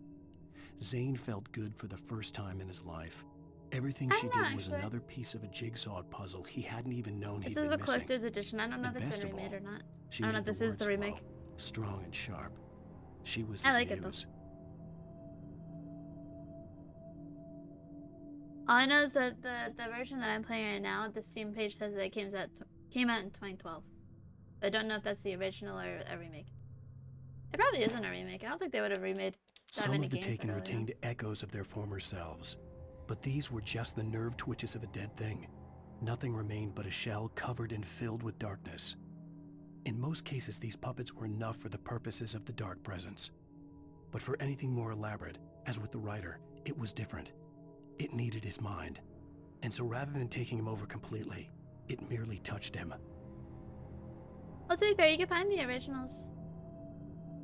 Zane felt good for the first time in his life. Everything she did was actually. another piece of a jigsaw puzzle he hadn't even known he'd This is been the missing. collector's edition. I don't know And if it's best been of remade all, or not. she I don't know made if this is the words remake. flow, strong and sharp. She was I his like it though. muse. All I know is that the version that I'm playing right now, the Steam page says that it came out in 2012. I don't know if that's the original or a remake. It probably isn't a remake. I don't think they would have remade that Some many of the games Taken that early on. retained echoes of their former selves, but these were just the nerve twitches of a dead thing. Nothing remained but a shell covered and filled with darkness. In most cases, these puppets were enough for the purposes of the dark presence. But for anything more elaborate, as with the writer, it was different. It needed his mind. And so rather than taking him over completely, it merely touched him. Well, to be fair, you can find the originals.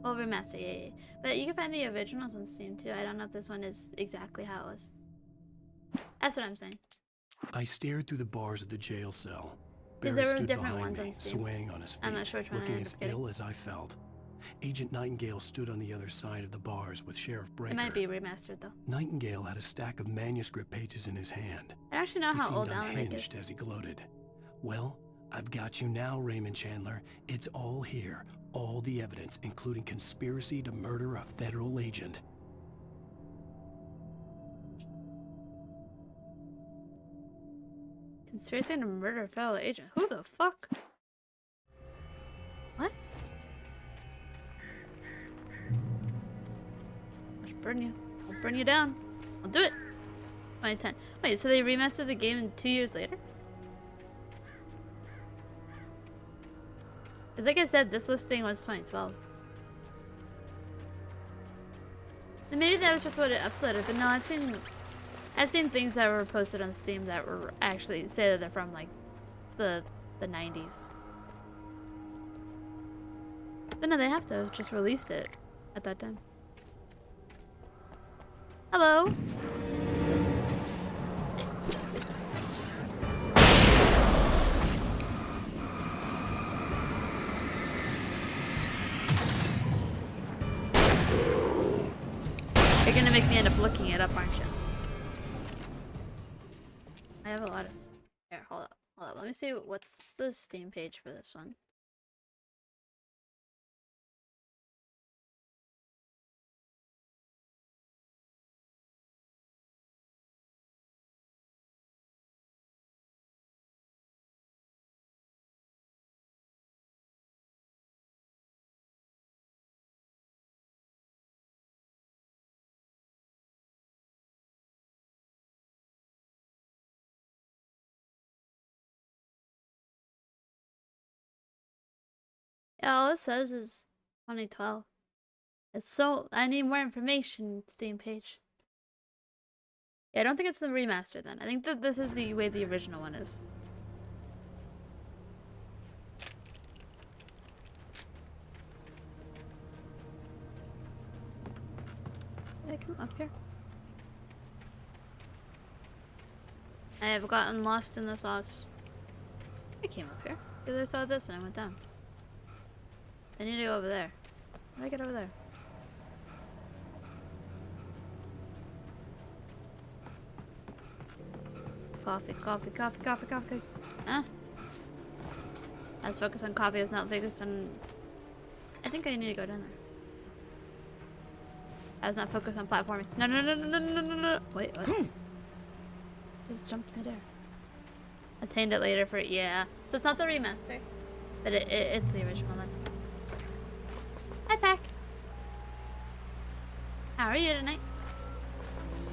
Well, remaster, yeah. But you can find the originals on Steam too. I don't know if this one is exactly how it was. That's what I'm saying. I stared through the bars of the jail cell. Because Barry there were stood different behind ones me, on Steam. swaying on his feet, I'm not sure which one I looking ended as up getting. ill as I felt. Agent Nightingale stood on the other side of the bars with Sheriff Breaker. It might be remastered though. Nightingale had a stack of manuscript pages in his hand. I actually know He how seemed old Alan Wake unhinged is. as he gloated. Well, I've got you now, Raymond Chandler. It's all here. All the evidence, including conspiracy to murder a federal agent. Conspiracy to murder a fellow agent. Who the fuck? What? I'll burn you. I'll burn you down. I'll do it. 2010. Wait, so they remastered the game 2 years later? Because like I said, this listing was 2012. And maybe that was just what it uploaded, but no, I've seen things that were posted on Steam that were actually say that they're from like the 90s. But no, they have to have just released it at that time. Hello. You're gonna make me end up looking it up, aren't you? I have a lot of... Here, hold up. Hold up. Let me see what's the Steam page for this one. Yeah, all it says is 2012. It's so... I need more information, Steam page. Yeah, I don't think it's the remaster then. I think that this is the way the original one is. Did I come up here? I have gotten lost in the sauce. I came up here because I saw this and I went down. I need to go over there. How do I get over there? Coffee, coffee, coffee, coffee, coffee. Huh? I was focused on coffee, I was not focused on... I think I need to go down there. I was not focused on platforming. No, no, no, no, no, no, no, no. Wait, what? Just jumped midair. Obtained it later for... Yeah. So it's not the remaster. But it's the original then. Hi, Pack. How are you tonight?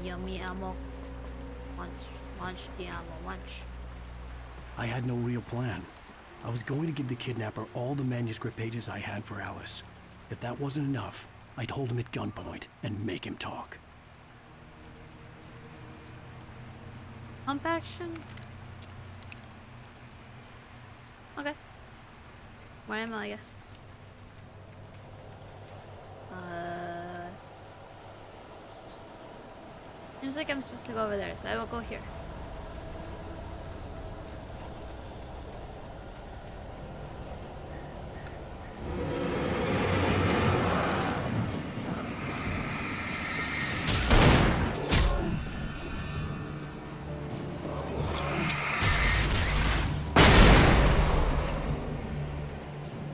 Yummy ammo. Lunch, the ammo, lunch. I had no real plan. I was going to give the kidnapper all the manuscript pages I had for Alice. If that wasn't enough, I'd hold him at gunpoint and make him talk. Pump action? Okay. More ammo, I guess. Seems like I'm supposed to go over there, so I will go here.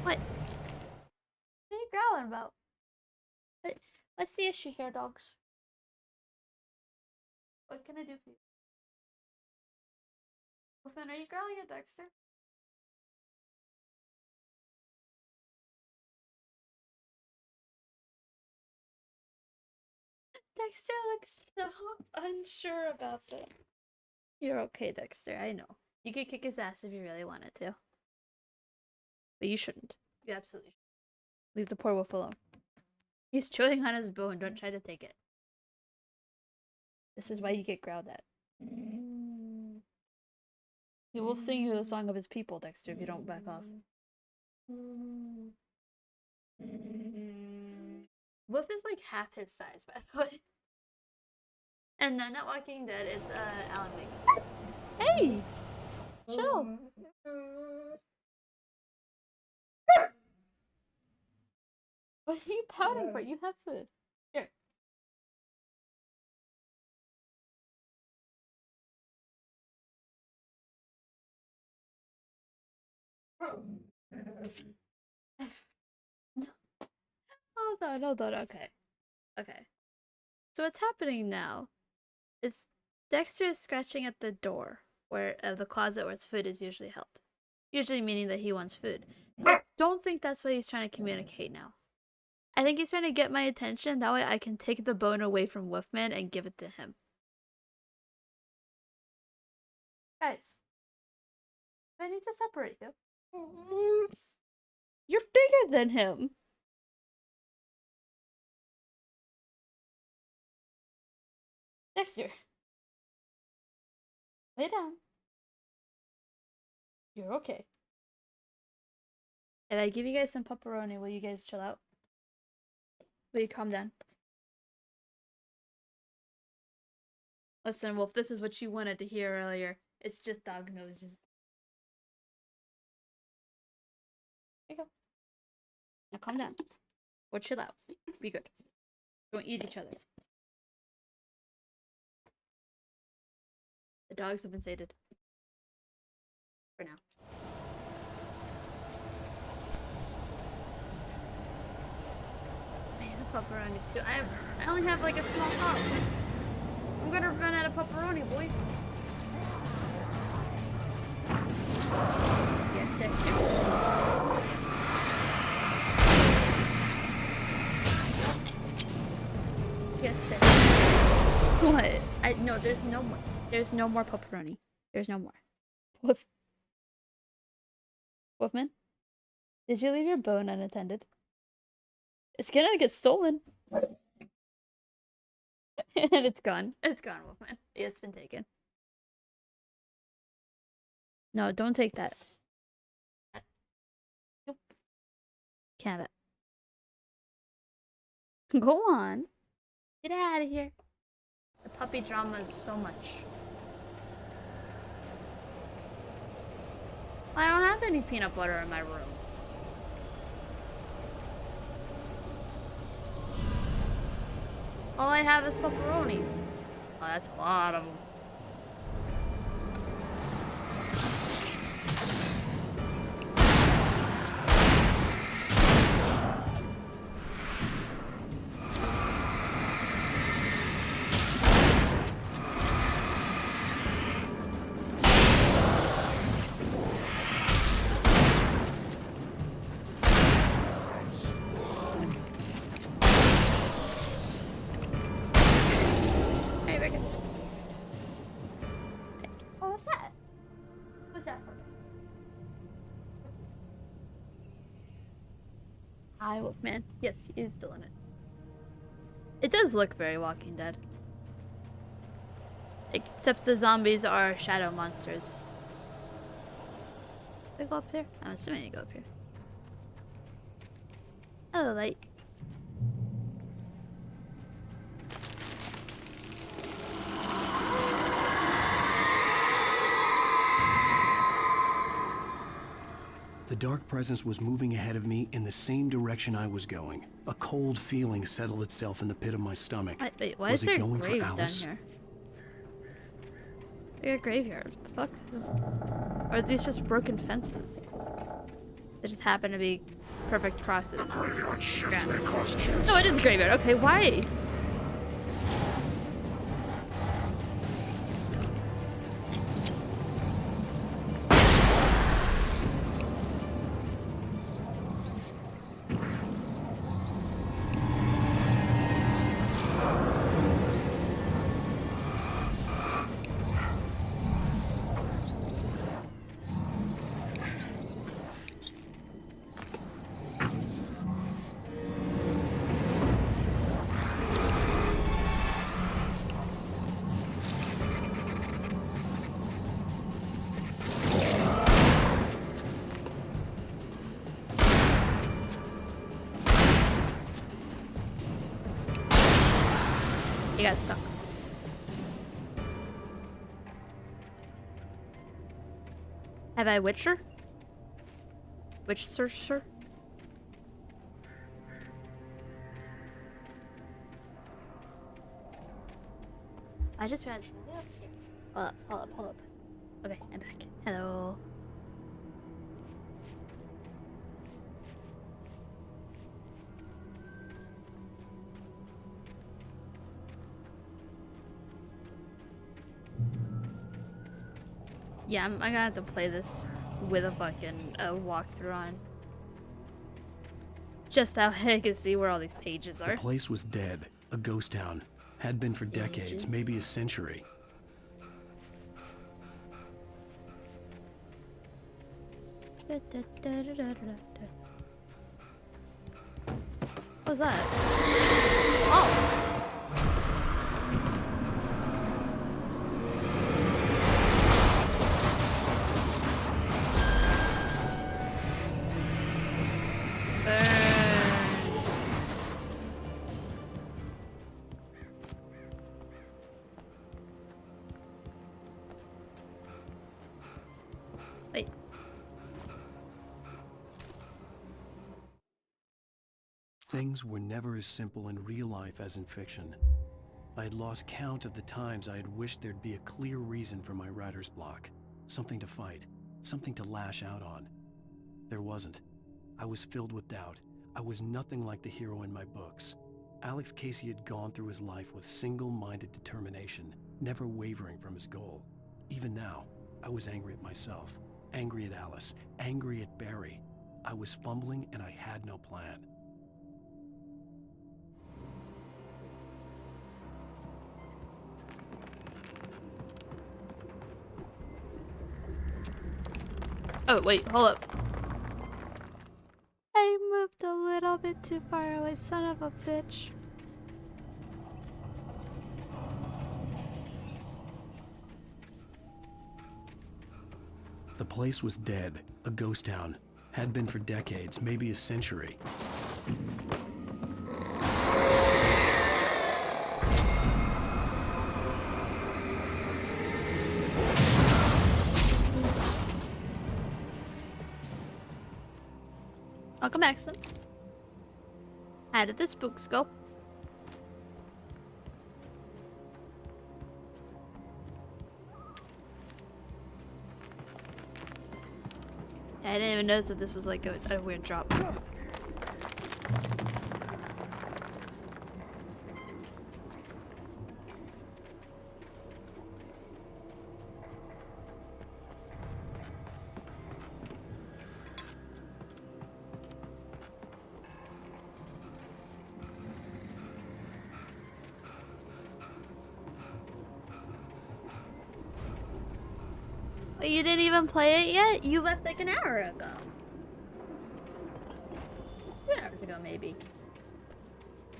What? What are you growling about? What's the issue here, dogs? What can I do for you? Wolfen, are you growling at Dexter? Dexter looks so unsure about this. You're okay, Dexter, I know. You could kick his ass if you really wanted to. But you shouldn't. You absolutely shouldn't. Leave the poor wolf alone. He's chewing on his bone, don't try to take it. This is why you get growled at. He will sing you the song of his people, Dexter, if you don't back off. Wolf is like half his size, by the way. And not Walking Dead, it's Alan Wake. Hey! Chill! What are you pouting for? You have food. Here. Hold on, okay. Okay. So what's happening now is Dexter is scratching at the door where the closet where his food is usually held. Usually meaning that he wants food. I don't think that's what he's trying to communicate now. I think he's trying to get my attention, that way I can take the bone away from Wolfman and give it to him. Guys, I need to separate you. You're bigger than him. Dexter. Lay down. You're okay. If I give you guys some pepperoni, will you guys chill out? Will you calm down? Listen, Wolf, this is what you wanted to hear earlier. It's just dog noses. There you go. Now calm down. Or chill out. Be good. Don't eat each other. The dogs have been sated. For now. Pepperoni too. I only have like a small top. I'm gonna run out of pepperoni, boys. Yes, Dexter. Yes, Dexter. What? No, there's no more. There's no more pepperoni. There's no more. Wolfman? Did you leave your bone unattended? It's gonna get stolen. And it's gone. It's gone, Wolfman. It's been taken. No, don't take that. Nope. Can't have it. Go on. Get out of here. The puppy drama is so much. I don't have any peanut butter in my room. All I have is pepperonis. Oh, that's a lot of them. Hi, Wolfman. Yes, he is still in it. It does look very Walking Dead. Except the zombies are shadow monsters. Do I go up there? I'm assuming I go up here. Oh, light. The dark presence was moving ahead of me in the same direction I was going. A cold feeling settled itself in the pit of my stomach. Wait, why was is there it going grave for down Alice? here? Like a graveyard. What the fuck? Or are these just broken fences? They just happen to be perfect crosses. No, it is a graveyard. Okay, why? You got stuck. Have I Witcher? Witch searcher? I just ran. Hold up. Okay, I'm back. Hello. Yeah, I'm gonna have to play this with a fucking walkthrough on. Just how I can see where all these pages are. The place was dead. A ghost town. Had been for decades, maybe a century. What was that? Oh! Wait. Things were never as simple in real life as in fiction. I had lost count of the times I had wished there'd be a clear reason for my writer's block. Something to fight, something to lash out on. There wasn't. I was filled with doubt. I was nothing like the hero in my books. Alex Casey had gone through his life with single-minded determination, never wavering from his goal. Even now, I was angry at myself, angry at Alice, angry at Barry. I was fumbling and I had no plan. Oh, wait, hold up. I moved a little bit too far away, son of a bitch. The place was dead, a ghost town. Had been for decades, maybe a century. Welcome back, son. How did the spooks go? I didn't even notice that this was like a weird drop. But you didn't even play it yet? You left like an hour ago. 2 hours ago, maybe.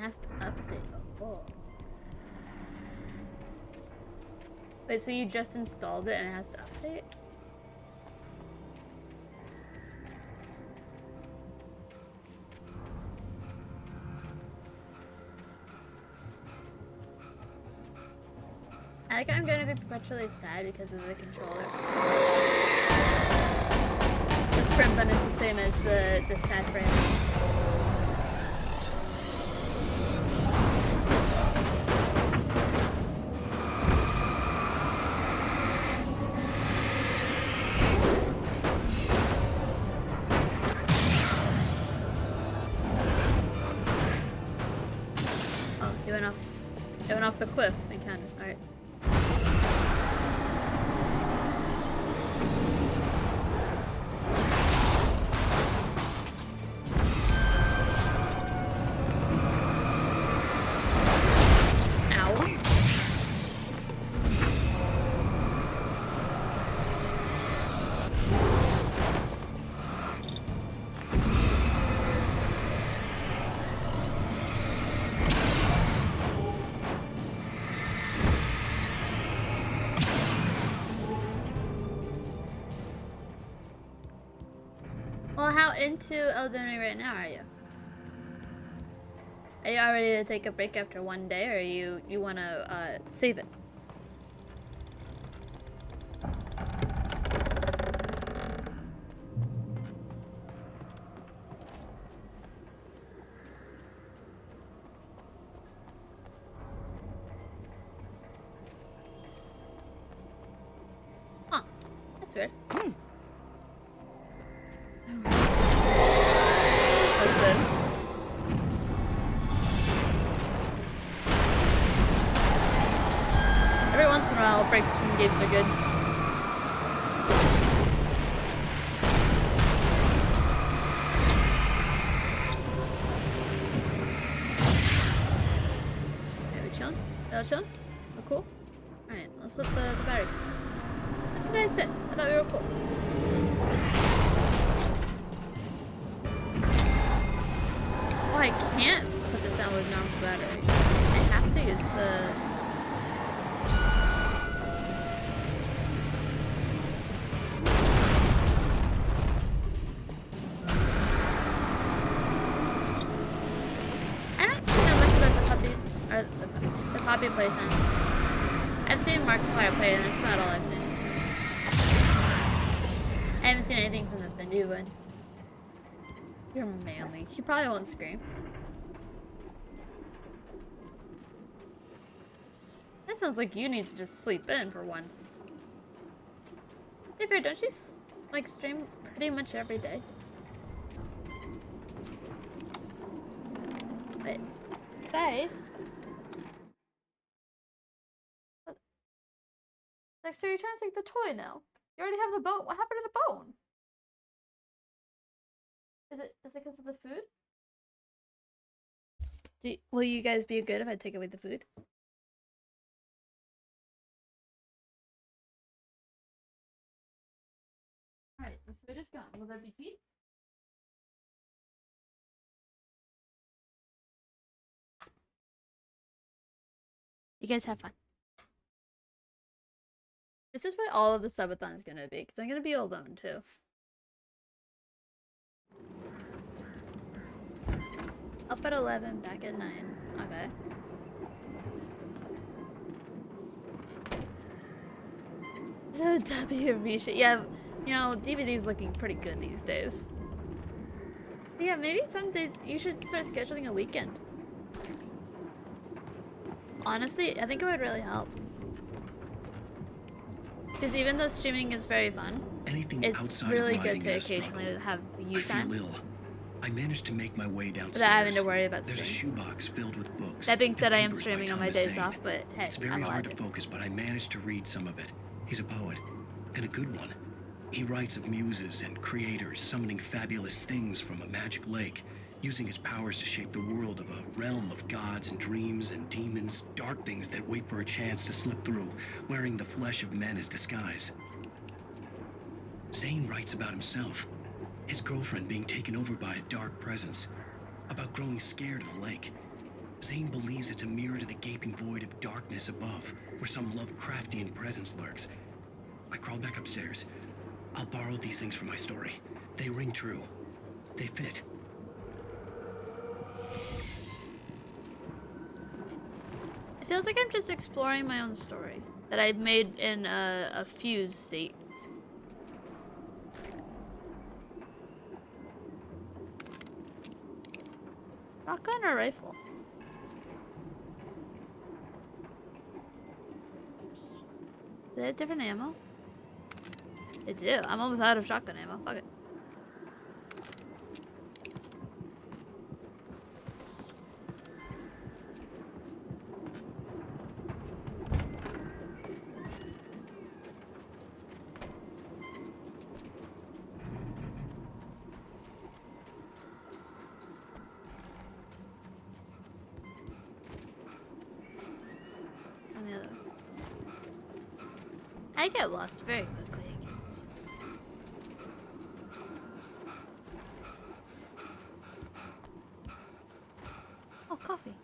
Last update. Oh. Wait, so you just installed it and it has to update? like I'm gonna be perpetually sad because of the controller. The sprint button is the same as the sad frame. Oh, he went off the cliff. Encounter. All right. Well, how into Elden Ring right now are you? Are you all ready to take a break after one day, or you want to save it? Huh. That's weird. That's it. Every once in a while, breaks from games are good. Okay, we chilling? Y'all chilling? We're cool? Alright, let's let the battery go. What did I say? I thought we were cool. Oh, I can't put this down with normal battery. I have to use the... I don't know much about the puppy, or the puppy playtimes. I've seen Markiplier play, and that's about all I've seen. I haven't seen anything from the new one. You're manly. She probably won't scream. That sounds like you need to just sleep in for once. Hey, Fair, don't you like stream pretty much every day? Wait, guys. Dexter, you're trying to take the toy now. You already have the bone. What happened to the bone? Is it because of the food? Will you guys be good if I take away the food? Alright, the food is gone. Will there be peace? You guys have fun. This is what all of the subathon is gonna be, because I'm gonna be alone too. Up at 11, back at 9. Okay. The WB shit. Yeah, you know, DVD's looking pretty good these days. Yeah, maybe someday you should start scheduling a weekend. Honestly, I think it would really help. Because even though streaming is very fun, it's really good to occasionally have you time. I managed to make my way downstairs. Without having to worry about There's streaming. a shoebox filled with books. That being said, I am papers by streaming on my Thomas days Zane. off, but hey, It's very I'm hard allowed to focus, but I managed to read some of it. He's a poet, and a good one. He writes of muses and creators summoning fabulous things from a magic lake, using his powers to shape the world of a realm of gods and dreams and demons, dark things that wait for a chance to slip through, wearing the flesh of men as disguise. Zane writes about himself, his girlfriend being taken over by a dark presence, about growing scared of the lake. Zane believes it's a mirror to the gaping void of darkness above, where some Lovecraftian presence lurks. I crawl back upstairs. I'll borrow these things from my story. They ring true. They fit. It feels like I'm just exploring my own story. that I made in a fuse state. Shotgun or rifle? Do they have different ammo? They do. I'm almost out of shotgun ammo. Fuck it. On the other one. I get lost very quickly, I can't. Oh, coffee.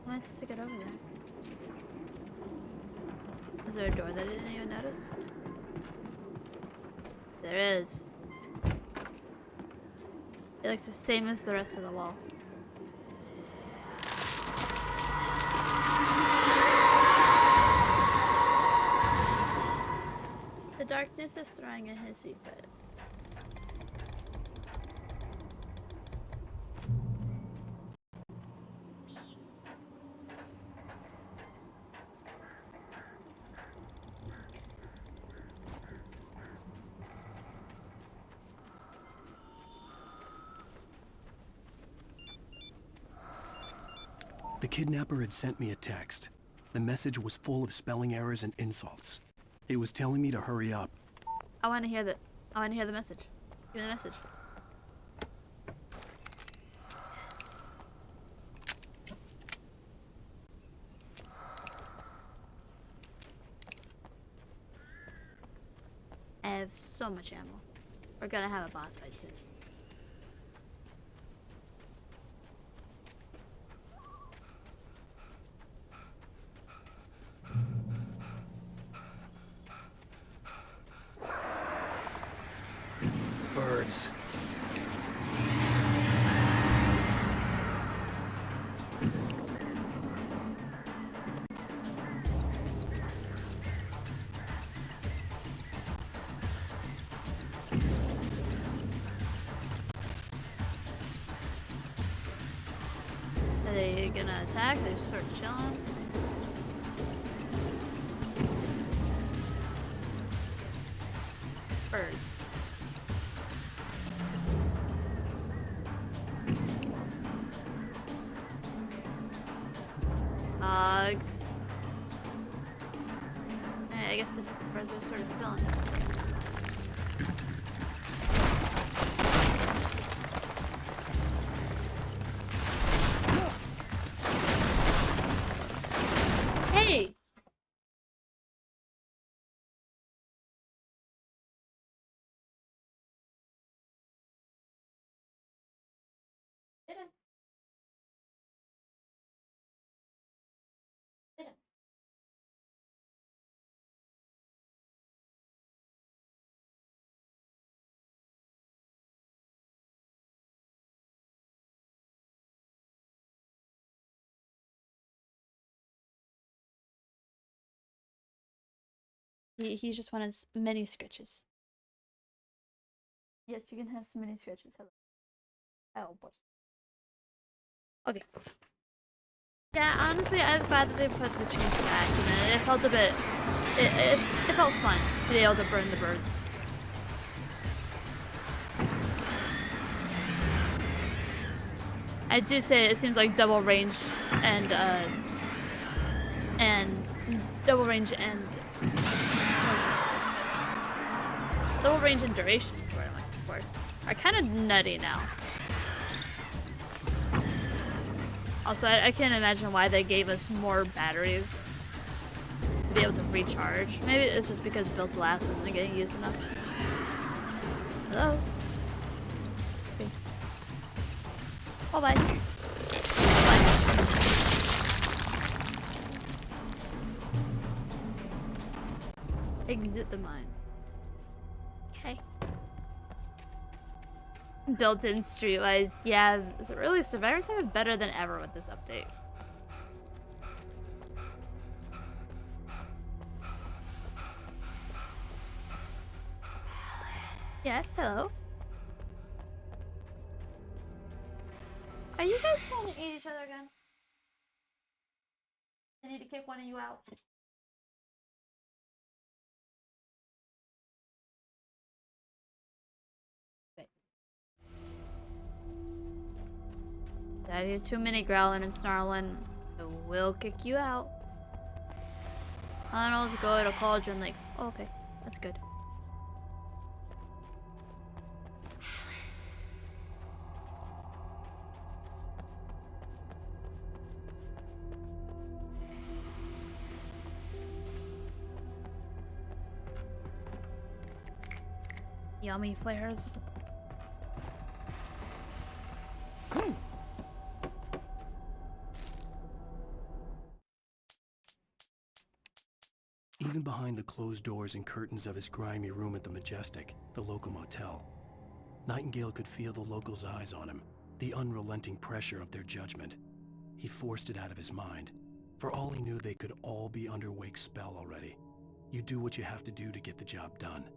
How am I supposed to get over there? Is there a door that I didn't even notice? There is. It looks the same as the rest of the wall. The darkness is throwing a hissy fit. The kidnapper had sent me a text. The message was full of spelling errors and insults. It was telling me to hurry up. I want to hear the message. Give me the message. Yes. I have so much ammo. We're gonna have a boss fight soon. Birds. Are they gonna attack? They just start chilling. Birds. Bugs. Alright, I guess the birds are sort of chilling. Hey! He just wanted mini scratches. Yes, you can have some mini scratches. Hello. Oh boy. Okay. Yeah, honestly, I was glad that they put the change back. You know, it felt a bit. It felt fun to be able to burn the birds. I do say it seems like double range and double range and double range and duration is the word I'm looking for. Are kind of nutty now. Also, I can't imagine why they gave us more batteries to be able to recharge. Maybe it's just because built last wasn't getting used enough. Hello? Okay. Bye-bye. Bye. Exit the mine. Okay. Built-in streetwise. Yeah, so really survivors have it better than ever with this update. Yes, hello. Are you guys trying to eat each other again? I need to kick one of you out. Okay. If you have too many growling and snarling, I will kick you out. Tunnels go to Cauldron Lakes. Oh, okay, that's good. Yummy flares. Even behind the closed doors and curtains of his grimy room at the Majestic, the local motel, Nightingale could feel the locals' eyes on him, the unrelenting pressure of their judgment. He forced it out of his mind. For all he knew, they could all be under Wake's spell already. You do what you have to do to get the job done.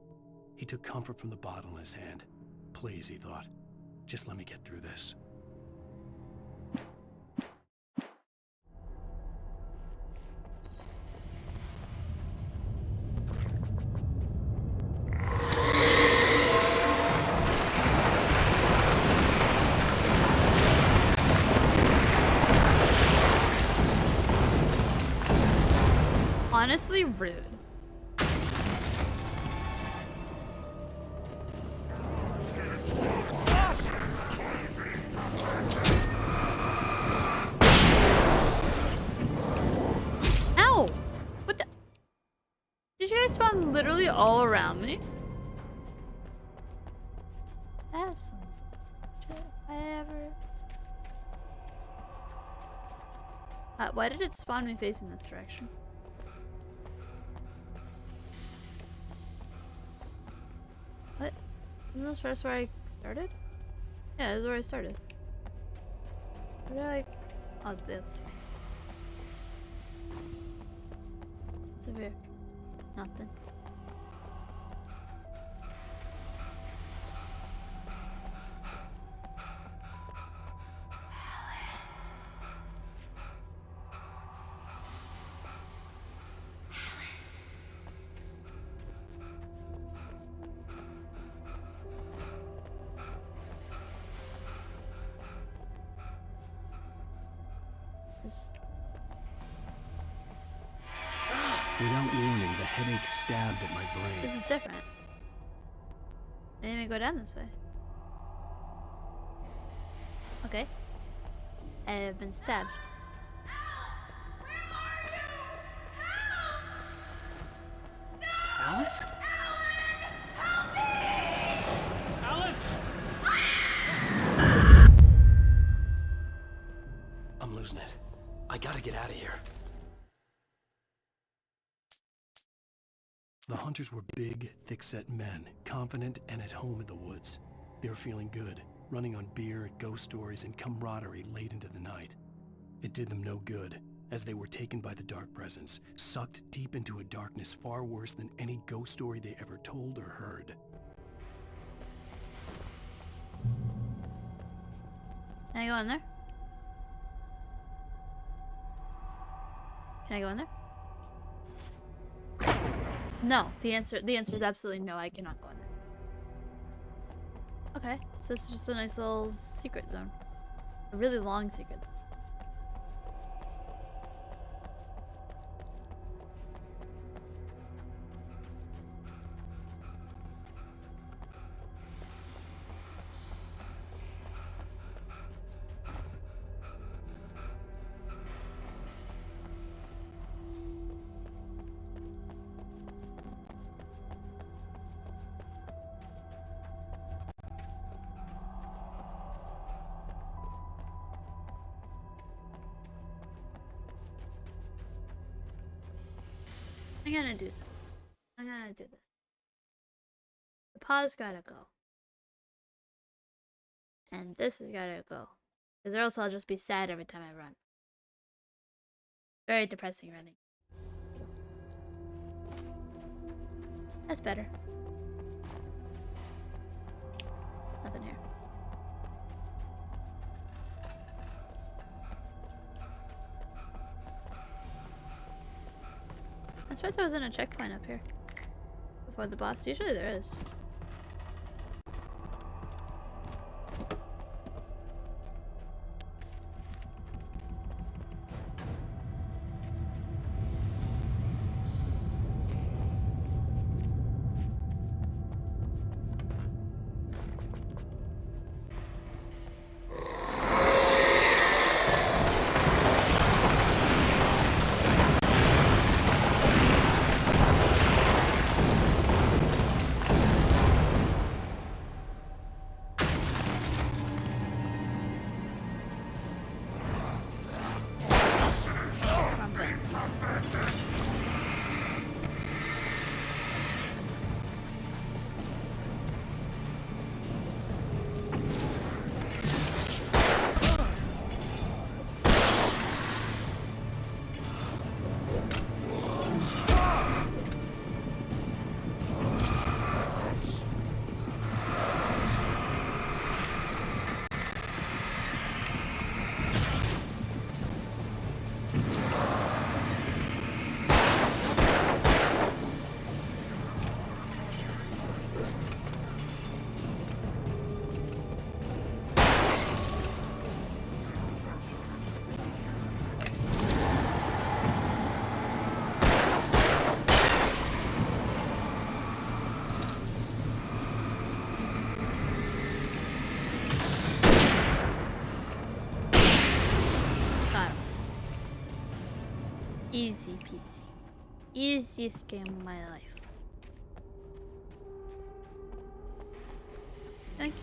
He took comfort from the bottle in his hand. Please, he thought, just let me get through this. Honestly, rude. Ow! What the? Did you guys spawn literally all around me? That's some shit I ever. Why did it spawn me facing this direction? What? Isn't this first where I started? Yeah, this is where I started. Where did I... Oh, that's fine. What's over here? Nothing. Without warning, the headache stabbed at my brain. This is different. I didn't even go down this way. Okay. I have been stabbed. Alice? Alice! I'm losing it. I gotta get out of here. The hunters were big, thick-set men, confident and at home in the woods. They were feeling good, running on beer, ghost stories, and camaraderie late into the night. It did them no good, as they were taken by the dark presence, sucked deep into a darkness far worse than any ghost story they ever told or heard. Can I go in there? Can I go in there? No. The answer is absolutely no, I cannot go in there. Okay, so this is just a nice little secret zone. A really long secret zone. I'm gonna do something. I'm gonna do this. The pause gotta go. And this has gotta go. Because or else I'll just be sad every time I run. Very depressing running. That's better. Nothing here. I suppose there wasn't a checkpoint up here before the boss. Usually there is. Easy peasy. Easiest game of my life. Thank you.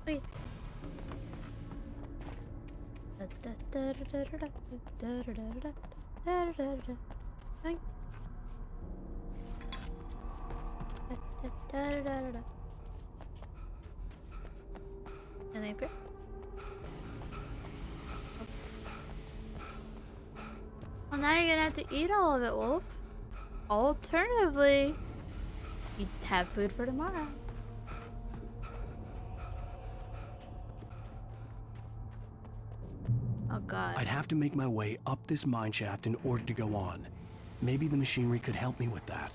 Wait. Anything up here? Well, now you're gonna have to eat all of it, Wolf. Alternatively, you'd have food for tomorrow. Oh god. I'd have to make my way up this mine shaft in order to go on. Maybe the machinery could help me with that.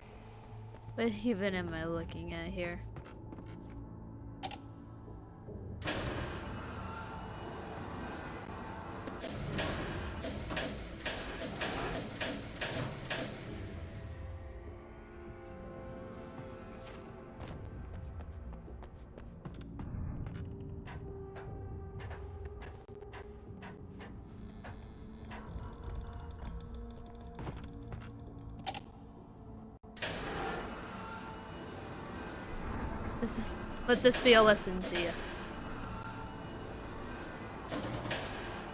What even am I looking at here? Let this be a lesson to you.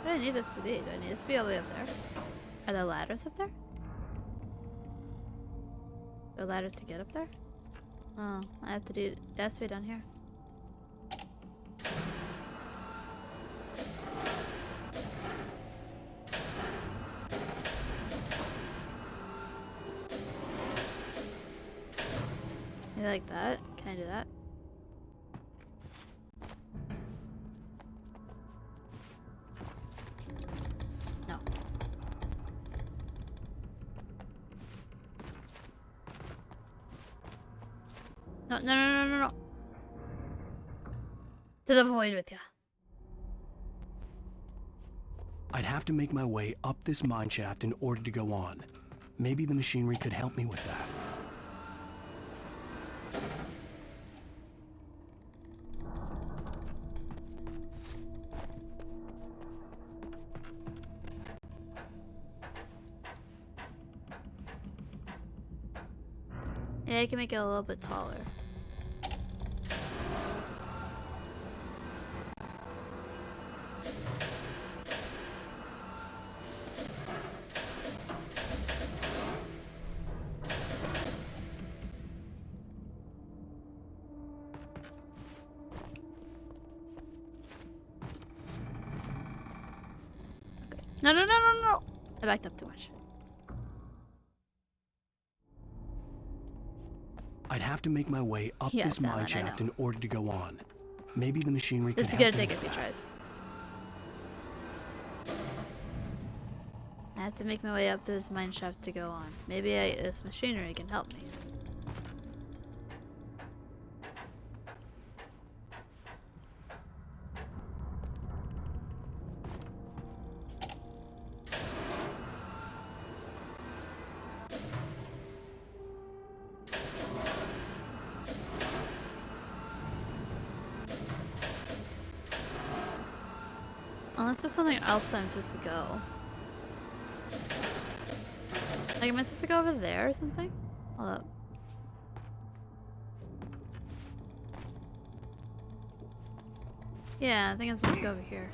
What do I need this to be? Do I need this to be all the way up there? Are there ladders up there? Are there ladders to get up there? Oh, I have to do it. It has to be down here. Maybe like that? Can I do that? No. No, no, no, no, no, no. To the void with ya. I'd have to make my way up this mine shaft in order to go on. Maybe the machinery could help me with that. Yeah, I can make it a little bit taller. No, no, no, no, no. I backed up too much. I'd have to make my way up Yes, this mine Alan, I shaft know. in order to go on. Maybe the machinery This could is help gonna me take a with few that. tries. I have to make my way up to this mine shaft to go on. Maybe this machinery can help me. Unless there's something else I'm supposed to go. Like, am I supposed to go over there or something? Hold up. Yeah, I think I'm supposed to go over here.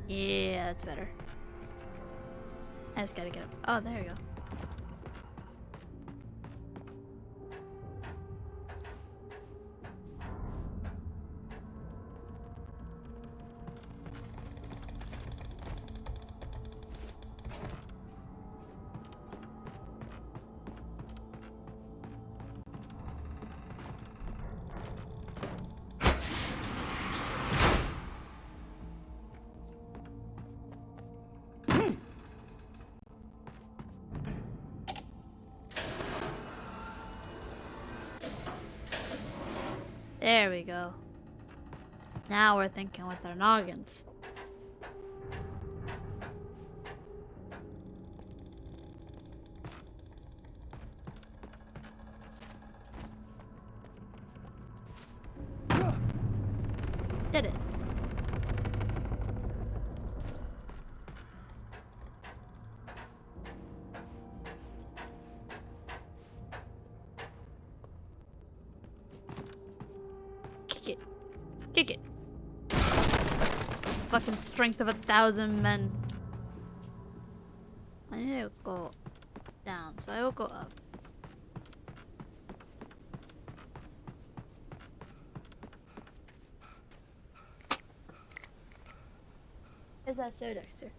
Yeah, that's better. I just gotta get up. Oh, there you go. There we go. Now we're thinking with our noggins. Did it. Kick it. Kick it. Fucking strength of 1,000 men. I need to go down, so I will go up. Is that so, Dexter?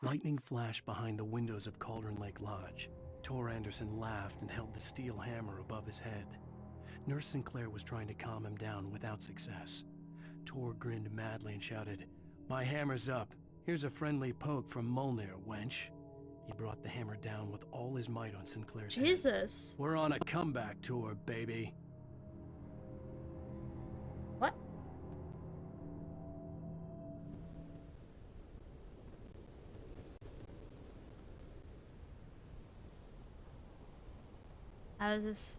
Lightning flashed behind the windows of Cauldron Lake Lodge. Tor Anderson laughed and held the steel hammer above his head. Nurse Sinclair was trying to calm him down without success. Tor grinned madly and shouted, "My hammer's up. Here's a friendly poke from Molnir, wench." He brought the hammer down with all his might on Sinclair's head. Jesus. We're on a comeback tour, baby. What? How does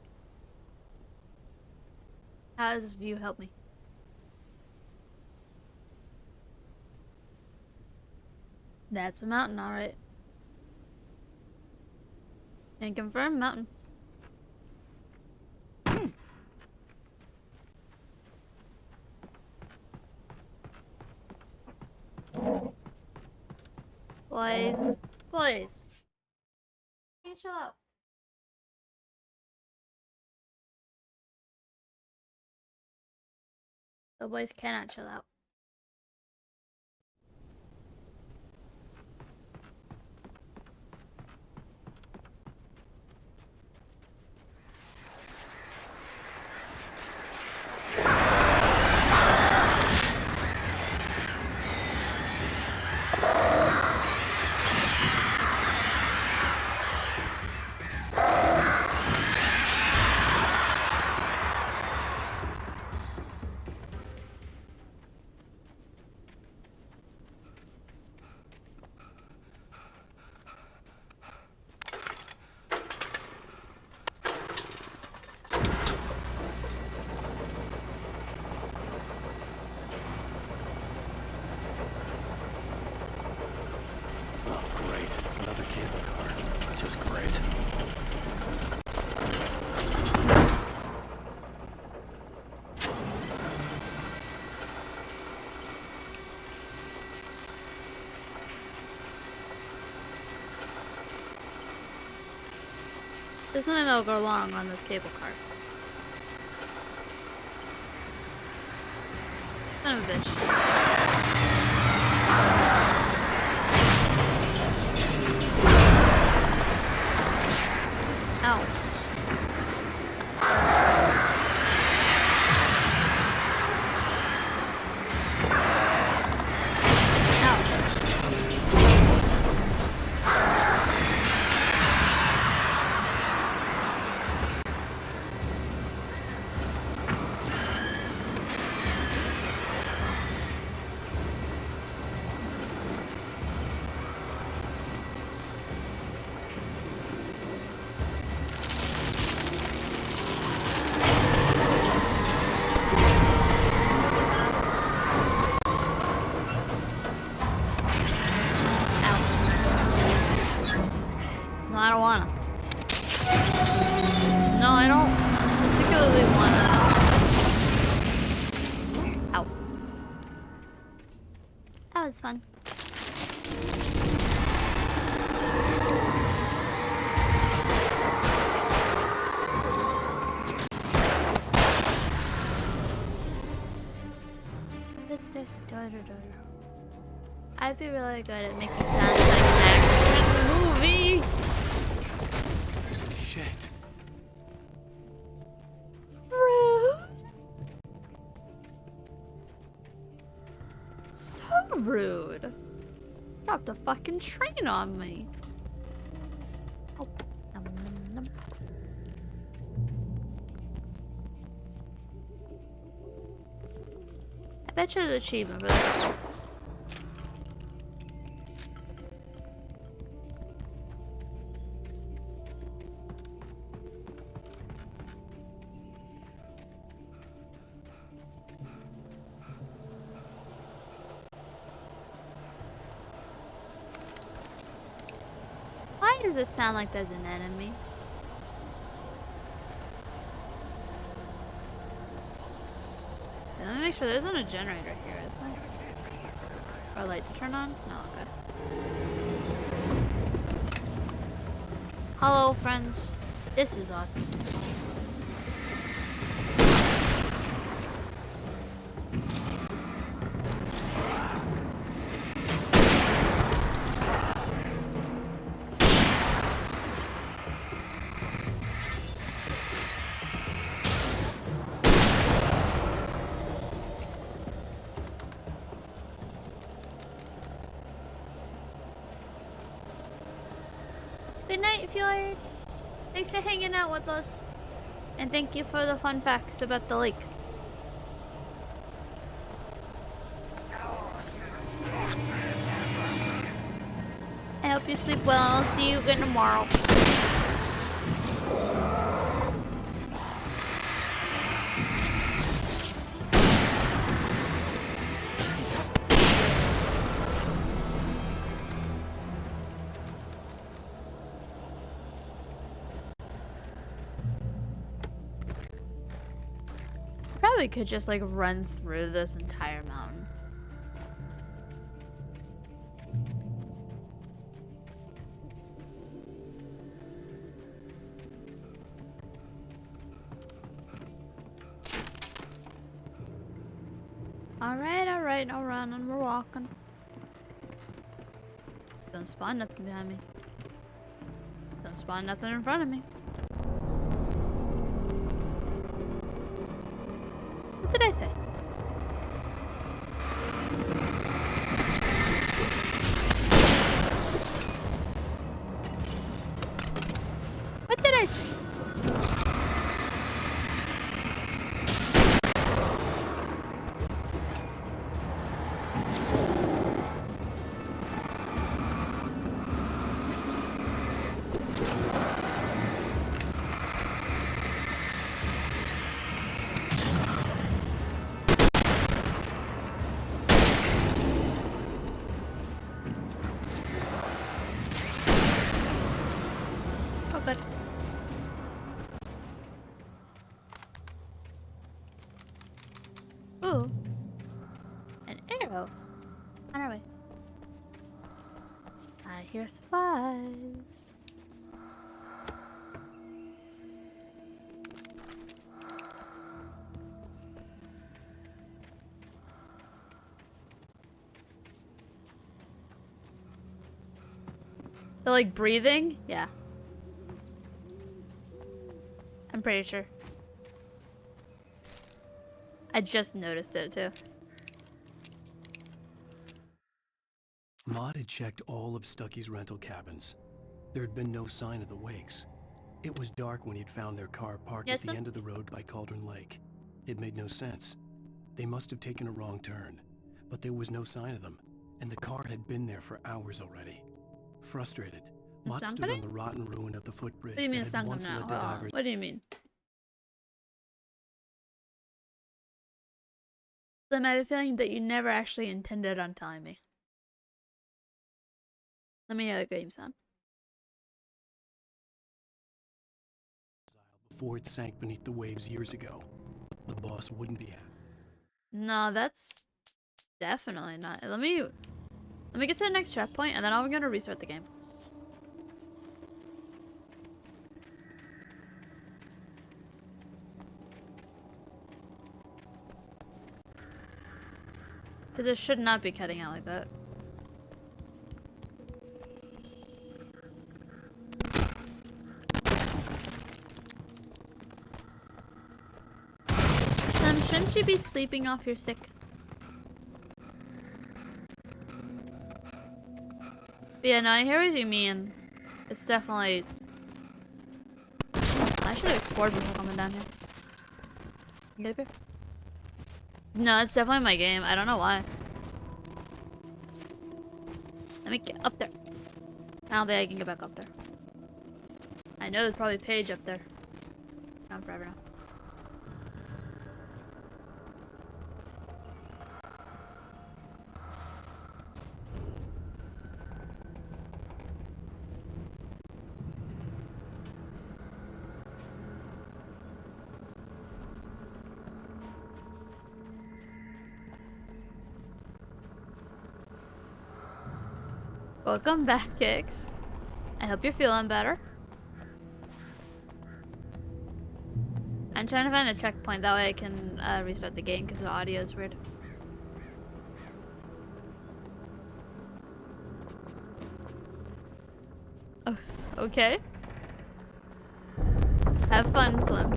this view help me? That's a mountain, alright. Can confirm mountain. Boys. Boys. Can you chill out? The boys cannot chill out. There's nothing that'll go wrong on this cable car. Son of a bitch. Ow. No, I don't wanna. No, I don't particularly wanna. Ow. That was fun. I'd be really good at making sounds like an action movie. Shit. Rude. So rude. Dropped a fucking train on me. Oh. Nom, nom, nom. I bet you there's an achievement for this. Why does it sound like there's an enemy? Let me make sure there's not a generator here, is there? Or a light to turn on? No, okay. Hello, friends. This is Ots. Good night, Fjord. Thanks for hanging out with us. And thank you for the fun facts about the lake. I hope you sleep well. I'll see you again tomorrow. Probably could just like run through this entire mountain. Alright, no running, we're walking. Don't spawn nothing behind me. Don't spawn nothing in front of me. What did I say? What did I say? Good. Ooh. An arrow. On our way. I hear supplies. The like breathing? Yeah. I'm pretty sure. I just noticed it too. Maud had checked all of Stucky's rental cabins. There had been no sign of the Wakes. It was dark when he'd found their car parked at the end of the road by Cauldron Lake. It made no sense. They must have taken a wrong turn, but there was no sign of them, and the car had been there for hours already. Frustrated, Maud stood on the rotten ruin of the footbridge What do you mean that it's had not once coming led out? the Hold on. divers. What do you mean? Slim, I have a feeling that you never actually intended on telling me. Let me hear the game sound. Before it sank beneath the waves years ago, the boss wouldn't be happy. No, that's definitely not. Let me get to the next checkpoint, and then I'm gonna restart the game. Because it should not be cutting out like that. Slim, shouldn't you be sleeping off your sick? But yeah, no, I hear what you mean. It's definitely... I should have explored before coming down here. Get up here? No, it's definitely my game. I don't know why. Let me get up there. I don't think I can get back up there. I know there's probably Paige up there. Gone forever now. Welcome back, Kix. I hope you're feeling better. I'm trying to find a checkpoint, that way I can restart the game because the audio is weird. Oh, okay. Have fun, Slim.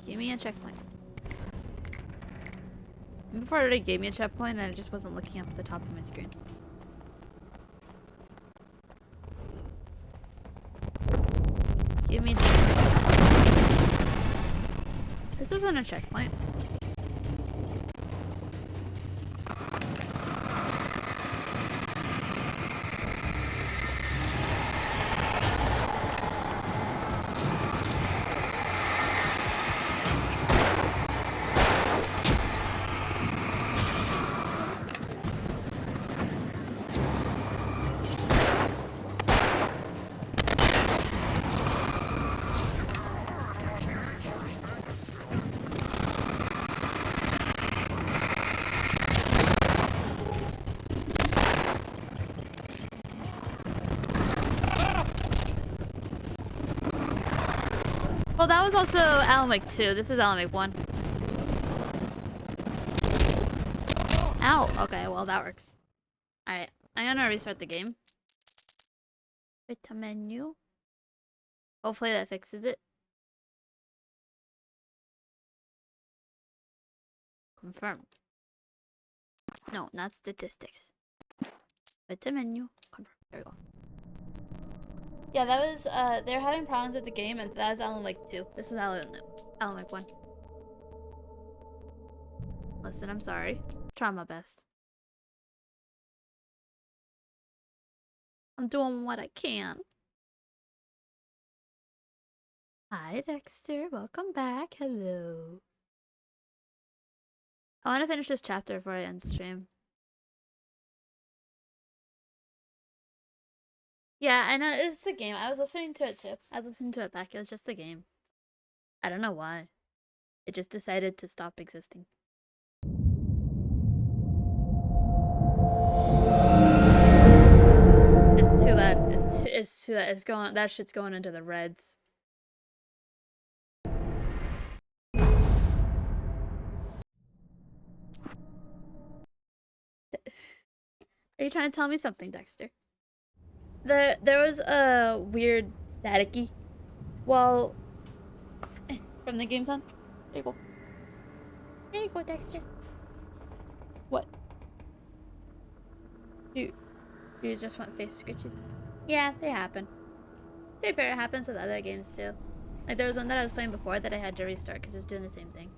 Give me a checkpoint. Before it already gave me a checkpoint and I just wasn't looking up at the top of my screen. Give me a checkpoint. This isn't a checkpoint. Well, that was also Alan Wake 2. This is Alan Wake 1. Ow! Okay, well that works. Alright, I'm gonna restart the game. Hit the menu. Hopefully that fixes it. Confirm. No, not statistics. Hit the menu. Confirm. There we go. Yeah, that was, they're having problems with the game, and that was Alan Wake 2. This is Alan Wake 1. Listen, I'm sorry. Try my best. I'm doing what I can. Hi, Dexter. Welcome back. Hello. I want to finish this chapter before I end stream. Yeah, I know. It's the game. I was listening to it too. I was listening to it back. It was just the game. I don't know why. It just decided to stop existing. It's too loud. It's too loud. It's going. That shit's going into the reds. Are you trying to tell me something, Dexter? There was a weird staticky while from the game son. There you go. There you go, Dexter. What? You just want face scritches? Yeah, they happen. To be fair, it happens with other games too. Like there was one that I was playing before that I had to restart because it was doing the same thing.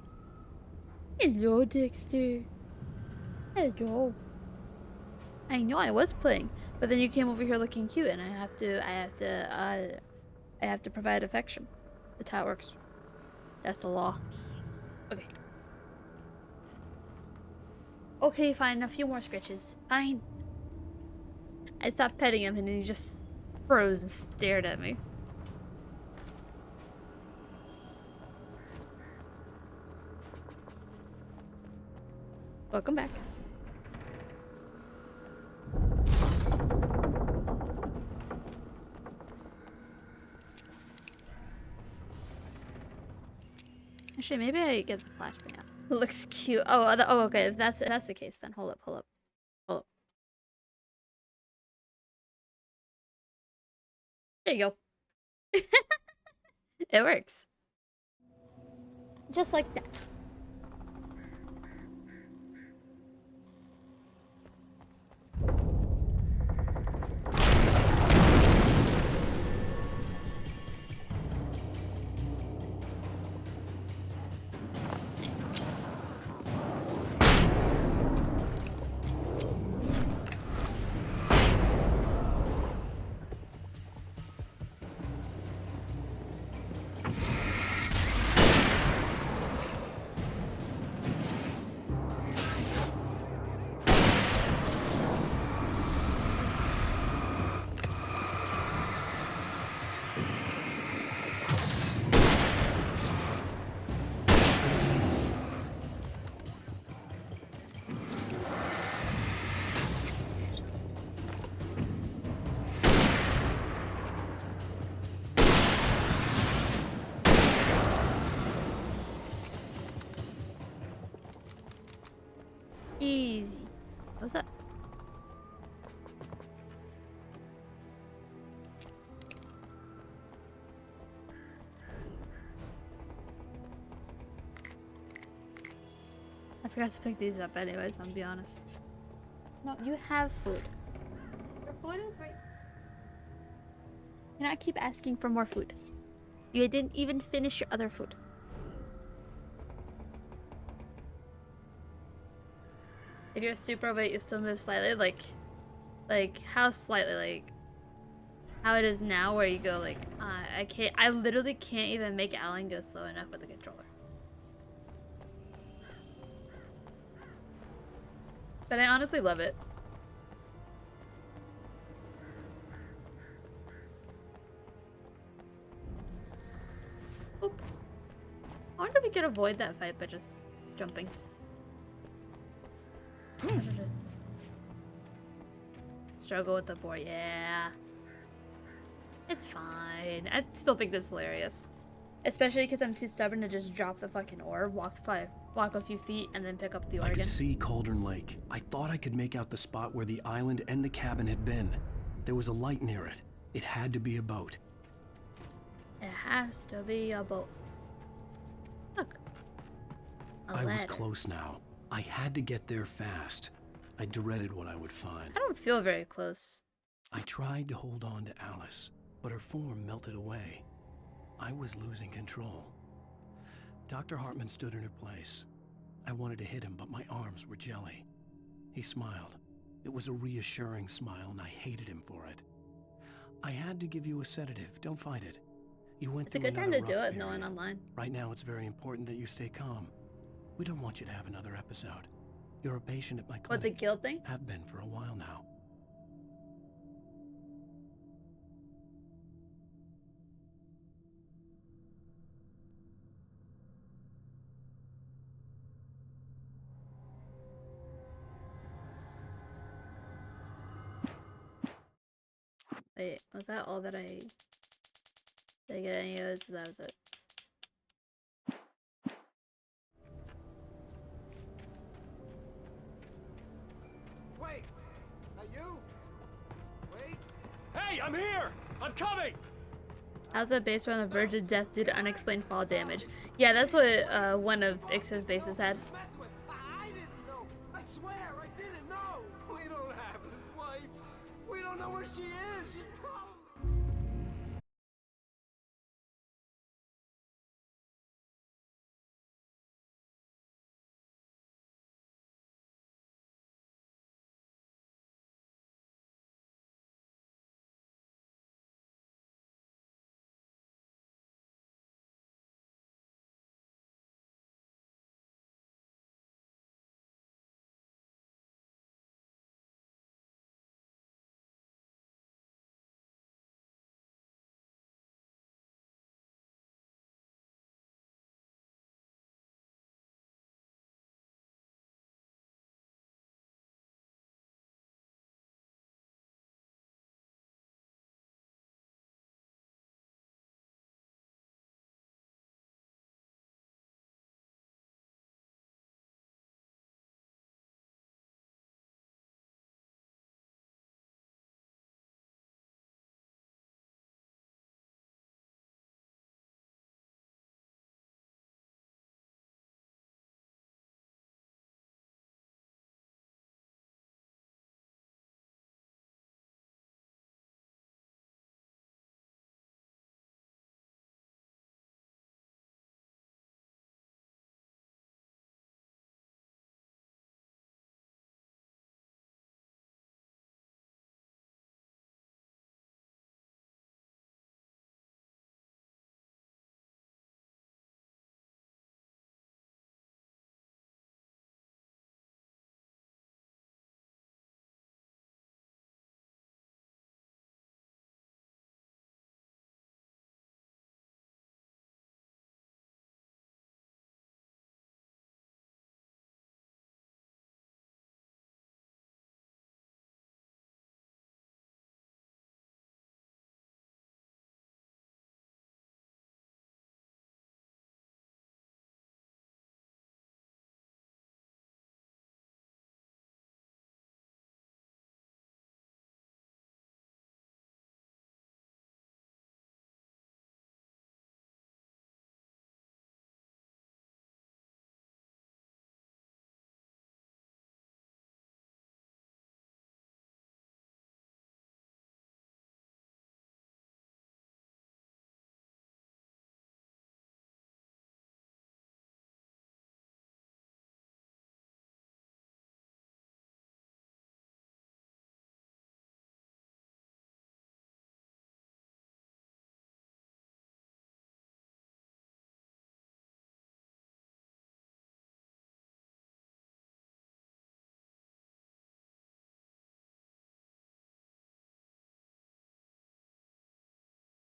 Hello, Dexter. Hello. I know I was playing, but then you came over here looking cute, and I have to provide affection. That's how it works. That's the law. Okay. Okay, fine. A few more scritches. Fine. I stopped petting him, and he just froze and stared at me. Welcome back. Actually, maybe I get the flashbang out. It looks cute. Oh, okay. If that's the case, then hold up. There you go. It works. Just like that. Easy. What's that? I forgot to pick these up anyways, I'll be honest. No, you have food. Your food is right. You cannot keep asking for more food. You didn't even finish your other food. If you're super overweight, you still move slightly, like how slightly, like how it is now, where you go like, I literally can't even make Alan go slow enough with the controller. But I honestly love it. Oop. I wonder if we could avoid that fight by just jumping. Struggle with the board, yeah. It's fine. I still think this is hilarious. Especially because I'm too stubborn to just drop the fucking orb, walk a few feet, and then pick up the orb I again. could see Cauldron Lake. I thought I could make out the spot where the island and the cabin had been. There was a light near it. It had to be a boat. It has to be a boat. Look. I was close now. I had to get there fast. I dreaded what I would find. I don't feel very close. I tried to hold on to Alice, but her form melted away. I was losing control. Dr. Hartman stood in her place. I wanted to hit him, but my arms were jelly. He smiled. It was a reassuring smile, and I hated him for it. I had to give you a sedative. Don't fight it. You went It's a through good time to another do rough it, no one period. online. Right now, it's very important that you stay calm. We don't want you to have another episode. You're a patient at my clinic. What, the guild thing? Have been for a while now. Wait, was that all that did I get any of those? That was it. Wait! Are you? I'm here! I'm coming! How's that based on the verge of death due to unexplained fall damage? Yeah, that's what one of Ix's bases had. I didn't know. I swear, I didn't know. We don't have his wife. We don't know where she is. She's probably...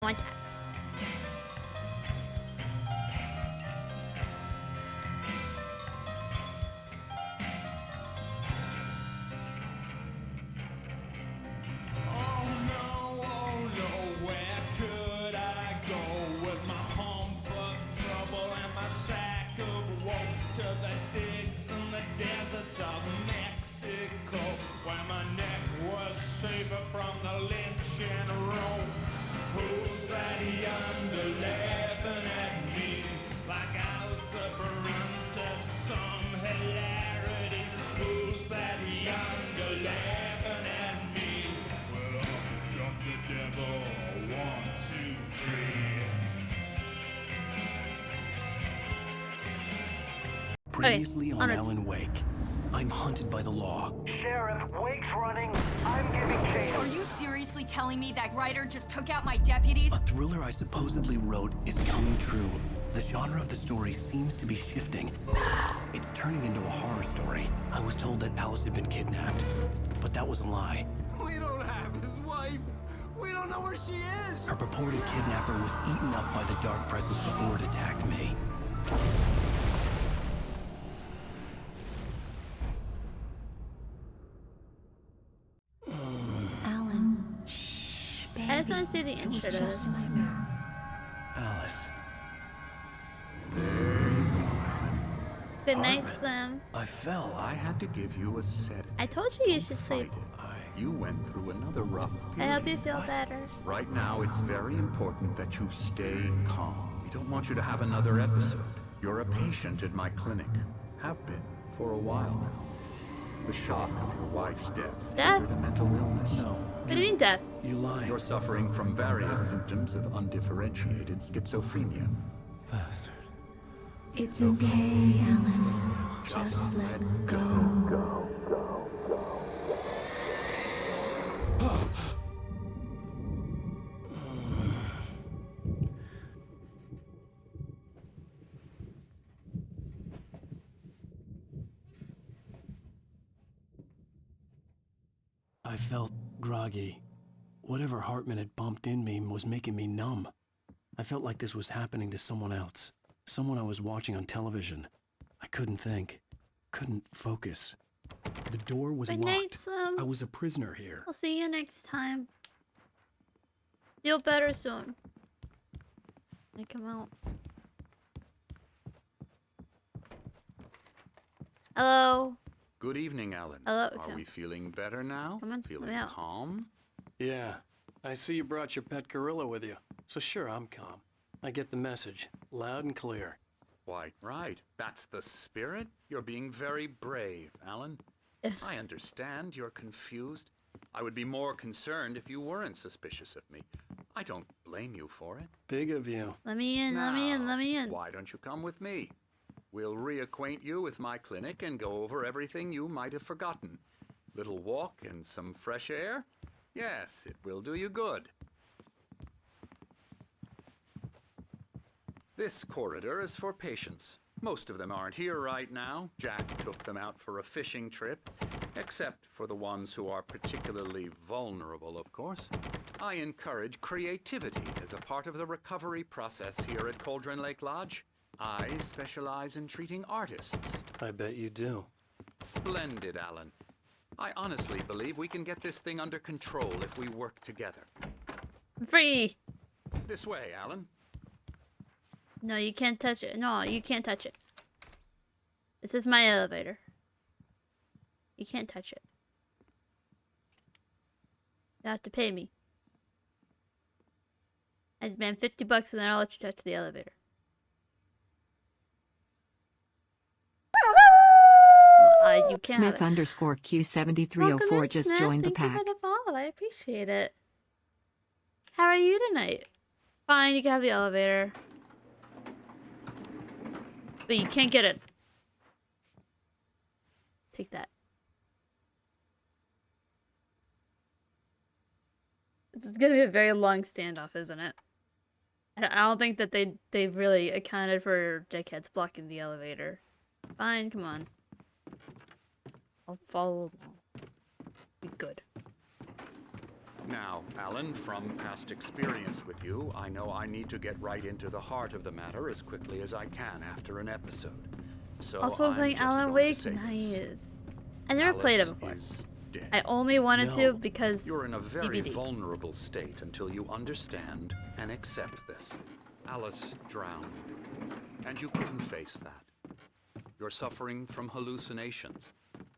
One time. From the lynching rope, who's that yonder laughing at me like I was the brunt of some hilarity? Who's that yonder laughing at me? Well, I'll jump the devil, 1, 2, 3. Previously on Alan Wake, I'm hunted by the law. Sheriff, Wake's running. I'm giving chase. Are you seriously telling me that writer just took out my deputies? A thriller I supposedly wrote is coming true. The genre of the story seems to be shifting. It's turning into a horror story. I was told that Alice had been kidnapped, but that was a lie. We don't have his wife. We don't know where she is. Her purported kidnapper was eaten up by the dark presence before it attacked me. I just want to see the intro to this. Alice. Good night, Slim. I fell. I had to give you a set. I told you you should sleep. You went through another rough I period. hope you feel better. Right now, it's very important that you stay calm. We don't want you to have another episode. You're a patient at my clinic. Have been for a while now. The shock of your wife's death triggered a mental illness. No. What do you mean death? You lie. You're suffering from various symptoms of undifferentiated schizophrenia. Bastard. It's okay, Alan. Just let go. I felt groggy. Whatever Hartman had bumped in me was making me numb. I felt like this was happening to someone else. Someone I was watching on television. I couldn't think. Couldn't focus. The door was Good locked. night, Slim. I was a prisoner here. I'll see you next time. Feel better soon. I come out. Hello. Good evening, Alan. Hello, Are okay. we feeling better now? Come on, Feeling let me out. calm? Yeah. I see you brought your pet gorilla with you. So sure, I'm calm. I get the message. Loud and clear. Quite right. That's the spirit. You're being very brave, Alan. I understand you're confused. I would be more concerned if you weren't suspicious of me. I don't blame you for it. Big of you. Let me in, let me in, let me in. Why don't you come with me? We'll reacquaint you with my clinic and go over everything you might have forgotten. Little walk and some fresh air? Yes, it will do you good. This corridor is for patients. Most of them aren't here right now. Jack took them out for a fishing trip, except for the ones who are particularly vulnerable, of course. I encourage creativity as a part of the recovery process here at Cauldron Lake Lodge. I specialize in treating artists. I bet you do. Splendid, Alan. I honestly believe we can get this thing under control if we work together. Free. This way, Alan. No, you can't touch it. No, you can't touch it. This is my elevator. You can't touch it. You have to pay me. I demand $50 and then I'll let you touch the elevator. You can't have Smith it. underscore Q7304 Welcome in, just Snap. joined the Thank you pack. for the follow. I appreciate it. How are you tonight? Fine, you can have the elevator. But you can't get it. Take that. It's gonna be a very long standoff, isn't it? I don't think that they've really accounted for dickheads blocking the elevator. Fine, come on. I'll follow along. Be good. Now, Alan, from past experience with you, I know I need to get right into the heart of the matter as quickly as I can after an episode. So Also I'm playing just Alan going to Wake, say this. nice. I never played it Alice before. is dead. I only wanted No, to because you're in a very DVD. vulnerable state until you understand and accept this. Alice drowned, and you couldn't face that. You're suffering from hallucinations,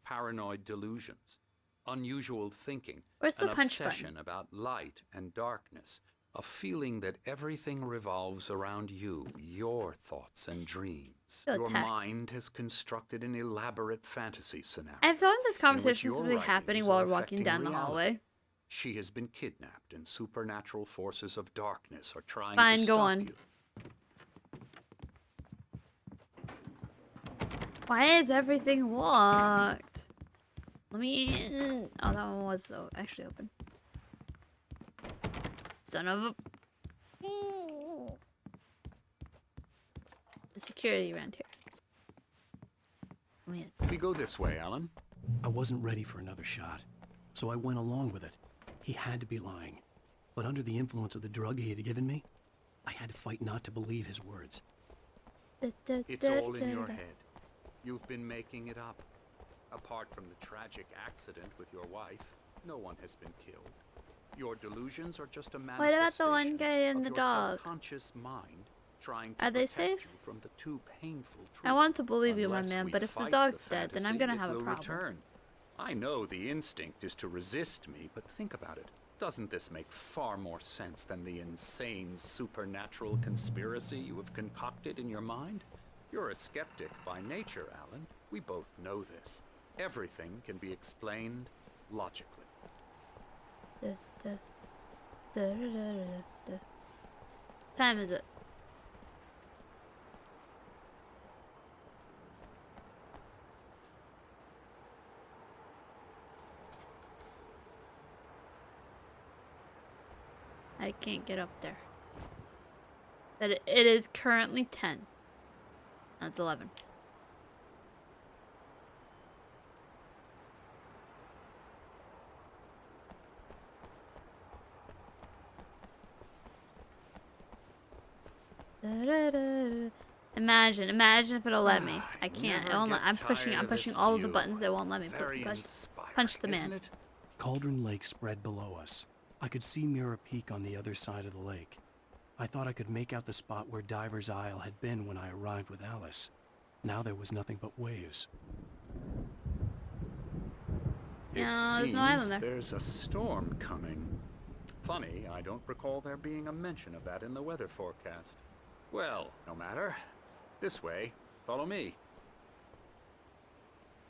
paranoid delusions, unusual thinking, Where's the an punch button? obsession about light and darkness, a feeling that everything revolves around you, your thoughts and dreams. Feel Your attacked. mind has constructed an elaborate fantasy scenario. I feel like this in which conversation is your really writings happening are while we're walking affecting down the reality. hallway. She has been kidnapped, and supernatural forces of darkness are trying Fine, to go stop on. you. Why is everything locked? Let me in. Oh, that one was actually open. Son of a... The security around here. Let me in. We go this way, Alan. I wasn't ready for another shot, so I went along with it. He had to be lying. But under the influence of the drug he had given me, I had to fight not to believe his words. It's all in your head. You've been making it up. Apart from the tragic accident with your wife, no one has been killed. Your delusions are just a What about the one manifestation guy and of the your dog? subconscious mind trying to Are they protect safe? you from the too painful truth. I want to believe you, my Unless man, we but if the fight dog's the dead, then I'm fantasy, gonna it have a will problem. return. I know the instinct is to resist me, but think about it. Doesn't this make far more sense than the insane supernatural conspiracy you have concocted in your mind? You're a skeptic by nature, Alan. We both know this. Everything can be explained logically. Time is it? I can't get up there. That it is currently 10. That's 11. Imagine if it'll let me. I can't. It won't let, I'm pushing all of the buttons that won't let me punch the man. Cauldron Lake spread below us. I could see Mirror Peak on the other side of the lake. I thought I could make out the spot where Diver's Isle had been when I arrived with Alice. Now there was nothing but waves. Yeah, there's no island there. There's a storm coming. Funny, I don't recall there being a mention of that in the weather forecast. Well, no matter. This way. Follow me.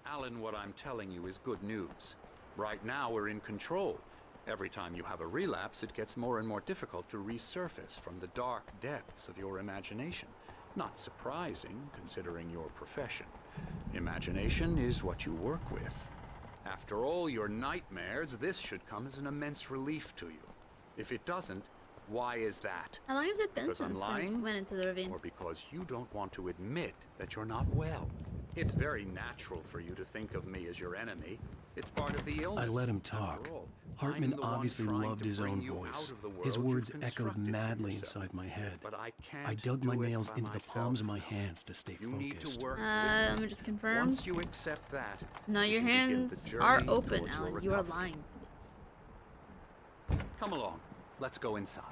Alan, what I'm telling you is good news. Right now we're in control. Every time you have a relapse, it gets more and more difficult to resurface from the dark depths of your imagination. Not surprising, considering your profession. Imagination is what you work with. After all your nightmares, this should come as an immense relief to you. If it doesn't, why is that? How long has it been Because I'm since I lying? went into the ravine? Or because you don't want to admit that you're not well? It's very natural for you to think of me as your enemy. It's part of the illness. I let him talk. Hartman obviously loved his own voice. His words echoed madly inside my head. I dug my nails into the palms of my hands to stay focused. Let me just confirm. Once you accept that, No, your hands are open, Alan. You are lying. Come along. Let's go inside.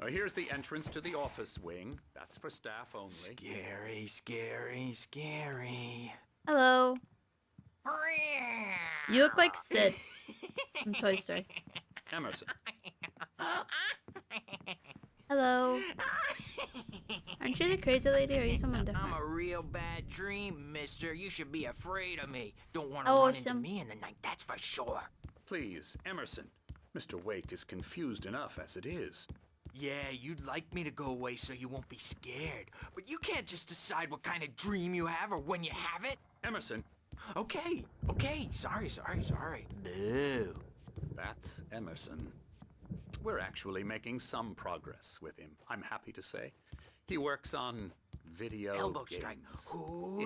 Here's the entrance to the office wing. That's for staff only. Scary, scary, scary. Hello. You look like Sid from Toy Story. Emerson. Hello. Aren't you the crazy lady, or are you someone different? I'm a real bad dream, mister. You should be afraid of me. Don't want to Oh, run into me in the night, that's for sure. Please, Emerson. Mr. Wake is confused enough as it is. Yeah, you'd like me to go away so you won't be scared. But you can't just decide what kind of dream you have or when you have it. Emerson. Okay. Sorry. Boo. That's Emerson. We're actually making some progress with him, I'm happy to say. He works on video Elbow games. strike.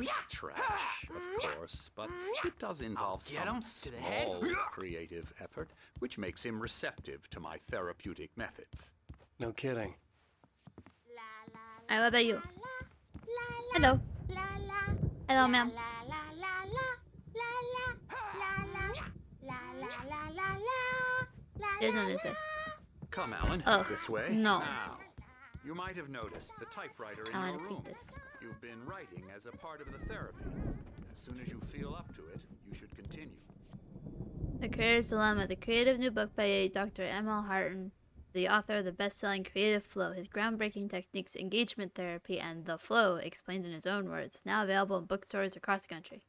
It's trash, of course, but it does involve some small creative effort, which makes him receptive to my therapeutic methods. No kidding. What about you? Hello. Hello, ma'am. There's nothing to say. Come, Alan. Ugh, This way. no. Now, you might have noticed the typewriter in I your wanna room. keep this. You've been writing as a part of the therapy. As soon as you feel up to it, you should continue. The Creator's Dilemma, the creative new book by Dr. M.L. Harton, the author of the best-selling Creative Flow, his groundbreaking techniques, engagement therapy, and the flow, explained in his own words, now available in bookstores across the country.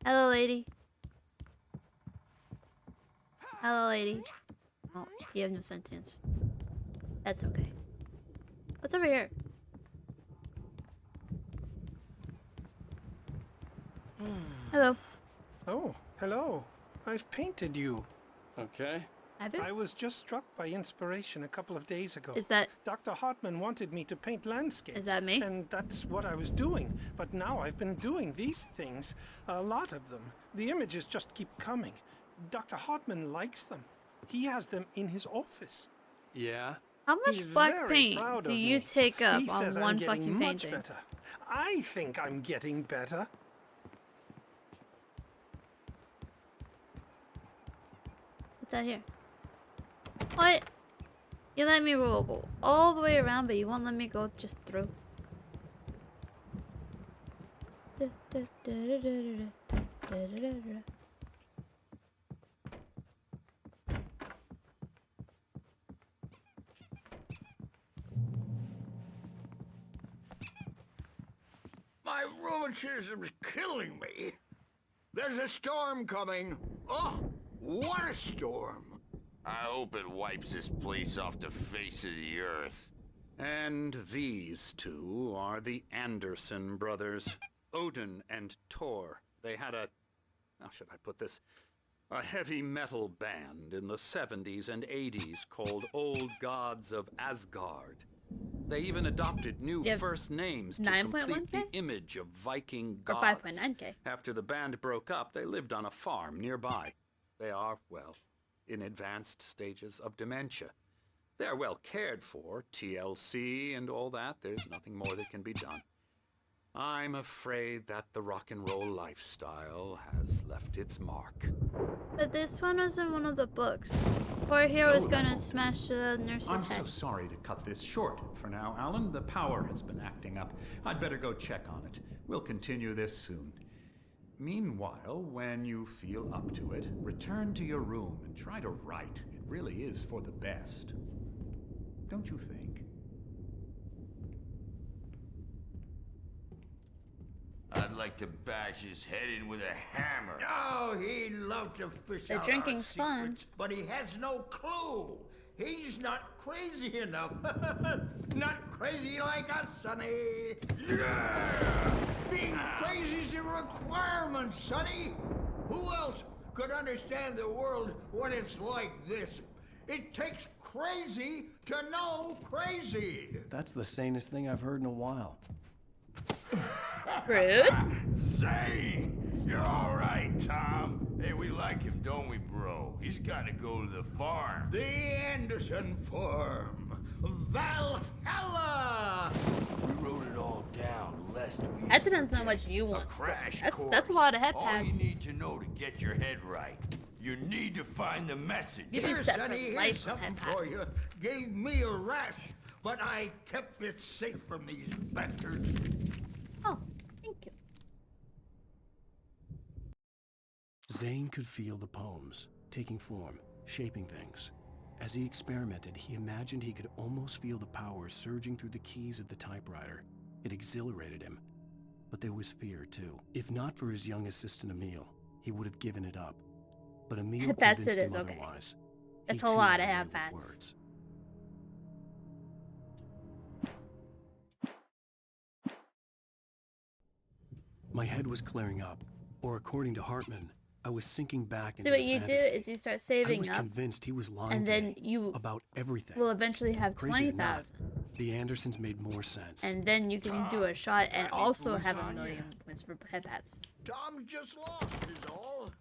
Hello, lady. Hello, lady. Oh, you have no sentience. That's okay. What's over here? Hello. Oh, hello. I've painted you. Okay. Have you? I was just struck by inspiration a couple of days ago. Is that... Dr. Hartman wanted me to paint landscapes. Is that me? And that's what I was doing. But now I've been doing these things. A lot of them. The images just keep coming. Dr. Hartman likes them. He has them in his office. Yeah? How much He's black very paint proud do of you me. take up He on says one I'm getting fucking much painting? better. I think I'm getting better. What's out here? What? You let me roll all the way around, but you won't let me go just through. My rheumatism's killing me. There's a storm coming. Oh, what a storm. I hope it wipes this place off the face of the earth. And these two are the Anderson brothers, Odin and Thor. They had a, how should I put this, a heavy metal band in the 70s and 80s called Old Gods of Asgard. They even adopted new first names to complete the image of Viking Or gods. 5.9K. After the band broke up, they lived on a farm nearby. They are, well, in advanced stages of dementia. They're well cared for, TLC and all that. There's nothing more that can be done. I'm afraid that the rock and roll lifestyle has left its mark. But this one was in one of the books. Poor hero's gonna smash the nurse's I'm head. so sorry to cut this short for now, Alan. The power has been acting up. I'd better go check on it. We'll continue this soon. Meanwhile, when you feel up to it, return to your room and try to write. It really is for the best. Don't you think? I'd like to bash his head in with a hammer. Oh, he'd love to fish The out drinking's our fun. secrets, but he has no clue. He's not crazy enough. Not crazy like us, Sonny. Yeah! Being crazy's a requirement, Sonny. Who else could understand the world when it's like this? It takes crazy to know crazy. That's the sanest thing I've heard in a while. Rude. Say, you're all right, Tom. Hey, we like him, don't we, bro? He's got to go to the farm. The Anderson farm. Valhalla! We wrote it all down, lest we That depends on what you want. crash That's a lot of head All pads. you need to know to get your head right. You need to find the message. You'd be Here, set Sonny, for life here's from something head for you. Gave me a rash, but I kept it safe from these bastards. Oh, thank you. Zane could feel the poems, taking form, shaping things. As he experimented, he imagined he could almost feel the power surging through the keys of the typewriter. It exhilarated him. But there was fear, too. If not for his young assistant Emil, he would have given it up. But Emil That's convinced it is, him okay. otherwise. That's He a too lot had of way half with hats. words. My head was clearing up, or according to Hartman, I was sinking back into So what the you do fantasy. is you start I saving was up, convinced he was lying and to then me you about everything. will eventually have Crazy or not, 20,000, the Andersons made more sense. and then you can do a shot and also have a million points for head pads. Tom just lost is all.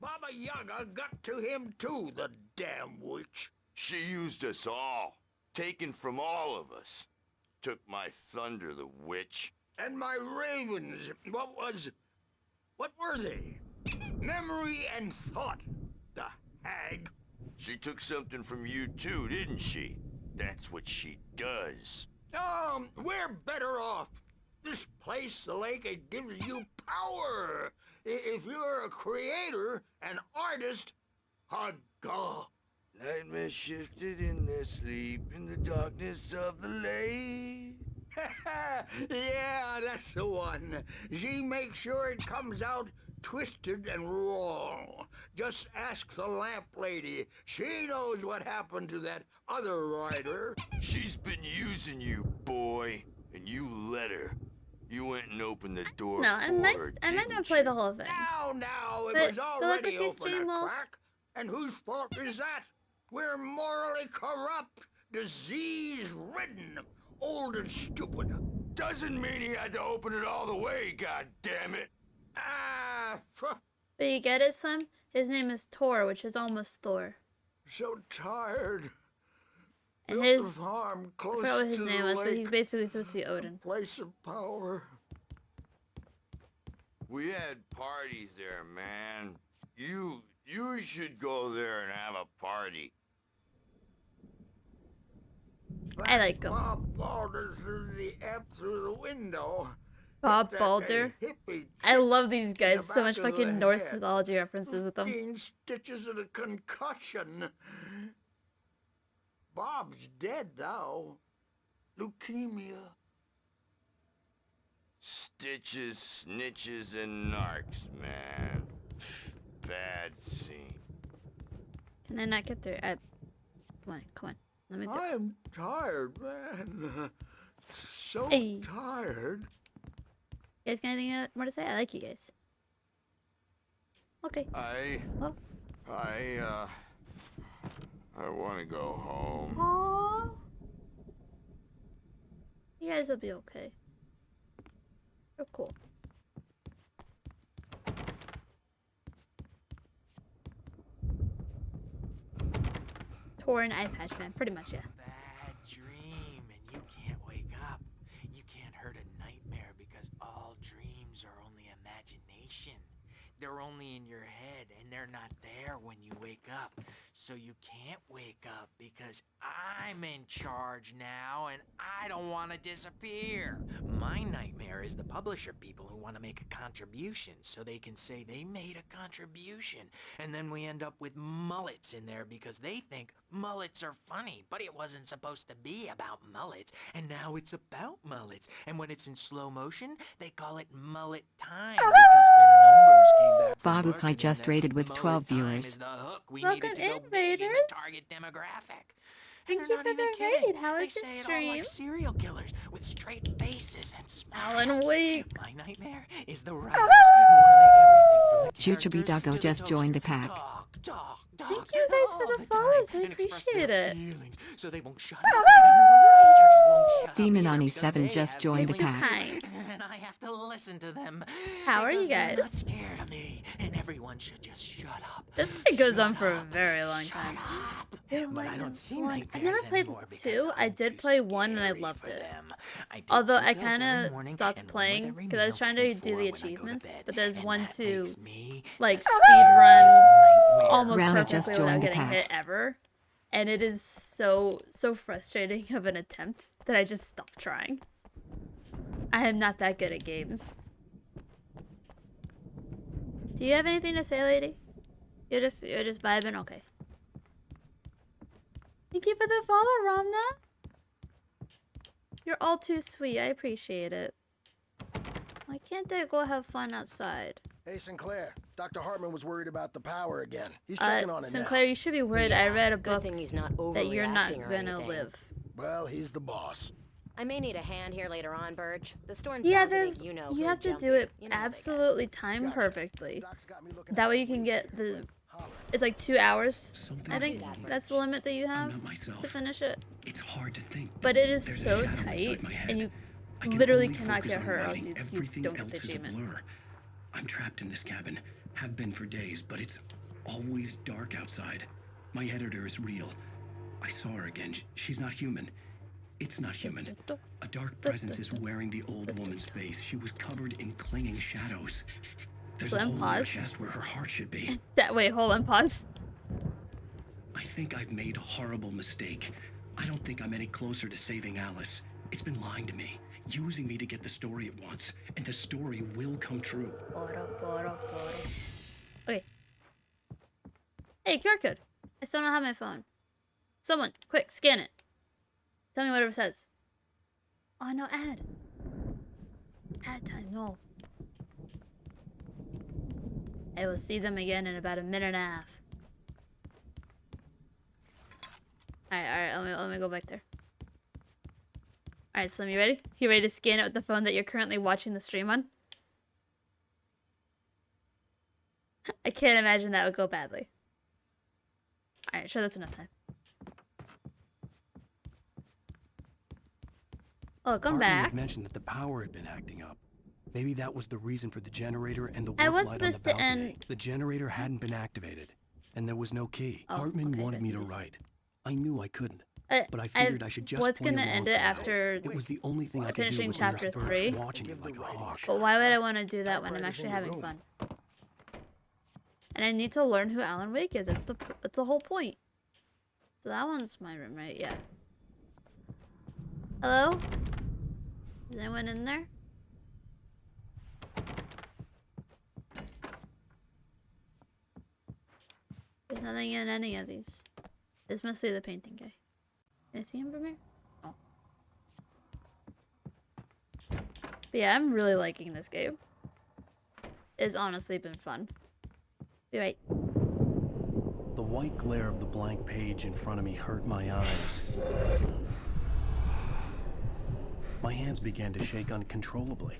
Baba Yaga got to him too, the damn witch. She used us all. Taken from all of us. Took my thunder, the witch. And my ravens, what were they? Memory and thought, the hag. She took something from you too, didn't she? That's what she does. We're better off. This place, the lake, it gives you power. If you're a creator, an artist, haga. Nightmare shifted in their sleep in the darkness of the lake. Yeah, that's the one. She makes sure it comes out twisted and wrong. Just ask the lamp lady. She knows what happened to that other writer. She's been using you, boy, and you let her. You went and opened the door No, for her, I'm not didn't gonna play the whole thing. Now, it But was go look already at this open Dream a Wolf. crack. And whose fault is that? We're morally corrupt, disease-ridden, old and stupid. Doesn't mean he had to open it all the way, goddammit. But you get it, Slim? His name is Thor, which is almost Thor. So tired. And Built his, a farm I close forgot what his to name the was, but lake. he's basically supposed to be Odin. Place of power. We had parties there, man. You should go there and have a party. I like him. Bob Balder threw the app through the window. Bob Hit that Balder. hippie I love these in guys. the So much back of the fucking Norse head. mythology references with them. 15 stitches and a concussion. Bob's dead now. Leukemia. Stitches, snitches, and narcs, man. Bad scene. Can I not get through? Come on, come on. Let me do. I'm tired, man. So Hey. tired. You guys got anything more to say? I like you guys. Okay. I want to go home. Aww. You guys will be okay. You're cool. Torn eye patch, man. Pretty much, yeah. Bad dream, and you can't wake up. You can't hurt a nightmare because all dreams are only imagination. They're only in your head, and they're not there when you wake up. So you can't wake up because I'm in charge now, and I don't want to disappear. My nightmare is the publisher people who want to make a contribution so they can say they made a contribution. And then we end up with mullets in there because they think mullets are funny, but it wasn't supposed to be about mullets. And now it's about mullets. And when it's in slow motion, they call it mullet time because the numbers came back from Babukai marketing just that rated with mullet 12 time viewers. is the hook we Welcome needed to go in, big in Raiders. the target demographic. Thank you for the raid. How They was your say it all like stream? serial killers with straight faces and smiles. Alan Wake. My nightmare is the writers who want to make everything from the Chuchubi characters Doggo to just the joined the toaster. pack. Talk, Thank you guys for the follows. I and express their appreciate it. feelings so they won't shut up. And the writers won't shut up Demon either Ani because 7 they just have joined the feelings pack. too. And I have to listen to them. How are you because they're not guys? scared of me, and everyone should just shut up. This guy goes on for a very long time. But I don't see I nightmares never played anymore because 2. I did play 1 and I loved it. Although I kind of stopped playing because I was trying to do the achievements. But there's one to like speed run almost Rana perfectly just without joined the getting pack. hit ever. And it is so frustrating of an attempt that I just stopped trying. I am not that good at games. Do you have anything to say, lady? You're just vibing? Okay. Thank you for the follow, Ramna. You're all too sweet. I appreciate it. Why can't they go have fun outside? Hey, Sinclair. Dr. Hartman was worried about the power again. He's checking on it Sinclair, you should be worried. I read a book he's not that you're not overreacting or gonna anything. live. Well, he's the boss. I may need a hand here later on, Burge. The storm's Yeah, bound to there's make you know you good have to jumpy. do it You know how they absolutely timed perfectly. That way you can get the. It's like 2 hours. I think that's the limit that you have to finish it. It's hard to think. But it is There's a so shadow tight, inside my head. and you I can literally only cannot focus get on hurt, else writing. you Everything don't get else the is a achievement. blur. I'm trapped in this cabin. Have been for days, but it's always dark outside. My editor is real. I saw her again. She's not human. It's not human. A dark presence is wearing the old woman's face. She was covered in clinging shadows. There's a Slim hole in her pause. chest where her heart should be. That wait, hold on, pause. I think I've made a horrible mistake. I don't think I'm any closer to saving Alice. It's been lying to me, using me to get the story it wants, and the story will come true. Okay. Hey, QR code. I still don't have my phone. Someone, quick, scan it. Tell me what it says. Oh, no, ad. Ad time, no. I will see them again in about a minute and a half. Alright, let me go back there. Alright, Slim, you ready? You ready to scan it with the phone that you're currently watching the stream on? I can't imagine that would go badly. Alright, sure, that's enough time. Oh, come Hartman back. had mentioned that the power had been acting up. Maybe that was the reason for the generator and the I work was light on the supposed to balcony. end- The generator hadn't been activated, and there was no key. Oh, Hartman okay, wanted me to that's write. I knew I couldn't, but I I figured I should just was play gonna along end for it now. after It was the only thing I could do finishing with chapter Nurse Birch 3. watching me like a hawk. But why would I want to do that when I'm actually having fun? And I need to learn who Alan Wake is. That's the whole point. So that one's my room, right? Yeah. Hello? Is anyone in there? There's nothing in any of these. It's mostly the painting guy. Can I see him from here? Oh. But yeah, I'm really liking this game. It's honestly been fun. Be right. The white glare of the blank page in front of me hurt my eyes. My hands began to shake uncontrollably.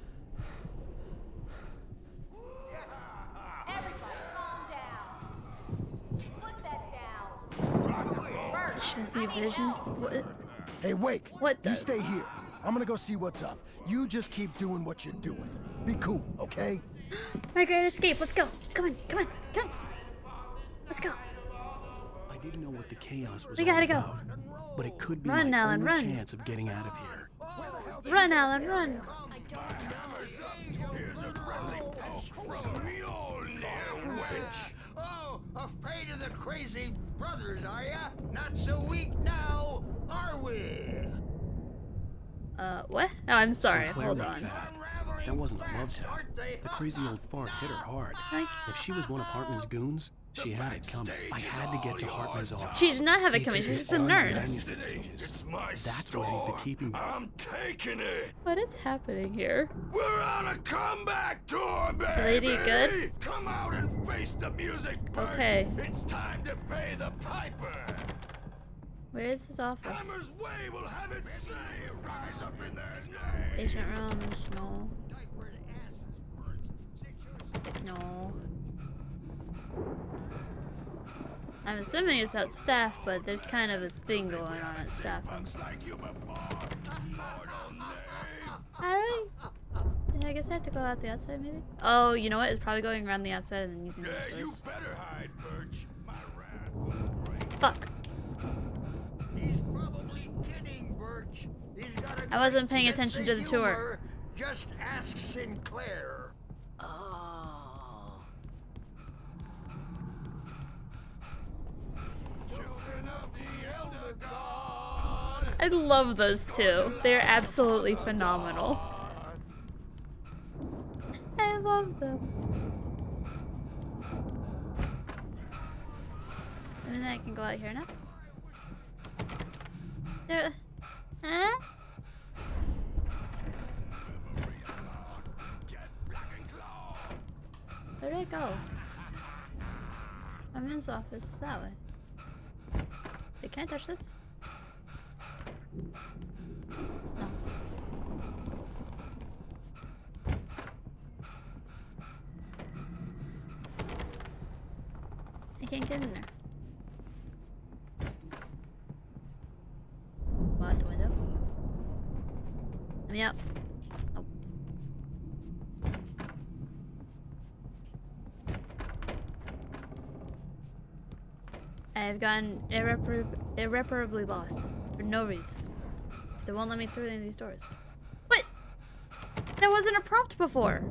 Chessie Visions. What? Hey, Wake. What You does? stay here. I'm gonna go see what's up. You just keep doing what you're doing. Be cool, okay? My great escape. Let's go. Come on. Come on. Come on. Let's go. I didn't know what the chaos was We gotta all go. about, but it could be Run, my Alan, only run. chance of getting out of here. Run, Alan, run. Here's a friendly poke from me, old little wench. Oh, afraid of the crazy brothers, are ya? Not so weak now, are we? What? Oh, I'm sorry. Sinclair Hold looked on. bad. That wasn't a love tap. The crazy old fart hit her hard. If she was one of Hartman's goons, she had it coming. I had to get to Hartman's office. She did not have it coming. She's just a nurse. It's my That's where he'd been keeping me. I'm taking it. What is happening here? We're on a comeback tour, baby. Lady good? Come out and face the music, Bert. Okay. It's time to pay the piper. Where is his office? Hammer's way will have it say. Rise up in their name. Patient rooms. No. No. I'm assuming it's out staff, but there's kind of a thing going on at staff. How do I guess I have to go out the outside, maybe? Oh, you know what? It's probably going around the outside and then using those doors. You better hide, Birch. My wrath will break. Fuck. He's probably kidding, Birch. He's got a I wasn't great paying sense attention of to the tour. humor. Just ask Sinclair. I love those two. They're absolutely phenomenal. I love them. And then I can go out here now. There. Huh? Where did I go? My men's office is that way. Can I touch this? No. I can't get in there. Go out the window. Let me out. Nope. I've gotten irreparably lost for no reason. It won't let me through any of these doors. What? There wasn't a prompt before.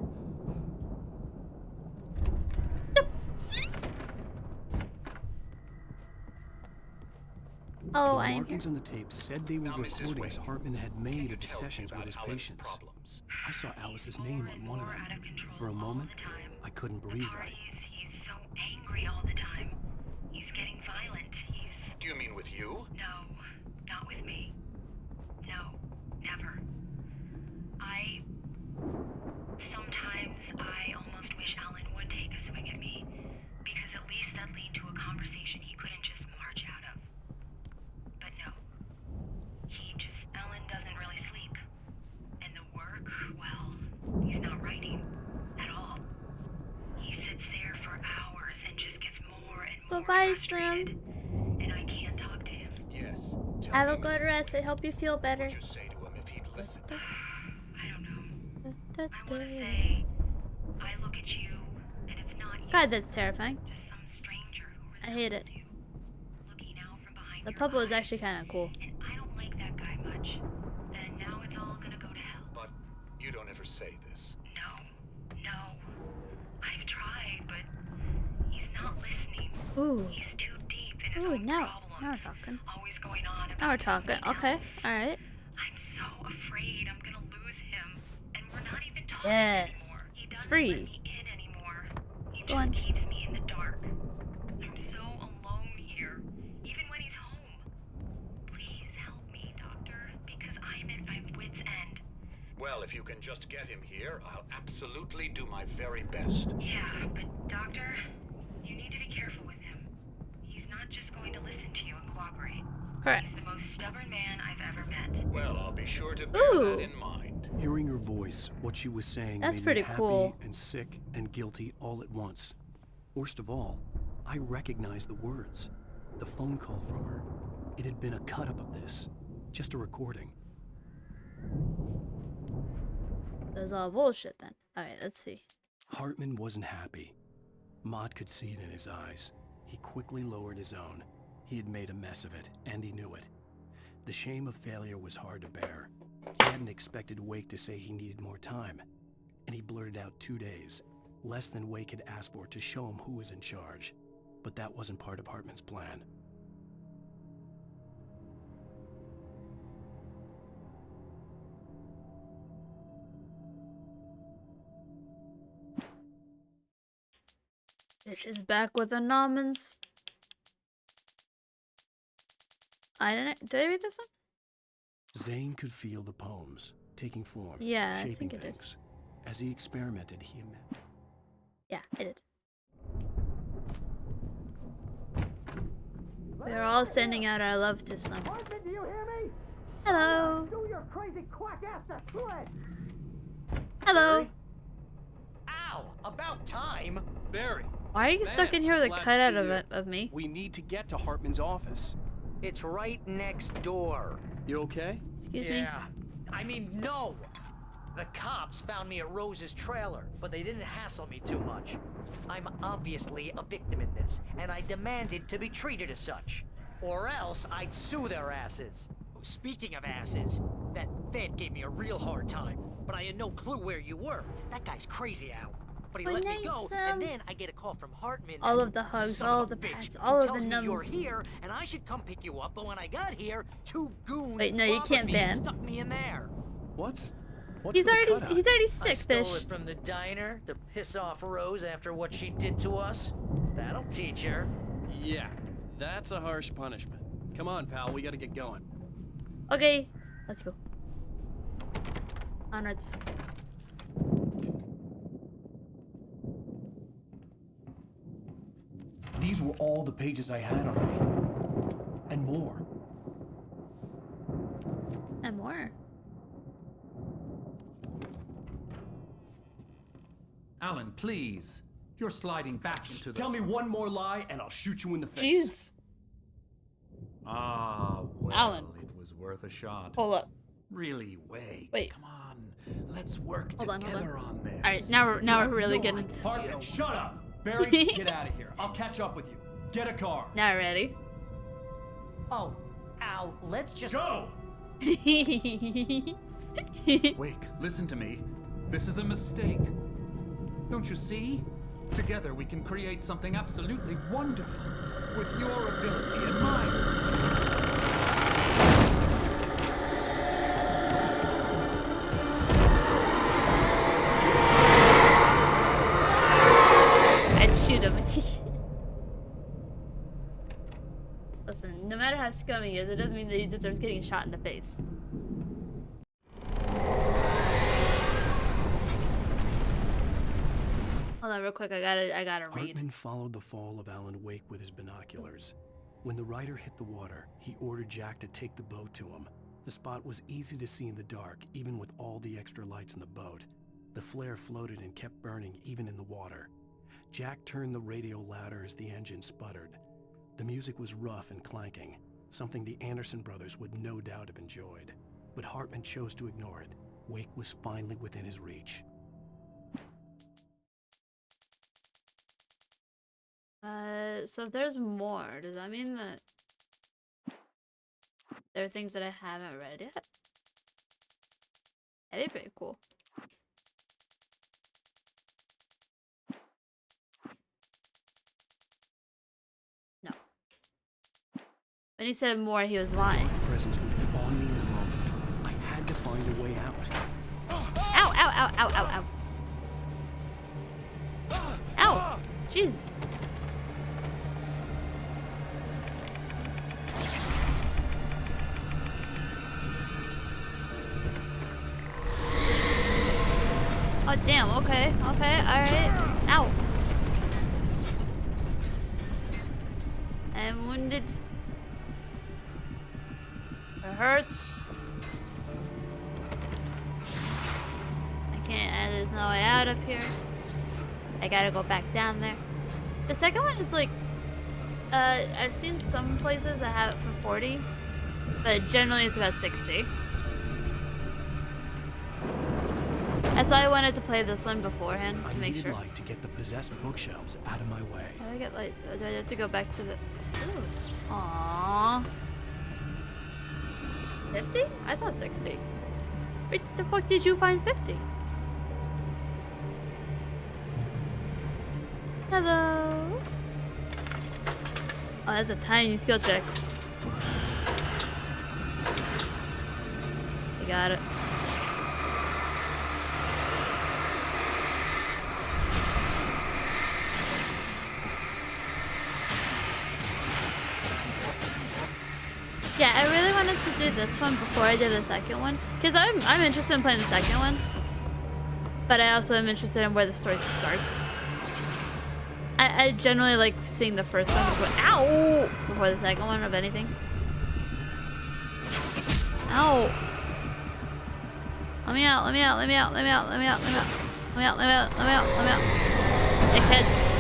Oh, the I am here. markings on the tape said they were recordings Hartman had made of the sessions with his patients. I saw Alice's name on one of them. For a moment, I couldn't breathe right. He's so angry all the time. He's getting violent. Do you mean with you? No, not with me. No, never. Sometimes I almost wish Alan would take a swing at me, because at least that lead to a conversation he couldn't just march out of. But no. Alan doesn't really sleep. And the work, well, he's not writing at all. He sits there for hours and just gets more and more Bye-bye, frustrated. Slim. And I can't talk to him. Yes. Have a good rest. I hope you feel better. Say to him if he'd listen. I don't know. I want to say, I look at you, and it's not you. God, that's terrifying. Just some stranger who I hate it. you, looking out from behind The your puppet was back. actually kind of cool. And I don't like that guy much. And now it's all gonna go to hell. But you don't ever say this. No. I've tried, but he's not listening. Ooh. He's too deep in his Ooh, own now problems. we're talking. Always going on about Now we're talking. something Okay. else. Alright. I'm so afraid I'm gonna lose him. And we're not even talking Yes. anymore. He It's doesn't free. let me in anymore. He Go just on. keeps me in the dark. I'm so if you can just get him here, I'll absolutely do my very best. Yeah, but Doctor, you need to be careful with him. He's not just going to listen to you and cooperate. Correct. He's the most stubborn man I've ever met. Well, I'll be sure to bear that in mind. Hearing her voice, what she was saying That's made pretty me happy cool. and sick and guilty all at once. Worst of all, I recognized the words. The phone call from her. It had been a cut-up of this. Just a recording. It was all bullshit then. Alright, let's see. Hartman wasn't happy. Mott could see it in his eyes. He quickly lowered his own. He had made a mess of it, and he knew it. The shame of failure was hard to bear. He hadn't expected Wake to say he needed more time, and he blurted out 2 days, less than Wake had asked for to show him who was in charge. But that wasn't part of Hartman's plan. Bitch is back with the Normans. Did I read this one? Zane could feel the poems taking form, Yeah, I shaping think it did. things. As he experimented, he Yeah, I did. We are all sending out our love to some. Hartman, do you hear me? Hello. Do your crazy quack ass to sled. Hello. Ow! About time! Barry. Why are you stuck in here with a glad to cutout see of you. it of me? We need to get to Hartman's office. It's right next door. You okay? Excuse me? Yeah. I mean, no! The cops found me at Rose's trailer, but they didn't hassle me too much. I'm obviously a victim in this, and I demanded to be treated as such. Or else I'd sue their asses. Speaking of asses, that Fed gave me a real hard time, but I had no clue where you were. That guy's crazy, Al. But he Well, let me nice, go, and then I get a call from Hartman. All that of the hugs, son all of of a the bitch pats, who all of tells the me you're numbs. here, and I should come pick you up. But when I got here, 2 goons Wait, no, you clobbered can't me and ban. stuck me in there. What's He's with the already cutout? he's already I sick, stole fish. it from the diner to piss off Rose after what she did to us. That'll teach her. Yeah, that's a harsh punishment. Come on, pal, we gotta get going. Okay, let's go. Onwards. These were all the pages I had on me. And more. And more. Alan, please. You're sliding back into the... Tell me one more lie and I'll shoot you in the face. Jeez. Ah, well, Alan. it was worth a shot. Hold up. Really, Wake. Wait. Come on. Let's work Hold on, together hold on this. Alright, now we're really getting. Hartman, shut up. Barry, get out of here. I'll catch up with you. Get a car. Now we're ready. Oh, Al, let's just go. Wake, listen to me. This is a mistake. Don't you see? Together we can create something absolutely wonderful. With your ability and mine. I'd shoot him. Listen, no matter how scummy he is, it doesn't mean that he deserves getting shot in the face. Hold on real quick, I gotta read. Hartman followed the fall of Alan Wake with his binoculars. When the rider hit the water, he ordered Jack to take the boat to him. The spot was easy to see in the dark, even with all the extra lights in the boat. The flare floated and kept burning even in the water. Jack turned the radio louder as the engine sputtered. The music was rough and clanking, something the Anderson brothers would no doubt have enjoyed. But Hartman chose to ignore it. Wake was finally within his reach. So if there's more, does that mean that there are things that I haven't read yet? That'd be pretty cool. No. When he said more, he was lying. Presence would be on me in a moment. I had to find a way out. Ow, ow, ow, ow, ow, ow. Ow! Jeez. Oh, damn. Okay. Okay. Alright. Ow. I'm wounded. It hurts. I can't. There's no way out up here. I gotta go back down there. The second one is like, I've seen some places that have it for 40, but generally it's about 60. That's why I wanted to play this one beforehand to make sure. I needed light to get the possessed bookshelves out of my way. How do I get light? Do I have to go back to the? Ooh. Aww. 50? I saw 60. Where the fuck did you find 50? Hello. Oh, that's a tiny skill check. You got it. Yeah, I really wanted to do this one before I did the second one, because I'm interested in playing the second one, but I also am interested in where the story starts. I generally like seeing the first one before the second one of anything. Ow! Let me out! Let me out! Let me out! Let me out! Let me out! Let me out! Let me out! Let me out! Let me out! Let me out! Dickheads.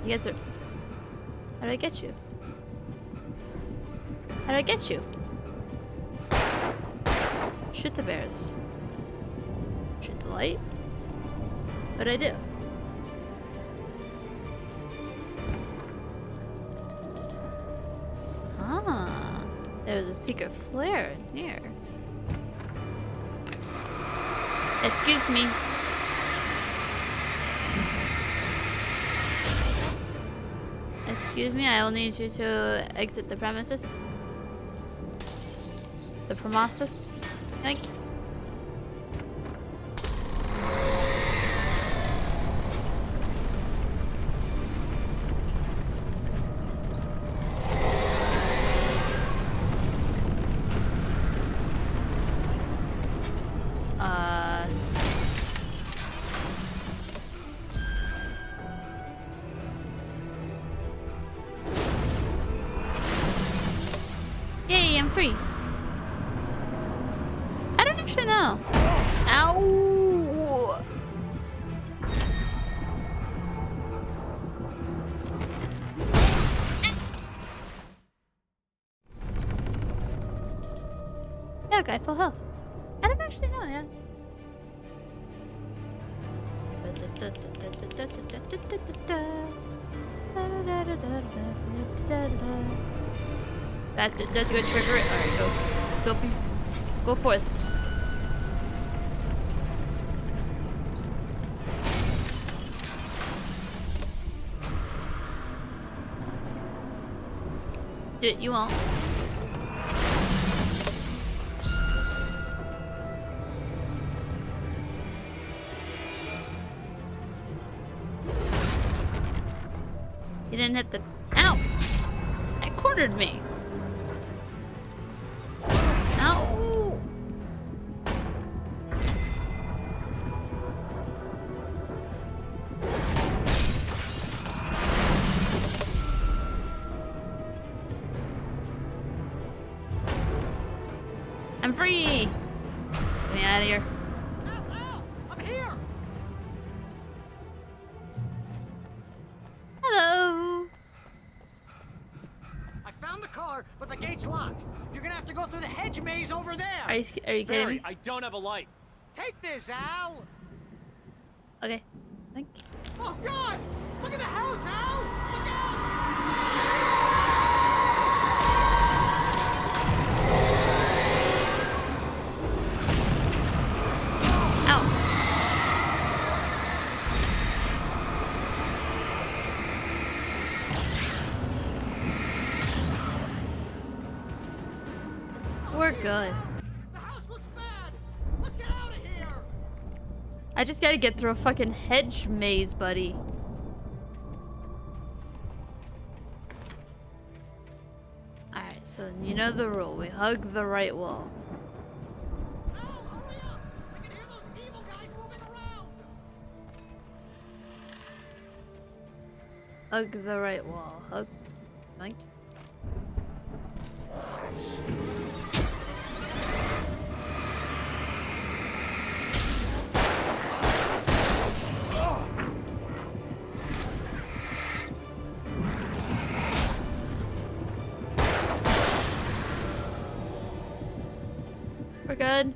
You guys are... How do I get you? How do I get you? Shoot the bears. Shoot the light. What'd I do? Ah, there's a secret flare in here. Excuse me. Excuse me, I will need you to exit the premises. The premises. Thank you. Yay, I'm free. I don't actually know. Ow! Yeah, guy, full health. I don't actually know, yeah. That's to go trigger it. Alright, go forth. Do it, you won't. You didn't hit the... Ow! That cornered me. Ow! I'm free! Get me out of here. I'm here! Hello! I found the car, but the gate's locked. You're gonna have to go through the hedge maze over there. Are you kidding Barry, me? I don't have a light. Take this, Al. Okay. Thank you. Oh God! Look at the house, Al! Look out! We're good. The house looks bad. Let's get out of here. I just gotta get through a fucking hedge maze, buddy. so you know the rule. We hug the right wall. Hug the right wall. Hug. Like. We're good.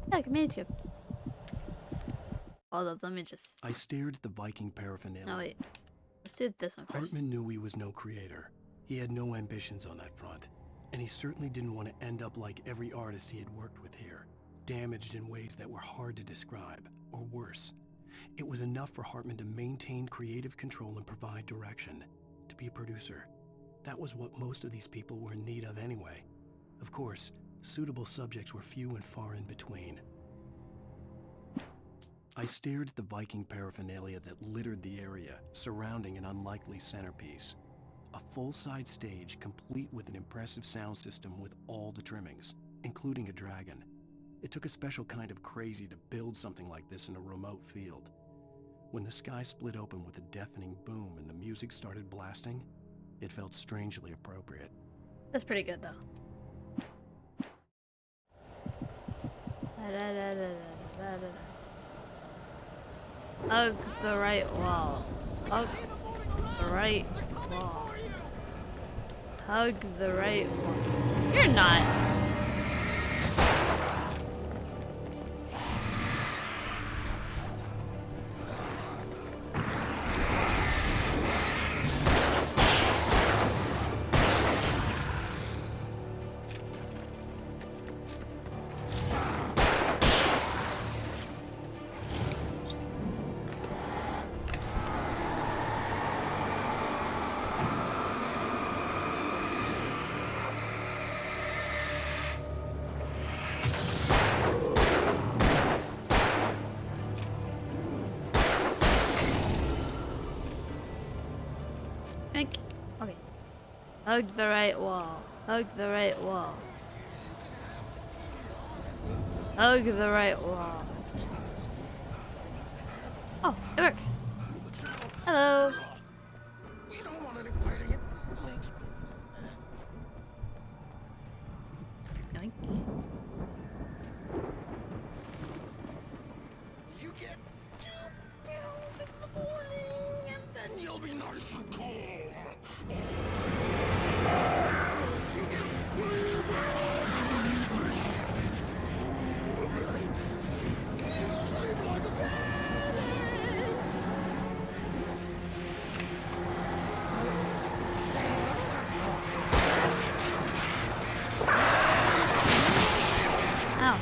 Yeah, convenience cube. Hold up, let me just. I stared at the Viking paraphernalia. No, wait. Let's do this one first. Hartman knew he was no creator. He had no ambitions on that front. And he certainly didn't want to end up like every artist he had worked with here, damaged in ways that were hard to describe, or worse. It was enough for Hartman to maintain creative control and provide direction, to be a producer. That was what most of these people were in need of anyway. Of course, suitable subjects were few and far in between. I stared at the Viking paraphernalia that littered the area, surrounding an unlikely centerpiece. A full-size stage complete with an impressive sound system with all the trimmings, including a dragon. It took a special kind of crazy to build something like this in a remote field. When the sky split open with a deafening boom and the music started blasting, it felt strangely appropriate. That's pretty good, though. Hug the right wall. Hug the right wall. Hug the right wall. You're not. Okay. Hug the right wall. Hug the right wall. Hug the right wall. Oh, it works. Hello. We don't want any fighting. It makes me Yoink. You get 2 pills in the morning, and then you'll be nice and calm. You get 3 pills. You'll sleep like a baby. Ow.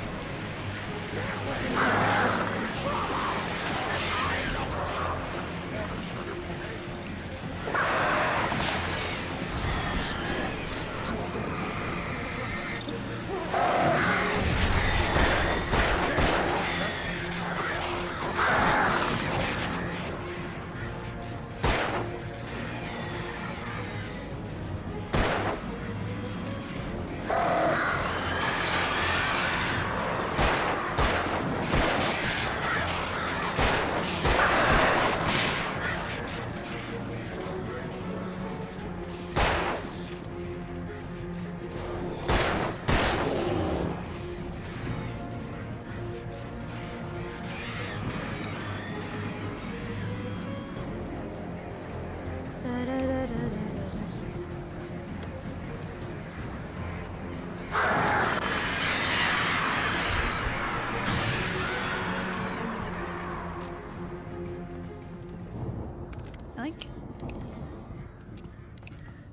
Yoink.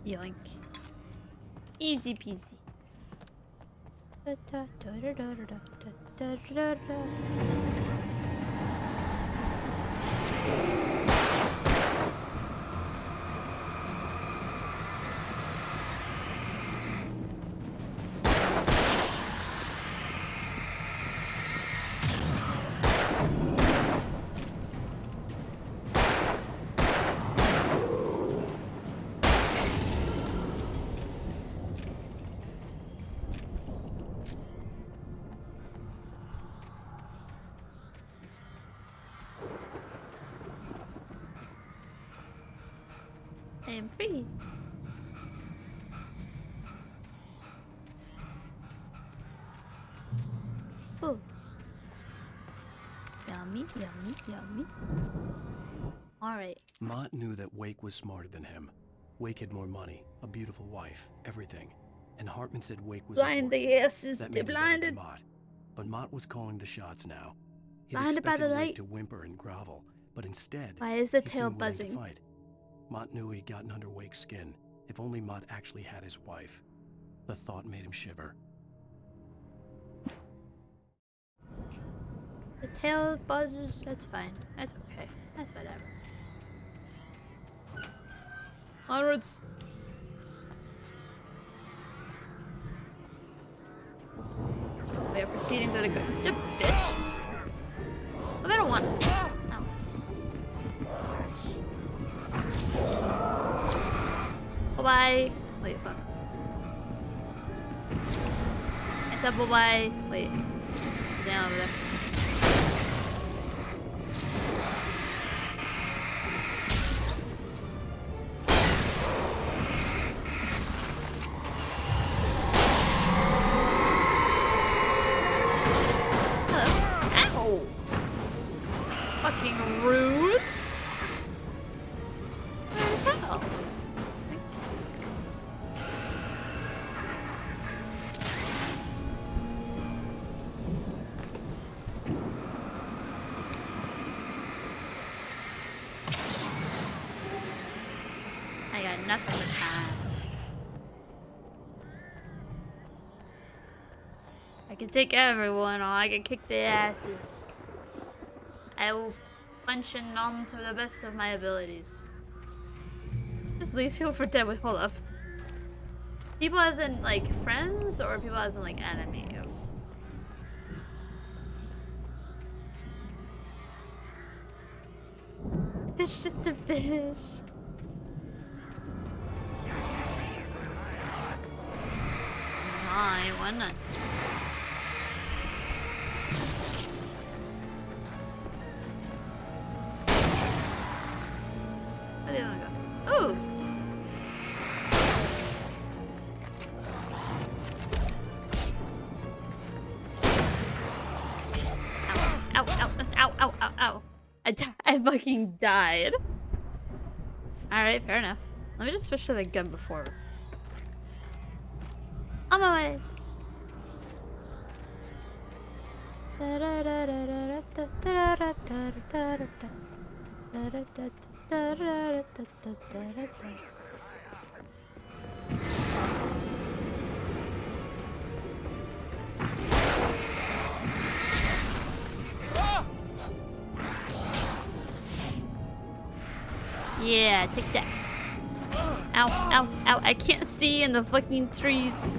Yoink. Easy peasy. free. Oh. Yummy, yummy, yummy. Alright. Mott knew that Wake was smarter than him. Wake had more money, a beautiful wife, everything. And Hartman said Wake was Blind the asses, that they're made him better than blinded. Mott. But Mott was calling the shots now. He'd Blinded by expected the Wake light. to whimper and grovel, but instead, Why is the he tail seemed willing to buzzing? fight. Mott knew he'd gotten under Wake's skin. If only Mott actually had his wife. The thought made him shiver. The tail buzzes, that's fine. That's okay. That's whatever. Onwards. We are proceeding to the bitch. I better one. No. Bye-bye. Wait, fuck. I said bye-bye. Wait. Down over there. Hello. Ow! Fucking rude. Where is hell? I got nothing but time. I can take everyone, or I can kick their asses. I will punch and numb to the best of my abilities. Just leaves people for dead. Wait, hold up. People as in, like, friends, or people as in, like, enemies? Fish, just a fish. I wanna. Where did the other one go? Ooh! Ow, ow, ow, ow, ow, ow. I fucking died. Alright, fair enough. Let me just switch to the gun before. On my way. Yeah, take that. Ow, ow, ow. I can't see in the fucking trees.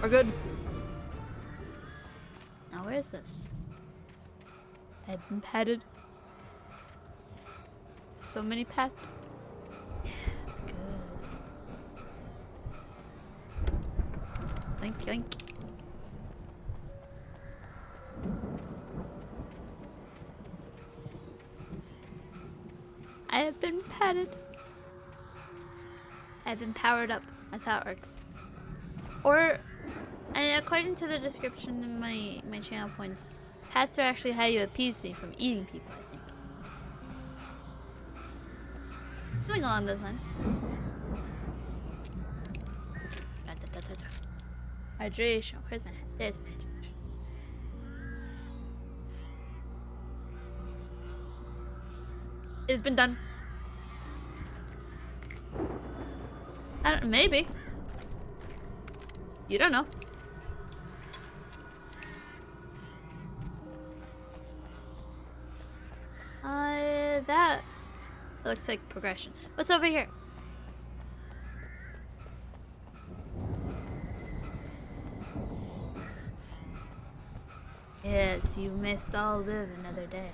We're good. Now, where is this? I've been petted. So many pets. Yes, good. Blink, blink. I have been petted. I've been powered up. That's how it works. Or, and according to the description in my channel points, pets are actually how you appease me from eating people, I think. Something along those lines. Hydration. Where's my head? There's my hydration. It has been done. I don't, maybe. You don't know. That looks like progression. What's over here? Yes, you must all live another day.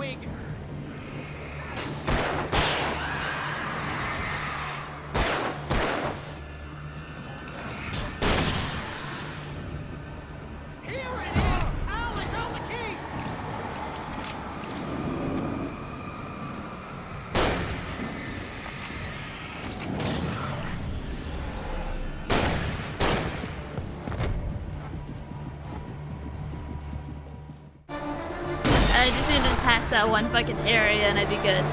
that one fucking area and I'd be good.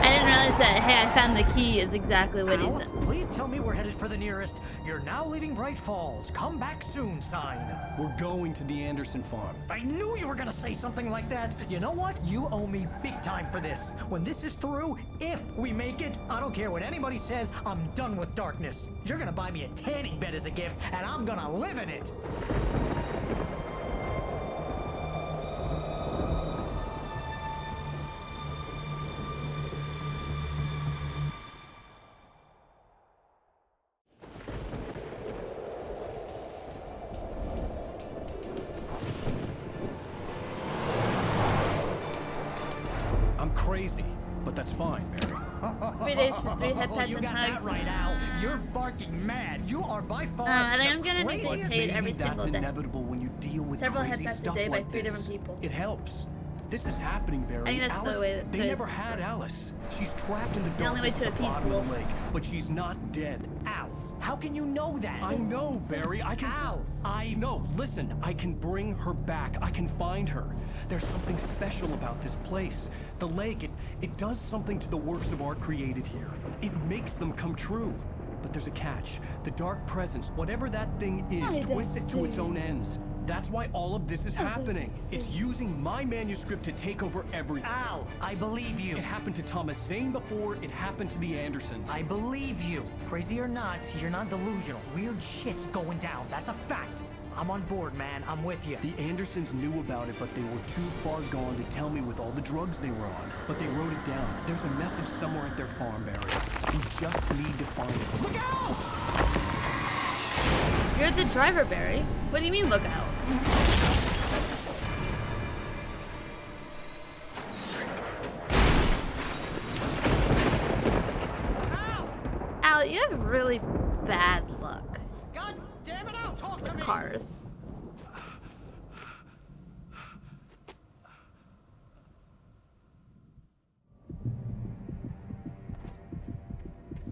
I didn't realize that, hey, I found the key is exactly what he Al, said. please tell me we're headed for the nearest "You're now leaving Bright Falls. Come back soon" sign. We're going to the Anderson farm. I knew you were gonna say something like that. You know what? You owe me big time for this. When this is through, if we make it, I don't care what anybody says, I'm done with darkness. You're gonna buy me a tanning bed as a gift, and I'm gonna live in it. Crazy, but that's fine, Barry. 3 days for 3 head pets You and got hugs. that right, Al. You're barking mad. You are by far I think the I'm gonna need to craziest- get paid every Maybe single that's day. inevitable when you deal with Several crazy head pets a stuff day by like 3 this. different people. It helps. This is happening, Barry. I think that's the Alice, way that they it never is had concerned. Alice. She's trapped in the The only way darkness to at the appease bottom the of the wolf. lake, but she's not dead. Al, how can you know that? I know, Barry. I can. Al, No, listen. I can bring her back. I can find her. There's something special about this place. The lake, it does something to the works of art created here. It makes them come true. But there's a catch. The dark presence, whatever that thing is, twists it to its own ends. That's why all of this is happening. It's using my manuscript to take over everything. Al, I believe you. It happened to Thomas Zane before. It happened to the Andersons. I believe you. Crazy or not, you're not delusional. Weird shit's going down. That's a fact. I'm on board, man. I'm with you. The Andersons knew about it, but they were too far gone to tell me with all the drugs they were on. But they wrote it down. There's a message somewhere at their farm, Barry. We just need to find it. Look out! You're the driver, Barry. What do you mean, look out? Al, you have really bad luck God damn it, Al, talk to with me. cars.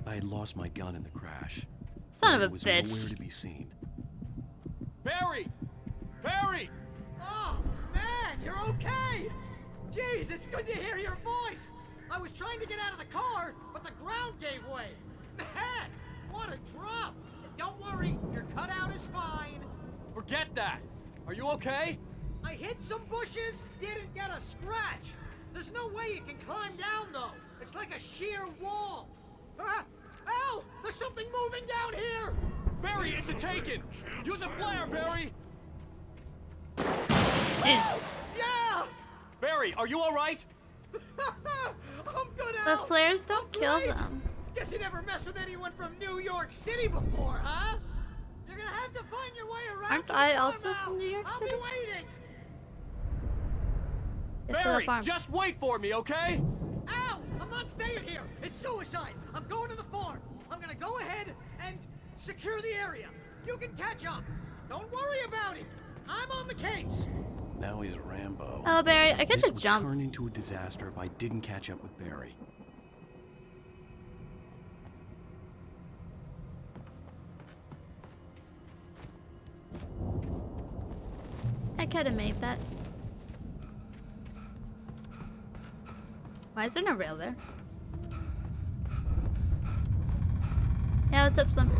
I had lost my gun in the crash. Son of a It was bitch. nowhere to be seen. Barry! Barry! Oh, man, you're okay! Jeez, it's good to hear your voice! I was trying to get out of the car, but the ground gave way. Man, what a drop! Don't worry, your cutout is fine. Forget that! Are you okay? I hit some bushes, didn't get a scratch. There's no way you can climb down, though. It's like a sheer wall. Ah, Al, there's something moving down here! Barry, it's a taken! Use a flare, Barry! Jeez. Yeah! Barry, are you alright? I'm good, The Al. flares don't kill Great. them. Guess you never messed with anyone from New York City before, huh? You're gonna have to find your way around. Aren't to the I farm, also Al. from New York City? I'll be waiting. It's to the Barry, farm. just wait for me, okay? Al, I'm not staying here. It's suicide. I'm going to the farm. I'm gonna go ahead and secure the area. You can catch up. Don't worry about it. I'm on the case. Now he's Rambo. Oh, Barry, I get This to would jump. turn into a disaster if I didn't catch up with Barry. I could have made that. Why is there no rail there? Yeah, what's up, Slim?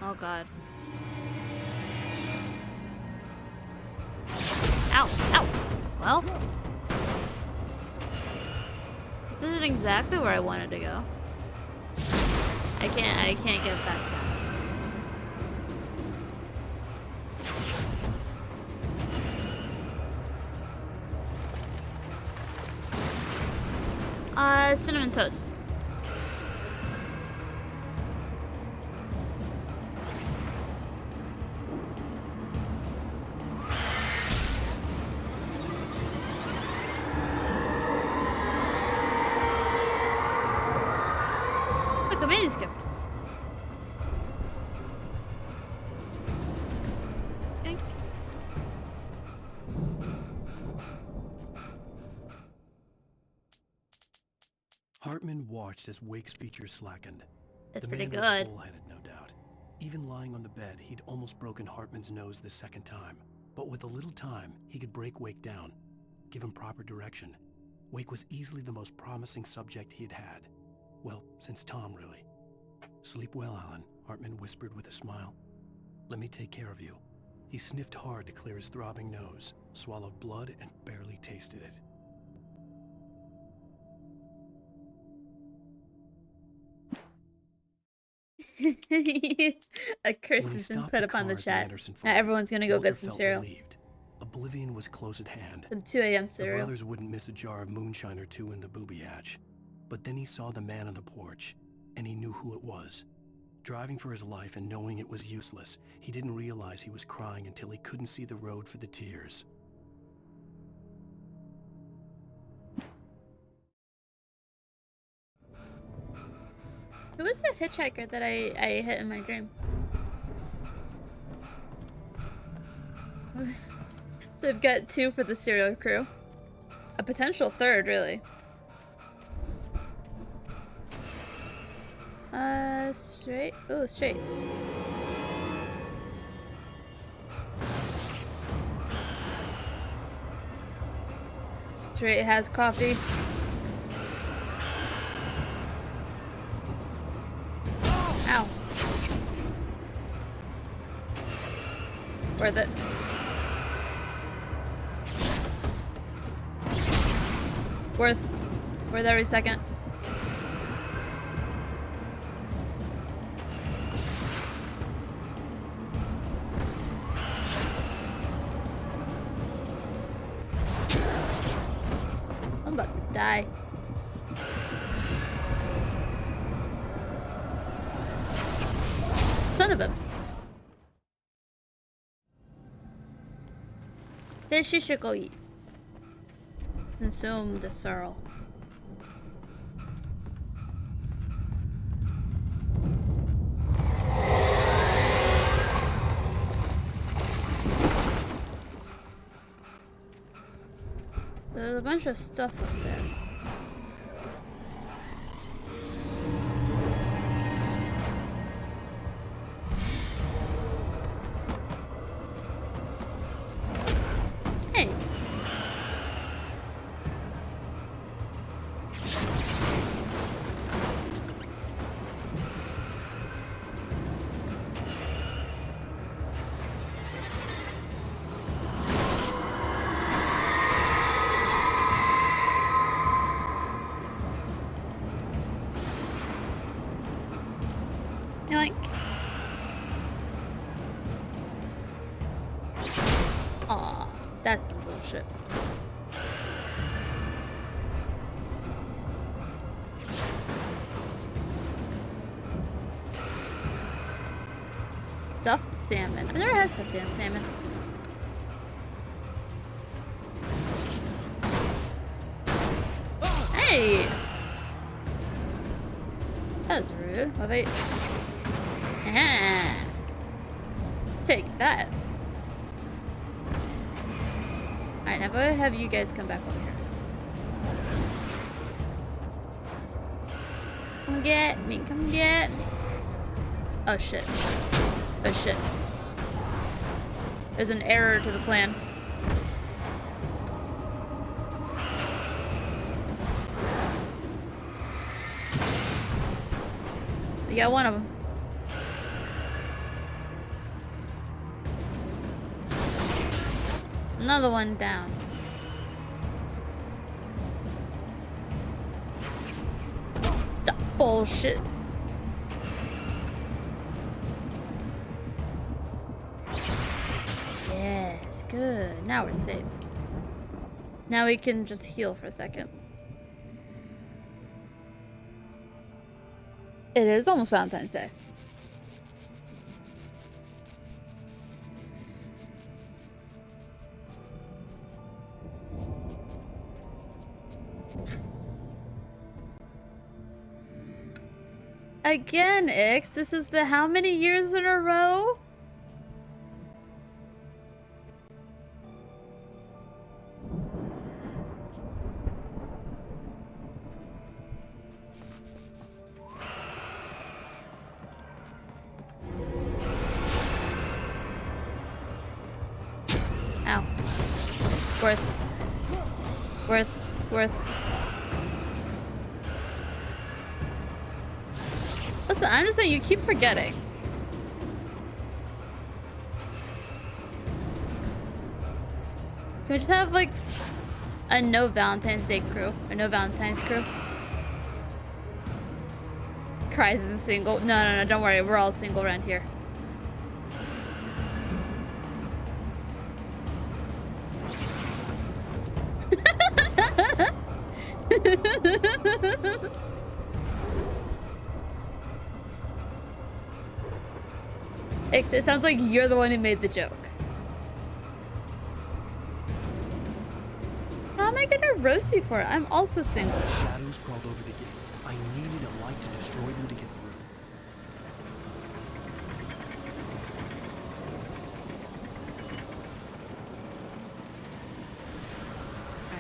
Oh god. Ow! Ow! Well, this isn't exactly where I wanted to go. I can't get back down. Cinnamon toast. Look, a manuscript. Yoink. watched as Wake's features slackened. It's The pretty man good. was bullheaded, no doubt. Even lying on the bed, he'd almost broken Hartman's nose the second time. But with a little time, he could break Wake down, give him proper direction. Wake was easily the most promising subject he had had. Well, since Tom, really. Sleep well, Alan, Hartman whispered with a smile. Let me take care of you. He sniffed hard to clear his throbbing nose, swallowed blood, and barely tasted it. A curse When he has been stopped put the upon the car at chat. Anderson Now farm, everyone's gonna go Walter get some felt cereal. relieved. Oblivion was close at hand. Some 2 a.m. The cereal. brothers wouldn't miss a jar of moonshine or two in the booby hatch. But then he saw the man on the porch, and he knew who it was. Driving for his life and knowing it was useless, he didn't realize he was crying until he couldn't see the road for the tears. Who was the hitchhiker that I hit in my dream? So we've got 2 for the serial crew. A potential 3rd, really. Straight. Oh, straight. Straight has coffee. Ow. Worth it. Worth every second. I'm about to die. Son of a... Fishy should go eat. Consume the sorrel. There's a bunch of stuff up there. Hey. Yoink. Aw, that's some bullshit. Stuffed salmon. I've never had stuffed salmon. Hey! That was rude. What about... Ah. Take that. Alright, now go have you guys come back over here. Come get me, come get me. Oh shit. Oh shit. There's an error to the plan. We got one of them. Another one down. The bullshit. Yes, good. Now we're safe. Now we can just heal for a second. It is almost Valentine's Day. Again, Ix, this is the how many years in a row? Worth. Listen, I'm just saying you keep forgetting. Can we just have like a no Valentine's Day crew or no Valentine's crew? Cries and single. No, don't worry. We're all single around here. It sounds like you're the one who made the joke. How am I gonna roast you for it? I'm also single. Shadows crawled over the gate. I needed a light to destroy them to get through.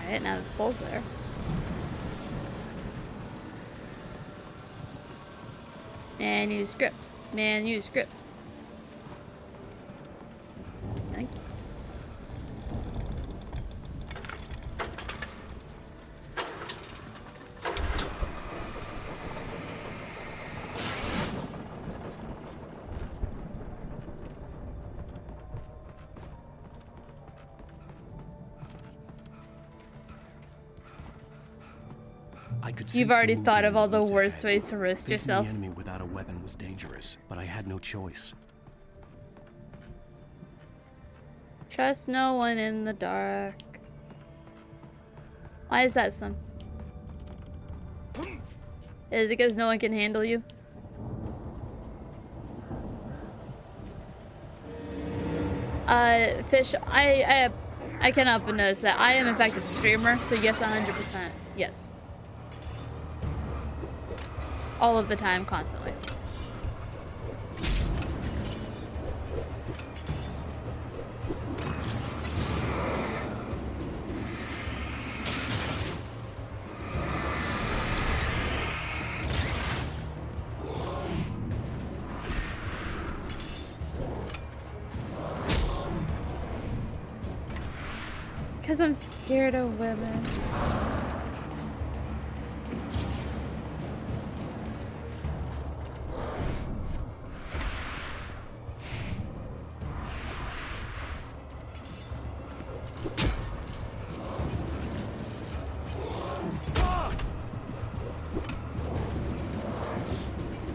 Alright, now the pole's there. Manuscript. Manuscript. Thank you. You've already thought of all the worst ways to roast yourself. Facing the enemy without a weapon was dangerous, but I had no choice. Trust no one in the dark. Why is that, Slim? Is it because no one can handle you? Fish, I cannot but notice that I am in fact a streamer, so yes, 100%, yes. All of the time, constantly. Because I'm scared of women.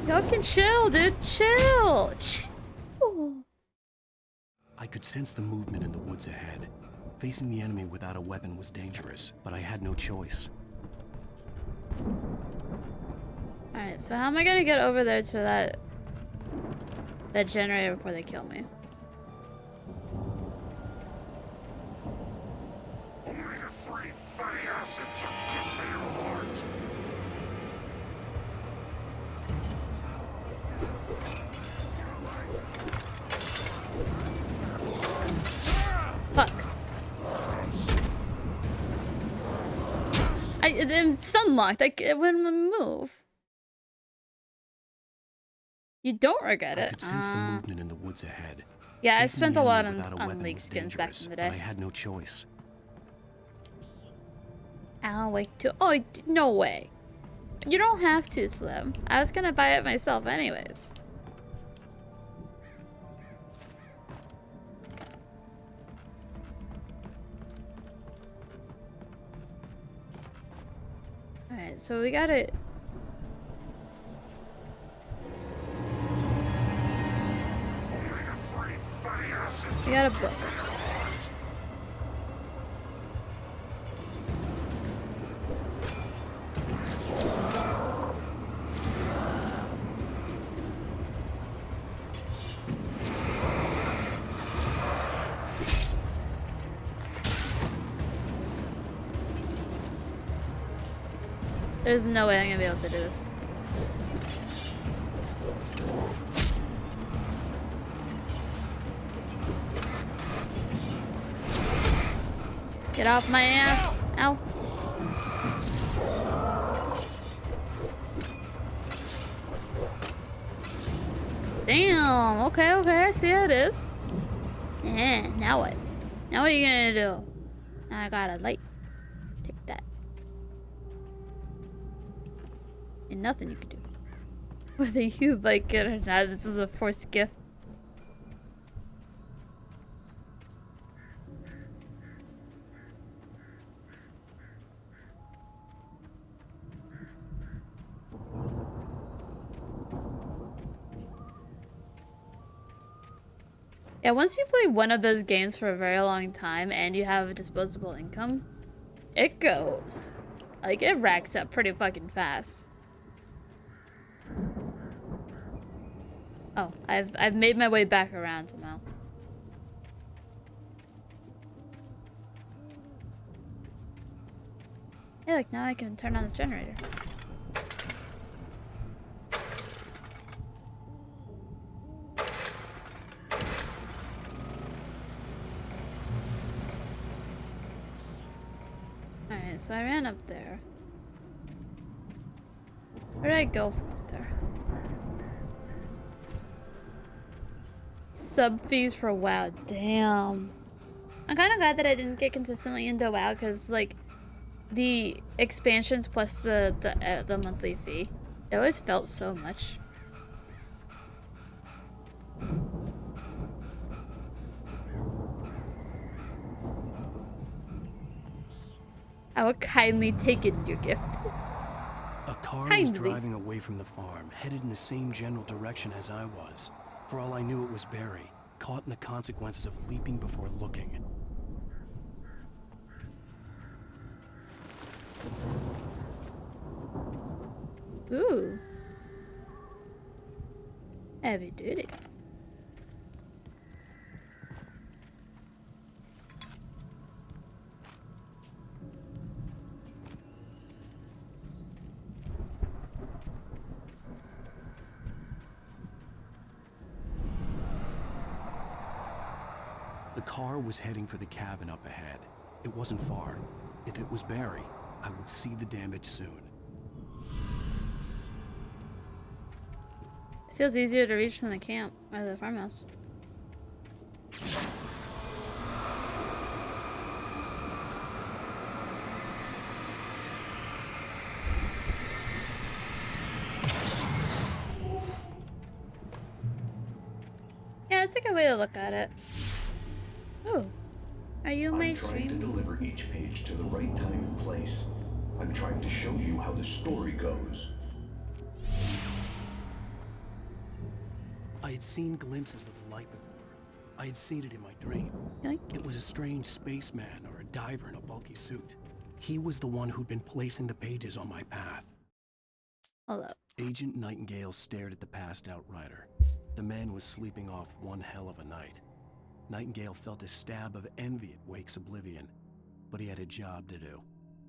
Y'all can chill, dude. Chill. Chill. I could sense the movement in the woods ahead. Facing the enemy without a weapon was dangerous, but I had no choice. Alright, so how am I gonna get over there to that generator before they kill me? Only the free fatty acids are good for your heart. Fuck. I'm stun locked. It wouldn't move. You don't regret it. I could sense the movement in the woods ahead. Yeah, I Facing spent the a lot enemy on without a weapon league was skins back dangerous, in the but day. I had no choice. I'll wait too. Oh, no way. You don't have to, Slim. I was gonna buy it myself anyways. Alright, so we gotta... We got a book. There's no way I'm gonna be able to do this. Get off my ass. Ow. Damn. Okay. I see how it is. Yeah, now what? Now what are you gonna do? I got a light. Take that. And nothing you can do. Whether you like it or not, this is a forced gift. Yeah, once you play one of those games for a very long time and you have a disposable income, it goes. Like, it racks up pretty fucking fast. Oh, I've made my way back around somehow. Hey, look, now I can turn on this generator. Alright, so I ran up there. Where did I go from up there? Sub fees for WoW. Damn. I'm kind of glad that I didn't get consistently into WoW because, like, the expansions plus the monthly fee, it always felt so much. I will kindly take it, your gift. A car Kindly. was driving away from the farm, headed in the same general direction as I was. For all I knew, it was Barry, caught in the consequences of leaping before looking. Ooh. Heavy duty. The car was heading for the cabin up ahead. It wasn't far. If it was Barry, I would see the damage soon. It feels easier to reach from the camp or the farmhouse. Yeah, it's a good way to look at it. Ooh. Are you my I'm trying to deliver each page to the right time and place. I'm trying to show you how the story goes. I had seen glimpses of the light before. I had seen it in my dream. It was a strange spaceman or a diver in a bulky suit. He was the one who'd been placing the pages on my path. Hold up. Agent Nightingale stared at the passed out rider. The man was sleeping off one hell of a night. Nightingale felt a stab of envy at Wake's oblivion, but he had a job to do.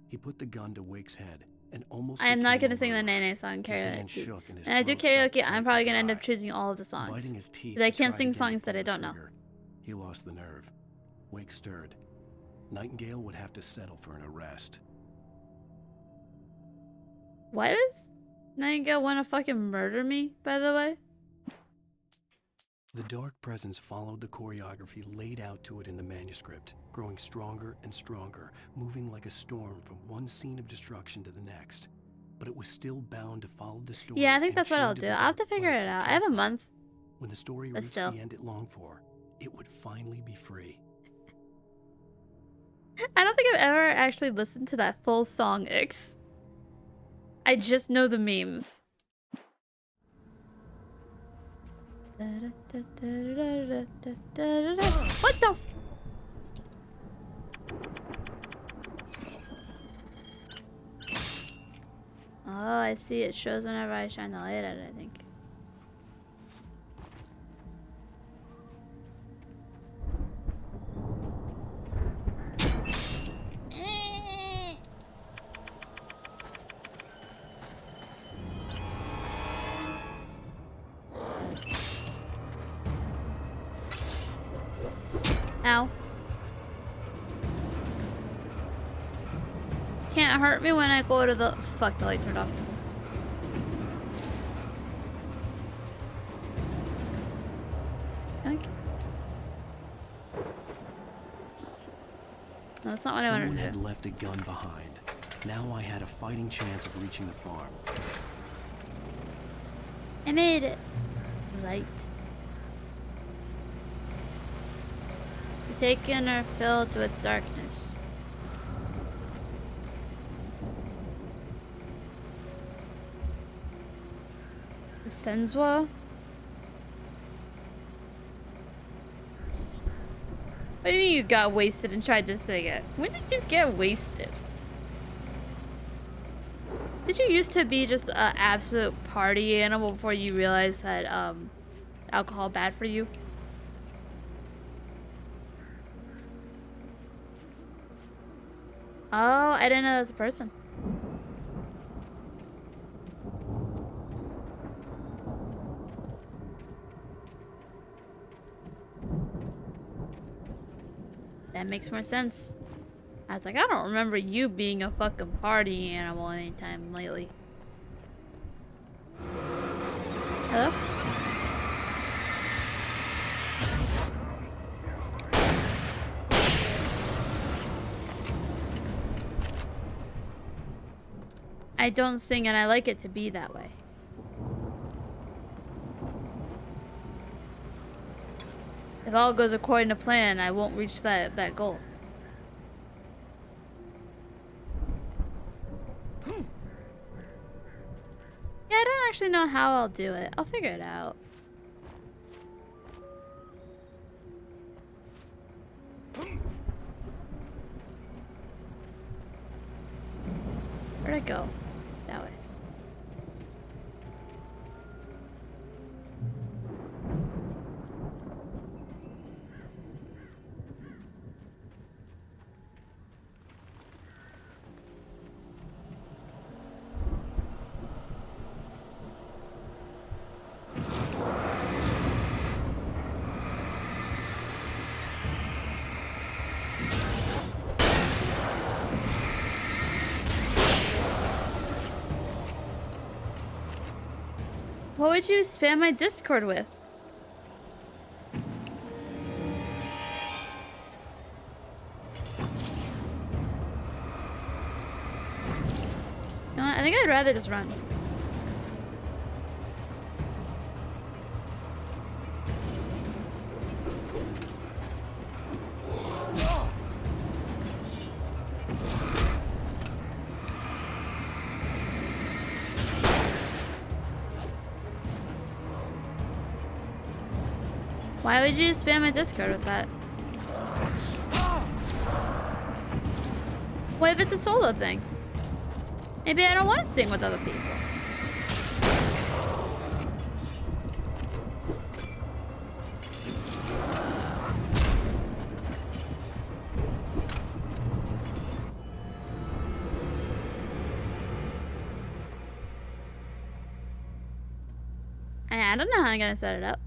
He put the gun to Wake's head and almost I am not became gonna a sing the murderer. Nene song His hand karaoke. shook and his And I do throat felt karaoke, tight I'm probably and gonna end up dry. choosing all of the songs. Biting his teeth Because I to can't try sing again to songs that pull I the don't know. trigger. He lost the nerve. Wake stirred. Nightingale would have to settle for an arrest. Why does Nightingale want to fucking murder me, by the way? The dark presence followed the choreography laid out to it in the manuscript, growing stronger and stronger, moving like a storm from one scene of destruction to the next. But it was still bound to follow the story. Yeah, I think and that's what I'll chained to do. the I'll have dark to figure place it out. I came have a from. month. When the story But reached still. the end it longed for, it would finally be free. I don't think I've ever actually listened to that full song, Ix. I just know the memes. What the f- Oh, I see. It shows whenever I shine the light at it, I think. Ow. Can't hurt me when I go to the... Fuck, the light turned off. Okay. No, that's not what I Someone wanted to had do. left a gun behind. Now I had a fighting chance of reaching the farm. I made it. Light. Taken or filled with darkness. The Senswa? What do you mean you got wasted and tried to sing it? When did you get wasted? Did you used to be just an absolute party animal before you realized that alcohol bad for you? Oh, I didn't know that's a person. That makes more sense. I was like, I don't remember you being a fucking party animal anytime lately. Hello? I don't sing and I like it to be that way. If all goes according to plan, I won't reach that goal. Yeah, I don't actually know how I'll do it. I'll figure it out. Where'd I go? That way. What would you spam my Discord with? You know what? I think I'd rather just run. Why would you spam my Discord with that? What if it's a solo thing? Maybe I don't want to sing with other people. I don't know how I'm gonna set it up.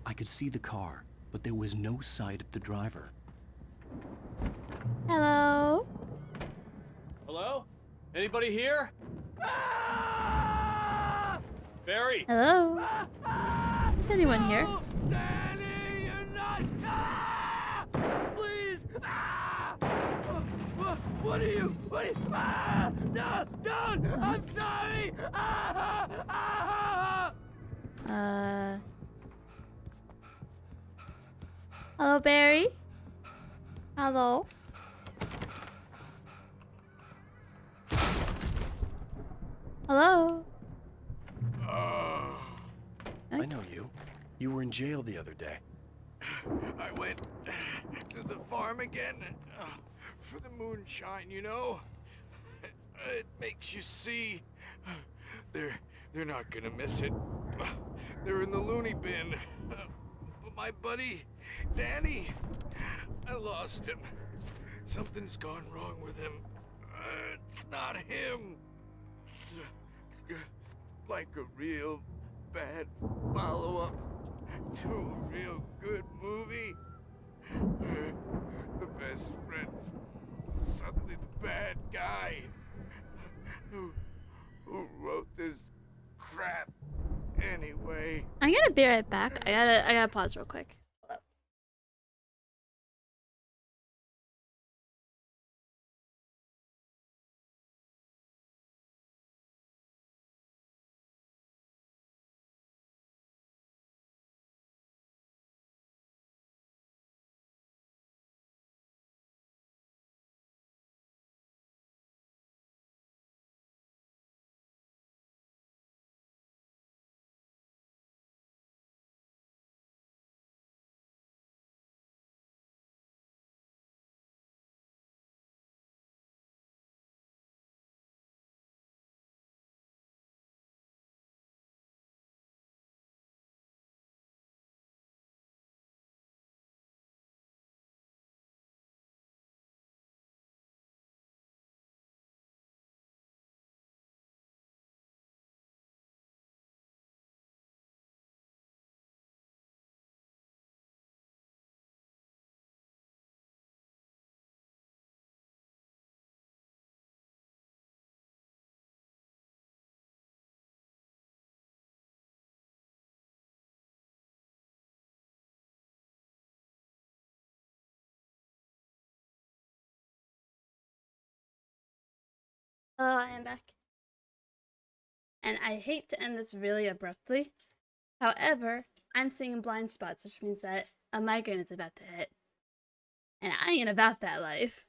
I could see the car, but there was no sight of the driver. Hello? Hello? Anybody here? Barry? Hello? Is anyone here? Danny, you're not. Please. What are you? No, don't. I'm sorry. Hello, Barry? Hello? Hello? I know you. You were in jail the other day. I went to the farm again for the moonshine, you know? It makes you see. They're not gonna miss it. They're in the loony bin. But my buddy, Danny, I lost him. Something's gone wrong with him. It's not him. Like a real bad follow-up to a real good movie. The best friend's suddenly the bad guy. Who wrote this crap anyway? I'm gonna gonna be right back. I gotta pause real quick. Hold up. Oh, I am back. And I hate to end this really abruptly. However, I'm seeing blind spots, which means that a migraine is about to hit. And I ain't about that life.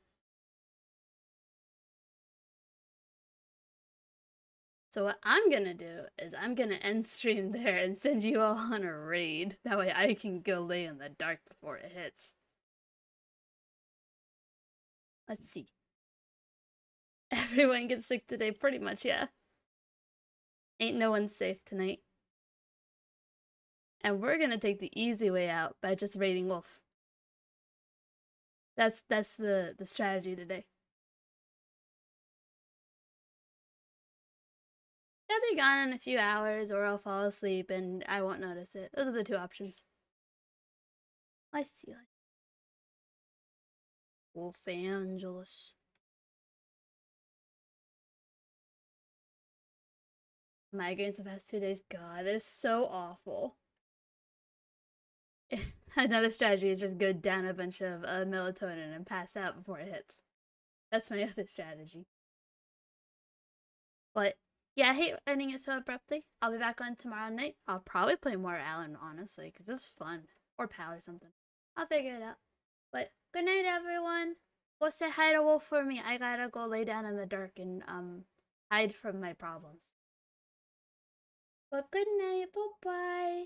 So what I'm gonna do is I'm gonna end stream there and send you all on a raid. That way I can go lay in the dark before it hits. Let's see. Everyone gets sick today, pretty much, yeah. Ain't no one safe tonight. And we're gonna take the easy way out by just raiding Wolf. That's the strategy today. They'll be gone in a few hours, or I'll fall asleep and I won't notice it. Those are the two options. I see. Wolf Angeles. Migraines the past 2 days. God, that is so awful. Another strategy is just go down a bunch of melatonin and pass out before it hits. That's my other strategy. But yeah, I hate ending it so abruptly. I'll be back on tomorrow night. I'll probably play more Alan, honestly, because this is fun. Or Pal or something. I'll figure it out. But good night, everyone. Go say hi to Wolf for me. I gotta go lay down in the dark and hide from my problems. But good night. Bye-bye.